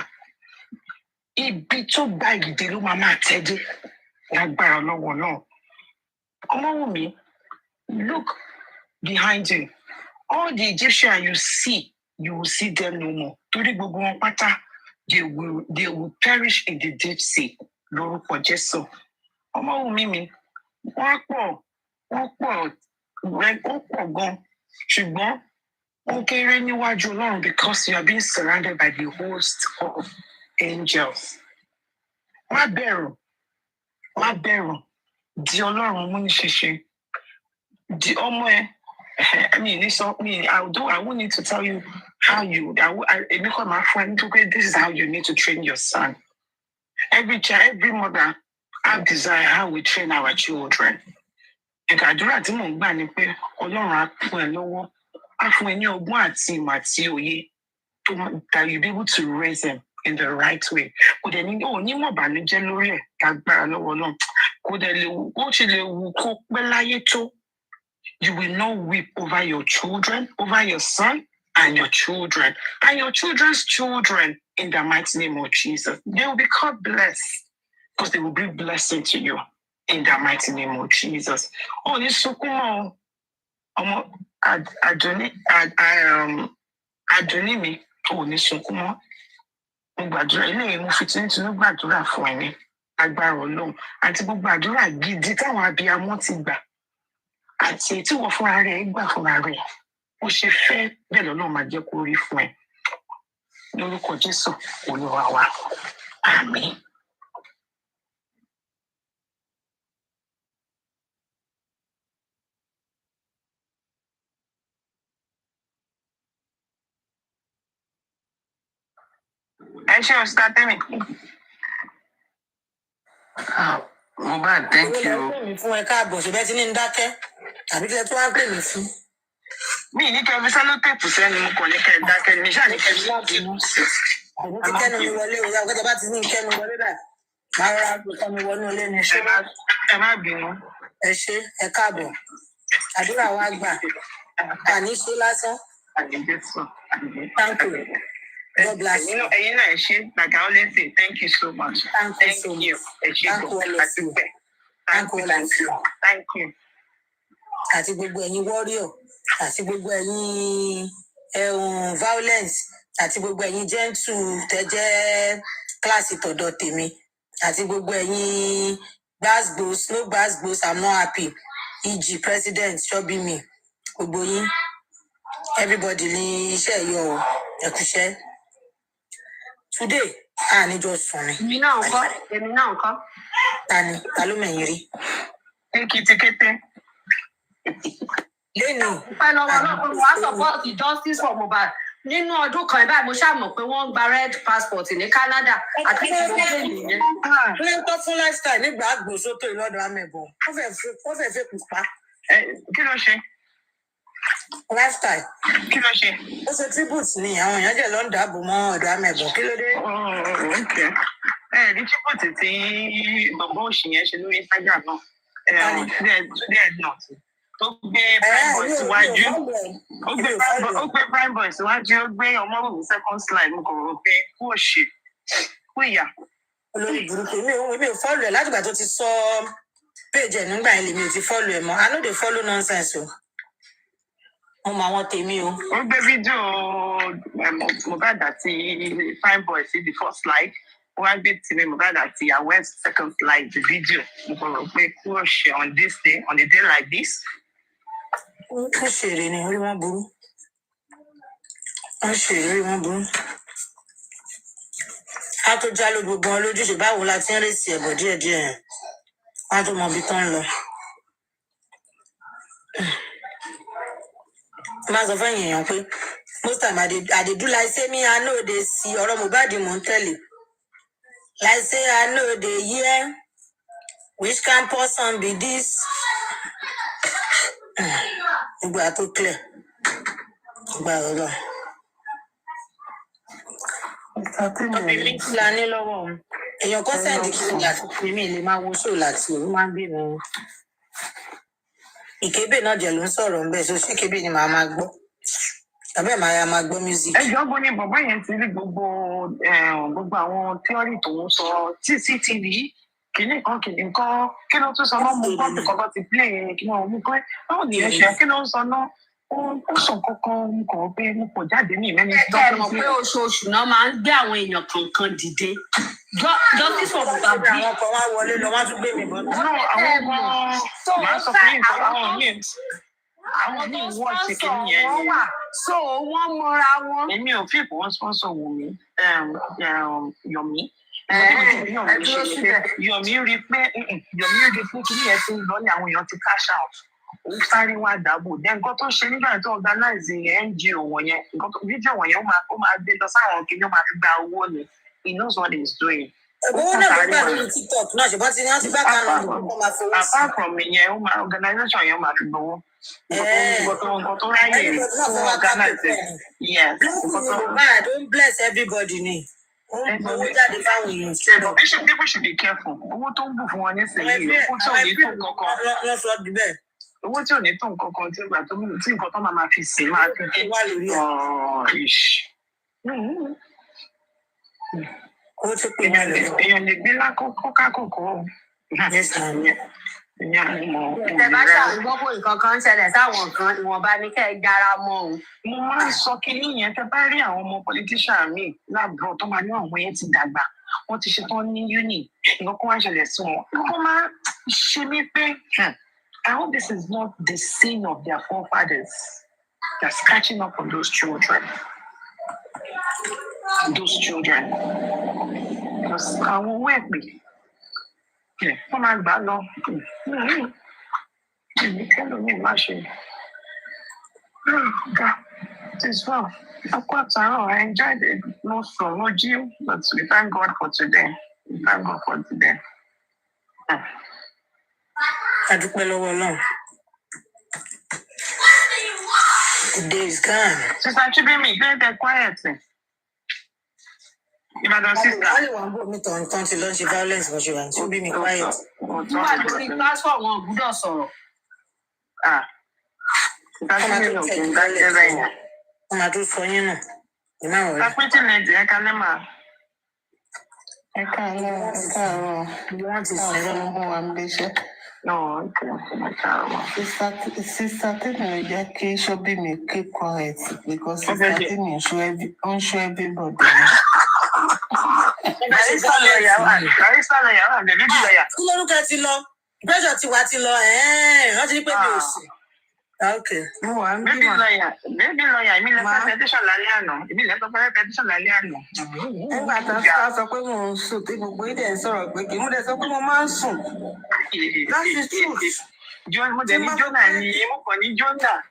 ibi tó gba ìdè ló máa tẹ́dé lágbára lọ́wọ́ náà. Ọmọwùmí, look behind you. All the Egyptians you will see them no more. Torí gbogbo wọn pátá, they will perish in the deep sea. Lórúkọ Jésù. Ọmọwùmí mi, wọ́n pọ̀ gan. Ṣùgbọ́n ó kéré níwájú Ọlọ́run because you are being surrounded by the host of angels. Má bẹ̀rù. Di Ọlọ́run mú ní ṣíṣe. Di ọmọ ẹ. I won't need to tell you how you. This is how you need to train your son. Every mother have desire how we train our children. Àdúrà tí mò ń gbà ni pé Ọlọ́run á fún ẹ lọ́wọ́, á fún ẹ ní ọgbọ́n àti ìmọ̀ àti òye that you be able to raise them in the right way. Kò dẹ̀ ní onímọ̀ ìbànújẹ́ lórí ẹ̀ lágbára lọ́wọ́ náà. Kò dẹ̀ lè wù kó ṣe lè wù kó pẹ́ láyé tó. You will not weep over your children, over your son and your children, and your children's children in the mighty name of Jesus. They will become blessed because they will bring blessing to you in the mighty name of Jesus. Oh, ní sunkún mọ́ ọmọ Àdùnní mi, oh, ní sunkún mọ́. Mo gbàdúrà eléyìí mo fi tinútinú gbàdúrà fún ẹ ní agbára Ọlọ́run àti gbogbo àdúrà gidi táwọn abiyamọ ti gbà. àti tí wọ́n fúnra rẹ̀ gbà fúnra rẹ̀ ó ṣe fẹ́ bẹ́ẹ̀ lọ́nà máa jẹ́ kó rí fún ẹ lórúkọ Jésù Olúwa wa àmín. ẹ ṣe ọ̀sítà tẹ́mi. Mohbad, thank you. fún ẹ káàbọ̀ ṣùgbọ́n tí ní ń dákẹ́ tàbí kí ẹ tó wá pè mí fún. mi ní kẹ́ fi sẹ́lótèpù sẹ́nu mo kàn ní kẹ́ dákẹ́ ní ṣáà ní kẹ́ fi àbí ti kẹ́nu mi wọlé o yàgò tó bá ti ní kẹ́nu wọlé dà máa rọra gbọ́dọ̀ mi wọnú ilé ní ṣé. ẹ má bínú. ẹ ṣé ẹ káàbọ̀ àdúrà wa gbà àní ṣe lásán. Thank you. God bless you. Ẹ̀yin náà ẹ ṣé, like I always say, thank you so much. Thank you. Ẹ ṣé gan. Thank you. Àti gbogbo ẹ̀yin warrior, àti gbogbo ẹ̀yin violence, àti gbogbo ẹ̀yin gentle tẹ́jẹ́ kíláàsì tọ̀dọ̀ tèmi, àti gbogbo ẹ̀yin gbàgbós, no gbàgbós, I'm not happy. EG president ṣọ́bí mi, gbogbo yín, everybody ní iṣẹ́ yọ ẹ̀kúṣẹ́. Today, ní jọ sùn ni. Èmi náà ńkọ́. Ta ló mẹ̀yìn rí? Kété. Lẹ́nu. Pẹ̀lú ọmọ náà pé wọ́n á support justice for Mohbad. Nínú ọdún kan báyìí mo ṣàmọ̀ pé wọ́n ń gba red passport ní Canada. Àti ìgbà tó nìyẹn. Ilé ń tọ́ fún lifestyle nígbà àgbòsótò ìlọ́dọ̀ amẹ̀bọ̀. Wọ́n fẹ́ fẹ́ pupa. Kí ló ṣe? Lifestyle. Kí ló ṣe? Ó ṣe tribute ni àwọn èèyàn jẹ́ lọ́ndà àbò mọ́ ọ̀dọ̀ amẹ̀bọ̀. Kí ló dé? Rí tribute tí bàbá òṣì yẹn ṣe lórí Instagram náà. Tó gbé prime boy síwájú. Ó gbé prime boy síwájú. Ó gbé Ọmọwùmí second slide. Mo kàn rò pé kú òṣì kú ìyà. Olórí burúkú mi ò fọ́ọ̀lù ẹ̀ látìgbà tó ti sọ péjì ẹ̀ nígbà yẹn lèmi ò ti fọ́ọ̀lù ẹ̀ mọ́. I no dey follow nonsense o. Mo mọ àwọn tèmi o. Ó gbé fídíò Mohbad àti prime boy sí the first slide. Wọ́n á gbé tìmí Mohbad àti àwọn second slide the video. Mo kàn rò pé kú òṣì on this day, on a day like this. Ó ṣèrè ni orí wọn burú. Ó ṣèrè orí wọn burú. A tó já ló gbogbo wọn lójúṣe báwo la ti ń rèsì ẹ̀bọ̀ díẹ̀díẹ̀ yẹn. Wọ́n á tó mọ ibi tán ń lọ. Máa sọ fún èèyàn pé most time I dey do like say me I no dey see ọ̀rọ̀ Mohbad mò ń tẹ̀lé. Like say I no dey hear which kind person be this. Ìgbà tó clear. Ìgbà ọ̀rọ̀. Obìnrin tí la ní lọ́wọ́ òun. Èèyàn kan sẹ́ndì kí láti fi mí lè máa wo ṣó láti òun máa ń bí mi. Ìkébè náà jẹ̀ ló ń sọ̀rọ̀ ń bẹ̀ so ṣé kébè ni màá máa gbọ́. Tàbí ẹ̀ máa gbọ́ music. Ẹjọ́ bó ni bàbá yẹn ti rí gbogbo àwọn tíọ́rì tó ń sọ CCTV kìíní kan kí ló tún sọ náà mo gbọ́ pé kọ́kọ́ ti play kí wọ́n mú pé báwo ni ẹ ṣe kí ló ń sọ náà ó sọ kankan mo kàn pé mo kò jáde ní ìmẹ́ni. Ẹ mọ̀ pé oṣooṣù náà máa ń gbé àwọn èèyàn kankan dìde. Justice for Mohbad. Àwọn kan wá wọlé lọ, wọ́n tún gbé mi bọ́. Àwọn kan máa sọ fún ìtọ́ àwọn míì wọ́n ti kí nìyẹn ni. So wọ́n mọra wọn. Èmi ò fi ìpò wọn sponsor Wùmí Yọ̀mí. Yọ̀mí rí pé kí ni ẹ ti ń lọ ní àwọn èèyàn ti cash out. Ó sáré wá dáàbò. Then nǹkan tó ṣe nígbà tó organize NGO wọ̀nyẹn, nǹkan tó fídíò wọ̀nyẹn ó máa gbé lọ sáwọn kìnìún máa fi gba owó ni. He knows what he's doing. Owó náà ló gbà lórí TikTok náà ṣùgbọ́n ti ní wọ́n ti bá kan lọ kó máa fowó sí. Apart from ìyẹn, ó máa organization yẹn ó máa fi gbowó. Nǹkan tó ráyè fún organize. Yes. Don't bless everybody ni. Owó jáde fáwọn èèyàn. People should be careful. Owó tó ń bù fún wọn nísìnyí, owó tí ò ní tó nǹkan kan. Wọ́n sọ bí bẹ́ẹ̀. Owó tí ò ní tó nǹkan kan tí ìgbà tó mú tí nǹkan tó máa fi sè máa fi dé. Èèyàn lè gbé lákòókò kákòókò. Tẹ bá ṣàwùgbọ́ pé nǹkan kan ń ṣẹlẹ̀ sáwọn kan ìwọ̀nba ní kẹ́ ẹ jára mọ́ òun. Mo máa ń sọ kínní yẹn tẹ bá rí àwọn ọmọ politician míì láàbùrọ̀ tó máa ní àwọn yẹn ti dàgbà wọ́n ti ṣetán ní uni nǹkan kan wá ṣẹlẹ̀ sí wọn. Wọ́n máa ṣe mí pé I hope this is not the sin of their forefathers that's catching up on those children. Because I will wait me. Yeah, when I'm back now. God, it is well. Of course, I enjoyed it. No so, no Jew, but we thank God for today. We thank God for today. The day is gone. Sister Chibimi, get quiet. If I don't sister. I want to meet on country lunch violence for you and be quiet. Ah. I'm do for you know. You know. I'm putting it there, Kalema. I can't. You want to say I'm busy. No, Sister Tini, just keep be me keep quiet because Sister Tini show everybody. Look at it, Lord. Pressure to what you How do you pay me? Okay. No, I'm baby lawyer. I mean, let's petition Laliano. You mean, let's petition Laliano. I'm going to start up with one suit. People wait and sorrow. We give us a woman soon. That is true. John, what did you do? Jonah.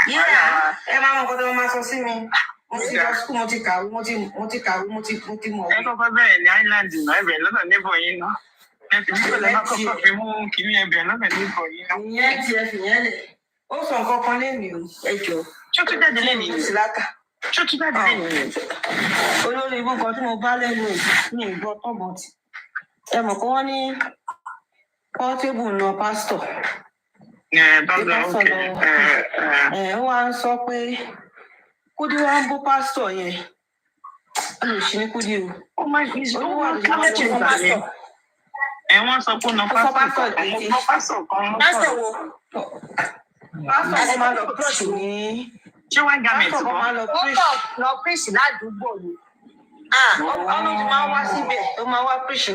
Yeah, and I'm going to see me. Ó sọ nǹkan kan lẹ́nu ẹjọ́. Ṣé tó jáde lẹ́nu ìsìlákà? Ṣé tó jáde lẹ́nu? Olórí ibú nǹkan tí mo bá lẹ́nu ní ìgbọ́ tọ́bọ̀tì. Ẹ mọ̀ pé wọ́n ní pọ́tébù náà pásítọ̀. Ó wá ń sọ pé Kúdí wá ń bó pásítọ̀ yẹn. Ó lè ṣe ní Kúdí o. Ó máa ń fi pásítọ̀. Wọ́n sọ pé ọ̀nà pásítọ̀ kan. Pásítọ̀ wo? Pásítọ̀ kan máa lọ pírọ̀ṣì ní. Ṣé wọ́n gá mẹ́tì Pásítọ̀ kan máa lọ pírọ̀ṣì ládùúgbò ni. Ọmọ tó máa wá síbẹ̀ tó máa wá pírọ̀ṣì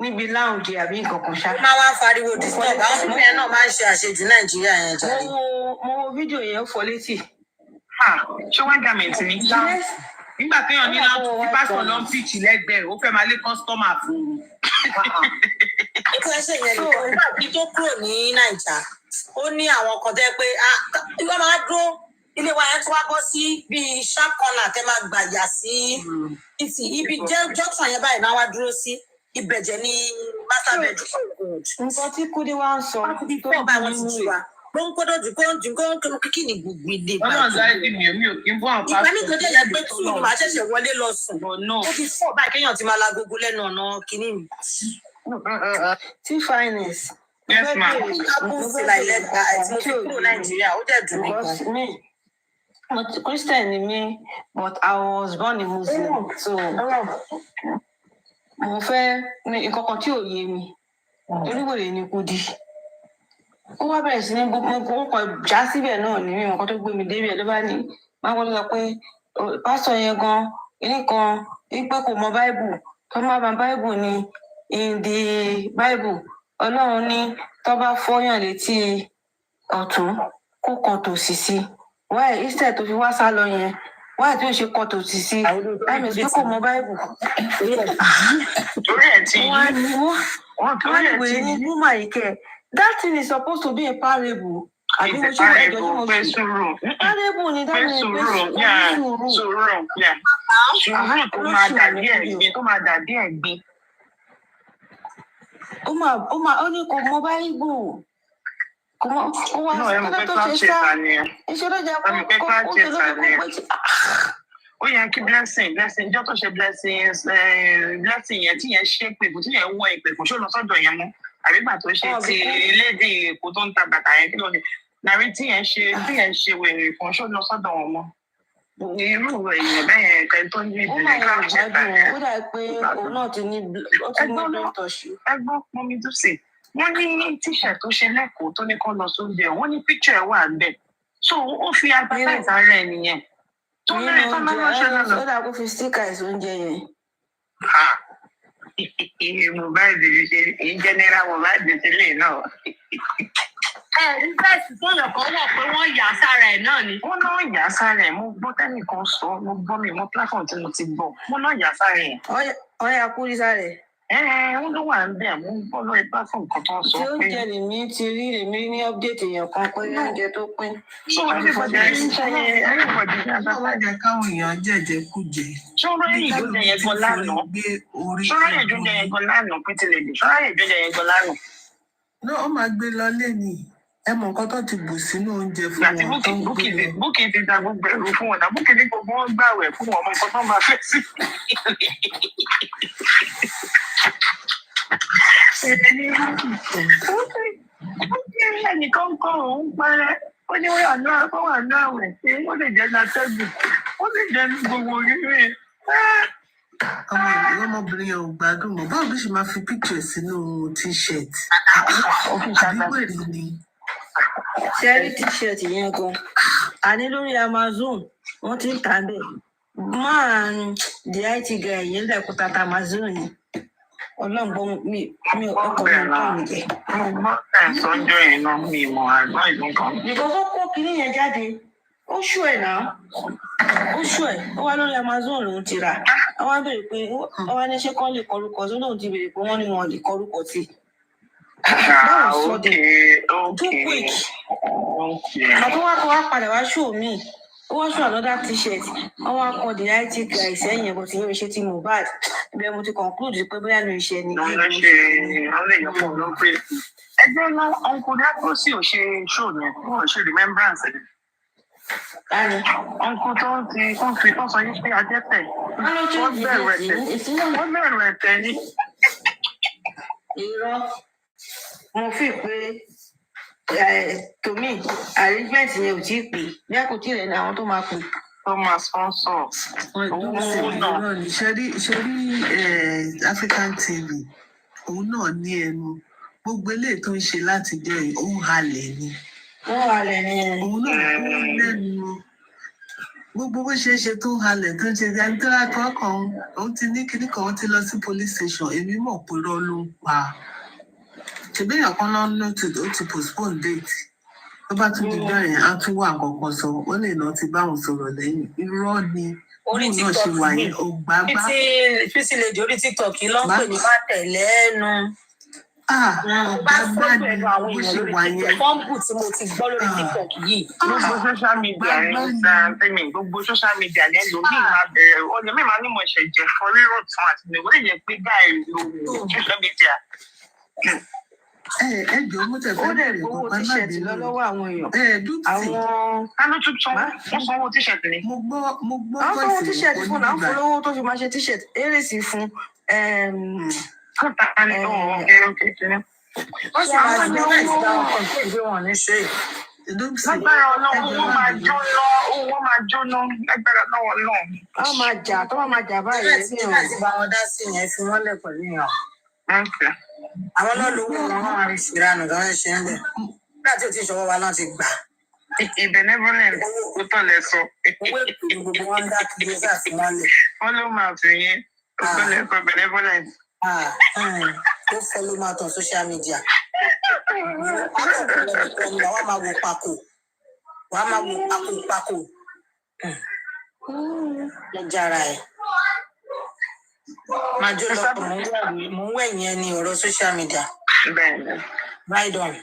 níbi láwùjẹ àbí nǹkan kan ṣá. Ó máa wá fariwo disturb. Àwọn fúnmi yẹn náà máa ń ṣe àṣejù Nàìjíríà yẹn jàre. Mo wo fídíò yẹn fọ létí. Ṣé wọ́n gá mẹ́tì ní? Nígbà téèyàn ní láti fi pásítọ̀ lọ píìchì lẹ́gbẹ̀ẹ́ ó fẹ́ máa lé kọ́sítọ́mà fún un. Nípa ẹsẹ̀ yẹn nìkan nígbà tí tó kúrò ní Nàìjà ó ní àwọn kan tẹ́ pé ìwé máa dúró ilé wa yẹn tó wá bọ́ sí bíi sharp corner tẹ́ máa gbà yà sí ibi jẹ́ junction yẹn báyìí náà wá dúró sí ibẹ̀ jẹ́ ní master bedroom. Nǹkan tí Kúdí wá ń sọ tó bí wọ́n ti jí wa ló ń kódó jù kó kíkì ní gbogbo ilé ìgbà. Ọlọ́run sáré bí mi ò kí n bọ́ àwọn pásítọ̀. Ìgbà mi tó jẹ́ ìyá pé tí màá ṣẹ̀ṣẹ̀ wọlé lọ sùn. Ó ti fọ́ báyìí kéèyàn ti máa la gbogbo lẹ́nu ọ̀nà kìíní mi. Tí finance. Yes, ma. Mo fi láìlẹ́gbà àti mo fi kúrò Nàìjíríà ó dẹ̀ dùn mí gan. Christian ni mí, but I was born a Muslim. So mo fẹ́ ní nǹkan kan tí ò yé mi. Oníwèrè ni Kúdí. Ó wá bẹ̀rẹ̀ sí ní gbogbo kan já síbẹ̀ náà ní mímọ̀ kan tó gbé mi débẹ̀ ló bá ní máa wọ́n sọ pé pásítọ̀ yẹn gan ilé kan wípé kò mọ báìbù tó má ba báìbù ni in the Bible Ọlọ́run ní tó bá fọ́yàn létí ọ̀tún kó kan tòsì sí wáyé instead tó fi wá sá lọ yẹn wáyé tí ó ṣe kan tòsì sí láìmí sí kò mọ báìbù. Torí ẹ̀ tí wọ́n wèé ní búmà yìí kẹ́ that thing is supposed to be a parable. It's a parable. Parable ni that means sùúrù. Sùúrù tó máa dàbí ẹ̀gbin tó máa dàbí ẹ̀gbin. Ó ní kò mọ báíbù. Kò mọ ó wá sí tó ṣe sá. Ìṣòro jẹ́ kó tó lórí kó pé. Ó yẹ kí blessing ìjọ tó ṣe blessing yẹn tí yẹn ṣe pèkù tí yẹn wọ ìpèkù ṣó lọ sọ́dọ̀ yẹn mú. Àbígbà tó ṣe ti lédè èkó tó ń ta bàtà yẹn kí ló ní nàrí tí yẹn ṣe wèrè fún ṣó lọ sọ́dọ̀ wọn mọ́. Irú èèyàn bẹ́ẹ̀ kẹ́ tó ní ìdílé káàkiri ṣẹ̀dá yẹn. Ó dà pé òun náà ti ní blọ́tọ̀ṣù. Ẹgbọ́n mọ́mí tó sè wọ́n ní tíṣà tó ṣe lẹ́kọ̀ọ́ tó ní kọ́ lọ sóúnjẹ wọ́n ní píkṣọ̀ ẹ̀ wà bẹ́ẹ̀. So ó fi advertise ara ẹ̀ nìyẹn. Tó lẹ́rìí tó máa ń ṣe lọ́nà. Ó dà kó fi sticker ẹ̀ sóúnjẹ yẹn. Mohbad in general Mohbad sílẹ̀ náà. Nígbà tí sọ̀rọ̀ kan wọ̀ pé wọ́n yà sára ẹ̀ náà ni. Wọ́n náà yà sára ẹ̀, mo gbọ́ tẹ́nìkan sọ, mo gbọ́ mi mọ́ platform tí mo ti gbọ́. Wọ́n náà yà sára ẹ̀. Wọ́n yà kú ní sára ẹ̀. Wọ́n ló wà ń bẹ̀, mo ń gbọ́ lórí platform kan tó ń sọ Tí pé. oúnjẹ lèmi ti rí lèmi ní update èèyàn kan pé oúnjẹ tó pín. So everybody ń ṣe everybody ní Báwo àgbàgbà. jẹ káwọn èèyàn jẹ̀jẹ̀ kú jẹ? Ṣọ́rọ́ ìdúnjẹ yẹn gan lánàá. Ṣọ́rọ́ ìdúnjẹ yẹn gan lánàá pétélè dè. Ṣọ́rọ́ ìdúnjẹ yẹn gan lánàá. Náà ó máa gbé lọ lẹ́nìí. Ẹ mọ̀ nǹkan tó ti bù sínú oúnjẹ fún Àti wọn tó ń gbé lọ. Búkì ti da gbogbo ẹrù fún wọn. Búkì ní gbogbo wọn gbàwẹ̀ fún wọn ọmọ nǹkan tó máa fẹ́ sí. Ẹnìkan kọ́ òun parẹ́. Ó ní wọ́n wà náà wẹ̀ pé ó lè jẹ́ látẹ́gù. Ó lè jẹ́ ní gbogbo oríire. Ọmọbìnrin yẹn ò gbádùn mọ́. Báwo ló ṣe máa fi picture sínú t-shirt? Àbíwèrè ni. Ṣẹ́rí t-shirt yẹn gan. Àní lórí Amazon, wọ́n ti ń tà bẹ́ẹ̀. Máa the IT guy yẹn lẹ́kọ̀ọ́ tata Amazon yẹn. Ọlọ́run gbọ́ mi ọkọ̀ mi ò kàn mí jẹ. Mo gbọ́ ẹ̀sọ́jọ́ yẹn náà mi mọ̀ àgbọ̀ ìlú kan. Nìkan tó kó kinní yẹn jáde, ó ṣú ẹ̀ náà. Ó ṣú ẹ̀, ó wá lórí Amazon lòún ti rà. Wọ́n á béèrè pé wọ́n wá ní ṣé kán lè kọrúkọ sí lóun ti béèrè pé wọ́n ní wọn lè kọrúkọ sí. That was sudden. Too quick. Àbí wọ́n kọ́ wá padà wá ṣó mi. Ó wá ṣó another t-shirt. Wọ́n wá kọ the IT guy sẹ́yìn ẹ̀bùn tí yóò ṣe ti Mohbad. Ibẹ̀ mo ti conclude pé bóyá ló ń ṣe ni. Àwọn èèyàn pọ̀ ló pé ẹgbẹ́ náà uncle Lakosi ò ṣe show yẹn, wọ́n ò ṣe remembrance ẹ̀. Uncle tó ti kún fi tó sọ yìí pé ajẹ́tẹ̀. Wọ́n bẹ̀rù ẹ̀tẹ̀ ní. Irọ́, mo fi pé tòmí arrangement yẹn ò tí ì pè bí a kò tí ì rẹ̀ ní àwọn tó máa pè. Tó máa sponsor. Ṣe rí African TV, òun náà ní ẹnu. Gbogbo eléyìí tó ń ṣe láti jẹ́ ó ń halẹ̀ ni. Wọ́n halẹ̀ ni. Òun náà ó ń lẹ́nu. Gbogbo bó ṣe ń ṣe tó ń halẹ̀ tó ń ṣe ẹni tó lákọ̀ ọkàn òun ti ní kíní kan, òun ti lọ sí police station. Èmi mọ̀ pé irọ́ ló ń pa. Ṣèbí èèyàn kan náà ló ti postpone date. Tó bá tún di bẹ́ẹ̀ yẹn, á tún wà kankan sọ. Ó lè náà ti bá òun sọ̀rọ̀ lẹ́yìn. Irọ́ ni. Orí TikTok ni. Físí lèdè orí TikTok yìí ló ń pè ní má tẹ̀lé ẹnu. Bá fọ́ọ̀mù ẹnu àwọn èèyàn lórí TikTok. Fọ́ọ̀mù tí mo ti gbọ́ lórí TikTok yìí. Gbogbo social media rẹ̀ ń san tẹ́mi. Gbogbo social media rẹ̀ ló ní ìmọ̀ abẹ́rẹ́. Ọ̀nà mi máa ní mo ṣe jẹ fún rírò tán àti ìwé lè yẹ pé báyìí ló social media. Ẹ jọ̀ọ́ mo tẹ̀ fẹ́ bẹ̀rẹ̀ owó kankan náà t-shirt dé lọ lọ. lọ́wọ́ àwọn èèyàn. Dúpẹ́. Kánú tún sanwó, wọ́n sanwó t-shirt ni. Mo gbọ́ Àwọn fọwọ́ voice t-shirt nìkan fún ní náà bíbá. fún lówó tó fi máa ṣe t-shirt eré sí fún. Kọ́ta ni ó wọ́n kéré kéré. Ó sì máa ń gbé ìdáhùn kan tó ìgbé wọn ní ṣe. Lágbára Ọlọ́run, wọ́n máa jóná, wọ́n máa jóná lágbára lọ́wọ́ náà. Wọ́n máa jà tó máa jà báyìí. Tí wọ́n ti bá wọn dá sí yẹn fi wọ́n lẹ̀ pẹ̀lú yàn. Àwọn náà lówó wọn náà máa fi ṣìranù gan ń ṣe ń bẹ̀. Nígbà tí ò tí ìṣọwọ́ wa náà ti gbà. Benevolent ó tọ́ lẹ sọ. Owó ìpè gbogbo wọn dá kí ló sà sí wọn lẹ̀. Wọ́n ló máa fi yín ó tọ́ lẹ sọ benevolent. Ó fẹ́ ló máa tàn social media. Wàá máa wo pako. Wàá máa wo pako. Ẹ jára ẹ̀. Máa jó lọ pọ̀ mò ń wẹ̀yìn ẹni ọ̀rọ̀ social media. Ride on.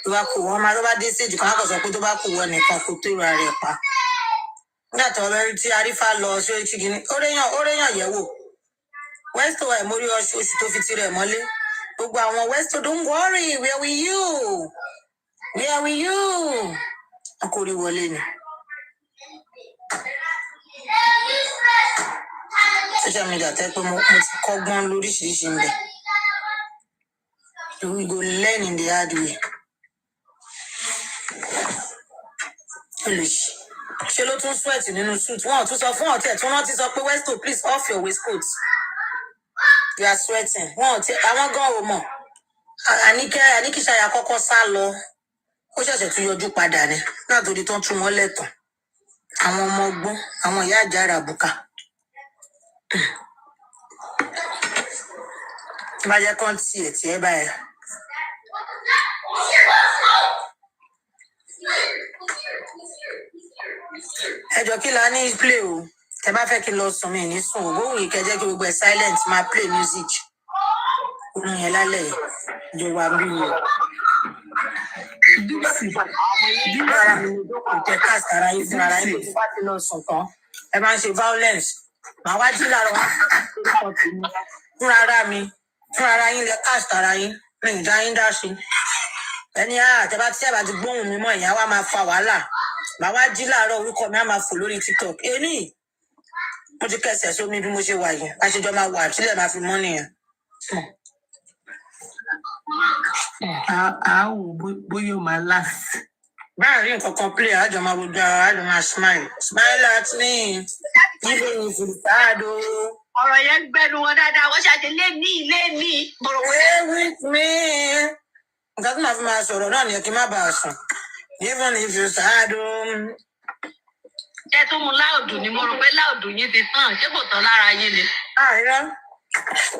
Tó bá kù wọ́n máa tó bá dé stage kan lákọ̀ọ́sọ pé tó bá kù wọ́n nìkan kò tó ìrora rẹ̀ pa. Nígbà tó ọlọ́rin tí Arífà lọ sí orí chigini, ó réyàn yẹ̀wò. Westo ẹ̀ mórí oṣù tó fi tirẹ̀ mọ́lé. Gbogbo àwọn Westo don't worry, where were you? Where were you? Wọ́n kò rí wọlé ni. Social media tẹ́ pé mo ti kọ́gbọ́n lóríṣiríṣi ń bẹ̀. We go learn in the hard way. Ṣé ló tún sweat nínú suit? Wọ́n ò tún sọ fún ọ̀tẹ̀ tún rántí sọ pé Westo please off your waistcoat. You are sweating. Wọ́n ò tí àwọn gan ò mọ̀. Àníkíṣàyà kọ́kọ́ sá lọ. Ó ṣẹ̀ṣẹ̀ tún yọjú padà ni. Látòrí tó ń tún wọn lẹ́tàn. Àwọn ọmọ ọgbọ́n, àwọn ìyá àjàrà bùkà. Vaya con siete, bye. Ẹjọ́ kí la ní play o. Tẹ bá fẹ́ kí lọ sùn mí ní sùn o. Bóun yìí kẹjẹ́ kí gbogbo ẹ̀ silent máa play music. Orin yẹn lálẹ́ ìjọ wa bí o. Dúpẹ́ ara mi ní ìjókòó tẹ cast ara yín fún ara yín tó bá ti lọ sùn tán. Ẹ máa ń ṣe violence. Màá wá jí láàárọ̀ wá fún ara mi. Fún ara yín lẹ cast ara yín. Mi ì dá yín dá sí. Ẹni àtẹ́bá tí ẹ̀bá ti gbóhùn mi mọ́ ìyá wa máa fa wàhálà. Màá wá jí láàárọ̀ orúkọ mi á máa fò lórí TikTok. Èmi mo ti kẹsẹ̀ sómi bí mo ṣe wà yìí. Aṣèjọ máa wà sílẹ̀ máa fi mọ́ nìyẹn. Bóyá o máa last. Báyìí rí nǹkan kan play àjọ máa wojú ara àjọ máa smile. Smile at me. Even if it's sad o. Ọ̀rọ̀ yẹn gbẹnu wọn dáadáa, wọ́n ṣàṣe lé ní. Stay with me. Nǹkan tí màá fi máa sọ̀rọ̀ náà nìyẹn kí n má bàa sùn. Even if it's sad o. Ṣé tó mu láòdù ni mo rò pé láòdù yín ti tán, ṣé kò tán lára yín ni? Àìrá,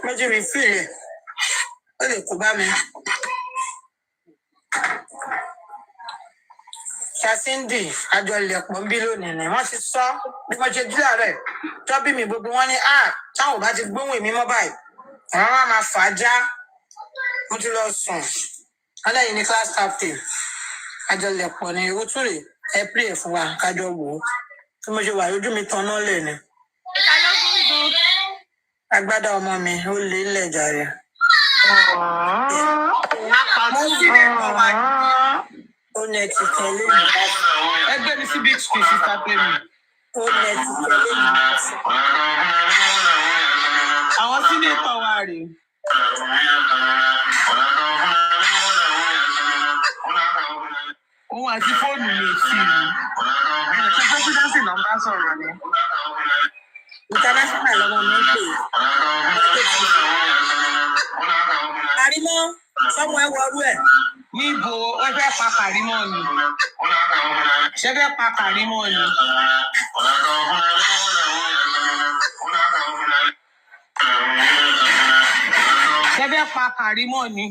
mo ti rí fíìlì. Ó lè kó bá mi. Ṣàṣíndì àjọlẹ̀pọ̀ ń bí lónìí ni wọ́n ti sọ bí mo ṣe jí láàárẹ̀ tọ́bí mi gbogbo wọn ní táwọn ò bá ti gbóhùn èmi mọ́ báyìí àwọn máa fà á já. Mo ti lọ sùn alẹ́ yìí ní class captain àjọlẹ̀pọ̀ ní owó túrè ẹ pè é fún wa kájọ wò ó bí mo ṣe wà lójú mi tan náà lẹ̀ ni. Agbádá ọmọ mi ó lé lẹ̀ jàre. Ó nẹ ti tẹ̀lé mi. Ẹgbẹ́ mi sí big street sísá pé mi. Ó nẹ ti tẹ̀lé mi. Àwọn sínétọ̀ wa rèé. Òun àti fóònù mi sí i. Ẹ̀ka pẹ́sidẹ́ntì náà bá sọ̀rọ̀ ni. International lọmọ mi ń pè é. Àrímọ́ sọ́mọ ẹ wọrú ẹ̀. Níbo wọ́n fẹ́ pa Kàrímọ́ ni? Ṣé fẹ́ pa Kàrímọ́ ni? Ṣé fẹ́ pa Kàrímọ́ ni?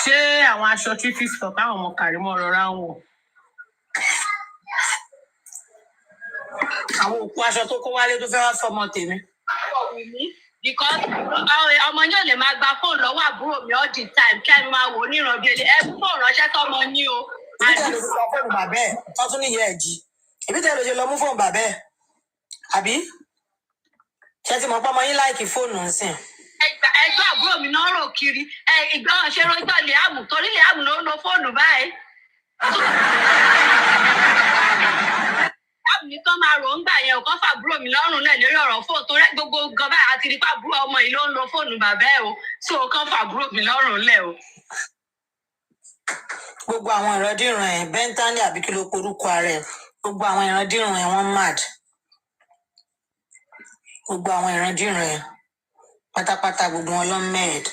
Ṣé àwọn aṣọ títí sọ káwọn ọmọ Kàrímọ́ rọra ń wọ̀? Àwọn òkú aṣọ tó kó wálé tó fẹ́ wá fọmọ tèmi. Because ọmọ yóò lè máa gba fóònù lọ́wọ́ àbúrò mi all the time kí ẹ máa wò ó níran bí ẹlẹ́ ẹ fóònù ránṣẹ́ tọmọ ní o. Èmi tẹ̀lé ti lọ fóònù bàbá ẹ̀ wọ́n tún níyẹ̀ ẹ̀ jí. Èmi tẹ̀lé ti lọ mú fóònù bàbá ẹ̀. Àbí? Ṣé ti mọ̀ pé ọmọ yín láìkì fóònù ń sìn? Ẹgbẹ́ àbúrò mi náà rò kiri. Ìgbà ṣe rojọ́ Liam torí Liam ló ń lo fóònù báyìí. Ní kán máa rò ń gbà yẹn ò kán fàbúrò mi lọ́rùn lẹ̀ lórí ọ̀rọ̀ fóònù tó rẹ́ gbogbo gan báyìí àti rí fàbúrò ọmọ yìí ló ń lo fóònù bàbá ẹ̀ o tí ò kán fàbúrò mi lọ́rùn lẹ̀ o. Gbogbo àwọn ìrandíran ẹ̀ bẹ́ńtánì àbí kí ló porúkọ ara ẹ̀ gbogbo àwọn ìrandíran ẹ̀ wọ́n mad. Gbogbo àwọn ìrandíran ẹ̀ pátápátá gbogbo wọn ló mad.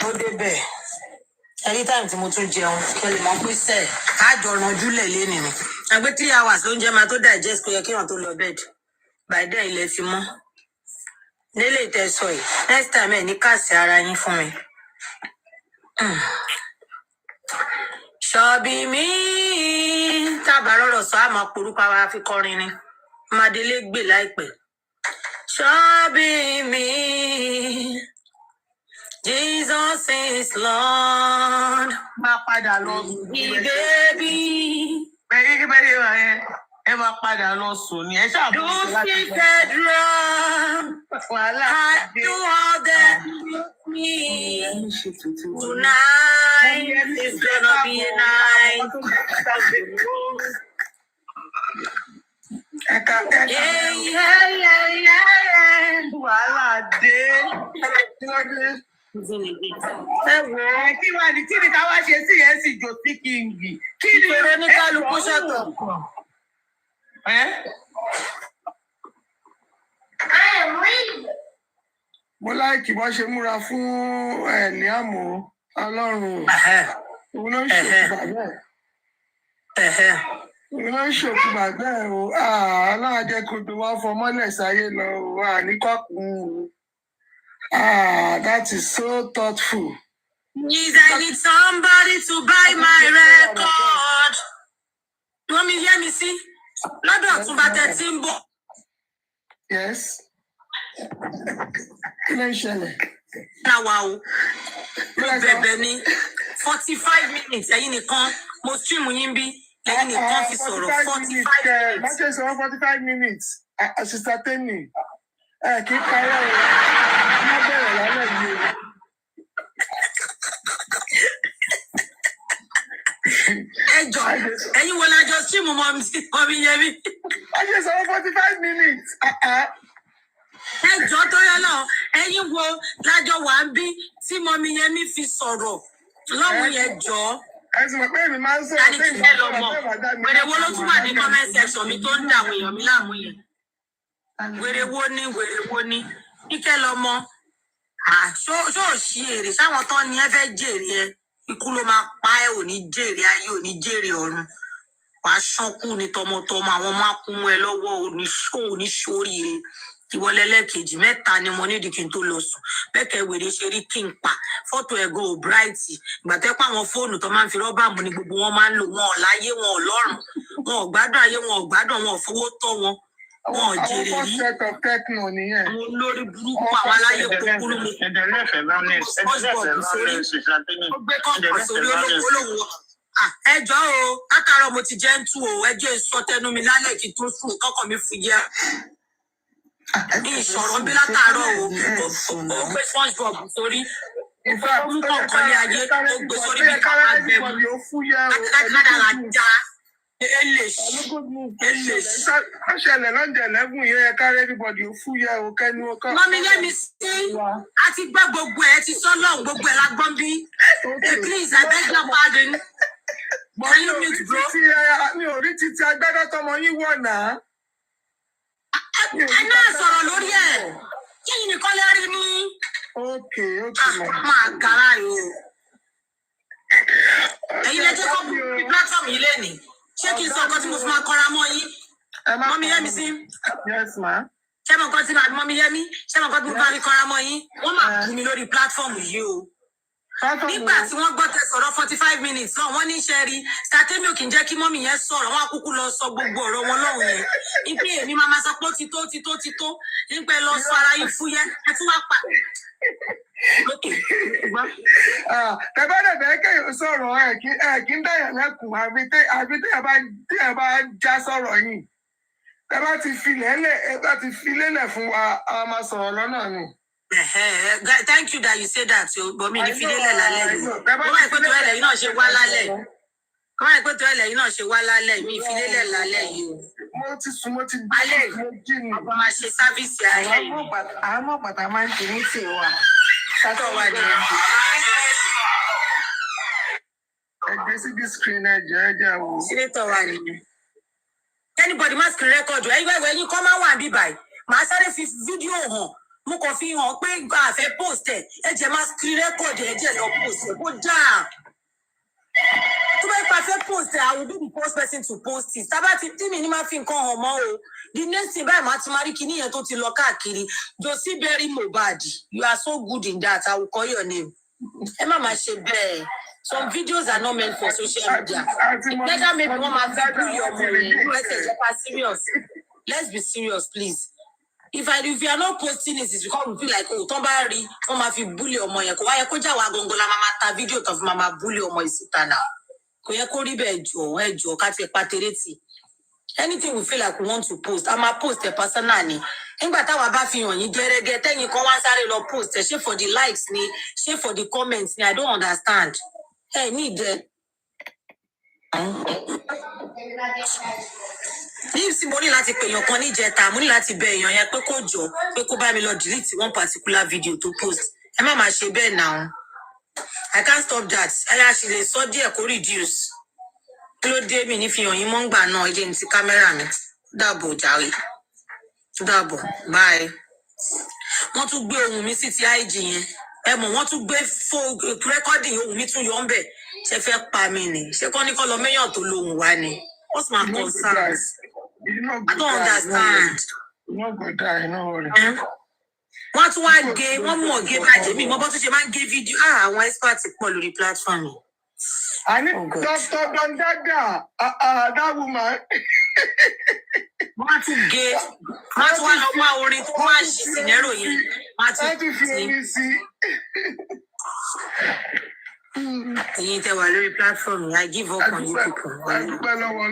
Ó débẹ̀. Anytime tí mo tún jẹun kí lè mọ pé sẹ́ẹ̀ káàjọ ranjú lẹ̀ lénìí ni. Àgbé 3 hours ló ń jẹ́ máa tó digest kó yẹ kí wọ́n tó lọ bed. By then ilẹ̀ fi mọ́. Nílé ìtẹ̀sọ̀ yìí next time ẹ̀ ní káàsì ara yín fún mi. Ṣọ́bí mi tábà rọ̀rọ̀ sọ àmọ́ porúkọ ara fi kọrin ni. Mádélé gbè láìpẹ́. Ṣọ́bí mi. Jesus is Lord. Máa padà lọ sùn. Baby. Bẹ́ẹ̀ wà yẹn, ẹ máa padà lọ sùn ni. Ẹ ṣáà bọ̀ sí láti bẹ́ẹ̀. Wàhálà. I do all that me. Tonight is gonna be a night. Wàhálà dé. Ẹ wò ó. Kí wàá ní kí ni ká wá ṣe sí ẹ̀ sì jò sí kíngì? Kí ni ìṣòro ní kálukú ṣọ̀tọ̀? Mo láìkì bọ́ ṣe múra fún Liam Ọlọ́run. Òun ló ń ṣe bàbá ẹ̀. Wọ́n ṣòkú bàbá ẹ̀ o. Aláàjẹ kò tó wá fọmọ́lẹ̀ sáyé lọ o. Ní kọ́kùn. That is so thoughtful. Please, I need somebody to buy my record. You want me to hear me see? Lọ́dọ̀ Ọ̀túnba tẹ̀tí ń bọ̀. Yes. Kí ló ń ṣẹlẹ̀? Náwa o. Mo bẹ̀bẹ̀ ní 45 minutes ẹ̀yin nìkan. Mo stream yín bí. Ẹ̀yin nìkan fi sọ̀rọ̀ 45 minutes. Má ṣe sọ̀rọ̀ 45 minutes. Sister Temi. Kí parọ́ o. Má bẹ̀rẹ̀ lálẹ́ yìí o. Ẹjọ́ ẹ̀yin wo lájọ stream mọ́mí yẹmí. Má ṣe sọ̀rọ̀ 45 minutes. Ẹjọ́ tó yọ náà ẹ̀yin wo lájọ wà ń bí tí mọ́mí yẹmí fi sọ̀rọ̀ lọ́wọ́ yẹn jọ. Ẹ̀sùn mọ̀ pé èmi máa ń sọ̀rọ̀. Tani kí n fẹ́ lọ mọ̀? Wèrè wo ló tún wà ní comment section mi tó ń dà àwọn èèyàn mi láàmú yẹn? Wèrè wo ni? Kíkẹ́ lọ mọ. Ṣó ṣí èrè sáwọn tán ni ẹ fẹ́ jèrè ẹ. Ikú ló máa pa ẹ, ò ní jèrè ayé, ò ní jèrè ọ̀run. Wàá ṣánkú ní tọmọtọmọ, àwọn máa kún mọ́ ẹ lọ́wọ́, ò ní ṣoríire. Ìwọlẹ́lẹ́kejì mẹ́ta ni mo nídìí kí n tó lọ sùn. Bẹ́ẹ̀kẹ́ wèrè ṣe rí kí n pa. Fọ́tò ẹ̀gọ́ ò bright. Ìgbà tẹ́ pa àwọn fóònù tó máa ń fi rọ́bà mú ni gbogbo wọn máa ń lò. Wọn ò láyé, wọn ò lọ́rùn. Wọn ò gbádùn ayé, wọn ò gbádùn, wọn ò fowó tọ́ wọn. Wọn ò jèrè rí. Àwọn olórí burúkú àwọn aláyé kúkúrú mu. Ó gbé kọ̀ọ̀kan sórí olówó. Ẹjọ́ o, látàárọ̀ mo ti jẹ́ ń tú o. Ẹjọ́ ìsọtẹnu mi lálẹ́ kí n tó sùn kọ́kọ́ mi fún yẹ. Ní ìṣòro bí látàárọ̀ o, ó gbé SpongeBob sórí. Ó mú kọ̀ọ̀kan ní ayé, ó gbé sórí bí káwá gbẹ̀mú. Kádàrá já. Ṣẹlẹ̀ lọ́jọ́ 11 yẹn ká everybody ó fúyẹ́ o kẹ́nu ọkọ. Mọ́mí lẹ́mi sí, a ti gbọ́ gbogbo ẹ̀, ti sọ lọ́hùn gbogbo ẹ̀ lágbọ́n bí. Please, I beg your pardon. Can you mute bro? Mi ò rí títí agbádá tọmọ yín wọ̀ náà. Ẹ náà sọ̀rọ̀ lórí ẹ̀. Kí ni nìkan lè rí ní? Okay. Máa gàrà yìí o. Ẹ̀yin lè jẹ́ kó bí platform yìí lẹ́nìí. Ṣé kí n sọ nǹkan tí mo fi máa kọ́ra mọ́ yín? Mọ́mí yẹ́mi sí. Yes, ma. Ṣé mo nǹkan tí màá mọ́mí yẹ́mi? Ṣé mo nǹkan tí mo bá fi kọ́ra mọ́ yín? Wọ́n máa kú mi lórí platform yìí o. Nígbà tí wọ́n gbọ́ tẹ sọ̀rọ̀ 45 minutes náà, wọ́n ní iṣẹ́ rí. Sátẹ́mi ò kì í jẹ́ kí mọ́mí yẹn sọ̀rọ̀, wọ́n á kúkú lọ sọ gbogbo ọ̀rọ̀ wọn lọ́hùn yẹn. Ipe èmi máa sọ pé ó ti tó. Nígbà lọ sọ ara yín fúyẹ́, ẹ tún wá pa. Tẹ́bá dẹ̀ bẹ́ẹ̀ kéèyàn sọ̀rọ̀ ẹ̀ kí ń dẹ̀yàn lẹ́kùn àbí téèyàn bá já sọ̀rọ̀ yìí. Tẹ́bá ti fi lélẹ̀ fún wa, a máa sọ̀rọ̀ lọ́nà ni. Thank you that you say that o, but mi ní fi lélẹ̀ lálẹ́ yìí. Kọ́mọ̀ ìpètò ẹlẹ̀ yìí náà ṣe wá lálẹ́. Mi fi lélẹ̀ lálẹ́ yìí o. Mo ti sùn, mo ti jí ni. Ọba máa ṣe sáfíìsì alẹ́ yìí. Àwọn pàtàkì máa ń tì ní tì wá. Sátọ̀ wà ní ẹ̀. Ẹgbẹ́ sí bí screen ẹ̀jẹ̀ wo. Sínétọ̀ wà nìyẹn. Anybody má screen record ẹ̀yin kọ́ máa wà bí báyìí. Màá sáré fi fídíò hàn. Mo kàn fi hàn pé nǹkan àfẹ́ post ẹ̀. Ẹ̀jẹ̀ máa screen record ẹ̀jẹ̀ lọ post ẹ̀. Kó dáa. Tó bá ipa fẹ́ post ẹ̀, I will be the first person to post it. Tábà tí mi ní máa fi nǹkan hàn mọ́ o. The next thing báyìí máa ti máa rí kinní yẹn tó ti lọ káàkiri. Josie Berry Mohbad, you are so good in that. I will call your name. Ẹ má máa ṣe bẹ́ẹ̀. Some videos are not meant for social media. Later, maybe one man will bully your money. Let's serious. Let's be serious, please. If you are not posting it, it's because we feel like, oh, somebody, one man will bully your money. Why you could have gongola mama video of mama bully your money sitana? Koye kori bejo, kati patereti. Anything we feel like we want to post, I'm a post a personally. Nígbà táwa bá fi hàn yín gẹ́rẹ́gẹ́ tẹ́yìn kan wá sáré lọ post ṣé for the likes ni ṣé for the comments ni I don't understand. Hey, need it. Ní mo ní láti pè èèyàn kan níjẹta, mo ní láti bẹ èèyàn yẹn pé kó jọ pé kó bá mi lọ delete one particular video to post. Ẹ má máa ṣe bẹ́ẹ̀ now. I can't stop that. Ẹ yà ṣì lè sọ díẹ̀ kó reduce. Kí ló dé mi ní fi hàn yín mọ́ ń gbà náà ilé ní ti kámẹ́rà mi. Dàbọ̀ jàre. Dàbọ̀ bye. Wọ́n tún gbé ohùn mi sí ti IG yẹn. Ẹ mọ̀ wọ́n tún gbé recording ohùn mi tún yọ ń bẹ̀. Ṣé fẹ́ pa mí ni? Ṣé kọ́ ní kọ́ lọ méyàn tó lóhùn wá ni? What's my concern? I don't understand. You're not gonna die, no worry. Wọ́n tún wá gé, wọ́n mọ̀ gé bàjẹ́ mi, mo bọ́ tó ṣe máa ń gé fídíò. Àwọn expert pọ̀ lórí platform. I need Dr. Dondada, that woman. Wọ́n tún gé, wọ́n tún wá lọ wá orin tó wá ṣì sí lẹ́rọ yẹn. Wọ́n tún fi orin sí. Ẹ̀yin tẹ́ wà lórí platform, I give up on you people. Adúpẹ́ lọ́wọ́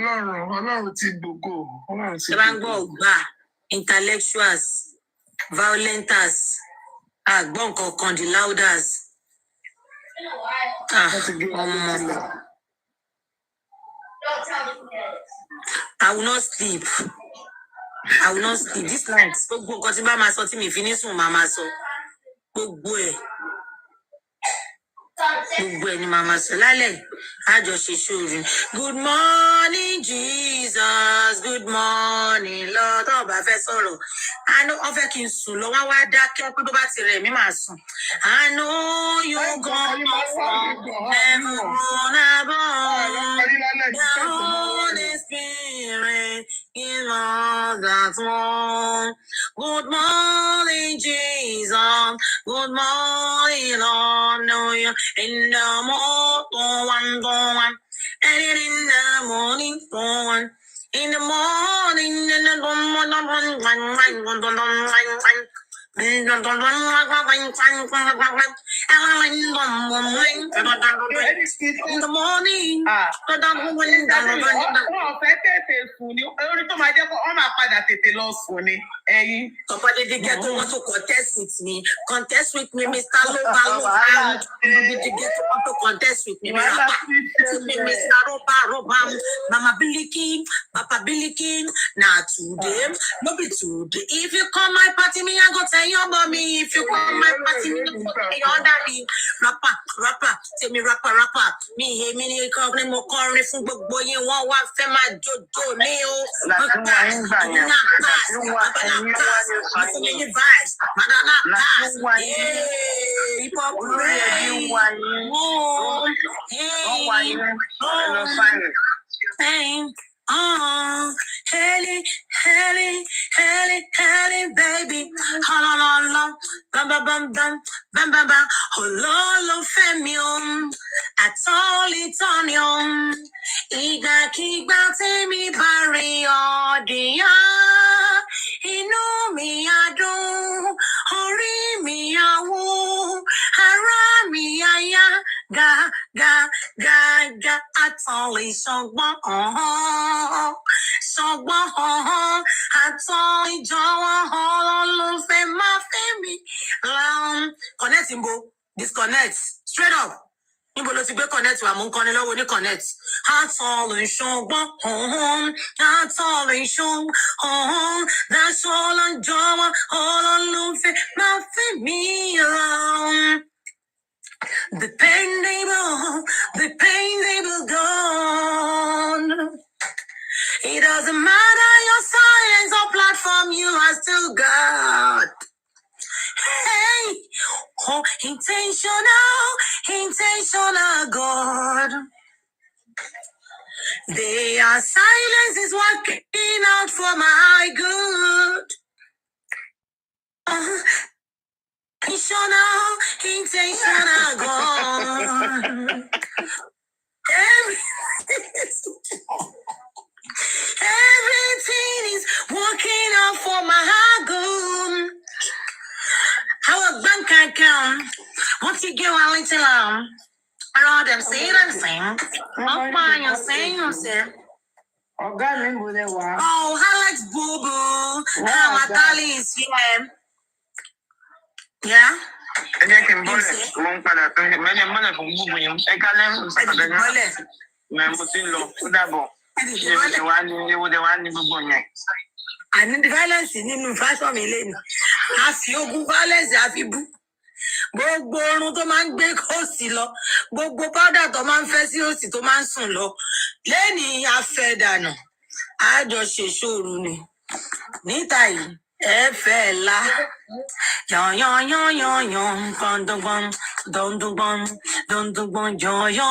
Ọlọ́run ti gbogbo. Ṣé bá ń gbọ́ ọ̀gbà, intellectuals, violenters, àgbọ̀n kankan, the louders. I will not sleep. I will not sleep. This night, gbogbo nǹkan tí bá máa sọ tí mi fi ní sùn máa máa sọ. Gbogbo ẹ̀ ni máa máa sọ lálẹ́. Àjọṣe ṣòro. Good morning, Jesus. Good morning, Lord. Tó bá fẹ́ sọ̀rọ̀. Àná wọ́n fẹ́ kí n sùn lọ. Wọ́n wá dákẹ́ pé tó bá ti rẹ̀ mí máa sùn. I know you're gone from heaven above. The Holy Spirit is all that's wrong. Good morning, Jesus. Good morning, Lord. Know you in the morning, and in the morning, in the morning, in the morning. Ọ̀fẹ́ tètè sùn ni orí tó máa jẹ́ kó wọ́n máa padà tètè lọ sùn ni ẹ̀yin. Papa did get to want to contest with me. Contest with me, Mr. Loba. Did you get to want to contest with me, Mr. Roba? Mama Biliki, Papa Biliki. Now today, no be today. If you come my party, me I go tell your mommy. If you come my party, me I go tell your daddy. Rapper, tell me rapper. Me hear me come mo corner from boy you want one fema jojo me oh. Helly, baby. Hello, bam, hello, femium. Atolitonium. Iga kigba temi bariodia. Inu mi adun. Ori mi awu. Ara mi aya. Ga. Atoli sogba. Atoli jawa. Love my family. Connect Imbo. Disconnect. Straight up. Níbo ló ti gbé connect wà mú nǹkan ní lọ́wọ́ ní connect. Àtọ̀lẹ̀ ṣọgbọ́n, àtọ̀lẹ̀ ṣọgbọ́n, that's all I jọ̀wọ́, olólùfẹ́ máa fẹ́ mi lọ. Dependable gone. It doesn't matter your silence or platform, you are still God. Hey, oh, intentional God. Their silence is working out for my good. Intentional God. Everything is working out for my good. How a bank account? Once you get one little around them saying I'm saying. I'm fine, you're saying yourself. Oh, highlights boo boo. My darling is here. Yeah? Ẹ jẹ́ kí n bọ́lẹ̀, mo ń padà tó ń mọ́lẹ̀ fún gbogbo yẹn. Ẹ ká lẹ́rù sàkàdé náà. Mo ti ń lọ, ó dàbọ̀. Ṣé wàá ní ewu dẹ wàá ní gbogbo yẹn? Àní violence nínú fashion mi lẹ́nu. A fi ogun violence a fi bú. Gbogbo orun tó máa ń gbé òsì lọ. Gbogbo powder tó máa ń fẹ́ sí òsì tó máa ń sùn lọ. Lẹ́ni afẹ́ dànù. Àjọṣe ṣòro ni. Níta yìí, ẹ fẹ́ la. Yan, dondongbon, yan,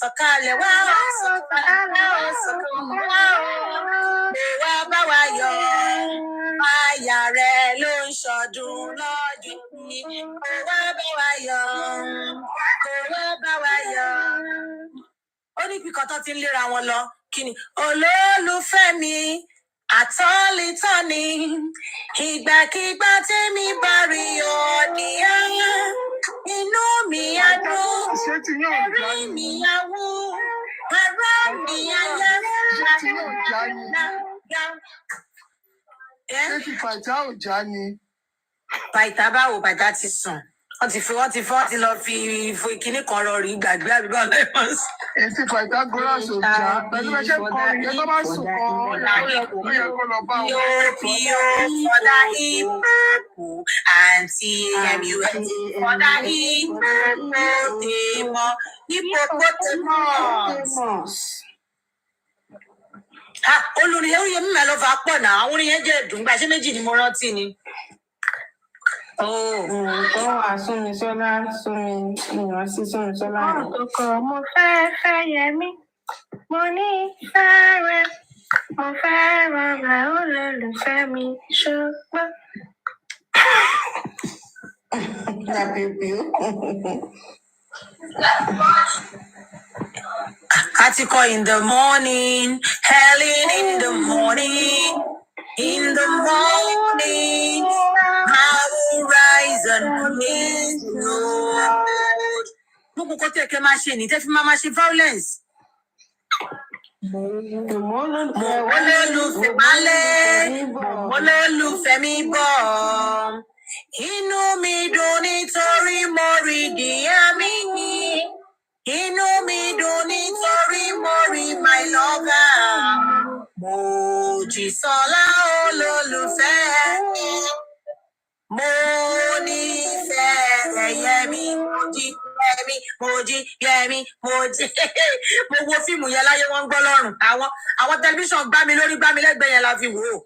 sọ̀kalẹ̀ wá o, sọ̀kalẹ̀ wá o, sọ̀kalẹ̀ wá o. Kò wá bá wa yọ̀, aya rẹ̀ ló ń ṣọdún lọ́jọ́ yìí. Kò wá bá wa yọ̀, kò wá bá wa yọ̀. Ó ní bí kan tó ti ń léra wọn lọ, kí ni? Olólùfẹ́ mi, àtọ́lítọ́ ni, ìgbàkigbà tẹ́mi bá rí ọ nìyá, inú mi á dùn, orí mi á wú, ara mi á yá. Ṣé ti fàìtà ò já ni? Fàìtà báwo? Fàìtà ti sùn. Wọ́n ti lọ fi kinní kan rọ rí gbàgbé àbíbá lẹ́mọ̀s. Èsì fàìtà gọ́lọ́sì ò já. Pẹ̀lú ẹṣẹ́ kan, ìyẹn tó bá sùn kan, ó yẹ kó lọ bá wọn. P.O. for the hip-hop, and for the hippopotamus. Olórin yẹn yẹ mímọ lọ fà pọ̀ náà, àwọn orin yẹn jẹ́ ìdùngbà, ṣé méjì ni mo rántí ni. Tó wà súnmi sọ́lá, ìrántí súnmi sọ́lá. Ọkọ mo fẹ́ Yẹmí, mo ní fẹ́rẹ̀, mo fẹ́ràn rẹ̀ olólùfẹ́ mi ṣùgbọ́n. Atiko in the morning, Helen in the morning, in the morning, I will rise and praise the Lord. Gbogbo kọ́ tẹ̀ kẹ́ máa ṣe ní tẹ́ fi máa ṣe violence. Mo lólùfẹ́ balẹ̀, mo lólùfẹ́ mi bọ̀. Inú mi dùn nítorí mo rí díẹ̀ mi. Inú mi dùn nítorí mo rí my lover. Mojísọ́lá olólùfẹ́ mi. Mo nífẹ̀ẹ́ Yẹmí, Mojí, Yẹmí. Mo wo fíìmù yẹn láyé wọ́n ń gbọ́ lọ́rùn. Àwọn tẹlifíṣàn gbá mi lórí gbá mi lẹ́gbẹ̀ẹ́ yẹn la fi wò ó.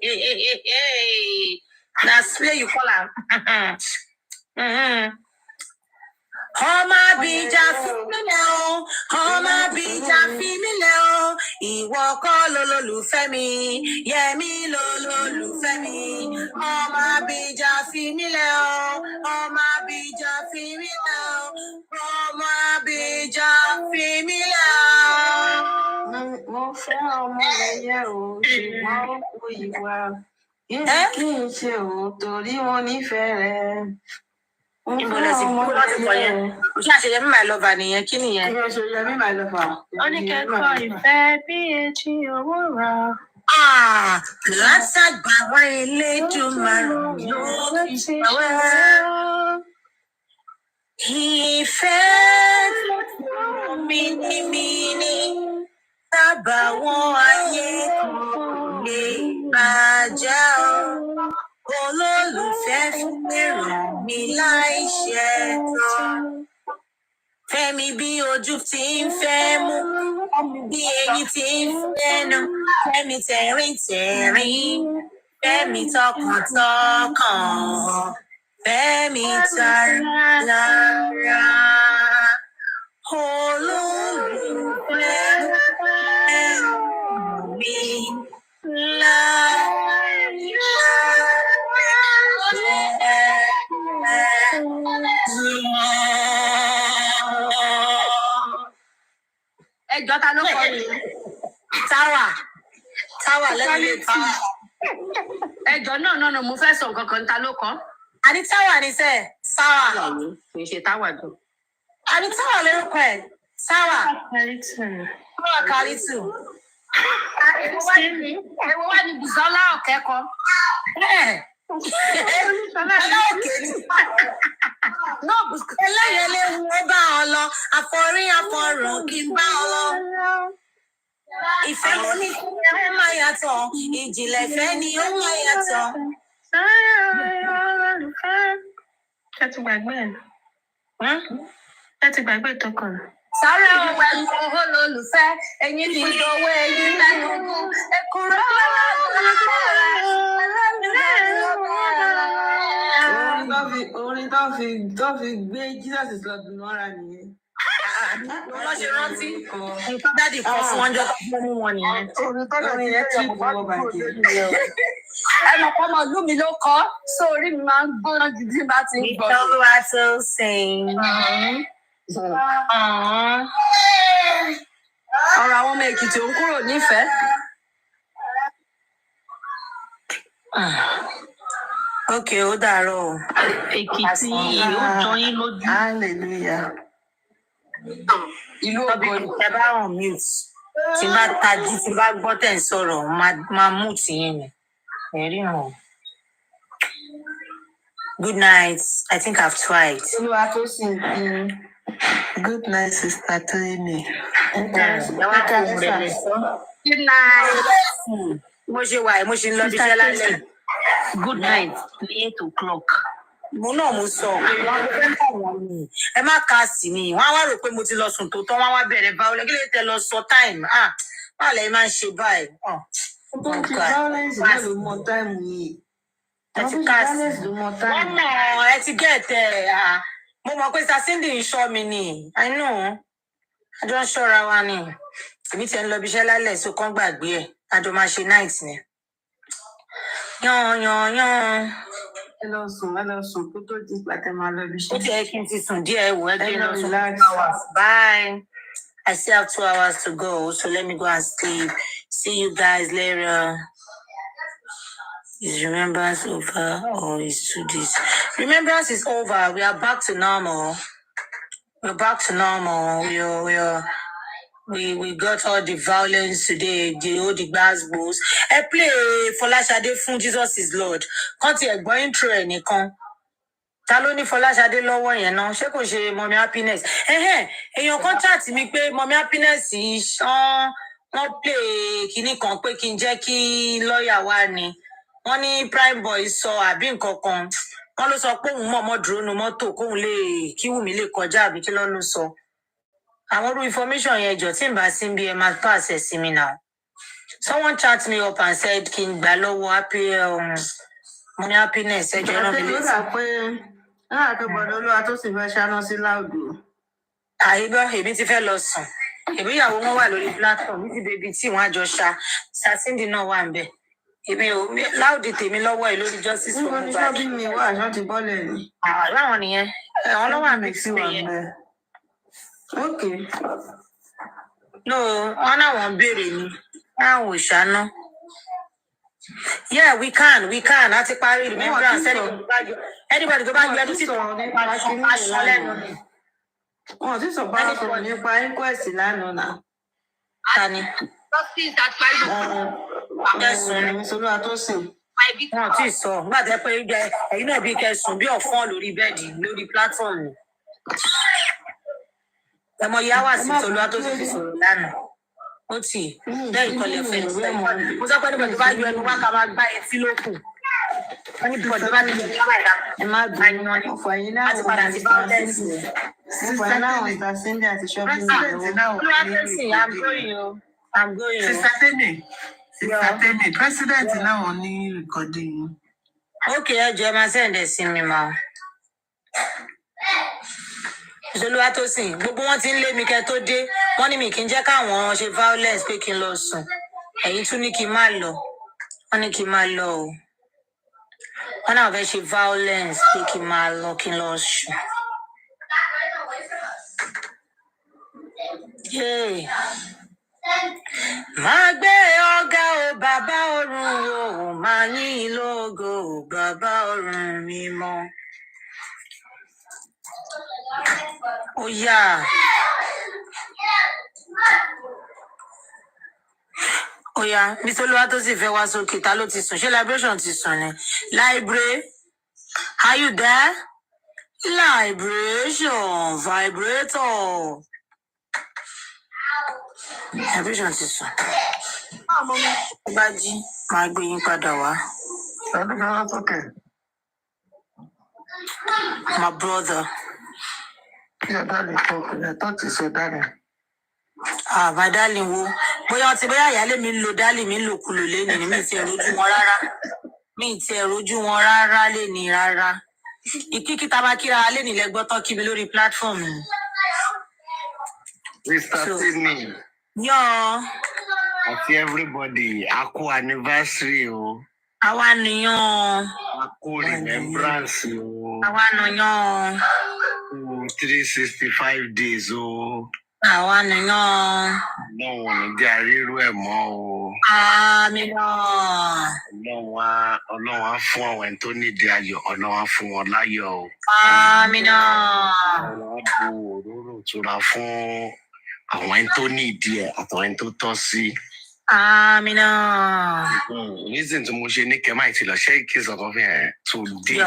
Na slay you call am. Ọmọ Abija fi mí lẹ̀ o, ọmọ Abija fi mí lẹ̀ o, ìwọ kọ́ lolólùfẹ́ mi, Yẹmí lolólùfẹ́ mi. Ọmọ Abija fi mí lẹ̀ o, ọmọ Abija fi mí lẹ̀ o, ọmọ Abija fi mí lẹ̀ o. Mo fẹ́ ọmọ ẹyẹ o, ṣùgbọ́n kò ìwà. Kí n ṣe o, torí wọn nífẹ̀ẹ́ rẹ̀. Níbo lẹ ti kọ́ yẹn? Mo ṣe àṣeyẹ mi my lover nìyẹn, kí nìyẹn? Kí ni àṣeyẹ mi my lover? Ó ní kẹ́kọ̀ọ́ ìfẹ́ bí etí owó rà. Látàgbàwá Elédùmarè ló fi pàwẹ́. Ìfẹ́ mímímí tábàwọn ayé kò lè bàjẹ́ o. Olólùfẹ́ fẹ́ràn mi láì ṣẹ̀tàn. Fẹ́mi bí ojú ti ń fẹ́ mú, bí eyín ti ń fẹ́nu. Fẹ́mi tẹ̀rín, Fẹ́mi tọkàntọkàn, Fẹ́mi tààrà. Olólùfẹ́ mi láì Ẹjọ́ ta ló kọ ni? Táwà lẹ́nu lè pa. Ẹjọ́ náà mo fẹ́ sọ nǹkan kan, ta ló kọ? Àní Táwà ni sẹ́, Táwà. Kì í ṣe Táwà jù. Àní Táwà lórúkọ ẹ̀, Táwà. Táwà Kálítù. Èwo wá ní Bùsọ́lá Ọ̀kẹ́kọ̀ọ́? Ẹlẹ́yẹlé wo bá ọ lọ, àfọ̀rí àfọ̀rùn kí n bá ọ lọ. Ìfẹ́ mo ní kí ó máa yàtọ̀, ìjìnlẹ̀ ìfẹ́ ni ó máa yàtọ̀. Ṣé ti gbàgbé ẹ̀? Ṣé ti gbàgbé ìtọ́kàn? Sáré ọ̀pẹ owó lolùfẹ́, ẹ̀yin ti dọ̀wọ́ ẹ̀yin lẹ́nu ogún, ẹ̀kúrọ́ Orin tó fi gbé Jesus is Lord mọ́ra nìyẹn. lọ ṣe rántí nǹkan dádì kan fún wọn jọ tó fún mú wọn nìyẹn. Orin yẹn tí ìbò wọ bàjẹ́. Ẹ mọ̀ pé ọmọ ìlú mi ló kọ́, sórí mi máa ń gbóná gidi bá ti ń gbọ́. Olúwa tó sìn. Ọ̀rọ̀ àwọn ọmọ Èkìtì ò ń kúrò nífẹ̀ẹ́. Okay, ó dàárọ̀ o. Èkìtì ó jọ yín lójú. Hallelujah. Ìlú ògbó ni ẹ bá hàn mute. Tí bá tají, tí bá gbọ́ tẹ̀ ń sọ̀rọ̀, máa mute yín ni. Ẹ̀rí hàn. Good night. I think I've tried. Olúwa tó sìn. Good night, Sister Toyin. Good night. Mo ṣe wà mo ṣe ń lọ bí iṣẹ́ lálẹ́. Good night 8:00. Mo náà mo sọ pé wọ́n fẹ́ mọ̀ wọ́n ni. Ẹ má kà sí mi. Wọ́n á wá rò pé mo ti lọ sùn tó tán. Wọ́n á wá bẹ̀rẹ̀ bá ọlẹ́ kí lè tẹ lọ sọ time. Báwo lẹ máa ń ṣe báyìí? Tó ń fi violence náà ló mọ táìmù yìí. Ẹ ti kà sí. Wọ́n mọ̀ ẹ ti gẹ̀ẹ́tẹ̀. Mo mọ̀ pé Cindy ń ṣọ́ mi ni. I know. Àjọ ń ṣọ́ra wa ni. Èmi ti ń lọ bí iṣẹ́ lálẹ́ so kán gbàgbé ẹ̀. Àjọ máa ṣe night ni. Yan. Ẹ lọ sùn kó tó di pàtẹ máa lọ bí iṣẹ́. Ó ti ẹ kí n ti sùn díẹ̀ wò ẹ́ gbé lọ sùn. Relax. Bye. I still have 2 hours to go, so let me go and sleep. See you guys later. Is remembrance over or is to this? Remembrance is over. We are back to normal. We're back to normal. We got all the violence today, all the gbasgbos. I play Fọláṣadé fún Jesus is Lord. Can't you go intro ẹnìkan? Ta ló ní Fọláṣadé lọ́wọ́ yẹn náà? Ṣé kò ṣe Mommy Happiness? Èèyàn kan chat mi pé Mommy Happiness wọ́n play kinní kan pé kí n jẹ́ kí lọ́ọ̀yà wá ni. Wọ́n ní Prime Boy sọ àbí nǹkan kan. Wọ́n ló sọ pé òun mọ̀ọ́mọ́ dúró nu mọ́tò kóun lè kí Wùmí lè kọjá àbí kí ló sọ. Àwọn irú information yẹn jọ tí n bá sí bí ẹ máa pass ẹ sí mi now. Someone chat me up and said kí n gbà lọ́wọ́ Mommy Happiness ẹjọ́ náà mi létí. Àkẹ́bọ̀dọ̀ Olúwa tó sì fẹ́ ṣáná sí láòdù. Àyíbá èmi ti fẹ́ lọ sùn. Èmi ìyàwó wọn wà lórí platform ní ti bèbí tí wọ́n á jọ ṣá. Cindy náà wà ń bẹ̀. Èmi ò láòdì tèmi lọ́wọ́ ẹ̀ lórí justice for Mohbad. Níbo ni ṣọ́bí mi wà ṣọ́ ti bọ́lẹ̀ ni? Láwọn nìyẹn. Àwọn lọ́wọ́ àmì sí wa yẹn. Okay. No, wọ́n náà wọ́n béèrè ni. Àwọn ò ṣáná. Yeah, we can. Láti parí remembrance. Anybody tó bá yọ ẹnu sí aṣọ lẹ́nu. Wọ́n ti sọ bá sọ̀rọ̀ nípa inquest lánàá náà. Ta ni? Justice that fight. Kẹsùn Olúwa tó sìn. Wọ́n ti sọ. Nígbà tẹ́ pé ẹ̀yin náà bí kẹsùn bí ọ̀fọ́n lórí bẹ́ẹ̀dì lórí platform. Ẹ mọ ìyá wà sí Olúwa tó sì sọ̀rọ̀ lánàá. Ó tì bẹ́ẹ̀ ìkọlẹ̀ fẹ́ lọ. Mo sọ pé nígbà tó bá yọ ẹnu wá ká máa gbá etí lókun. Wọ́n ní bọ̀dọ̀ bá ti lè gbá ìdá. Ẹ má bínú ọ̀fọ̀ ẹ̀yin náà wọ̀ ní Cindy. Ọ̀fọ̀ ẹ̀yin náà wọ̀ ní Cindy àti ṣọ́bí mi lọ́wọ́. I'm going. Sister Temi, President náà wọ̀ ní recording. Okay, ẹ jọ̀ọ́ ẹ máa send ẹ̀ sí mi ma. Olúwa tó sìn, gbogbo wọn ti ń lé mi kẹ́ tó dé. Wọ́n ní mi kì í jẹ́ káwọn ṣe violence pé kí n lọ sùn. Ẹ̀yin tún ní kí n má lọ. Wọ́n ní kí n má lọ o. Wọ́n náà fẹ́ ṣe violence pé kí n má lọ kí n lọ sùn. Máa gbé ọ̀gá o bàbá ọ̀run o, máa yìn lógo o bàbá ọ̀run mímọ́. Ó yá. Oya, Miss Olúwa tó sì fẹ́ wá sókè, ta ló ti sùn? Ṣé liberation ti sùn ni? Library, are you there? Liberation, vibrator. Liberation ti sùn. Bá jí, máa gbé yín padà wá. My brother. Your darling talking. I thought you said darling. My darling wo. Bóyá ìyálé mi ń lo darling mi ń lò kulò léni ni mi ti rojú wọn rárá. Mi ti rojú wọn rárá léni rárá. Ìkíkí tá bá kíra léni lẹ gbọ́ tán kí mi lórí platform. Mr. Sydney. Yo. Àti everybody, a kú anniversary o. Àwa nìyàn. A kú remembrance o. Àwa nìyàn. 365 days o. Àwa nìyàn. No one jẹ́ àrírú ẹ̀ mọ́ o. Àmín. Ọlọ́run á fún àwọn ẹni tó nídìí ayọ̀, Ọlọ́run á fún wọn láyọ̀ o. Àmín. Ọlọ́run á bu òróró ìtura fún àwọn ẹni tó nídìí ẹ̀ àtàwọn ẹni tó tọ́ sí. Àmín. Reason tí mo ṣe ní kẹ́ máa ti lọ ṣe kí sọ̀kan fi hàn today.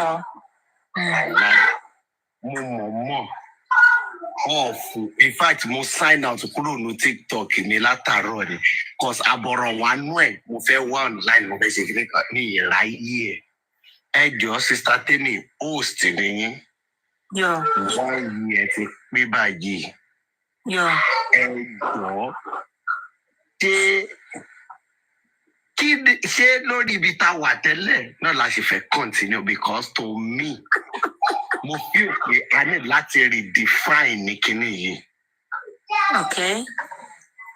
Mo mọ̀ off. In fact, mo sign out kúrò ní TikTok mi látàárọ̀ ni. Cause àbọ̀rọ̀ wa nú ẹ̀ mo fẹ́ wá online mo fẹ́ ṣe kí ní ìráyè ẹ̀. Ẹ jọ̀ọ́ Sister Temi host nìyí. Wọ́n yẹ ti pé báyìí. Ẹ jọ̀ọ́ ṣé lórí ibi tá a wà tẹ́lẹ̀ náà la ṣe fẹ́ continue because to me mo feel pé a ní láti redefine ní kinní yìí. Okay.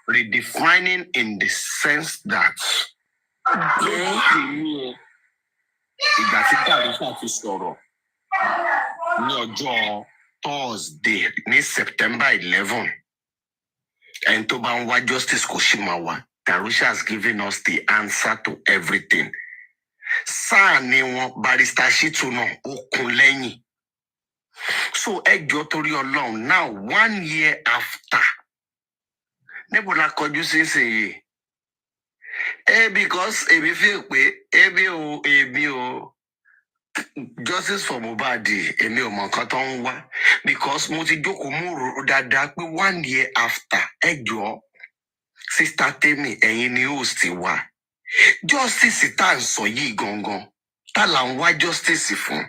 Redefining in the sense that lórí ìgbà tí Darusha ti sọ̀rọ̀ ní ọjọ́ Thursday ní September 11 ẹni tó bá ń wá justice kò ṣì máa wá. Darusha has given us the answer to everything. Sáà ni wọn Barrister Shitu náà ó kún lẹ́yìn. So ẹ jọ̀ọ́ torí Ọlọ́run now 1 year after. Níbo la kọjú sí ìsinyìí? Because èmi feel pé èmi o justice for Mohbad èmi ò mọ nǹkan tó ń wá. Because mo ti jókòó mú rò dáadáa pé 1 year after ẹ jọ̀ọ́. Sister Temi, ẹ̀yin ni host wa. Justice tá à ń sọ yìí gangan. Tá là ń wá justice fún.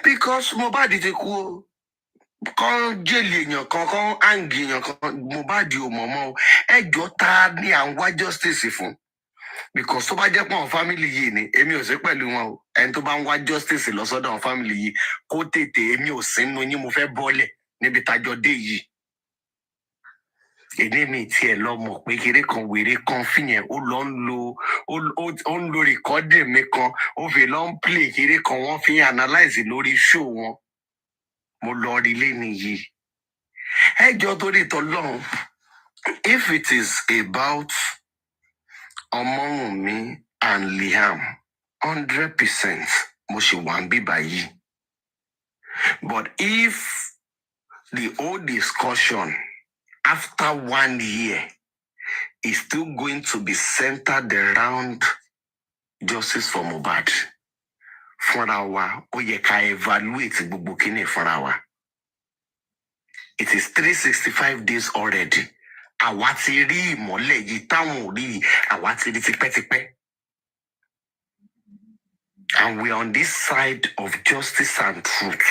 Because Mohbad ti kú o. Kán jèlè èèyàn kan, kán áǹgì èèyàn kan, Mohbad ò mọ̀ mọ́ o. Ẹ jọ̀ọ́ ta ni à ń wá justice fún. Because tó bá jẹ́ pé àwọn family yìí ni, èmi ò sí pẹ̀lú wọn o. Ẹni tó bá ń wá justice lọ sọ́dọ̀ àwọn family yìí, kó tètè èmi ò sí nínú yín mo fẹ́ bọ́lẹ̀ níbi tájọ dé yìí. Èdè mi tiẹ̀ lọ mọ̀ pé kéré kan wèrè kan fìyẹn ó lọ ń lo recording mi kan ó fi lọ ń play kéré kan wọ́n fi analyze lórí show wọn. Mo lọ rí lẹ́nu yìí. Ẹ jọ̀ọ́ torí t'Ọlọ́run, if it is about Ọmọ́wùnmí and Liam 100% mo ṣì wà ń bí báyìí. But if the whole discussion after 1 year is still going to be centered around justice for Mohbad, fúnra wa, ó yẹ ká evaluate gbogbo kíní fúnra wa. It is 365 days already. Àwa ti rí ìmọ́lẹ̀ yìí táwọn ò rí, àwa ti rí tipẹ́tipẹ́. And we are on this side of justice and truth.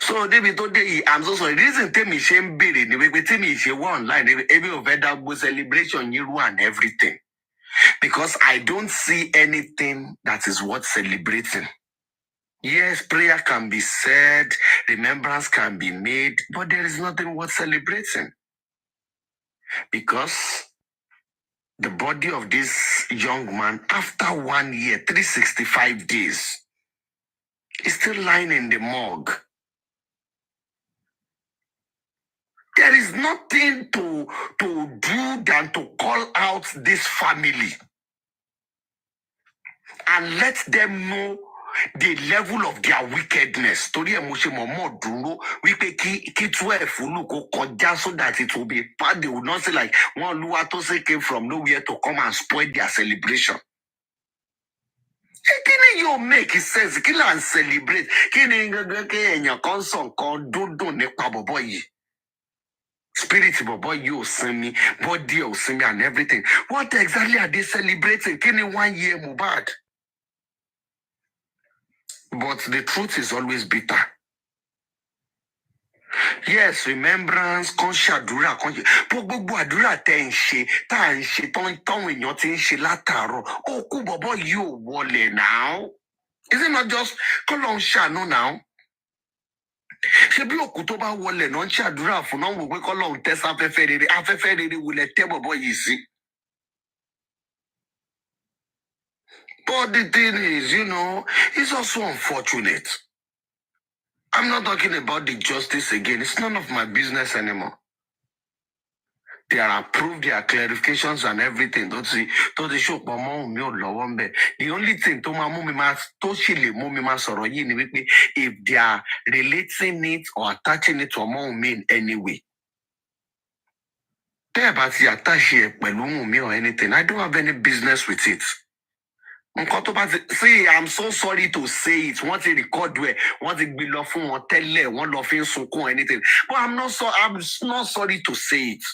So David today I'm so sorry. Reason Temi ṣe ń béèrè ni wípé Temi ṣe wá online every of that celebration yìí and everything. Because I don't see anything that is worth celebrating. Yes, prayer can be said, remembrance can be made, but there is nothing worth celebrating. Because the body of this young man, after 1 year, 365 days, is still lying in the morgue. There is nothing to do than to call out this family and let them know the level of their wickedness. Torí ẹ̀ mo ṣe mọ̀ọ́mọ̀ dúró wípé kí 12 olú kó kọjá so that it will be part. They will not say like one Oluwatose came from nowhere to come and spoil their celebration. Kí ni yóò make sense? Kí là ń celebrate? Kí ni gẹ́gẹ́ kí èèyàn kan sọ nǹkan dúndùn nípa bọ̀bọ̀ yìí? Spirit bọ̀bọ̀ yìí ò sinmi, body ò sinmi and everything. What exactly are they celebrating? Kí ni 1 year Mohbad? But the truth is always bitter. Yes, remembrance, kan ṣàdúrà, kan ṣe. Gbogbo àdúrà tẹ́ ń ṣe, tá à ń ṣe, táwọn èèyàn ti ń ṣe látàárọ̀. Ó kú bọ̀bọ̀ yìí ò wọlé now. Is it not just kọ́ ló ń ṣàánú now? ṣé bí òkú tó bá wọlé náà ń ṣàdúrà fún náà wò pé kọ́lọ́hún tẹ́ afẹ́fẹ́ rere wulẹ̀ tẹ́ bọ̀bọ̀ yìí sí. But the thing is, it's also unfortunate. I'm not talking about the justice again. It's none of my business anymore. They are approved, there are clarifications and everything. Don't see, show the only thing to my if they are relating it or attaching it to a mom in any way. They're about to attach it or anything. I don't have any business with it. See, I'm so sorry to say it. Want to record where, want to be laughing or tell her, want laughing so cool anything. But I'm not sorry to say it.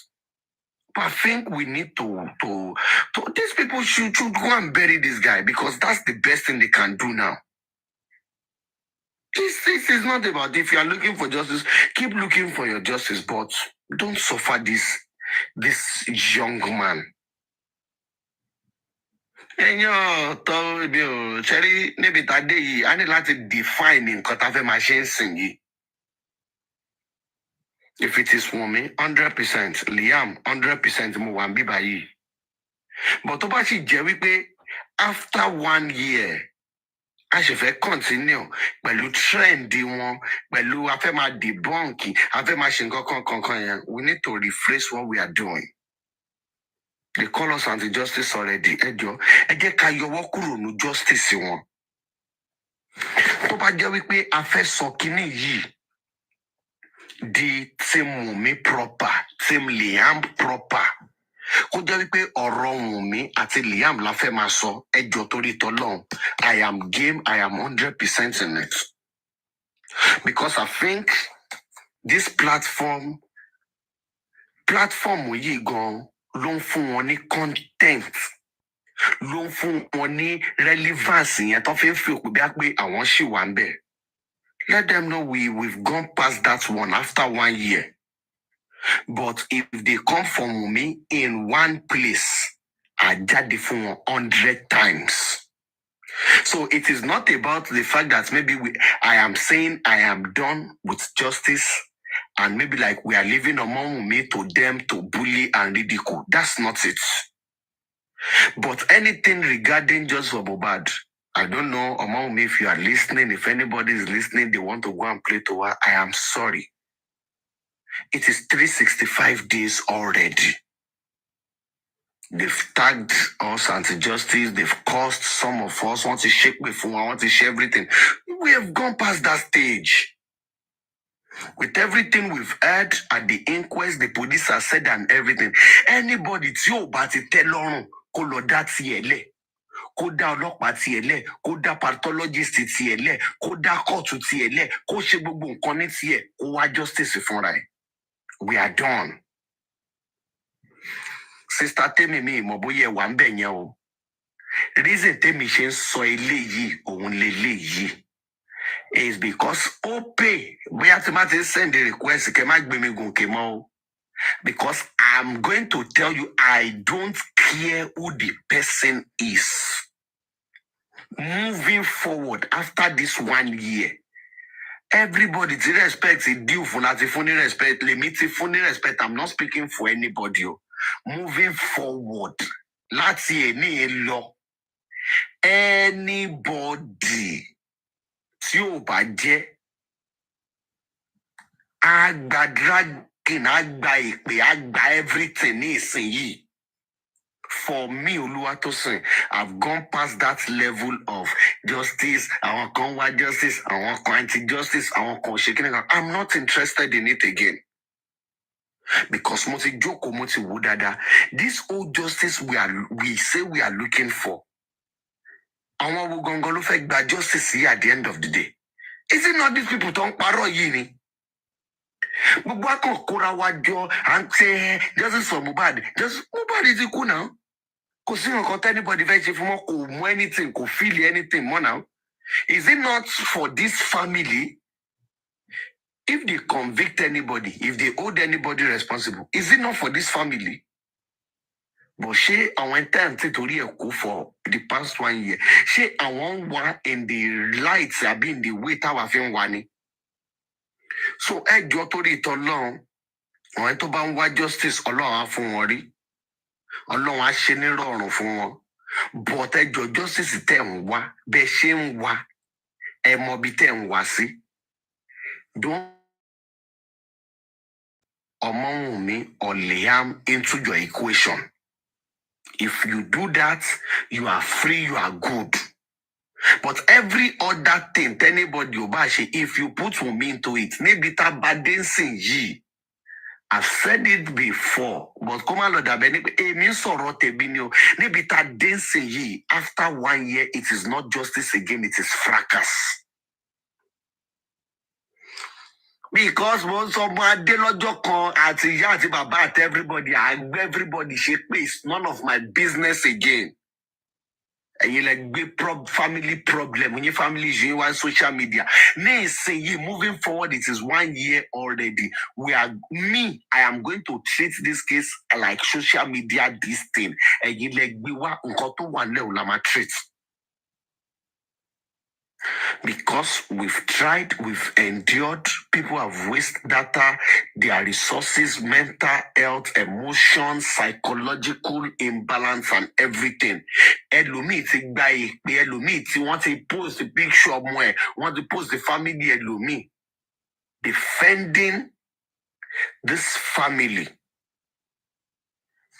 But I think we need to these people should go and bury this guy because that's the best thing they can do now. This is not about if you are looking for justice, keep looking for your justice, but don't suffer this young man. And Cherry, maybe that day, I need to define in Kotave machine singing. If it is for me, 100%, Liam, 100% Mwambi Bayi. But Tobashi Jerry, after 1 year, I should continue. But you trend the one, but you have my debunking, have my shingo. We need to rephrase what we are doing. They call us anti-justice already. Ejo, no justice one. Toba Jerry, I first saw kini yi. The team Wumi proper, team Liam proper. Kó jẹ́ wípé ọ̀rọ̀ Wumi àti Liam la fẹ́ máa sọ ẹjọ́ torí tọ́lọ́run. I am game, I am 100% in it. Because I think this platform yìí gan ló ń fún wọn ní content, ló ń fún wọn ní relevance yẹn tó fi ń fi òpè bí a pé àwọn ṣì wà ń bẹ̀. Let them know we've gone past that one after 1 year. But if they come from me in one place, I jadi for 100 times. So it is not about the fact that maybe I am saying I am done with justice and maybe like we are living among me to them to bully and ridicule. That's not it. But anything regarding Justice for Mohbad, I don't know among me if you are listening, if anybody is listening, they want to go and play to her, I am sorry. It is 365 days already. They've tagged us anti-justice. They've caused some of us want to shake before, want to share everything. We have gone past that stage. With everything we've heard at the inquest, the police have said and everything. Anybody tio bati telorun kolo dat yele. Koda ọlọ́pàá tiẹ̀lẹ̀, koda pathologist tiẹ̀lẹ̀, koda kóòtù tiẹ̀lẹ̀, kó ṣe gbogbo nǹkan ní tiẹ̀, kó wá justice fúnra ẹ̀. We are done. Sister Temi mi mo bóyá wà ń bẹ̀ yẹn o. Reason Temi ṣe ń sọ eléyìí òun leléyìí is because ó pay bóyá tí má ti send the request kẹ́ má gbé mi gòkè mọ́ o. Because I'm going to tell you I don't care who the person is. Moving forward after this 1 year, everybody to respect it due for not funny respect, limited funny respect. I'm not speaking for anybody. Moving forward, let's see any law. Anybody tí ó bá jẹ́ àgbà dragging, àgbà ìpè, àgbà everything ní ìsinyìí. For me, Oluwatosin, I've gone past that level of justice. I want conward justice. I want anti-justice. I want shaking. I'm not interested in it again. Because Moti Joko Moti Wudada, this old justice we say we are looking for. And what we're going to look like justice here at the end of the day. Is it not these people don't paro yini? But what can Kurawajo and say justice for Mohbad? Just Mohbad is cool now. Because you don't anybody vex for more anything, could feel anything more now. Is it not for this family? If they convict anybody, if they hold anybody responsible, is it not for this family? But she, I went time to go for the past 1 year. She, I want one in the lights, I been the way tower film one. So ẹjọ́ torí ìtọ́lọ́run àwọn tó bá ń wá justice Ọlọ́run á fún wọn rí Ọlọ́run á ṣe nírọ̀rùn fún wọn but ẹjọ́ justice tẹ̀ ń wá bẹ́ẹ̀ ṣe ń wá ẹ mọ bí tẹ̀ ń wá sí. Ọmọwùnmí or Liam into your equation. If you do that, you are free, you are good. But every other thing, anybody obashi, if you put Wunmi into it, maybe ta dancing ye. I've said it before, but come on, Lord, maybe ta dancing ye. After 1 year, it is not justice again, it is fracas. Because once someone at everybody shape place, none of my business again. And you like big family problem when your family is in one social media. Nay say you moving forward, it is 1 year already. I am going to treat this case like social media this thing. And you like be what treat. Because we've tried, we've endured, people have wasted data, their resources, mental health, emotions, psychological imbalance, and everything. Elumi want to post the picture more, want to post the family Elumi. Defending this family.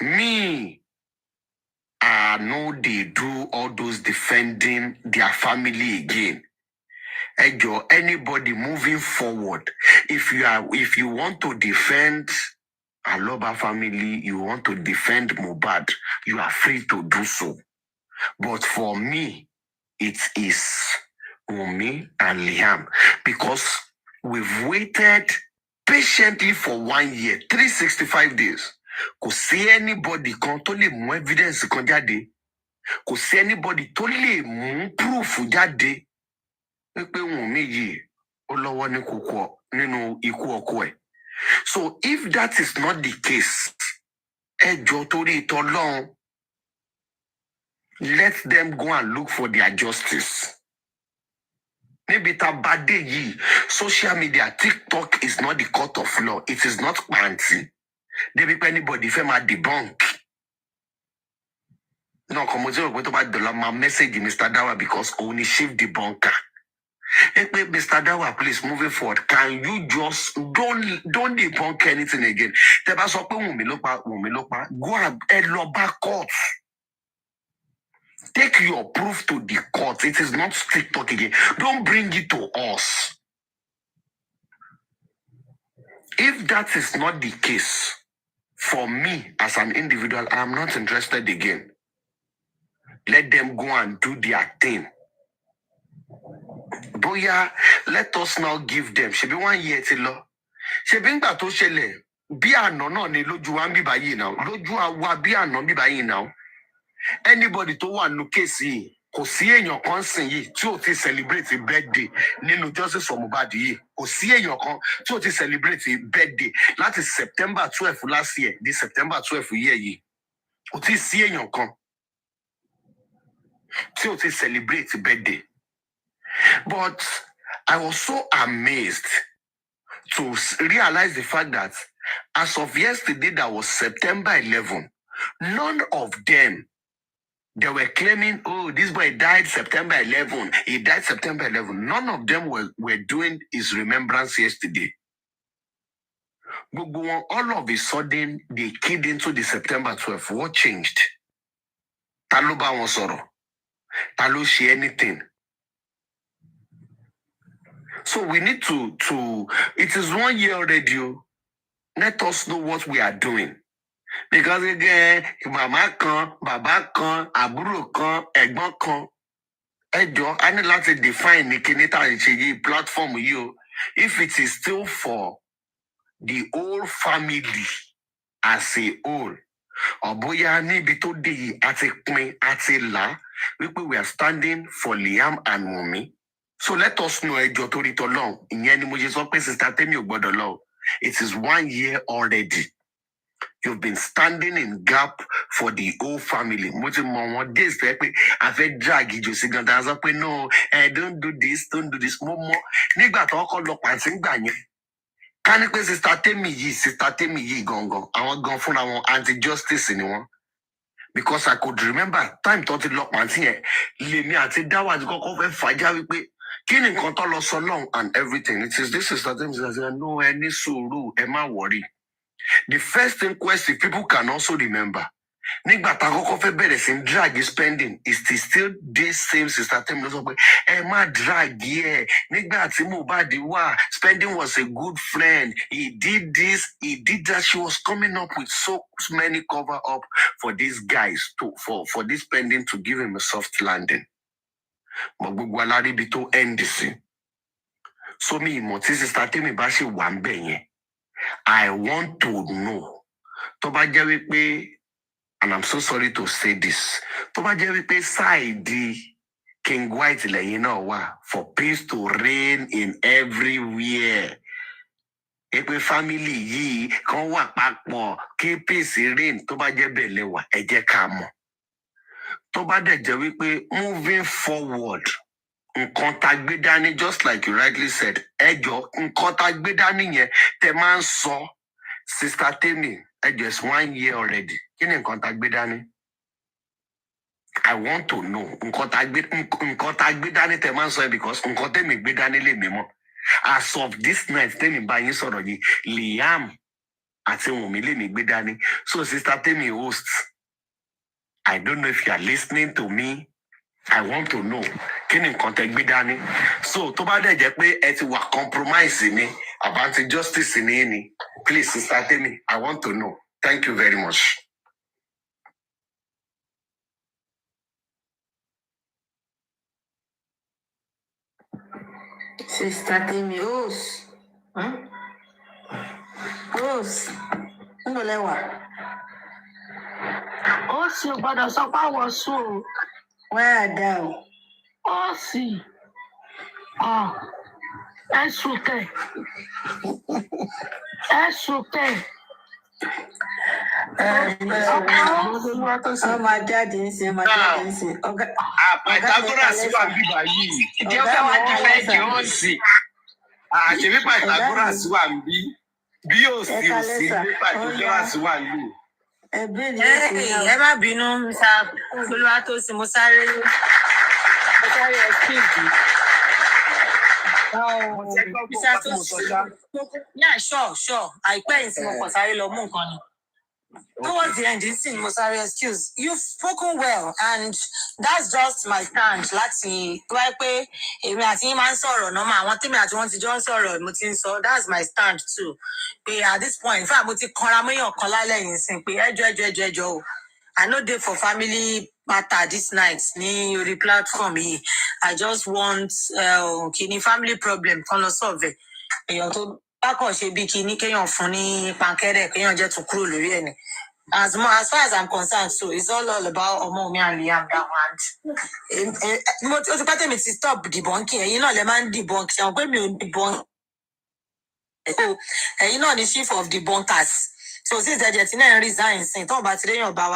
Me, I know they do all those defending their family again. Anybody moving forward, if you want to defend Aloba family, you want to defend Mohbad, you are free to do so. But for me, it is Wunmi and Liam, because we've waited patiently for 1 year, 365 days. Kò sí anybody kan tó lè mú evidence kan jáde. Kò sí anybody tó lè mú proof jáde. So if that is not the case, let them go and look for their justice. Maybe social media, TikTok is not the court of law. It is not fancy. There be anybody if I debunk. No, come on, my message, Mr. Dawa, because only shift debunker. Mr. Dawa, please, moving forward. Can you just don't debunk anything again? Go and back court. Take your proof to the court. It is not TikTok again. Don't bring it to us. If that is not the case, for me as an individual, I am not interested again. Let them go and do their thing. Boya, let us now give them. She be 1 year till law. She be that to shele. Be a no ni loju an bi bayi now. Loju awa be a no bi bayi now. Anybody to one no case yi. Kò sí èèyàn kan sìn yìí tí ó ti celebrate birthday nínú justice for Mohbad yìí. Kò sí èèyàn kan tí ó ti celebrate birthday láti September 12 last year di September 12 year yìí. Kò tí sí èèyàn kan tí ó ti celebrate birthday. But I was so amazed to realize the fact that as of yesterday, that was September 11, none of them, they were claiming, oh, this boy died September 11. He died September 11. None of them were doing his remembrance yesterday. All of a sudden, they keyed into the September 12. What changed? Taluba Wonsoro. Talu she anything. So we need to, it is 1 year already. Let us know what we are doing. Because again, mama kan, baba kan, àbúrò kan, ẹ̀gbọ́n kan. Ẹjọ́, I need to define the Kenita platform you. If it is still for the whole family as a whole, or boya níbi tó dé yìí àti pín àti là, we are standing for Liam and Wunmi. So let us know ẹjọ́ torí tọlọ́run. Ìyẹn ni mo ṣe sọ pé sister Temi ò gbọ́dọ̀ lọ. It is 1 year already. You've been standing in gap for the whole family. Days I've drag you no, don't do this, don't do this. More. Nígbà tó kọ́ lọ pàǹtí gbà yẹn. ká ní pé sister Temi yìí gangan àwọn gan fúnra wọn anti-justice ni wọn. Because I could remember time tó ti lọ pàǹtí yẹn lèmi àti dáwà ti kọ́kọ́ fẹ́ fàájà wípé kí ni nǹkan tó lọ sọ long and everything. It is this sister Temi says no any sùúrù ẹ má worry. The first inquest people can also remember. Nígbà tá kọ́kọ́ fẹ́ bẹ̀rẹ̀ sí drag spending is still this same sister Temi ló sọ pé ẹ má drag yẹ nígbà tí Mohbad wà spending was a good friend, he did this, he did that. She was coming up with so many cover up for these guys for this spending to give him a soft landing. But gbogbo aláríbi tó end sí. So mi ìmọ̀ tí sister Temi bá ṣe wà ń bẹ̀ yẹn. I want to know tó bá jẹ́ wípé, and I'm so sorry to say this, tó bá jẹ́ wípé side King White lẹ́yìn náà wà for peace to reign in everywhere. Pé family yìí kan wà papọ̀ kí peace reign, tó bá jẹ́ bẹ́ẹ̀ lẹ́wà ẹ jẹ́ ká mọ̀. Tó bá dẹ̀ jẹ́ wípé moving forward nǹkan tá gbé dání, just like you rightly said, ẹjọ́ nǹkan tá gbé dání yẹn tẹ máa ń sọ sister Temi ẹjọ́ it's 1 year already. Kí ni nǹkan tá gbé dání? I want to know nǹkan tá gbé dání tẹ máa ń sọ ẹ because nǹkan Temi gbé dání lè mímọ́. As of this night Temi bá yín sọ̀rọ̀ yìí Liam àti Wunmi lèmi gbé dání. So sister Temi host, I don't know if you are listening to me. I want to know kí ni nǹkan tẹ gbé dání. So tó bá dẹ̀ jẹ́ pé ẹ ti wà compromise ni about justice ni please sister Temi, I want to know. Thank you very much. Sister Temi Rose. Rose. Ń lọ lẹ́wà. Ó sì gbọ́dọ̀ sọ pé àwọn sùn o. Wá dá o. Ó sì. Ẹ sùn tẹ̀. Ẹ sùn tẹ̀. Ọmọ ajáde ń sin, ọmọ ajáde ń sin. Pythagoras wà bíbá yìí. Ìdí ọ̀fẹ́ wa ti fẹ́ jẹ́ ó sì. Àṣebí Pythagoras wà bí. Bí yóò sí ò sí ní Pythagoras wà lù. Ẹ má bínú, Mr. Olúwatósìn, mo sáré excuse. Mr. Tosin. Yeah, sure. Àìpẹ́ yìí tí mo kàn sáré lọ mú nǹkan ni. Towards the end, listen, Mosari, excuse. You've spoken well, and that's just my stand. Láti wá pé èmi àti yín máa ń sọ̀rọ̀ normal. Àwọn tèmi àti wọ́n ti jọ ń sọ̀rọ̀ mo ti ń sọ. That's my stand too. Pé at this point, in fact, mo ti kanra mọ́yàn kan lálẹ́ yìí sìn pé ẹjọ́ o. I no dey for family matter this night ní orí platform yìí. I just want kini family problem kan lọ solve. Èèyàn tó bákan ṣe bí kini kéèyàn fún ní pankẹ́rẹ́ kéèyàn jẹ́ tún kúrò lórí ẹ̀ ni. As far as I'm concerned, so it's all about Omomi and Liam that one. Mo ti pẹ́ tèmi ti stop debunking. Ẹ̀yin náà lè máa ń debunk. Ṣé àwọn pé mi ò ń debunk? Ẹ̀yin náà ni chief of debunkers. So since ẹ̀jẹ̀ tí náà ń resign sin, tó bá ti réyàn bá wa.